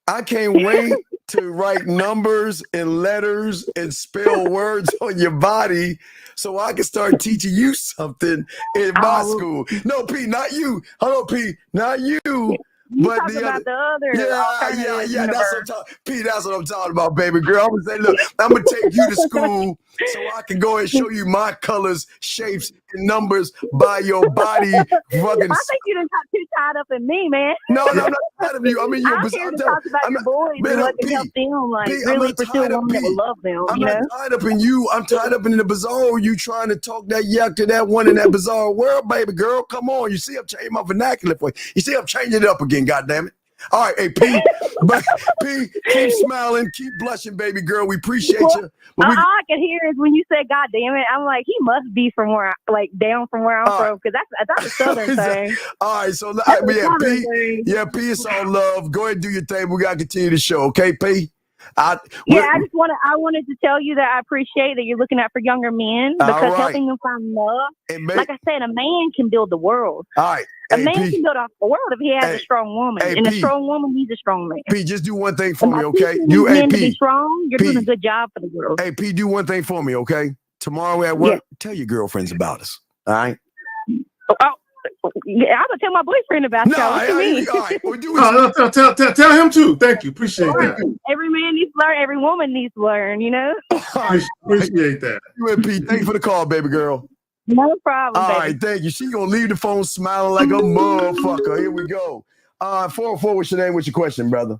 I can't wait to write numbers and letters and spell words on your body so I can start teaching you something in my school. No, P, not you. Hello, P, not you. You but talk about the other yeah. That's what I'm talking. P, that's what I'm talking about, baby girl. I'm gonna say, look, I'm gonna take you to school so I can go and show you my colors, shapes, and numbers by your body. Fucking. I think you done got too tied up in me, man. No, I'm not tired of you. I mean, I'm here to talk about your boys and what can help them, like really pursue a woman that will love them. I'm not tied up in you. I'm tied up in the bizarre. You trying to talk that yak to that one in that bizarre world, baby girl. Come on. You see, I'm changing my vernacular for you. You see, I'm changing it up again. God damn it. All right, hey P, but P, keep smiling, keep blushing, baby girl. We appreciate you. All I can hear is when you say "God damn it," I'm like, he must be from where, down from where I'm from, because that's a Southern thing. All right, so P, it's all love. Go ahead and do your thing. We gotta continue the show, okay, P? I wanted to tell you that I appreciate that you're looking out for younger men because helping them find love. Like I said, a man can build the world. All right. A man can build off the world if he has a strong woman. And a strong woman needs a strong man. P, just do one thing for me, okay? Men to be strong, you're doing a good job for the world. Hey, P, do one thing for me, okay? Tomorrow at work, tell your girlfriends about us, all right? Yeah, I'm gonna tell my boyfriend about y'all. What you mean? Tell him too. Thank you. Appreciate that. Every man needs to learn. Every woman needs to learn. You know. Appreciate that. You and P, thanks for the call, baby girl. No problem. All baby. right, thank you. She gonna leave the phone smiling like a motherfucker. Here we go. 404, what's your name? What's your question, brother?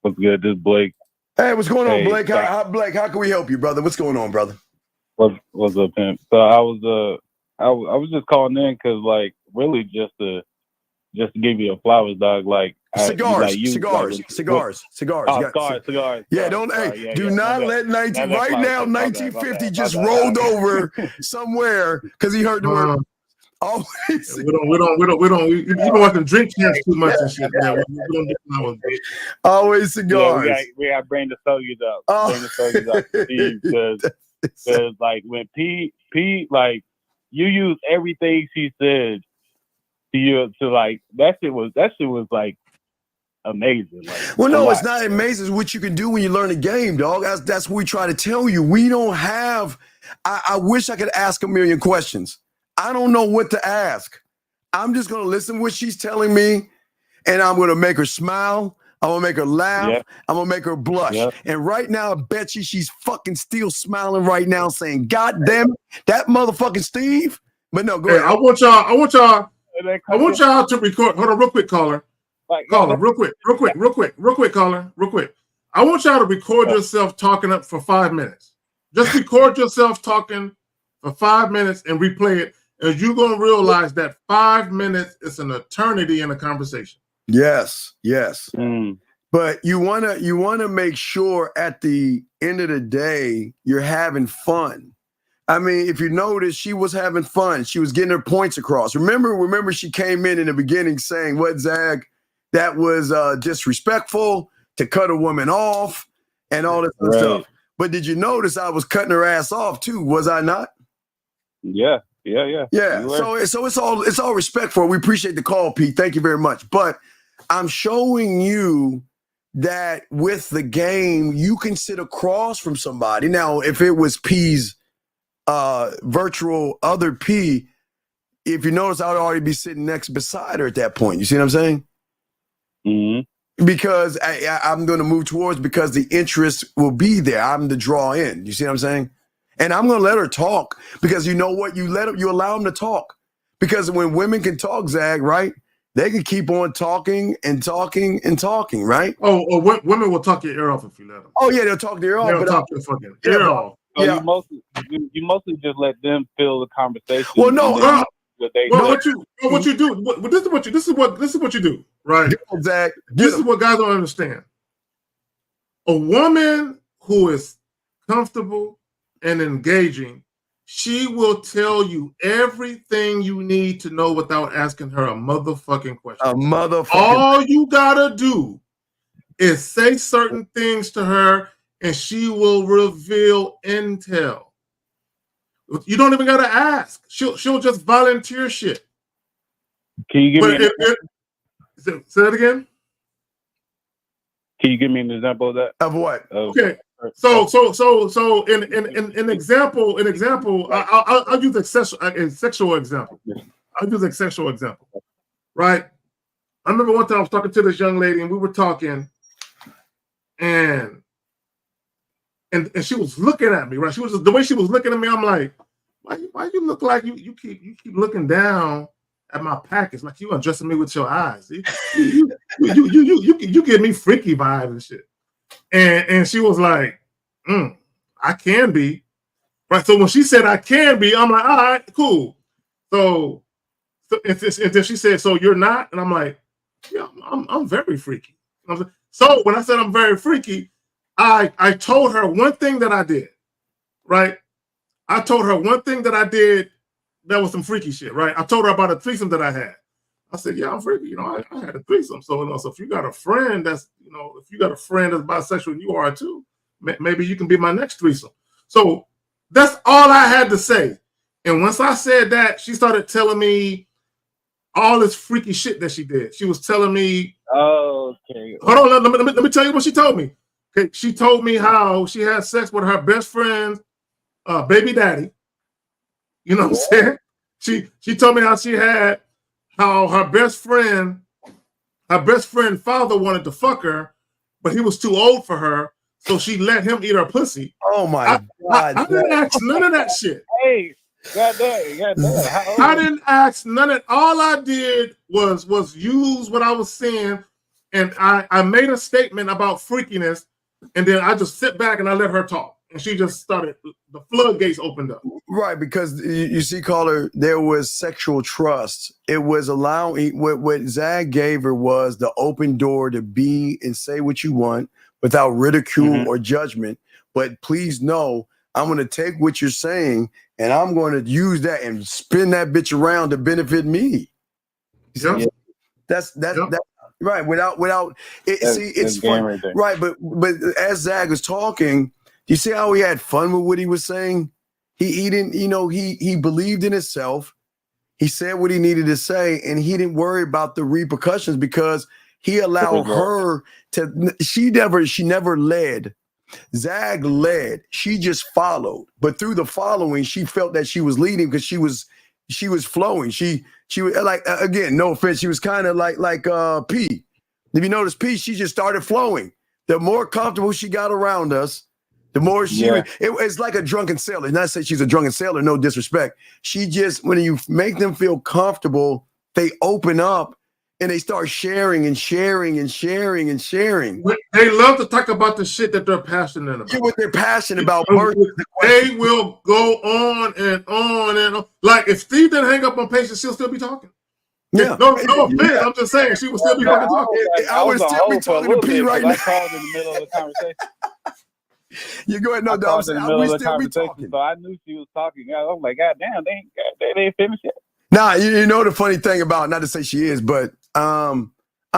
What's good? This is Blake. Hey, what's going on, Blake? Blake, how can we help you, brother? What's going on, brother? What's up, pimp? So I was just calling in because, like, really just to give you a flowers, dog. Like cigars. Cigars. Yeah, do not let 1950 just rolled over somewhere because he heard the word. Always. We don't. You've been watching drink champs too much and shit. Man. We don't do flowers. Always cigars. Yeah, we got brain to sell you up. Brain to sell you up, Steve, because like when P like. You use everything she said to you to like that shit was like amazing. Like, well, no, it's not amazing. It's what you can do when you learn a game, dog. That's what we try to tell you. We don't have. I wish I could ask a million questions. I don't know what to ask. I'm just gonna listen to what she's telling me, and I'm gonna make her smile. I'm gonna make her laugh. Yep. I'm gonna make her blush. Yep. And right now, I bet she's fucking still smiling right now, saying, "God damn it, that motherfucking Steve." But no, go ahead. I want y'all to record. Hold on, real quick, caller. Caller, real quick, caller, real quick. I want y'all to record yourself talking up for 5 minutes. Just record yourself talking for 5 minutes and replay it, and you're gonna realize that 5 minutes is an eternity in a conversation. Yes. But you wanna make sure at the end of the day you're having fun. I mean, if you notice, she was having fun. She was getting her points across. Remember, she came in the beginning saying, "What, Zag? That was disrespectful to cut a woman off and all this other stuff." But did you notice I was cutting her ass off too? Was I not? Yeah. So it's all respect for her. We appreciate the call, Pete. Thank you very much. But I'm showing you that with the game, you can sit across from somebody. Now, if it was P's virtual other P, if you notice, I would already be sitting beside her at that point. You see what I'm saying? Mm-hmm. Because I'm going to move towards because the interest will be there. I'm the draw in. You see what I'm saying? And I'm going to let her talk because you know what? You allow them to talk. Because when women can talk, Zag, right? They can keep on talking and talking and talking, right? Oh, women will talk your ear off if you let them. Oh yeah, they'll talk their ear off. They'll talk your fucking ear off. So you mostly just let them fill the conversation. Well, no. What you do? This is what you do, right? Zach, this is what guys don't understand. A woman who is comfortable and engaging, She will tell you everything you need to know without asking her a motherfucking question. A motherfucking. All you gotta do is say certain things to her, and she will reveal intel. You don't even gotta ask. She'll just volunteer shit. Can you give me say that again? Can you give me an example of that? Of what? Okay. So in example, I'll use a sexual example. I'll use a sexual example. Right? I remember one time I was talking to this young lady and we were talking, and she was looking at me, right? She was just, the way she was looking at me, I'm like, why you look like you keep looking down at my package, like you undressing me with your eyes. You give me freaky vibes and shit. And she was like, I can be. Right. So when she said I can be, I'm like, all right, cool. So and then she said, so you're not? And I'm like, yeah, I'm very freaky. So when I said I'm very freaky, I told her one thing that I did, right? I told her one thing that I did that was some freaky shit, right? I told her about a threesome that I had. I said, yeah, I'm freaky. I had a threesome. So, so if you got a friend that's, if you got a friend that's bisexual and you are too, maybe you can be my next threesome. So that's all I had to say. And once I said that, she started telling me all this freaky shit that she did. She was telling me, okay. Hold on, let me tell you what she told me. Okay, she told me how she had sex with her best friend's baby daddy. You know what I'm saying? She told me how her best friend father wanted to fuck her, but he was too old for her, so she let him eat her pussy. Oh my God! I didn't ask none of that shit. Hey, goddamn. I didn't ask none of. All I did was use what I was saying, and I made a statement about freakiness, and then I just sit back and I let her talk. And she just started, the floodgates opened up. Right, because you see, caller, there was sexual trust. It was allowing, what Zag gave her was the open door to be and say what you want without ridicule or judgment. But please know, I'm going to take what you're saying and I'm going to use that and spin that bitch around to benefit me. Yeah. That's right. Without it, see, it's fun. Right, but as Zag was talking, you see how he had fun with what he was saying? He didn't, he believed in himself. He said what he needed to say, and he didn't worry about the repercussions because he allowed her to. She never led. Zag led. She just followed. But through the following, she felt that she was leading because she was flowing. She was like, again, no offense, she was kind of like P. If you notice, P, she just started flowing. The more comfortable she got around us, the more it's like a drunken sailor. Not say she's a drunken sailor, no disrespect. She just, when you make them feel comfortable, they open up and they start sharing and sharing and sharing and sharing. They love to talk about the shit that they're passionate about. Yeah, what they're passionate about. They will go on and on and on. Like if Steve didn't hang up on patience, she'll still be talking. Yeah. No offense. I'm just saying she would still be fucking talking. I would still be talking to P right now. I called in the middle of the conversation. You go ahead, no, I was in the middle of the conversation, so I knew she was talking. I was like, God damn, they ain't finished yet. Nah, you know the funny thing about, not to say she is, but I'm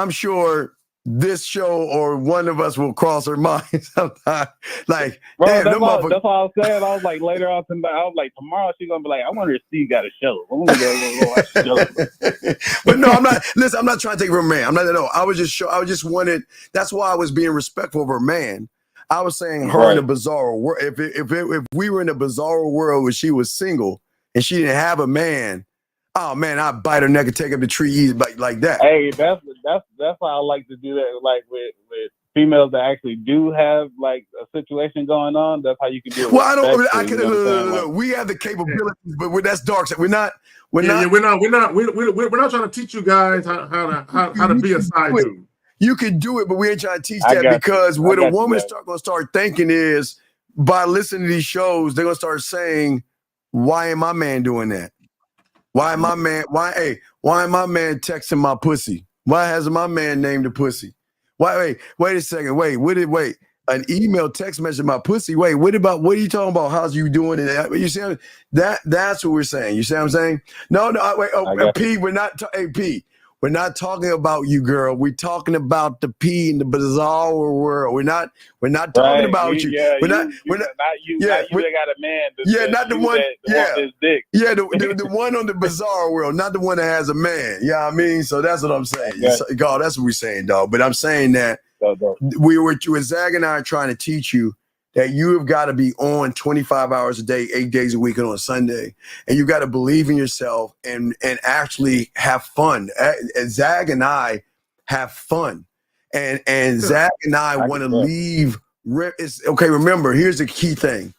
sure this show or one of us will cross her mind sometime. Like, bro, damn, that's all I was saying. I was like, later on tonight, I was like, tomorrow she's gonna be like, I wonder if Steve got a show. I'm gonna go watch the show. But no, I'm not. Listen, I'm not trying to take her man. I'm not at all. I just wanted. That's why I was being respectful of her man. I was saying her in a bizarre world. If we were in a bizarre world where she was single and she didn't have a man, oh man, I'd bite her neck and take up the tree easy like that. Hey, that's why I like to do that. Like with females that actually do have like a situation going on. That's how you can do it. Well, I can. Look, we have the capabilities, but that's dark side. We're not trying to teach you guys how to be a side dude. You can do it, but we ain't trying to teach that because what a woman gonna start thinking is by listening to these shows, they're gonna start saying, "Why am my man doing that? Why am my man? Why am my man texting my pussy? Why hasn't my man named the pussy? Wait a second. an email text message about pussy. Wait, what are you talking about? How's you doing? You see that's what we're saying. You see what I'm saying? No, wait, P, we're not P. We're not talking about you, girl. We're talking about the P in the bizarre world. We're not talking about you. Yeah, we're not you that got a man. Not the one. Want this dick. Yeah, the one on the bizarre world, not the one that has a man. Yeah, I mean, so that's what I'm saying. God, that's what we're saying, dog. But I'm saying that Zag and I are trying to teach you that you have got to be on 25 hours a day, 8 days a week, and on Sunday, and you got to believe in yourself and actually have fun. Zag and I have fun, and Zag and I want to leave. Okay, remember, here's the key thing.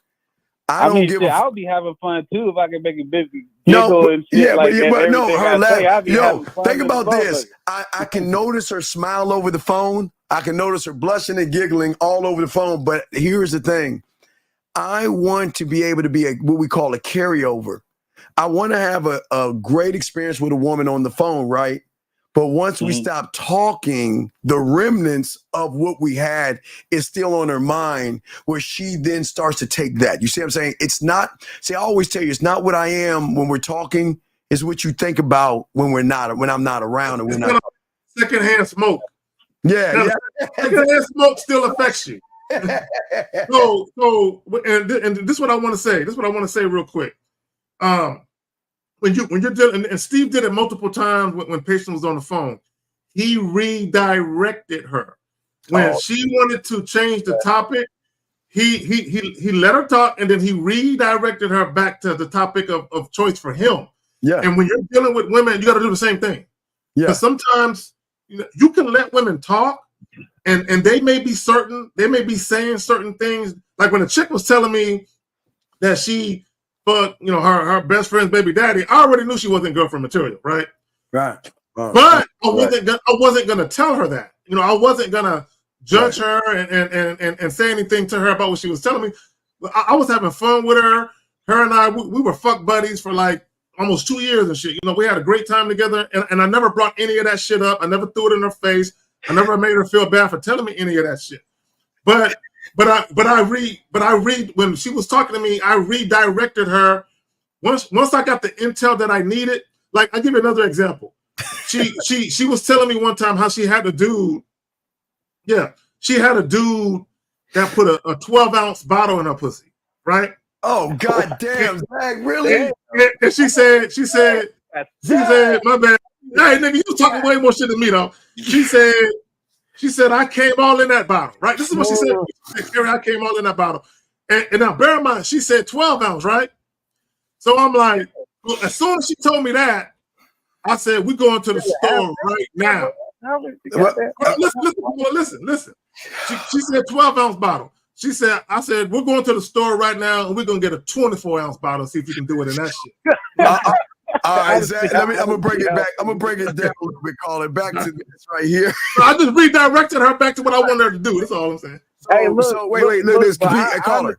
I would be having fun too if I could make a bitch giggle and shit think about this. I can notice her smile over the phone. I can notice her blushing and giggling all over the phone. But here's the thing. I want to be able to be what we call a carryover. I want to have a great experience with a woman on the phone, right? But once we stop talking, the remnants of what we had is still on her mind, where she then starts to take that. You see what I'm saying? It's not, I always tell you, it's not what I am when we're talking, it's what you think about when I'm not around and we're not. Secondhand smoke. Yeah. Secondhand smoke still affects you. So, and this is what I want to say. This is what I want to say real quick. When you're dealing, and Steve did it multiple times when patient was on the phone, he redirected her. When she wanted to change the topic, he let her talk, and then he redirected her back to the topic of choice for him. Yeah. And when you're dealing with women, you got to do the same thing. Yeah. Because sometimes you can let women talk, and they may be saying certain things. Like when a chick was telling me that she fucked, her best friend's baby daddy, I already knew she wasn't girlfriend material, right? Right. But I wasn't gonna tell her that. I wasn't gonna judge her and say anything to her about what she was telling me. I was having fun with her. Her and I, we were fuck buddies for like almost 2 years and shit. We had a great time together, and I never brought any of that shit up. I never threw it in her face. I never made her feel bad for telling me any of that shit. But I read when she was talking to me, I redirected her. Once I got the intel that I needed, like I'll give you another example. She was telling me one time how she had a dude. Yeah, she had a dude that put a 12-ounce bottle in her pussy, right? Oh god damn, Zach, really? And she said, my bad. Hey nigga, you talking way more shit than me though. She said, I came all in that bottle, right? This is what she said. I came all in that bottle. And now bear in mind, she said 12 ounce, right? So I'm like, well, as soon as she told me that, I said, we're going to the store right now. Listen. She said 12-ounce bottle. I said, we're going to the store right now and we're going to get a 24-ounce bottle and see if you can do it in that shit. All right, Zach, I'm going to bring it back. I'm going to bring it down a little bit, call it back to this right here. So I just redirected her back to what I wanted her to do. That's all I'm saying. Wait, look at this. Caller.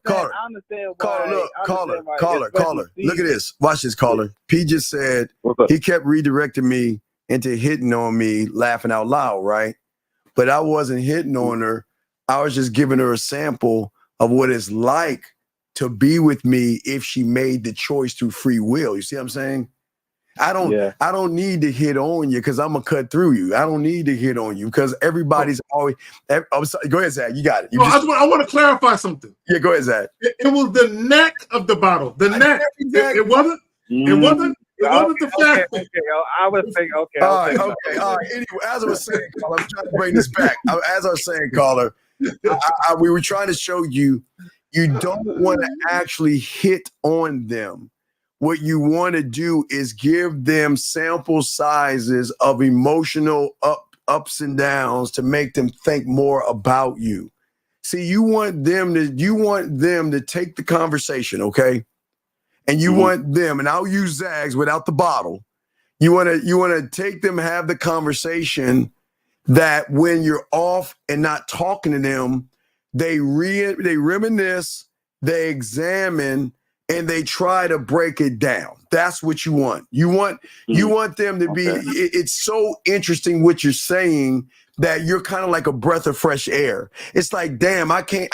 Look at this. Watch this, caller. P just said he kept redirecting me into hitting on me, laughing out loud, right? But I wasn't hitting on her. I was just giving her a sample of what it's like to be with me if she made the choice through free will. You see what I'm saying? I don't need to hit on you because I'm gonna cut through you. I don't need to hit on you because everybody's always. I'm sorry, go ahead, Zach. You got it. I want to clarify something. Yeah, go ahead, Zach. It was the neck of the bottle. The neck. It wasn't. It wasn't. It wasn't the fact. Okay. I was thinking. Okay. All right. Anyway, as I was saying, caller, I'm trying to bring this back. As I was saying, caller, we were trying to show you don't want to actually hit on them. What you want to do is give them sample sizes of emotional ups and downs to make them think more about you. See, you want them to take the conversation, okay? And you want them, and I'll use Zags without the bottle. You want to take them, have the conversation that when you're off and not talking to them, they reminisce, they examine, and they try to break it down. That's what you want. You want them to be. It's so interesting what you're saying that you're kind of like a breath of fresh air. It's like, damn, I can't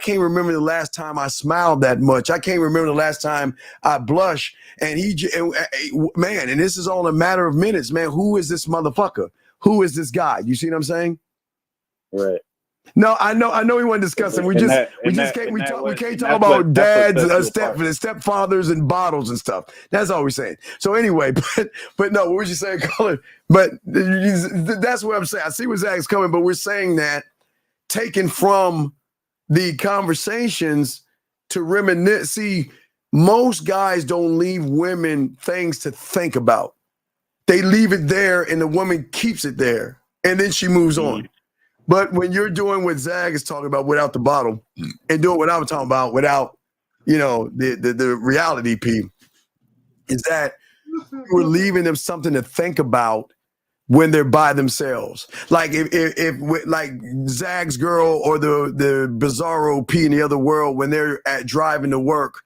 remember the last time I smiled that much. I can't remember the last time I blushed. And man, and this is all a matter of minutes, man. Who is this motherfucker? Who is this guy? You see what I'm saying? Right. No, I know we weren't discussing. We can't talk about dads, stepfathers, and bottles and stuff. That's all we're saying. So anyway, but no, what was you saying, Colin? But that's what I'm saying. I see where Zach's coming, but we're saying that taken from the conversations to reminisce. See, most guys don't leave women things to think about. They leave it there, and the woman keeps it there, and then she moves on. But when you're doing what Zag is talking about without the bottle and doing what I'm talking about without, the reality P, is that we're leaving them something to think about when they're by themselves. Like if like Zag's girl or the Bizarro P in the other world, when they're driving to work,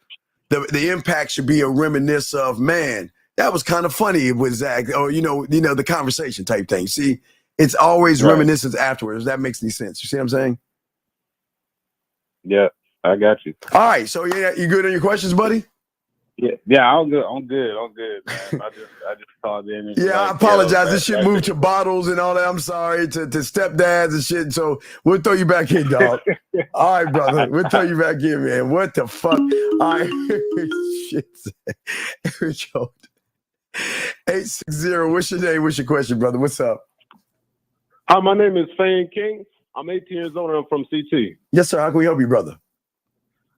the impact should be a reminisce of, man, that was kind of funny with Zag, or the conversation type thing. See? It's always reminiscence afterwards. If that makes any sense. You see what I'm saying? Yeah, I got you. All right. So you good on your questions, buddy? Yeah, I'm good. I'm good, man. I just called in. And I apologize. This shit moved to bottles and all that. I'm sorry to stepdads and shit. So we'll throw you back in, dog. All right, brother. We'll throw you back in, man. What the fuck? All right. Shit. 860. What's your name? What's your question, brother? What's up? Hi, my name is Fane King. I'm 18 years old and I'm from CT. Yes, sir. How can we help you, brother?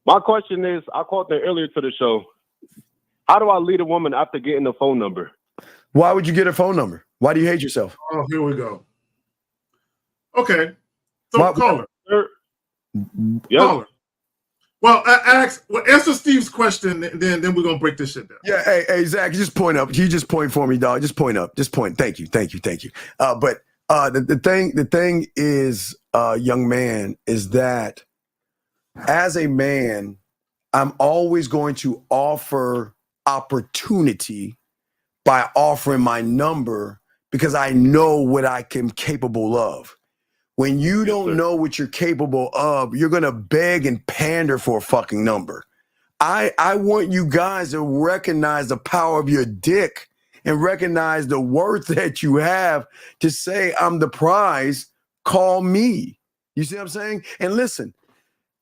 My question is, I called there earlier to the show. How do I lead a woman after getting the phone number? Why would you get her phone number? Why do you hate yourself? Oh, here we go. Okay. So caller. Caller. Well, answer Steve's question, and then we're gonna break this shit down. Yeah, hey, Zach, just point up. You just point for me, dog. Just point up. Just point. Thank you. But the thing is, young man, is that as a man, I'm always going to offer opportunity by offering my number because I know what I am capable of. When you don't know what you're capable of, you're going to beg and pander for a fucking number. I want you guys to recognize the power of your dick and recognize the worth that you have to say, I'm the prize, call me. You see what I'm saying? And listen,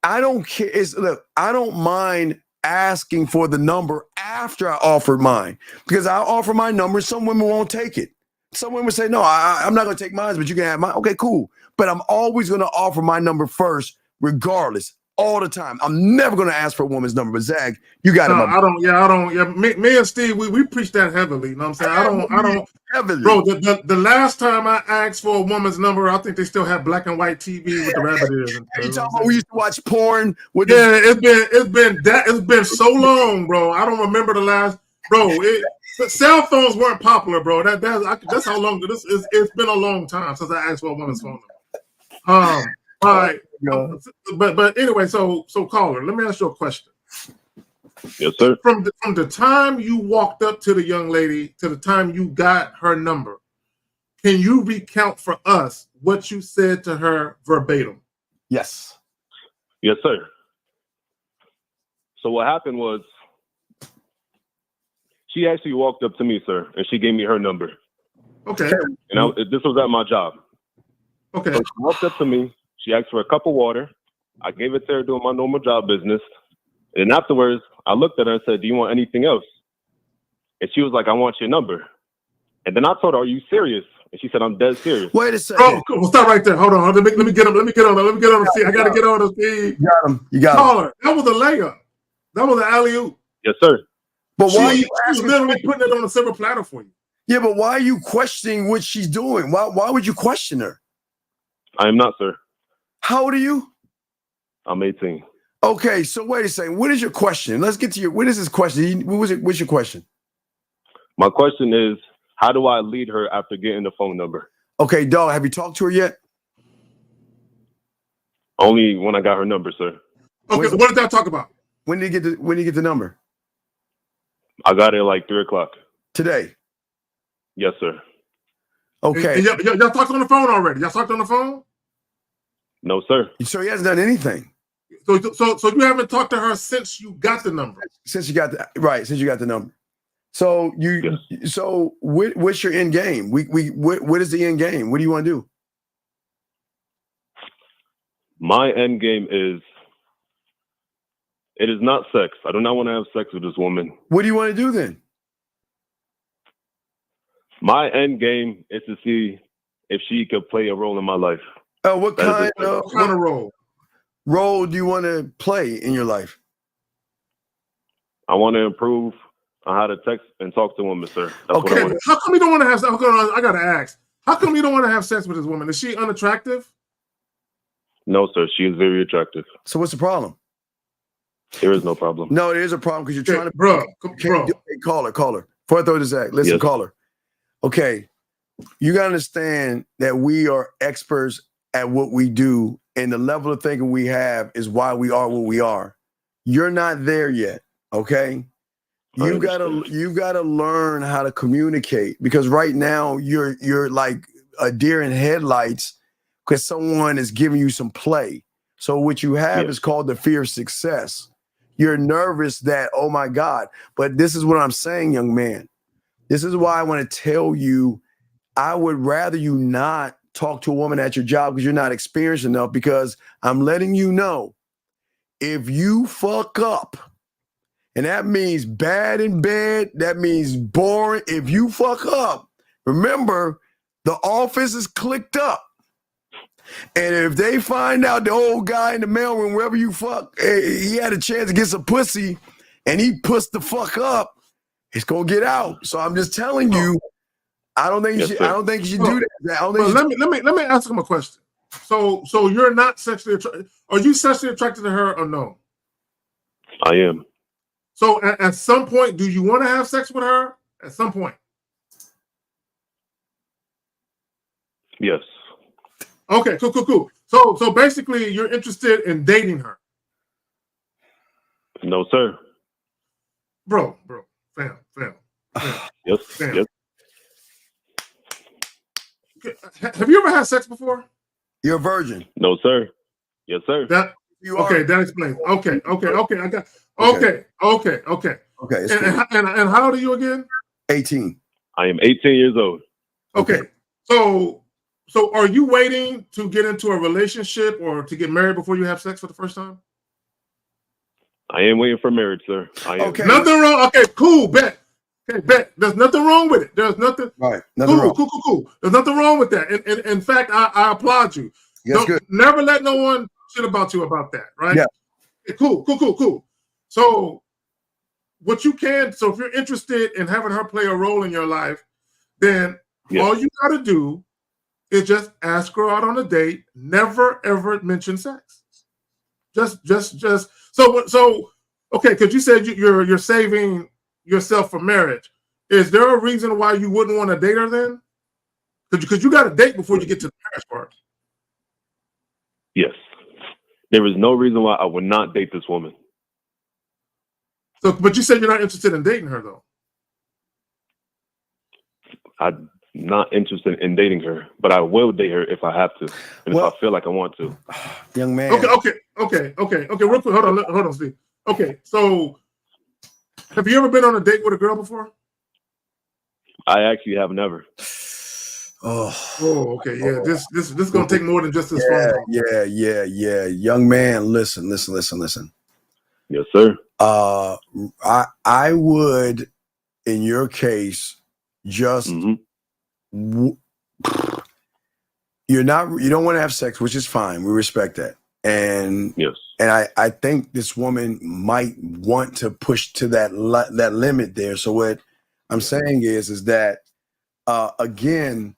I don't care. Look, I don't mind asking for the number after I offered mine, because I offer my number. Some women won't take it. Some women say, no, I'm not going to take mine, but you can have mine. Okay, cool. But I'm always going to offer my number first, regardless, all the time. I'm never going to ask for a woman's number. But Zag, you got it. I don't. Yeah, me and Steve, we preach that heavily. You know what I'm saying? I don't. Heavily. Bro, the last time I asked for a woman's number, I think they still have black and white TV with the rabbit ears. You talking about we used to watch porn with it's been so long, bro. I don't remember the last, bro. Cell phones weren't popular, bro. That's how long this is. It's been a long time since I asked for a woman's phone number. All right. But anyway, so caller, let me ask you a question. Yes, sir. From the time you walked up to the young lady to the time you got her number, can you recount for us what you said to her verbatim? Yes. Yes, sir. So what happened was, she actually walked up to me, sir, and she gave me her number. Okay. And this was at my job. Okay. So she walked up to me. She asked for a cup of water. I gave it to her doing my normal job business. And afterwards, I looked at her and said, do you want anything else? And she was like, I want your number. And then I told her, are you serious? And she said, I'm dead serious. Wait a second. Bro, stop right there. Hold on. Let me get on the feed. I got to get on the feed. You got him. You got him. That was a layup. That was an alley-oop. Yes, sir. But why she was literally putting it on a silver platter for you. Yeah, but why are you questioning what she's doing? Why would you question her? I am not, sir. How old are you? I'm 18. Okay, so wait a second. What is your question? Let's get to what is this question? What's your question? My question is, how do I lead her after getting the phone number? Okay, dog, have you talked to her yet? Only when I got her number, sir. Okay, so what did that talk about? When did you get the number? I got it like 3:00. Today? Yes, sir. Okay. And y'all talked on the phone already. Y'all talked on the phone? No, sir. So he hasn't done anything. So you haven't talked to her since you got the number. Since you got the number. So so what's your end game? What is the end game? What do you want to do? My end game is, it is not sex. I do not want to have sex with this woman. What do you want to do then? My end game is to see if she could play a role in my life. Oh, what kind of role? Role do you want to play in your life? I want to improve on how to text and talk to women, sir. That's what I want. How come you don't want to have sex? I gotta ask. How come you don't want to have sex with this woman? Is she unattractive? No, sir. She is very attractive. So what's the problem? There is no problem. No, there is a problem because you're trying to, bro. Call her. Before I throw this act, listen, Yes. call her. Okay, you gotta understand that we are experts at what we do, and the level of thinking we have is why we are what we are. You're not there yet, okay? You gotta learn how to communicate, because right now you're like a deer in headlights because someone is giving you some play. So what you have is called the fear of success. You're nervous that, oh my God, but this is what I'm saying, young man. This is why I want to tell you, I would rather you not talk to a woman at your job because you're not experienced enough, because I'm letting you know, if you fuck up, and that means bad in bed, that means boring. If you fuck up, remember, the office is clicked up. And if they find out the old guy in the mailroom, wherever you fuck, he had a chance to get some pussy and he pussed the fuck up, it's gonna get out. So I'm just telling you, I don't think you should do that. Let me ask him a question. So you're not sexually attracted. Are you sexually attracted to her or no? I am. So at some point, do you want to have sex with her? At some point. Yes. Okay, cool. So basically, you're interested in dating her. No, sir. Bro, fam. Yes. Fam. Yes. Have you ever had sex before? You're a virgin. No, sir. Yes, sir. That explains. Okay. I got. Okay. And how old are you again? 18. I am 18 years old. Okay. So are you waiting to get into a relationship or to get married before you have sex for the first time? I am waiting for marriage, sir. Okay. Nothing wrong. Okay, cool. Bet. There's nothing wrong with it. There's nothing. Right. Cool. There's nothing wrong with that. And in fact, I applaud you. Never let no one shit about you about that. Right. Yeah. Okay, cool. So what you can. So if you're interested in having her play a role in your life, then all you got to do is just ask her out on a date. Never ever mention sex. Just. So okay, because you said you're saving yourself for marriage. Is there a reason why you wouldn't want to date her then? Because you got to date before you get to the marriage part. Yes. There is no reason why I would not date this woman. So, but you said you're not interested in dating her though. I'm not interested in dating her, but I will date her if I have to, and if I feel like I want to. Young man. Okay. Real quick, hold on, Steve. Okay, so have you ever been on a date with a girl before? I actually have never. Oh, okay, yeah. This is gonna take more than just this phone call. Yeah. Young man, listen. Yes, sir. I would, in your case, just you don't want to have sex, which is fine. We respect that. And yes. And I think this woman might want to push to that limit there. So what I'm saying is that again,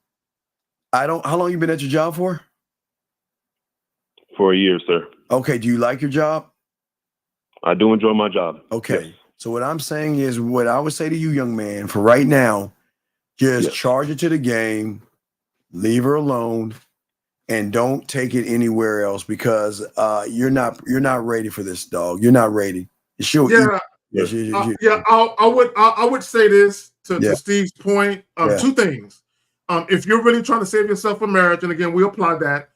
how long you been at your job for? For a year, sir. Okay. Do you like your job? I do enjoy my job. Okay. Yes. So what I'm saying is, what I would say to you, young man, for right now, just charge it to the game, leave her alone, and don't take it anywhere else, because you're not ready for this, dog. You're not ready. I would say this to Steve's point. Two things. if you're really trying to save yourself for marriage, and again, we apply that,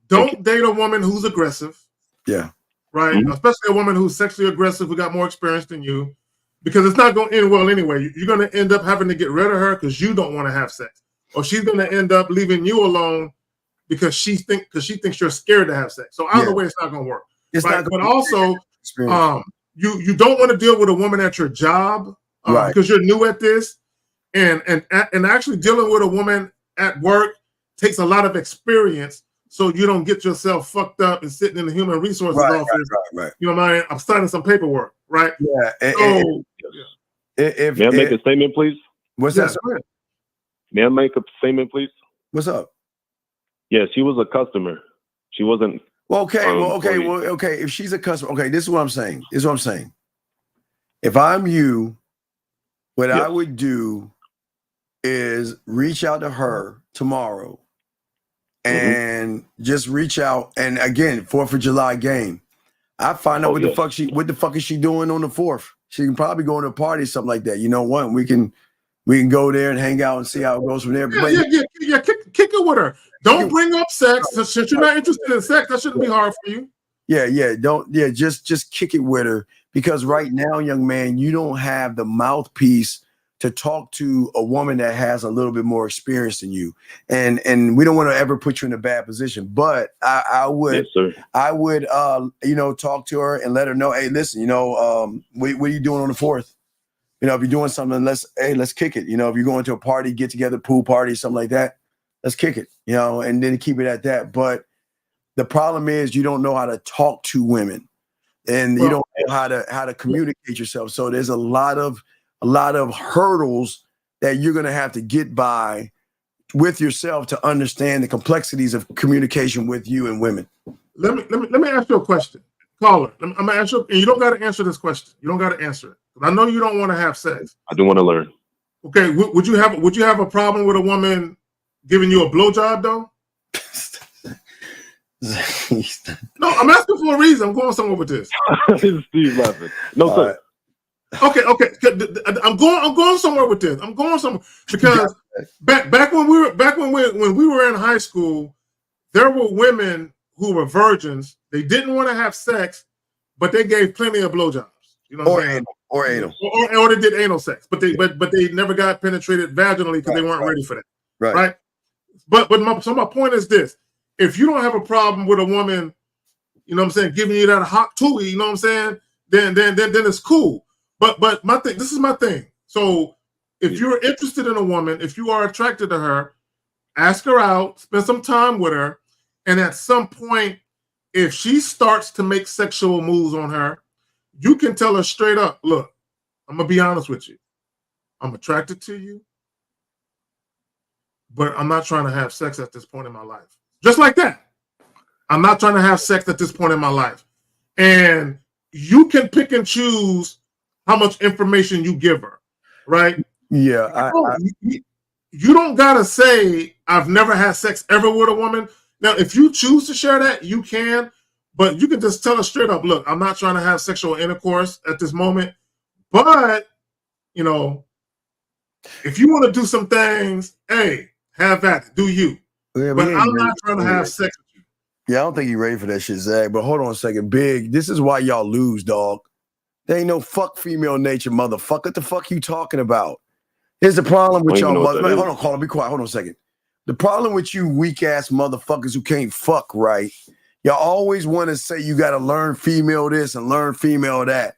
don't date a woman who's aggressive. Yeah. Right? Especially a woman who's sexually aggressive, who got more experience than you, because it's not going to end well anyway. You're going to end up having to get rid of her because you don't want to have sex, or she's going to end up leaving you alone because she thinks you're scared to have sex. So either way, it's not going to work. It's right? not But also, you don't want to deal with a woman at your job because you're new at this, and actually dealing with a woman at work takes a lot of experience. So you don't get yourself fucked up and sitting in the human resources office. Right. You know what I mean? I'm starting some paperwork, right? Yeah. May I make a statement, please? What's that? May I make a statement, please? What's up? Yeah, she was a customer. She wasn't. Okay. If she's a customer, okay. This is what I'm saying. If I'm you, what I would do is reach out to her tomorrow. And just reach out, and again, 4th of July game. I find out what the fuck is she doing on the 4th. She can probably go to a party, something like that. You know what? We can go there and hang out and see how it goes from there. Yeah. Kick it with her. Don't bring up sex since you're not interested in sex. That shouldn't be hard for you. Yeah. Just kick it with her, because right now, young man, you don't have the mouthpiece to talk to a woman that has a little bit more experience than you, and we don't want to ever put you in a bad position. But I would talk to her and let her know, hey, listen, what are you doing on the 4th? If you're doing something, let's kick it. If you're going to a party, get together, pool party, something like that, let's kick it. And then keep it at that. But the problem is you don't know how to talk to women, and you don't know how to communicate yourself. So there's a lot of hurdles that you're going to have to get by with yourself to understand the complexities of communication with you and women. Let me ask you a question, caller. I'm gonna ask you, and you don't got to answer this question. You don't got to answer it. I know you don't want to have sex. I do want to learn. Okay, would you have a problem with a woman giving you a blowjob though? No, I'm asking for a reason. I'm going somewhere with this. Steve laughing. No, sir. Okay. I'm going somewhere with this. I'm going somewhere because back when we were in high school, there were women who were virgins. They didn't want to have sex, but they gave plenty of blowjobs. You know what I'm saying? Or anal. Or they did anal sex, but they never got penetrated vaginally because they weren't ready for that. Right. But my point is this: if you don't have a problem with a woman, you know what I'm saying, giving you that hot tootie, you know what I'm saying, then it's cool. But this is my thing. So if you're interested in a woman, if you are attracted to her, ask her out, spend some time with her, and at some point, if she starts to make sexual moves on her, you can tell her straight up, look, I'm gonna be honest with you. I'm attracted to you, but I'm not trying to have sex at this point in my life. Just like that. I'm not trying to have sex at this point in my life. And you can pick and choose how much information you give her, right? Yeah. You don't gotta say I've never had sex ever with a woman. Now, if you choose to share that, you can, but you can just tell her straight up, look, I'm not trying to have sexual intercourse at this moment, but if you want to do some things, hey, have at it, do you. Yeah, but I'm not trying to have sex with you. Yeah, I don't think you're ready for that shit, Zach. But hold on a second. Big, this is why y'all lose, dog. There ain't no fuck female nature, motherfucker. What the fuck you talking about? Here's the problem with y'all mother. Hold on, caller, be quiet. Hold on a second. The problem with you weak ass motherfuckers who can't fuck right, y'all always want to say you got to learn female this and learn female that.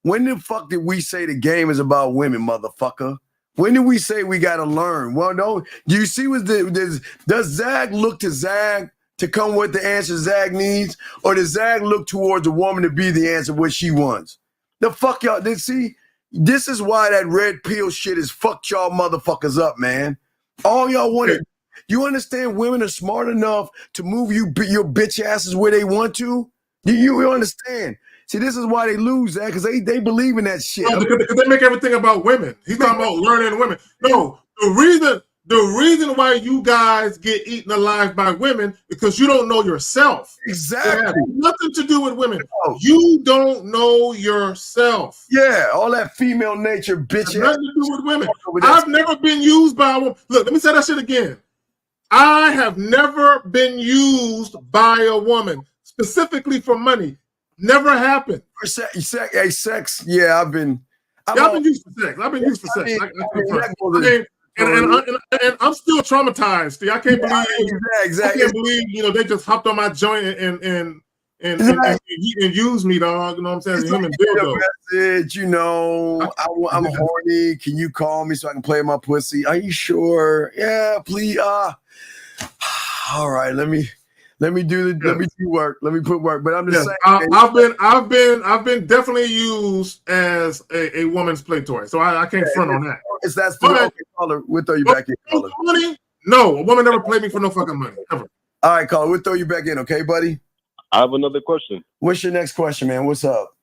When the fuck did we say the game is about women, motherfucker? When did we say we got to learn? Well, no. Do you see does Zag look to Zag to come with the answer Zag needs, or does Zag look towards a woman to be the answer what she wants? The fuck y'all did see? This is why that red pill shit has fucked y'all motherfuckers up, man. All y'all wanted. You understand women are smart enough to move your bitch asses where they want to? You understand? See, this is why they lose that, because they believe in that shit. No, because they make everything about women. He's talking about learning women. No, the the reason why you guys get eaten alive by women because you don't know yourself. Exactly. It has nothing to do with women. You don't know yourself. Yeah, all that female nature, bitch. Nothing to do with women. I've never been used by a woman. Look, let me say that shit again. I have never been used by a woman specifically for money. Never happened. Sex. Yeah, I've been used for sex. I've been used for sex. And I'm still traumatized. See, I can't believe. Exactly. I can't believe they just hopped on my joint and used me, dog. You know what I'm saying? It's like a message, I'm horny. Can you call me so I can play my pussy? Are you sure? Yeah, please. All right, let me do work. Let me put work. But I'm just saying. I've been definitely used as a woman's play toy, so I can't front on that. That's okay, caller. We'll throw you back in, caller. Money? No, a woman never played me for no fucking money ever. All right, caller. We'll throw you back in, okay, buddy? I have another question. What's your next question, man? What's up?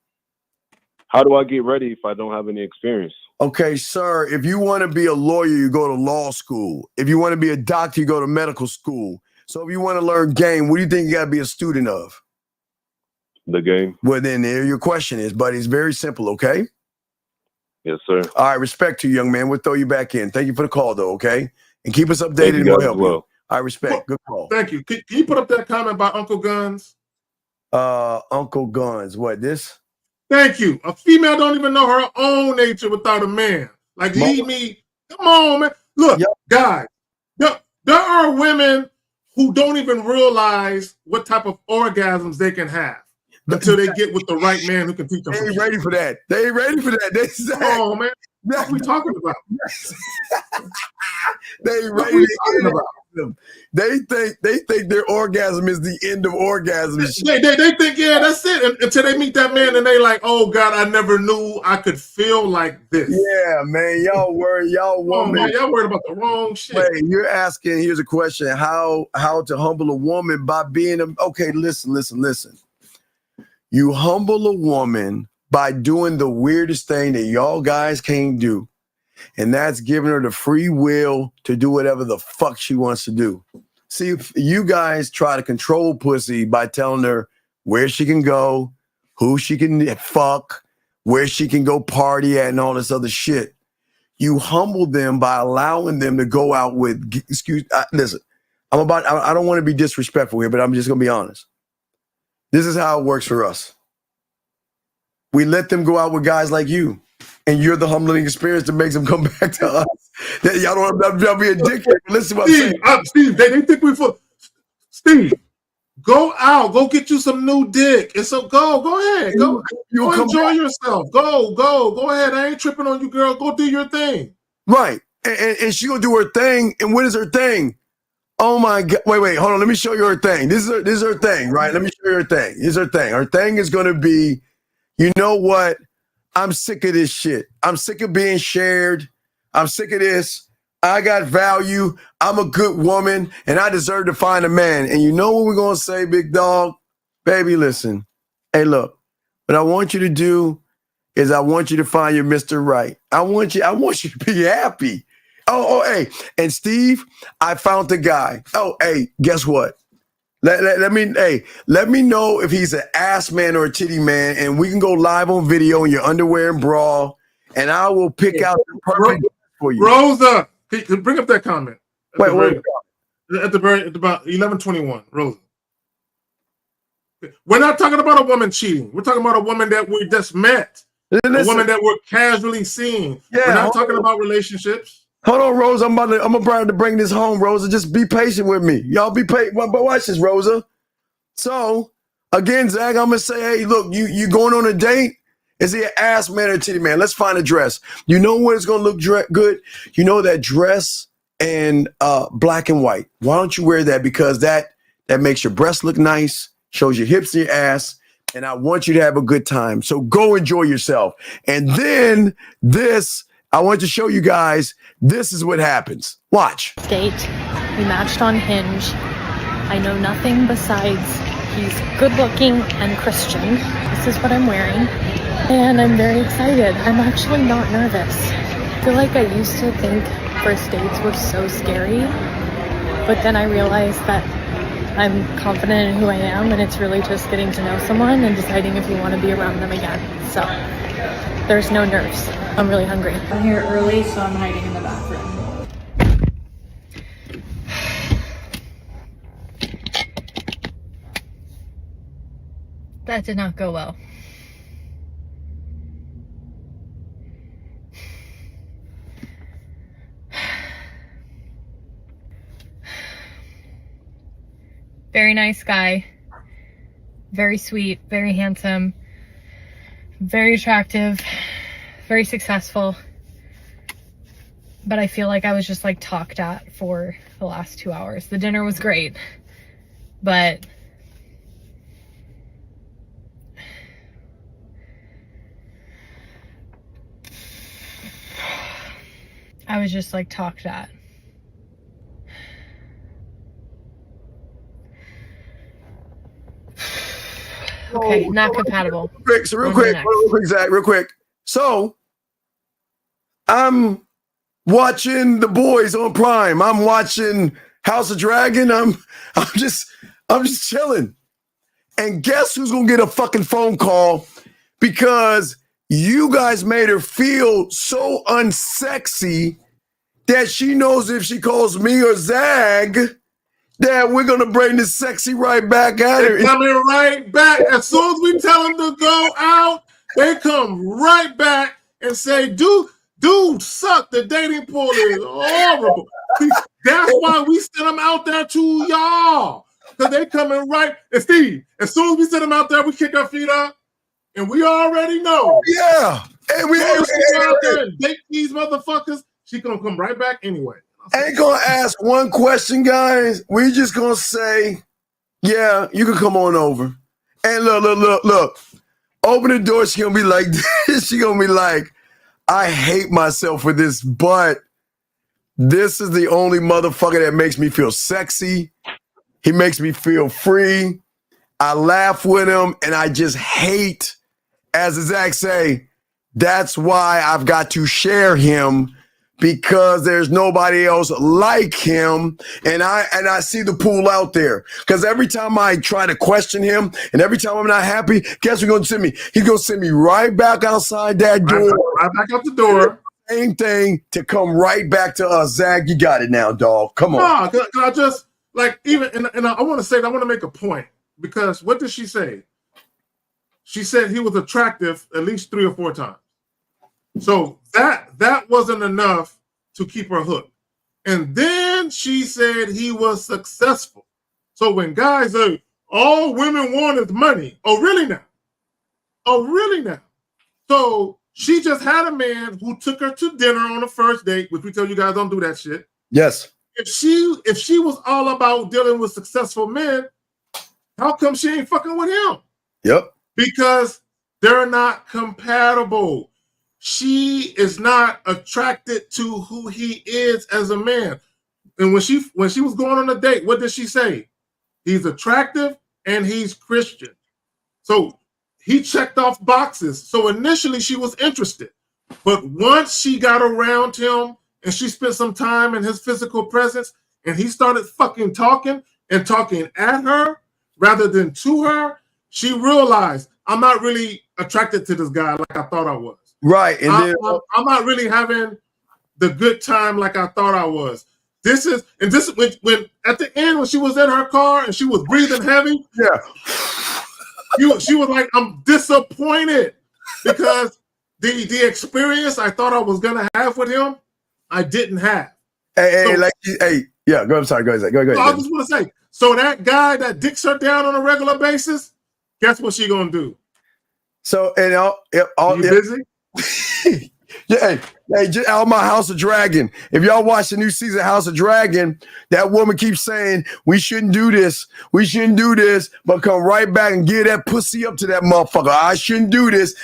How do I get ready if I don't have any experience? Okay, sir. If you want to be a lawyer, you go to law school. If you want to be a doctor, you go to medical school. So if you want to learn game, what do you think you got to be a student of? The game. Well, then there your question is, buddy. It's very simple, okay? Yes, sir. All right, respect to you, young man. We'll throw you back in. Thank you for the call, though, okay? And keep us updated and we'll help you. All right, respect. Good call. Thank you. Can you put up that comment by Uncle Guns? Uncle Guns. What, this? Thank you. A female don't even know her own nature without a man. Like, leave me. Come on, man. Look, guys, there are women who don't even realize what type of orgasms they can have until they get with the right man who can teach them. They ain't ready for that. They ain't ready for that. They say, come on, man. What are we talking about? They ain't ready to about them. They think their orgasm is the end of orgasms. They think, yeah, that's it. Until they meet that man and they like, oh God, I never knew I could feel like this. Yeah, man. Y'all worried. Y'all woman. Man, y'all worried about the wrong shit. Wait, you're asking, here's a question. How to humble a woman by being okay, listen. You humble a woman by doing the weirdest thing that y'all guys can't do. And that's giving her the free will to do whatever the fuck she wants to do. See, if you guys try to control pussy by telling her where she can go, who she can fuck, where she can go party at, and all this other shit. You humble them by allowing them to go out with, listen, I don't want to be disrespectful here, but I'm just going to be honest. This is how it works for us. We let them go out with guys like you. And you're the humbling experience that makes them come back to us. Y'all don't have to be a dickhead. Listen to what I'm saying. Steve, they think we for Steve. Go out, go get you some new dick. And so go ahead. Go enjoy yourself. Go ahead. I ain't tripping on you, girl. Go do your thing. Right. And she gonna do her thing. And what is her thing? Oh my God. Wait, hold on. Let me show you her thing. This is her thing, right? Let me show you her thing. This is her thing. Her thing is gonna be, you know what? I'm sick of this shit. I'm sick of being shared. I'm sick of this. I got value. I'm a good woman, and I deserve to find a man. And you know what we're going to say, big dog? Baby, listen. Hey, look. What I want you to do is I want you to find your Mr. Right. I want you to be happy. Oh, hey. And Steve, I found the guy. Oh, hey, guess what? Let me know if he's an ass man or a titty man, and we can go live on video in your underwear and bra, and I will pick out the perfect for you. Rosa, bring up that comment. Wait, at about 11:21, Rosa. We're not talking about a woman cheating. We're talking about a woman that we just met, a woman that we're casually seeing. Yeah, we're not talking about relationships. Hold on, Rosa. I'm about to bring this home, Rosa. Just be patient with me. Y'all be patient. But watch this, Rosa. So, again, Zach, I'm going to say, hey, look, you going on a date? Is he an ass man or a titty man? Let's find a dress. You know what is going to look good? You know that dress and black and white. Why don't you wear that? Because that makes your breasts look nice, shows your hips and your ass, and I want you to have a good time. So go enjoy yourself. And then I want to show you guys, this is what happens. Watch. Date. We matched on Hinge. I know nothing besides he's good looking and Christian. This is what I'm wearing. And I'm very excited. I'm actually not nervous. I feel like I used to think first dates were so scary. But then I realized that I'm confident in who I am, and it's really just getting to know someone and deciding if you want to be around them again. So there's no nerves. I'm really hungry. I'm here early, so I'm hiding in the bathroom. That did not go well. Very nice guy, very sweet, very handsome, very attractive, very successful. But I feel like I was just like talked at for the last 2 hours. The dinner was great, but I was just like talked at. Okay, not compatible. Real quick, Zach, real quick. So I'm watching The Boys on Prime. I'm watching House of Dragon. I'm just chilling. And guess who's gonna get a fucking phone call because you guys made her feel so unsexy that she knows if she calls me or Zag, that we're gonna bring this sexy right back at her. They're coming right back. As soon as we tell them to go out, they come right back and say, dude, suck. The dating pool is horrible. That's why we send them out there to y'all. Because they coming right. And Steve, as soon as we send them out there, we kick our feet up. And we already know. Yeah. And we go out there and date these motherfuckers. She gonna come right back anyway. Ain't gonna ask one question, guys. We just gonna say, yeah, you can come on over. And look. Open the door. She gonna be like this. She gonna be like, I hate myself for this, but this is the only motherfucker that makes me feel sexy. He makes me feel free. I laugh with him, and I just hate, as Zach say, that's why I've got to share him. Because there's nobody else like him, and I see the pool out there. Because every time I try to question him, and every time I'm not happy, guess who's gonna send me? He's gonna send me right back outside that door, right back out the door. Same thing to come right back to us. Zach, you got it now, dog. Come on. No, cause I just like even and I want to say I want to make a point because what did she say? She said he was attractive at least 3 or 4 times. So that wasn't enough to keep her hooked. And then she said he was successful. So when guys say, all women want is money. Oh, really now? Oh, really now? So she just had a man who took her to dinner on a first date, which we tell you guys don't do that shit. Yes. If she was all about dealing with successful men, how come she ain't fucking with him? Yep. Because they're not compatible. She is not attracted to who he is as a man. And when she was going on a date, what did she say? He's attractive and he's Christian. So he checked off boxes. So initially she was interested. But once she got around him and she spent some time in his physical presence and he started fucking talking and talking at her rather than to her, she realized I'm not really attracted to this guy like I thought I was. Right. And I'm not really having the good time like I thought I was. This is when at the end when she was in her car and she was breathing heavy. Yeah. She was like, I'm disappointed because the experience I thought I was gonna have with him, I didn't have. Yeah, I'm sorry, go ahead. Go ahead. So I just want to say, so that guy that dicks her down on a regular basis, guess what she gonna do? So and you busy? Yeah, hey, just out my House of Dragon. If y'all watch the new season of House of Dragon, that woman keeps saying we shouldn't do this, but come right back and give that pussy up to that motherfucker. I shouldn't do this.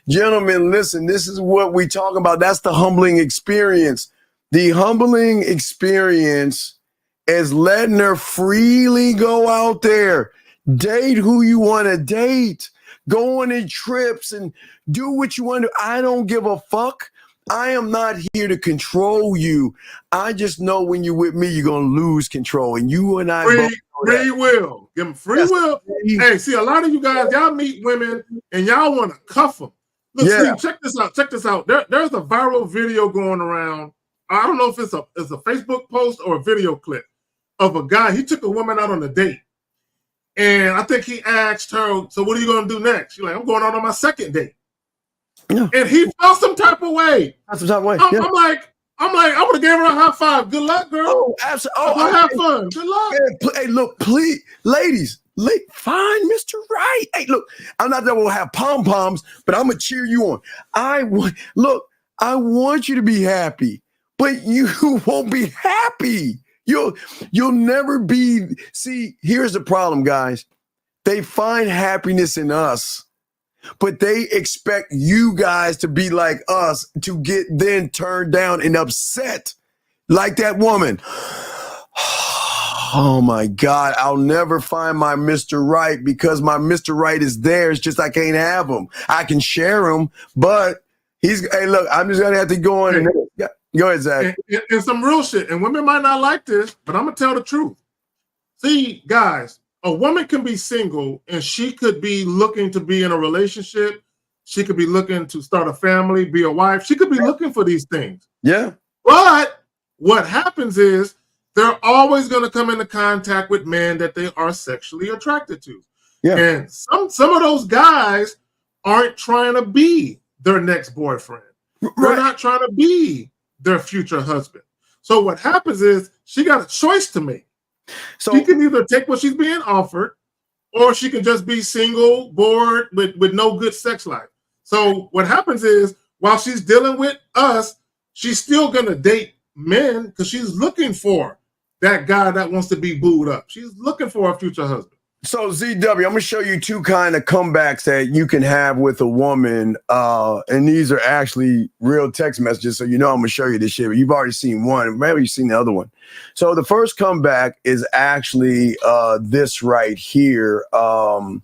Gentlemen, listen, this is what we talk about. That's the humbling experience. The humbling experience is letting her freely go out there, date who you want to date. Go on in trips and do what you want to. I don't give a fuck. I am not here to control you. I just know when you're with me, you're gonna lose control, and you and I both know free will. Give them free will. Hey, see, a lot of you guys, y'all meet women and y'all want to cuff them. Look, Steve, check this out. Check this out. There's a viral video going around. I don't know if it's a Facebook post or a video clip of a guy. He took a woman out on a date, and I think he asked her, "So what are you going to do next?" She's like, "I'm going out on my second date." Yeah. And he felt some type of way. Some type of way. I'm like, I would have gave her a high five. Good luck, girl. Oh, absolutely. Oh, have fun. Good luck. Hey, look, please, ladies, find Mr. Right. Hey, look, I'm not that we'll have pom poms, but I'm gonna cheer you on. I want you to be happy, but you won't be happy. You'll never be. See, here's the problem, guys. They find happiness in us, but they expect you guys to be like us to get then turned down and upset like that woman. Oh my God, I'll never find my Mr. Right because my Mr. Right is there. It's just I can't have him. I can share him, but hey, look, I'm just going to have to go on. Go ahead, Zach. And some real shit. And women might not like this, but I'm going to tell the truth. See, guys, a woman can be single and she could be looking to be in a relationship. She could be looking to start a family, be a wife. She could be looking for these things. Yeah. But what happens is they're always going to come into contact with men that they are sexually attracted to. Yeah. And some of those guys aren't trying to be their next boyfriend. Right. They're not trying to be their future husband. So what happens is she got a choice to make. So she can either take what she's being offered, or she can just be single, bored, with no good sex life. So what happens is while she's dealing with us, she's still going to date men because she's looking for that guy that wants to be booed up. She's looking for a future husband. So ZW, I'm going to show you two kind of comebacks that you can have with a woman. And these are actually real text messages. So you know I'm going to show you this shit. But you've already seen one. Maybe you've seen the other one. So the first comeback is actually this right here. I'll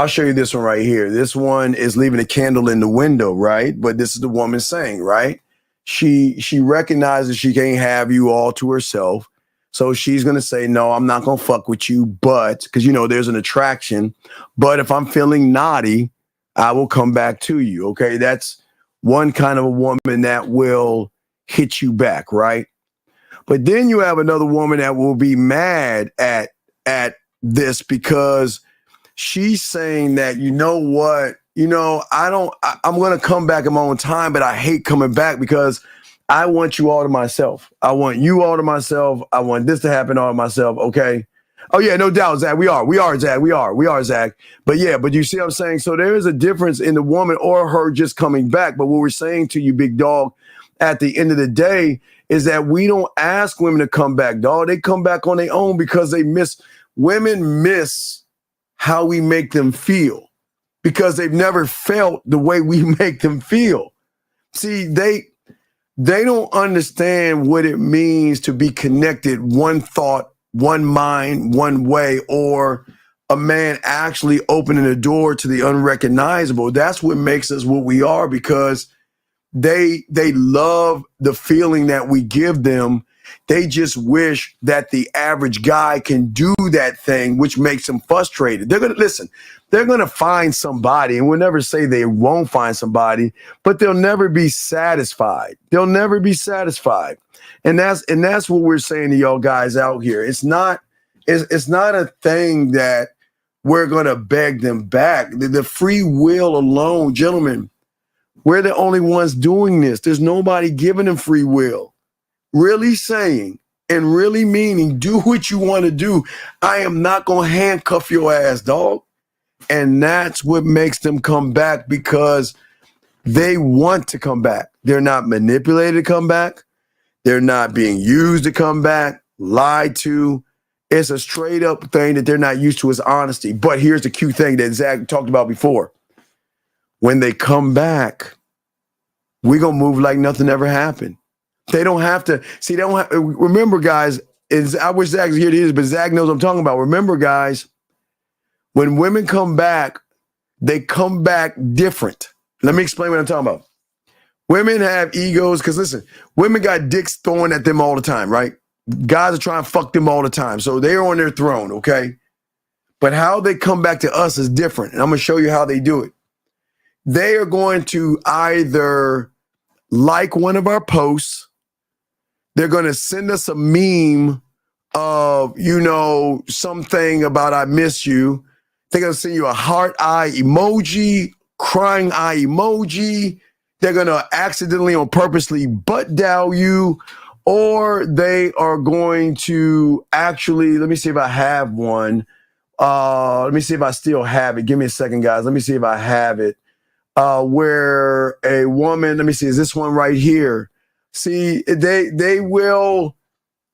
show you this one right here. This one is leaving a candle in the window, right? But this is the woman saying, right? She recognizes she can't have you all to herself. So she's going to say, no, I'm not going to fuck with you, but because, you know, there's an attraction. But if I'm feeling naughty, I will come back to you. OK, that's one kind of a woman that will hit you back. Right. But then you have another woman that will be mad at this because she's saying that, you know what, I'm going to come back in my own time, but I hate coming back because I want you all to myself. I want you all to myself. I want this to happen all to myself. Okay. Oh yeah, no doubt, Zach. We are, Zach. We are, Zach. But yeah, but you see what I'm saying? So there is a difference in the woman or her just coming back. But what we're saying to you, big dog, at the end of the day is that we don't ask women to come back, dog. They come back on their own because women miss how we make them feel because they've never felt the way we make them feel. See, they don't understand what it means to be connected, one thought, one mind, one way, or a man actually opening the door to the unrecognizable. That's what makes us what we are because they love the feeling that we give them. They just wish that the average guy can do that thing, which makes them frustrated. They're going to find somebody, and we'll never say they won't find somebody, but they'll never be satisfied. They'll never be satisfied. And that's what we're saying to y'all guys out here. It's not a thing that we're going to beg them back. The free will alone, gentlemen, we're the only ones doing this. There's nobody giving them free will. Really saying and really meaning, do what you want to do. I am not going to handcuff your ass, dog. And that's what makes them come back because they want to come back. They're not manipulated to come back. They're not being used to come back, lied to. It's a straight up thing that they're not used to is honesty. But here's the cute thing that Zach talked about before. When they come back, we're going to move like nothing ever happened. They don't have to see. They don't have, remember, guys. I wish Zach was here to hear this, but Zach knows what I'm talking about. Remember, guys, when women come back, they come back different. Let me explain what I'm talking about. Women have egos because listen, women got dicks thrown at them all the time, right? Guys are trying to fuck them all the time. So they're on their throne, okay? But how they come back to us is different. And I'm going to show you how they do it. They are going to either like one of our posts. They're going to send us a meme of, something about I miss you. They're going to send you a heart eye emoji, crying eye emoji. They're going to accidentally or purposely butt dial you, or they are going to actually, let me see if I have one. Let me see if I still have it. Give me a second, guys. Let me see if I have it. Where a woman, let me see, is this one right here? See, they will,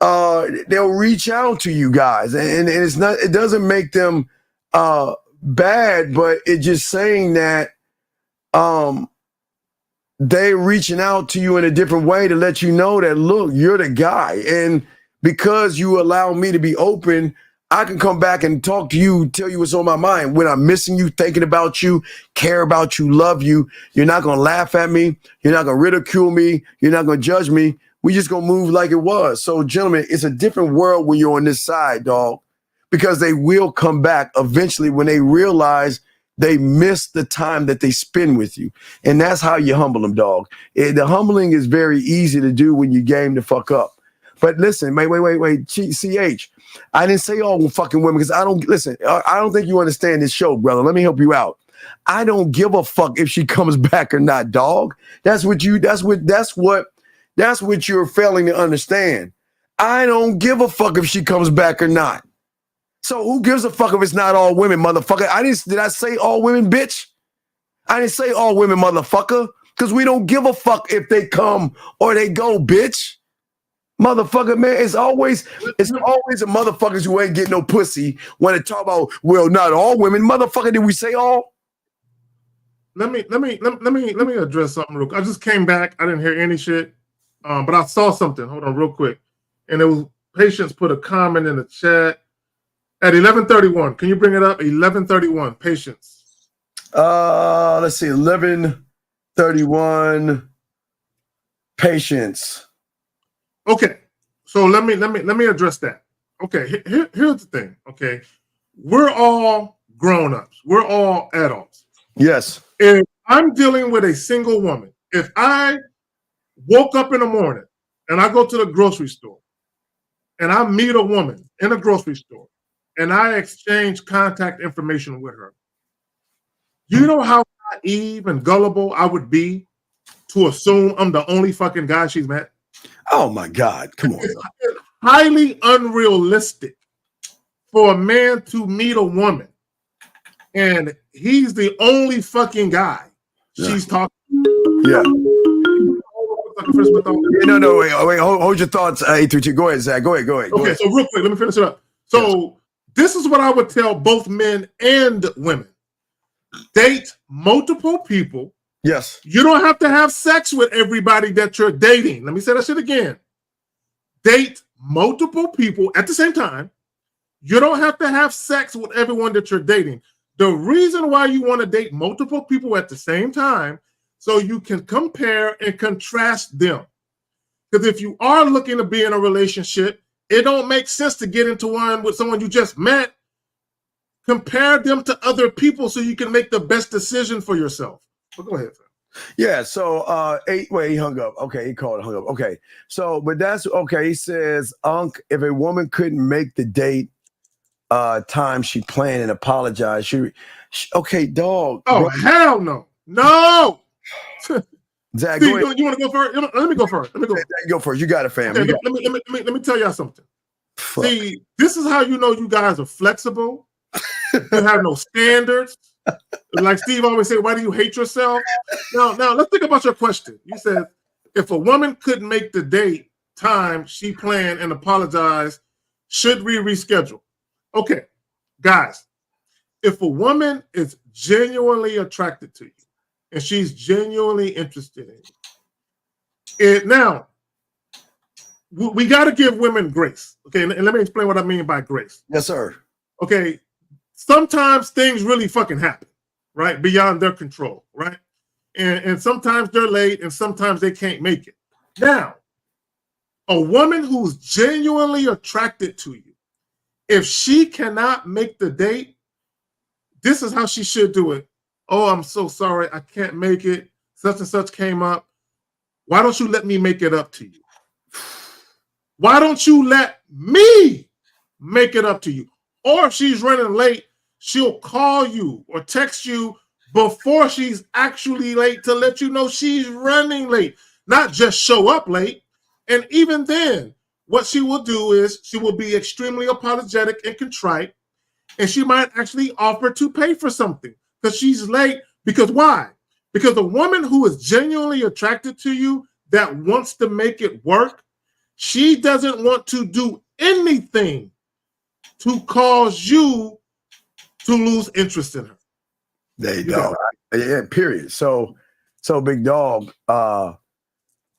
they'll reach out to you guys, and it's not, it doesn't make them bad, but it's just saying that they're reaching out to you in a different way to let you know that, look, you're the guy. And because you allow me to be open, I can come back and talk to you, tell you what's on my mind. When I'm missing you, thinking about you, care about you, love you, you're not going to laugh at me. You're not going to ridicule me. You're not going to judge me. We just going to move like it was. So, gentlemen, it's a different world when you're on this side, dog, because they will come back eventually when they realize they miss the time that they spend with you. And that's how you humble them, dog. The humbling is very easy to do when you game the fuck up. But listen, wait. CH, I didn't say all fucking women because I don't think you understand this show, brother. Let me help you out. I don't give a fuck if she comes back or not, dog. That's what you're failing to understand. I don't give a fuck if she comes back or not. So who gives a fuck if it's not all women, motherfucker? Did I say all women, bitch? I didn't say all women, motherfucker, because we don't give a fuck if they come or they go, bitch. Motherfucker, man, it's always the motherfuckers who ain't getting no pussy when they talk about, well, not all women. Motherfucker, did we say all? Let me address something real quick. I just came back. I didn't hear any shit, but I saw something. Hold on, real quick. And it was Patience put a comment in the chat at 11:31. Can you bring it up? 11:31. Patience. Let's see. 11:31. Patience. Okay, so let me address that. Okay, here's the thing. Okay, we're all grown-ups. We're all adults. Yes. If I'm dealing with a single woman, if I woke up in the morning and I go to the grocery store and I meet a woman in a grocery store and I exchange contact information with her, you know how naive and gullible I would be to assume I'm the only fucking guy she's met? Oh my God, come on. It's highly unrealistic for a man to meet a woman and he's the only fucking guy she's talking to. Yeah. No, wait, hold your thoughts, 832. Go ahead, Zach. Go ahead. Okay, so real quick, let me finish it up. So this is what I would tell both men and women. Date multiple people. Yes. You don't have to have sex with everybody that you're dating. Let me say that shit again. Date multiple people at the same time. You don't have to have sex with everyone that you're dating. The reason why you want to date multiple people at the same time, so you can compare and contrast them. Because if you are looking to be in a relationship, it don't make sense to get into one with someone you just met. Compare them to other people so you can make the best decision for yourself. But go ahead, sir. Yeah, so he hung up. Okay, he called, hung up. Okay, so but that's okay. He says, Unc, if a woman couldn't make the date time she planned and apologized, she okay, dog. Oh, bro. Hell no. No. Zach, Steve, you want to go first? Let me go first. Go first. You got it, fam. Okay, let me tell y'all something. Fuck. See, this is how you know you guys are flexible. You have no standards. Like Steve always said, why do you hate yourself? Now, let's think about your question. You said, if a woman couldn't make the date time she planned and apologized, should we reschedule? Okay, guys, if a woman is genuinely attracted to you and she's genuinely interested in you, now, we got to give women grace. Okay, and let me explain what I mean by grace. Yes, sir. Okay, sometimes things really fucking happen, right? Beyond their control, right? and sometimes they're late, and sometimes they can't make it. Now, a woman who's genuinely attracted to you, if she cannot make the date, this is how she should do it. Oh, I'm so sorry, I can't make it. Such and such came up. Why don't you let me make it up to you? Why don't you let me make it up to you? Or if she's running late, she'll call you or text you before she's actually late to let you know she's running late, not just show up late. And even then, what she will do is she will be extremely apologetic and contrite, and she might actually offer to pay for something because she's late. Because why? Because a woman who is genuinely attracted to you that wants to make it work, she doesn't want to do anything to cause you to lose interest in her. There you go. Yeah, period. So big dog,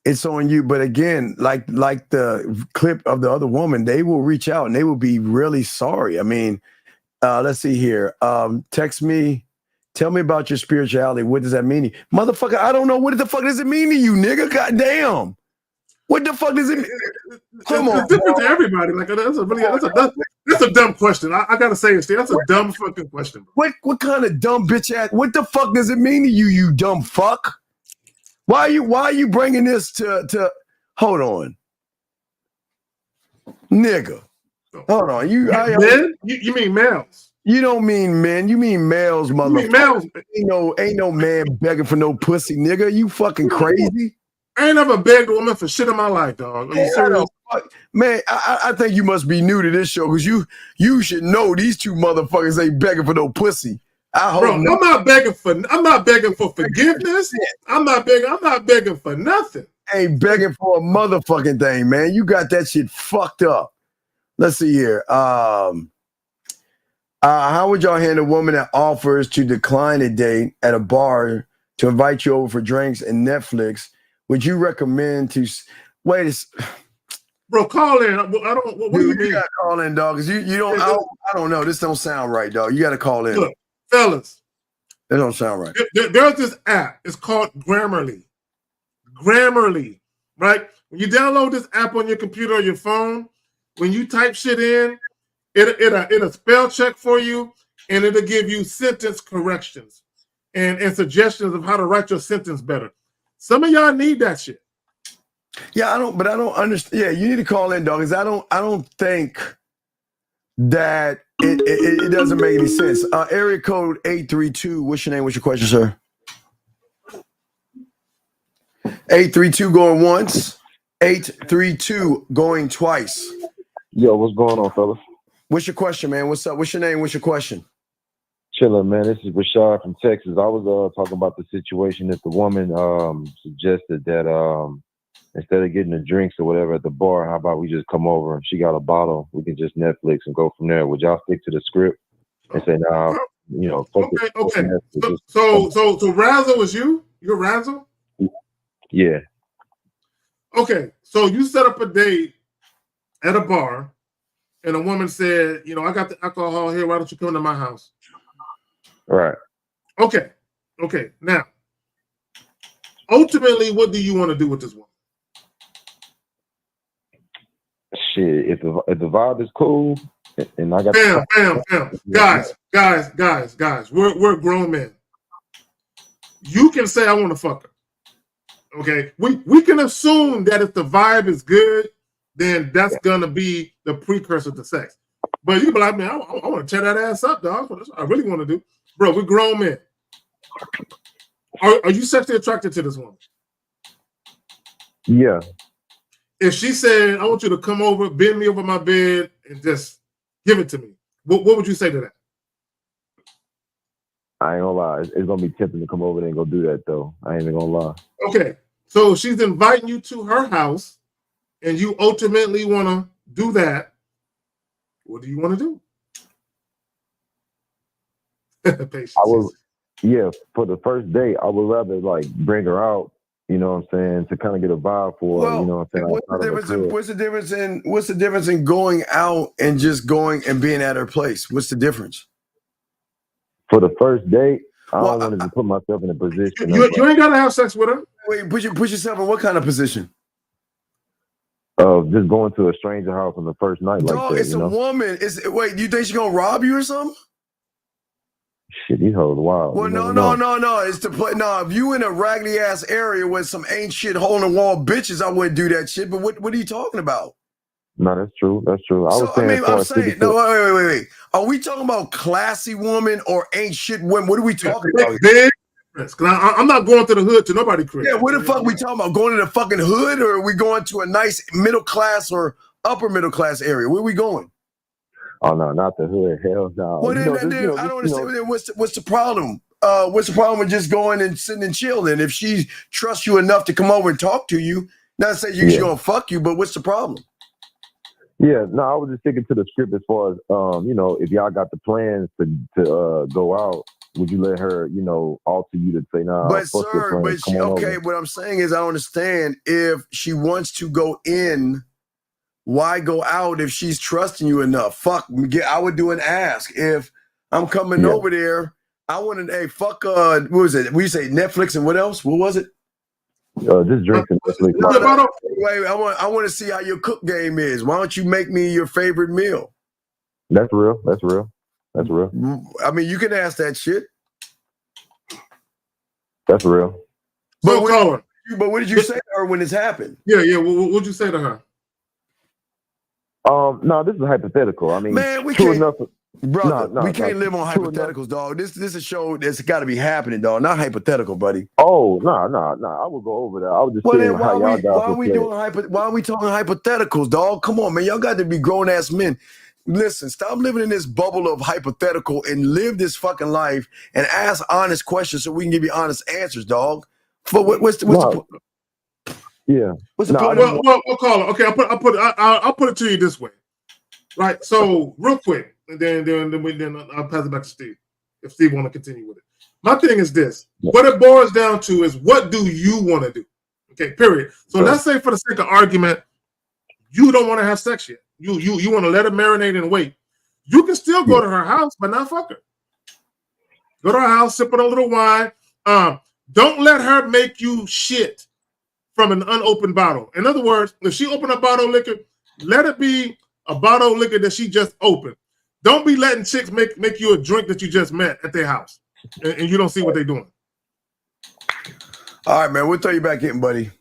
it's on you. But again, like the clip of the other woman, they will reach out and they will be really sorry. I mean, let's see here. Text me. Tell me about your spirituality. What does that mean to you? Motherfucker, I don't know. What the fuck does it mean to you, nigga? Goddamn. What the fuck does it mean? Come on. It's different to everybody. Like that's a dumb question. I gotta say it, Steve. That's a dumb fucking question. What kind of dumb bitch ass? What the fuck does it mean to you, you dumb fuck? Why are you bringing this to hold on, nigga? Hold on. Men? You mean males? You don't mean men. You mean males, motherfucker. You mean males? Ain't no man begging for no pussy, nigga. You fucking crazy. I ain't never begged a woman for shit in my life, dog. Are you serious? Man, I think you must be new to this show because you should know these two motherfuckers ain't begging for no pussy. I hope. Bro, I'm not begging for forgiveness. I'm not begging for nothing. Ain't begging for a motherfucking thing, man. You got that shit fucked up. Let's see here. How would y'all handle a woman that offers to decline a date at a bar to invite you over for drinks and Netflix? Would you recommend to Bro, call in. I don't. What do you mean? You gotta call in, dog. Because you don't. I don't know. This don't sound right, dog. You got to call in. Look, fellas, it don't sound right. There's this app. It's called Grammarly. Grammarly, right? When you download this app on your computer or your phone, when you type shit in, it'll spell check for you, and it'll give you sentence corrections and suggestions of how to write your sentence better. Some of y'all need that shit. Yeah, I don't understand. Yeah, you need to call in, dog, because I don't think that it doesn't make any sense. Area code 832. What's your name? What's your question, sir? 832 going once. 832 going twice. Yo, what's going on, fellas? What's your question, man? What's up? What's your name? What's your question? Chilling, man. This is Rashad from Texas. I was talking about the situation that the woman suggested that instead of getting the drinks or whatever at the bar, how about we just come over and she got a bottle, we can just Netflix and go from there. Would y'all stick to the script and say, nah, you know? Okay. So Razzle was you? You're Razzle? Yeah. Okay. So you set up a date at a bar, and a woman said, you know, I got the alcohol here. Why don't you come to my house? Right. Okay. Now, ultimately, what do you want to do with this woman? Shit, if the vibe is cool, and I got guys, we're grown men. You can say I want to fuck her. Okay, we can assume that if the vibe is good, then that's gonna be the precursor to sex. But you can be like, man, I want to tear that ass up, dog. That's what I really want to do, bro. We're grown men. Are you sexually attracted to this woman? Yeah. If she said, I want you to come over, bend me over my bed, and just give it to me, what would you say to that? I ain't gonna lie. It's gonna be tempting to come over there and go do that, though. I ain't even gonna lie. Okay, so she's inviting you to her house, and you ultimately want to do that. What do you want to do? Patience. For the first date, I would rather like bring her out. You know what I'm saying? To kind of get a vibe for, you know what I'm saying? What's the difference in going out and just going and being at her place? What's the difference? For the first date, I don't want to put myself in a position. You ain't gotta have sex with her. Wait, put yourself in what kind of position? Just going to a stranger house on the first night like that. It's a woman. Wait, do you think she's gonna rob you or something? Shit, these hoes wild. Well, no. It's to play. No, if you in a raggedy ass area with some ain't shit hole in the wall bitches, I wouldn't do that shit. But what are you talking about? No, that's true. That's true. I'm saying, no, wait. Are we talking about classy woman or ain't shit women? What are we talking about? Big difference. I'm not going to the hood to nobody, Chris. Yeah, what the fuck we talking about? Going to the fucking hood, or are we going to a nice middle class or upper middle class area? Where are we going? Oh no, not the hood. Hell no. Well, then, I don't understand. Then what's the problem? What's the problem with just going and sitting and chilling? If she trusts you enough to come over and talk to you, not say she's gonna fuck you, but what's the problem? Yeah, no, I was just sticking to the script as far as if y'all got the plans to go out, would you let her, alter you to say, nah? But sir, what I'm saying is I don't understand. If she wants to go in, why go out if she's trusting you enough? I would do an ask. If I'm coming over there, I wouldn't, what was it? We say Netflix and what else? What was it? Just drinking. Wait, I want to see how your cook game is. Why don't you make me your favorite meal? That's real. I mean, you can ask that shit. That's real. But what did you say to her when this happened? Yeah. What'd you say to her? No, this is hypothetical. I mean, man, we true can't, enough. Brother, we can't live on hypotheticals, dog. This is a show that's got to be happening, dog. Not hypothetical, buddy. Oh, no. I will go over that. I was just saying how y'all guys why are we talking hypotheticals, dog? Come on, man. Y'all got to be grown ass men. Listen, stop living in this bubble of hypothetical and live this fucking life and ask honest questions so we can give you honest answers, dog. For what's the yeah? What's the point? Well, call it. Okay, I'll put it to you this way, right? So real quick. And then I'll pass it back to Steve if Steve want to continue with it. My thing is this: what it boils down to is what do you want to do? Okay, period. So let's say for the sake of argument, you don't want to have sex yet. You want to let her marinate and wait. You can still go to her house, but not fuck her. Go to her house, sip on a little wine. Don't let her make you shit from an unopened bottle. In other words, if she open a bottle of liquor, let it be a bottle of liquor that she just opened. Don't be letting chicks make you a drink that you just met at their house, and you don't see what they're doing. All right, man. We'll throw you back in, buddy.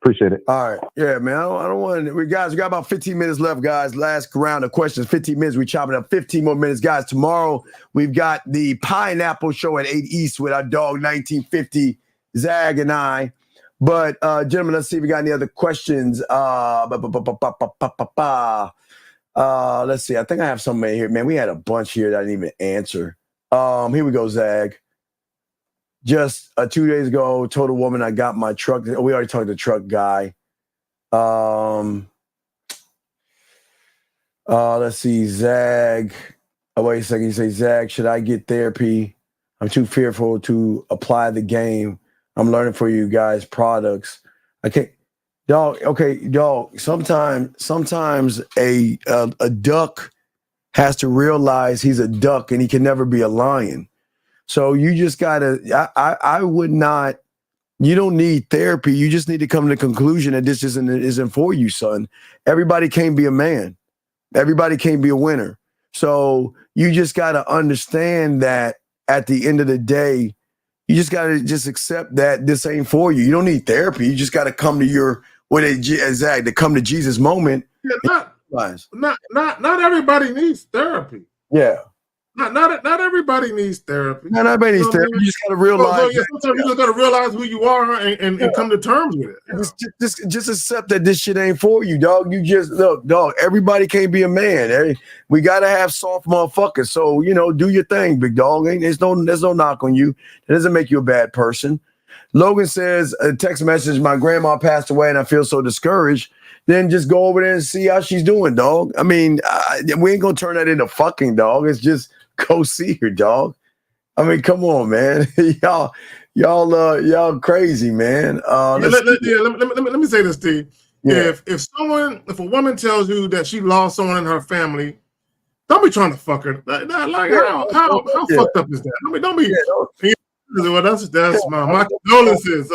Appreciate it. All right. Yeah, man. I don't want to. We got about 15 minutes left, guys. Last round of questions. 15 minutes. We chopping up 15 more minutes, guys. Tomorrow we've got the Pineapple Show at 8 East with our dog 1950, Zag and I. But gentlemen, let's see if we got any other questions. Let's see. I think I have some here, man. We had a bunch here that I didn't even answer. Here we go, Zag. Just 2 days ago, told a woman I got my truck. We already talked to the truck guy. Let's see, Zag. Oh, wait a second. You say, Zag, should I get therapy? I'm too fearful to apply the game. I'm learning for you guys products. I can't. Dog, okay, dog. Sometimes a duck has to realize he's a duck and he can never be a lion. So you just gotta. I would not. You don't need therapy. You just need to come to the conclusion that this isn't for you, son. Everybody can't be a man. Everybody can't be a winner. So you just gotta understand that at the end of the day, you just gotta just accept that this ain't for you. You don't need therapy. You just gotta come to your to come to Jesus moment. Yeah, not everybody needs therapy. Yeah. Not everybody needs therapy. Not everybody needs therapy. You just gotta realize. Sometimes you just gotta realize who you are and come to terms with it. Just accept that this shit ain't for you, dog. You just look, dog. Everybody can't be a man. We gotta have soft motherfuckers. So do your thing, big dog. There's no knock on you. It doesn't make you a bad person. Logan says a text message. My grandma passed away, and I feel so discouraged. Then just go over there and see how she's doing, dog. I mean, we ain't gonna turn that into fucking, dog. It's just go see her, dog. I mean, come on, man. y'all crazy, man. Let me say this, Steve. Yeah. If a woman tells you that she lost someone in her family, Don't be trying to fuck her. Like how fucked up is that? Don't be. Well, that's my condolences.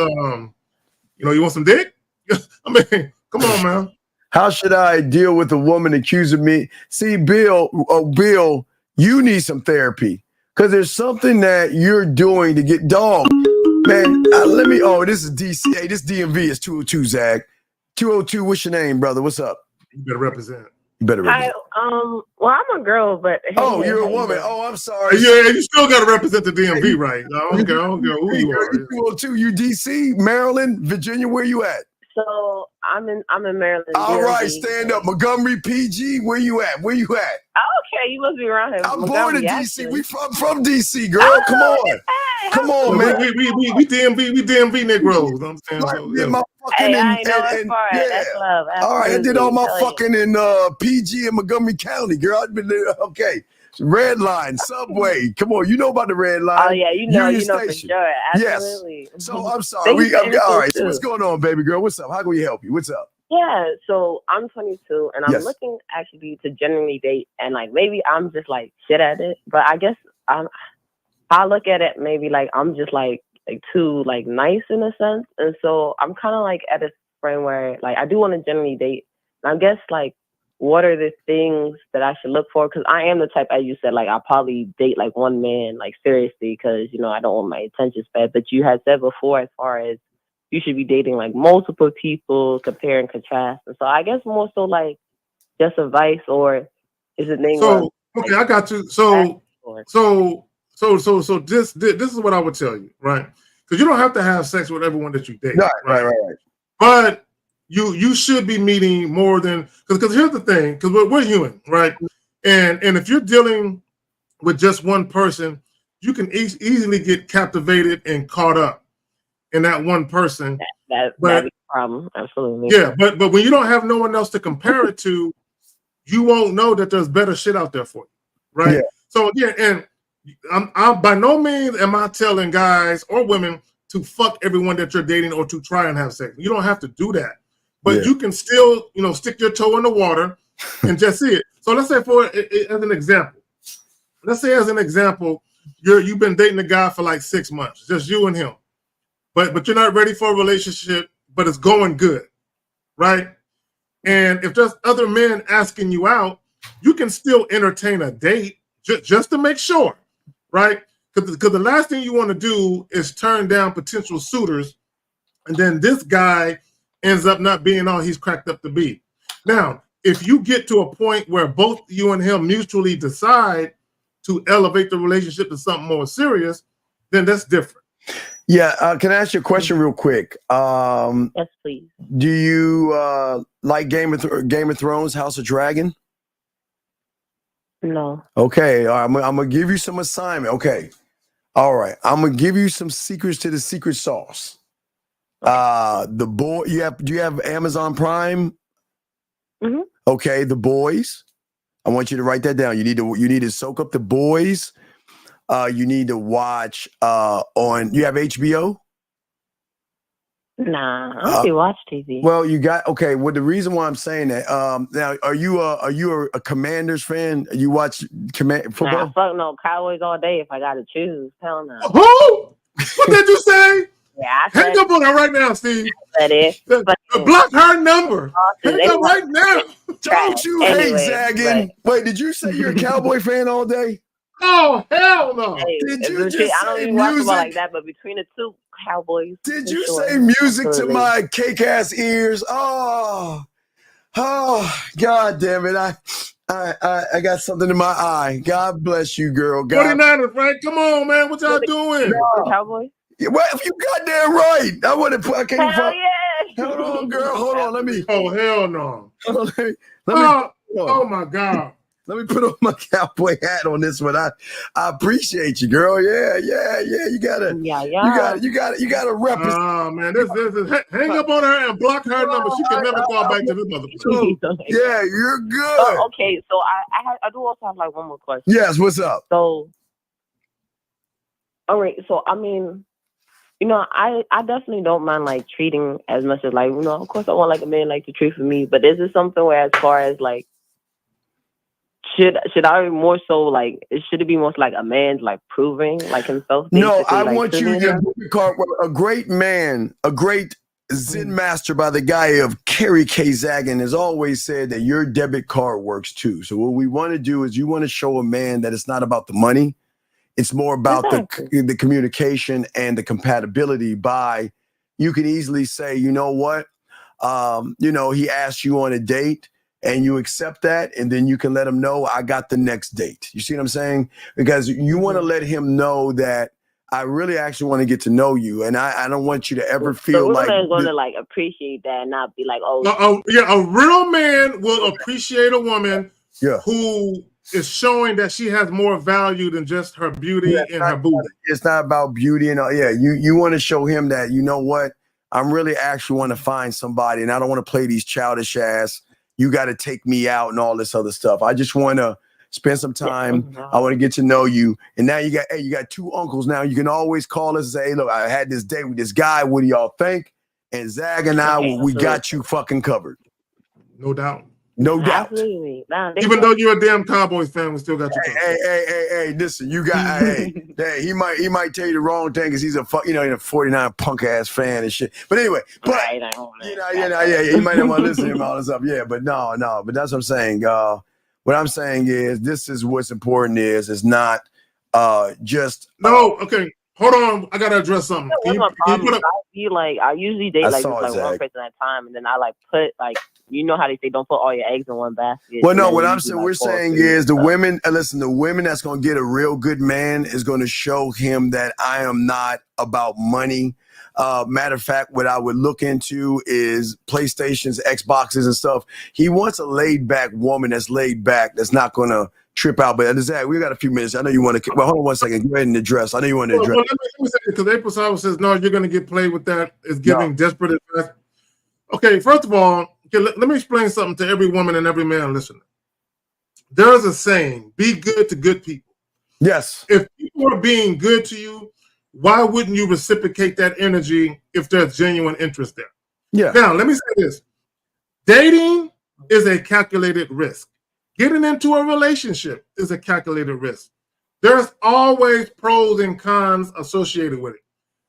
You want some dick? I mean, come on, man. How should I deal with a woman accusing me? See, Bill, you need some therapy because there's something that you're doing to get dog. Man, this is DC. Hey, this DMV is 202, Zach. 202, what's your name, brother? What's up? You better represent. Hi, well, I'm a girl, but you're a woman. Oh, I'm sorry. Yeah, you still got to represent the DMV, right? I don't care who you are. 202, you DC, Maryland, Virginia, where you at? So I'm in Maryland. All DMV. right, stand up. Montgomery, PG, where you at? Oh, okay, you must be around here. I'm Montgomery, born in DC. actually. We from DC, girl. Come on. Come on, man. We DMV Negroes. I'm saying so. Did my fucking I know it's far. yeah. That's love. All right, I did all my Absolutely. fucking in PG in Montgomery County, girl. I've been there. Okay. Red line, subway. Come on, you know about the red line. Oh yeah, you know Union for Station. sure. Yes. Absolutely. So I'm sorry. All right. So what's going on, baby girl? What's up? How can we help you? What's up? Yeah, so I'm 22 and I'm Yes. looking actually to genuinely date, and like maybe I'm just like shit at it, but I guess I look at it maybe like I'm just like too like nice in a sense, and so I'm kind of like at a frame where like I do want to genuinely date, and I guess like what are the things that I should look for? Because I am the type, as you said, like I'll probably date like one man like seriously because I don't want my attention span. But you had said before as far as you should be dating like multiple people, compare and contrast. And so I guess more so like just advice, or is it name? So okay, I got you. So this is what I would tell you, right? Because you don't have to have sex with everyone that you date, right. But you should be meeting more than because here's the thing, because we're human, right? And if you're dealing with just one person, you can easily get captivated and caught up in that one person. That'd be a problem. Absolutely. Yeah, but when you don't have no one else to compare it to, you won't know that there's better shit out there for you, right? Yeah. So yeah, and I'm by no means am I telling guys or women to fuck everyone that you're dating or to try and have sex. You don't have to do that, but you can still stick your toe in the water and just see it. So let's say as an example, you've been dating a guy for like 6 months, just you and him, but you're not ready for a relationship, but it's going good, right? And if there's other men asking you out, you can still entertain a date just to make sure, right? Because the last thing you want to do is turn down potential suitors, and then this guy ends up not being all he's cracked up to be. Now, if you get to a point where both you and him mutually decide to elevate the relationship to something more serious, then that's different. Yeah, can I ask you a question real quick? Yes, please. Do you like Game of Thrones, House of Dragon? No. Okay, all right, I'm gonna give you some assignment. Okay, all right, I'm gonna give you some secrets to the secret sauce. The boy, do you have Amazon Prime? Mm-hmm. Okay, The Boys. I want you to write that down. You need to soak up The Boys. You need to watch you have HBO? Nah, I don't watch TV. Well, you got okay. Well, the reason why I'm saying that now, are you a Commanders fan? You watch football? Nah, fuck no, Cowboys all day if I gotta choose. Hell no. Who? What did you say? Yeah, I hang up on her right now, Steve. Block her number. Hang up right now. Don't you hate zagging? Wait, did you say you're a Cowboy fan all day? Oh, hell no. Hey, Did you just I don't say even watch music? football like that, but between the two, Cowboys. Did for you sure. say music Absolutely. to my cake ass ears? Oh, God damn it! I got something in my eye. God bless you, girl. God. 49ers, right? Come on, man. What y'all doing? Cowboys? Yeah, well, if you goddamn right. I can't Hell fuck. yeah. Hold on, girl. Hold on. Let me. Oh, hell no. Let me Oh my God. Let me put on my cowboy hat on this one. I appreciate you, girl. Yeah. You gotta represent. Oh man, this is hang up on her and block her number. She can never call back to this motherfucker. Yeah, you're good. Oh, okay, so I do also have like one more question. Yes, what's up? So, all right, so I mean, I definitely don't mind like treating as much as like, of course I want like a man like to treat for me, but is it something where as far as like should I more so like should it be most like a man like proving like himself? No, I like, want you your debit card. A great man, a great Zen master by the guy of Kerry K. Zagan has always said that your debit card works too. So what we want to do is you want to show a man that it's not about the money. It's more about the communication and the compatibility by, you can easily say, you know what? You know, he asked you on a date and you accept that, and then you can let him know I got the next date. You see what I'm saying? Because you want to let him know that I really actually want to get to know you, and I don't want you to ever feel so like man's gonna like appreciate that and not be like, yeah, a real man will appreciate a woman yeah. who is showing that she has more value than just her beauty and her booty. It's not about beauty and all. Yeah, you want to show him that, you know what, I'm really actually want to find somebody, and I don't want to play these childish ass, you got to take me out and all this other stuff. I just want to spend some time. I want to get to know you. And now you got two uncles now. You can always call us and say, hey, look, I had this date with this guy. What do y'all think? And Zag and I, we got you fucking covered. No doubt. No doubt. Absolutely. Even though you're a damn Cowboys fan, we still got you covered. Hey, listen, you got, hey, he might tell you the wrong thing because he's a 49 punk ass fan and shit. But anyway, he might not want to listen to him all this stuff. Yeah, but no, but that's what I'm saying. What I'm saying is, this is what's important is not just. Okay. Hold on, I gotta address something. I usually date like one person at a time, and then I like put like, you know how they say don't put all your eggs in one basket. Well, no, what I'm saying, we're saying is the women, listen, the women that's gonna get a real good man is gonna show him that I am not about money. Matter of fact, what I would look into is PlayStations, Xboxes, and stuff. He wants a laid back woman that's laid back, that's not gonna trip out. But Zach, we got a few minutes. I know you want to. Well, hold on 1 second. Go ahead and address. I know you want to address. Well, let me say, because April Sauer says no, you're going to get played with that. It's giving desperate advice. Okay, first of all, let me explain something to every woman and every man listening. There is a saying: "Be good to good people." Yes. If people are being good to you, why wouldn't you reciprocate that energy if there's genuine interest there? Yeah. Now, let me say this: dating is a calculated risk. Getting into a relationship is a calculated risk. There's always pros and cons associated with it.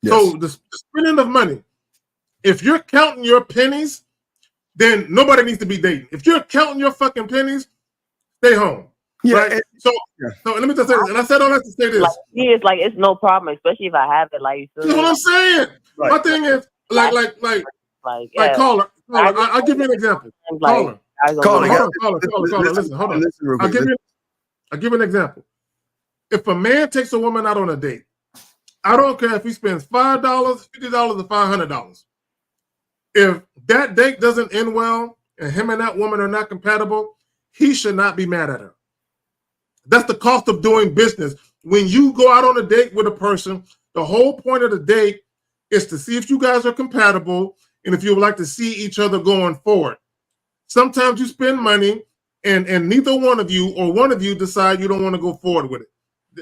Yes. So the spending of money, if you're counting your pennies, then nobody needs to be dating. If you're counting your fucking pennies, stay home. Yeah. Right? So let me just say this, and I said all that to say this. It's like it's no problem, especially if I have it. Like, that's what I'm saying. Right. My thing is, like caller. I'll give you an example. Caller. Listen, hold on. I'll give you an example. If a man takes a woman out on a date, I don't care if he spends $5, $50, or $500. If that date doesn't end well and him and that woman are not compatible, he should not be mad at her. That's the cost of doing business. When you go out on a date with a person, the whole point of the date is to see if you guys are compatible and if you would like to see each other going forward. Sometimes you spend money and neither one of you or one of you decide you don't want to go forward with it.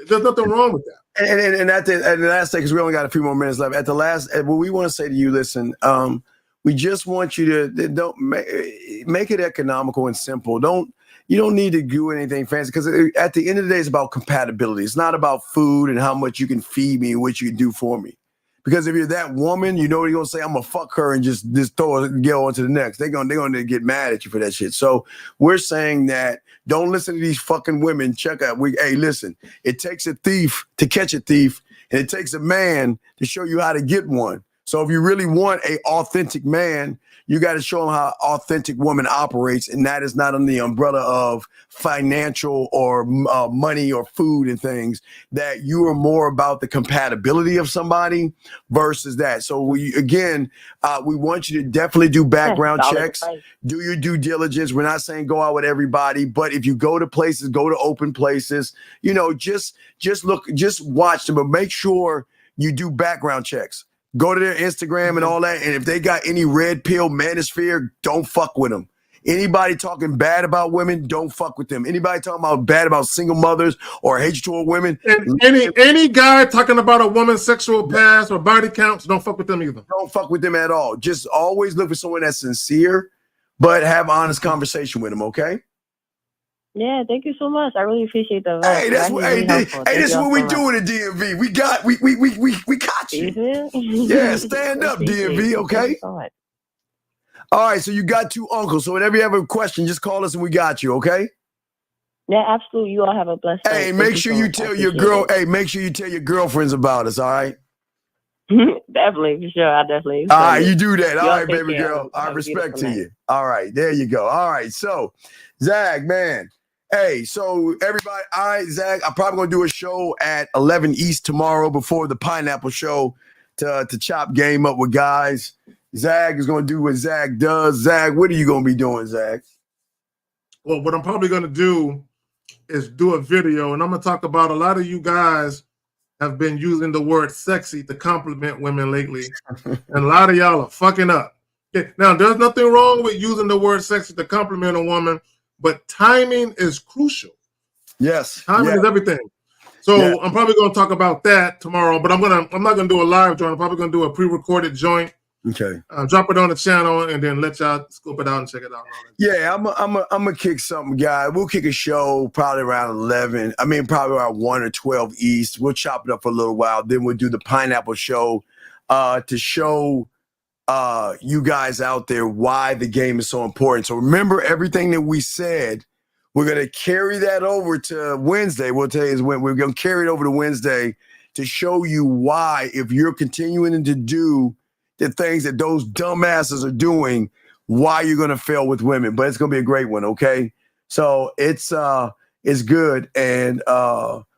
There's nothing wrong with that. And at the last day, because we only got a few more minutes left. At the last, what we want to say to you, listen, we just want you to don't make it economical and simple. You don't need to do anything fancy, because at the end of the day, it's about compatibility. It's not about food and how much you can feed me and what you can do for me. Because if you're that woman, you know what you're gonna say, I'm gonna fuck her and just throw it and go on to the next. They're gonna get mad at you for that shit. So we're saying that don't listen to these fucking women. Check out. Hey, listen, it takes a thief to catch a thief, and it takes a man to show you how to get one. So if you really want an authentic man, you got to show them how authentic woman operates, and that is not under the umbrella of financial or money or food and things. That you are more about the compatibility of somebody versus that. So we want you to definitely do background checks, do your due diligence. We're not saying go out with everybody, but if you go to places, go to open places. You know, just watch them, but make sure you do background checks. Go to their Instagram and all that. And if they got any red pill manosphere, don't fuck with them. Anybody talking bad about women, don't fuck with them. Anybody talking bad about single mothers or hate toward women. And any guy talking about a woman's sexual past or body counts, don't fuck with them either. Don't fuck with them at all. Just always look for someone that's sincere, but have honest conversation with them, okay? Yeah, thank you so much. I really appreciate the advice. Hey, that's what. Hey, this is what we do in the DMV. We got you. Yeah, stand up, DMV. Okay. All right, so you got two uncles. So whenever you have a question, just call us and we got you. Okay. Yeah, absolutely. You all have a blessed day. Hey, make sure you tell your girl. Hey, make sure you tell your girlfriends about us. All right. Definitely, for sure. I definitely. All right, you do that. All right, baby care. girl. I respect to you. All right, there you go. All right, so Zach, man. Hey, so everybody, all right, Zach, I'm probably gonna do a show at 11 East tomorrow before the Pineapple Show to chop game up with guys. Zach is gonna do what Zach does. Zach, what are you gonna be doing, Zach? Well, what I'm probably gonna do is do a video, and I'm gonna talk about a lot of you guys have been using the word sexy to compliment women lately, and a lot of y'all are fucking up. Okay. Now, there's nothing wrong with using the word sexy to compliment a woman, but timing is crucial. Yes. Timing is everything. So I'm probably going to talk about that tomorrow, but I'm not going to do a live joint. I'm probably going to do a pre-recorded joint. Okay. Drop it on the channel and then let y'all scope it out and check it out. Yeah, I'm gonna kick something, guys. We'll kick a show probably around 11. I mean, probably around 1 or 12 East. We'll chop it up for a little while. Then we'll do the Pineapple Show to show you guys out there why the game is so important. So remember everything that we said. We're gonna carry that over to Wednesday. We'll tell you is when we're gonna carry it over to Wednesday to show you why, if you're continuing to do the things that those dumbasses are doing, why you're gonna fail with women. But it's gonna be a great one, okay? So it's good, and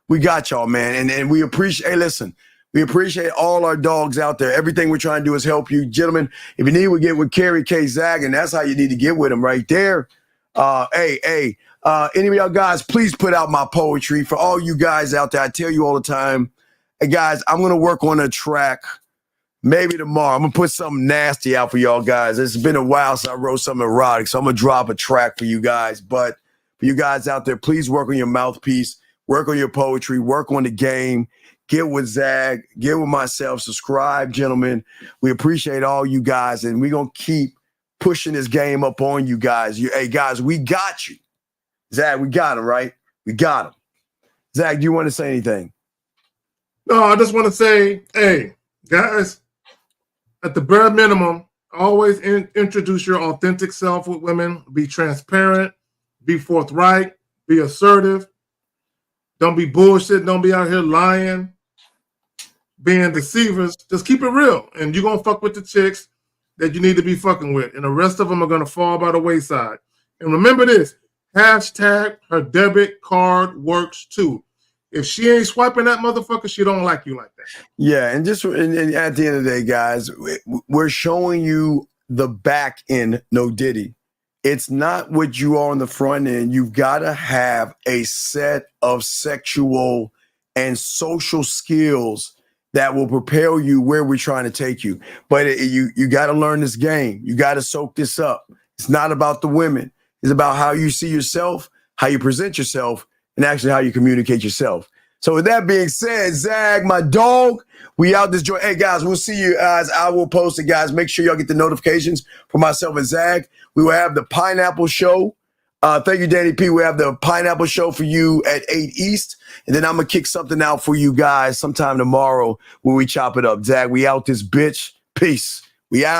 we got y'all, man, and we appreciate. Hey, listen, we appreciate all our dogs out there. Everything we're trying to do is help you, gentlemen. If you need, we get with Kerry K. Zag, and that's how you need to get with him right there. Any of y'all guys, please put out my poetry for all you guys out there. I tell you all the time, hey guys, I'm gonna work on a track. Maybe tomorrow. I'm going to put something nasty out for y'all guys. It's been a while since I wrote something erotic, so I'm going to drop a track for you guys. But for you guys out there, please work on your mouthpiece, work on your poetry, work on the game. Get with Zag, get with myself, subscribe, gentlemen. We appreciate all you guys, and we're going to keep pushing this game up on you guys. Hey, guys, we got you. Zag, we got him, right? We got him. Zag, do you want to say anything? No, I just want to say, hey, guys, at the bare minimum, always introduce your authentic self with women. Be transparent, be forthright, be assertive. Don't be bullshit. Don't be out here lying, being deceivers. Just keep it real. And you're going to fuck with the chicks that you need to be fucking with. And the rest of them are going to fall by the wayside. And remember this, hashtag her debit card works too. If she ain't swiping that motherfucker, she don't like you like that. Yeah, and at the end of the day, guys, we're showing you the back end, no diddy. It's not what you are on the front end. You've got to have a set of sexual and social skills that will propel you where we're trying to take you. But you got to learn this game. You got to soak this up. It's not about the women. It's about how you see yourself, how you present yourself, and actually how you communicate yourself. So with that being said, Zag, my dog, we out this joint. Hey, guys, we'll see you guys. I will post it, guys. Make sure y'all get the notifications for myself and Zag. We will have the Pineapple Show. Thank you, Danny P. We have the Pineapple Show for you at 8 East. And then I'm going to kick something out for you guys sometime tomorrow when we chop it up. Zag, we out this bitch. Peace. We out.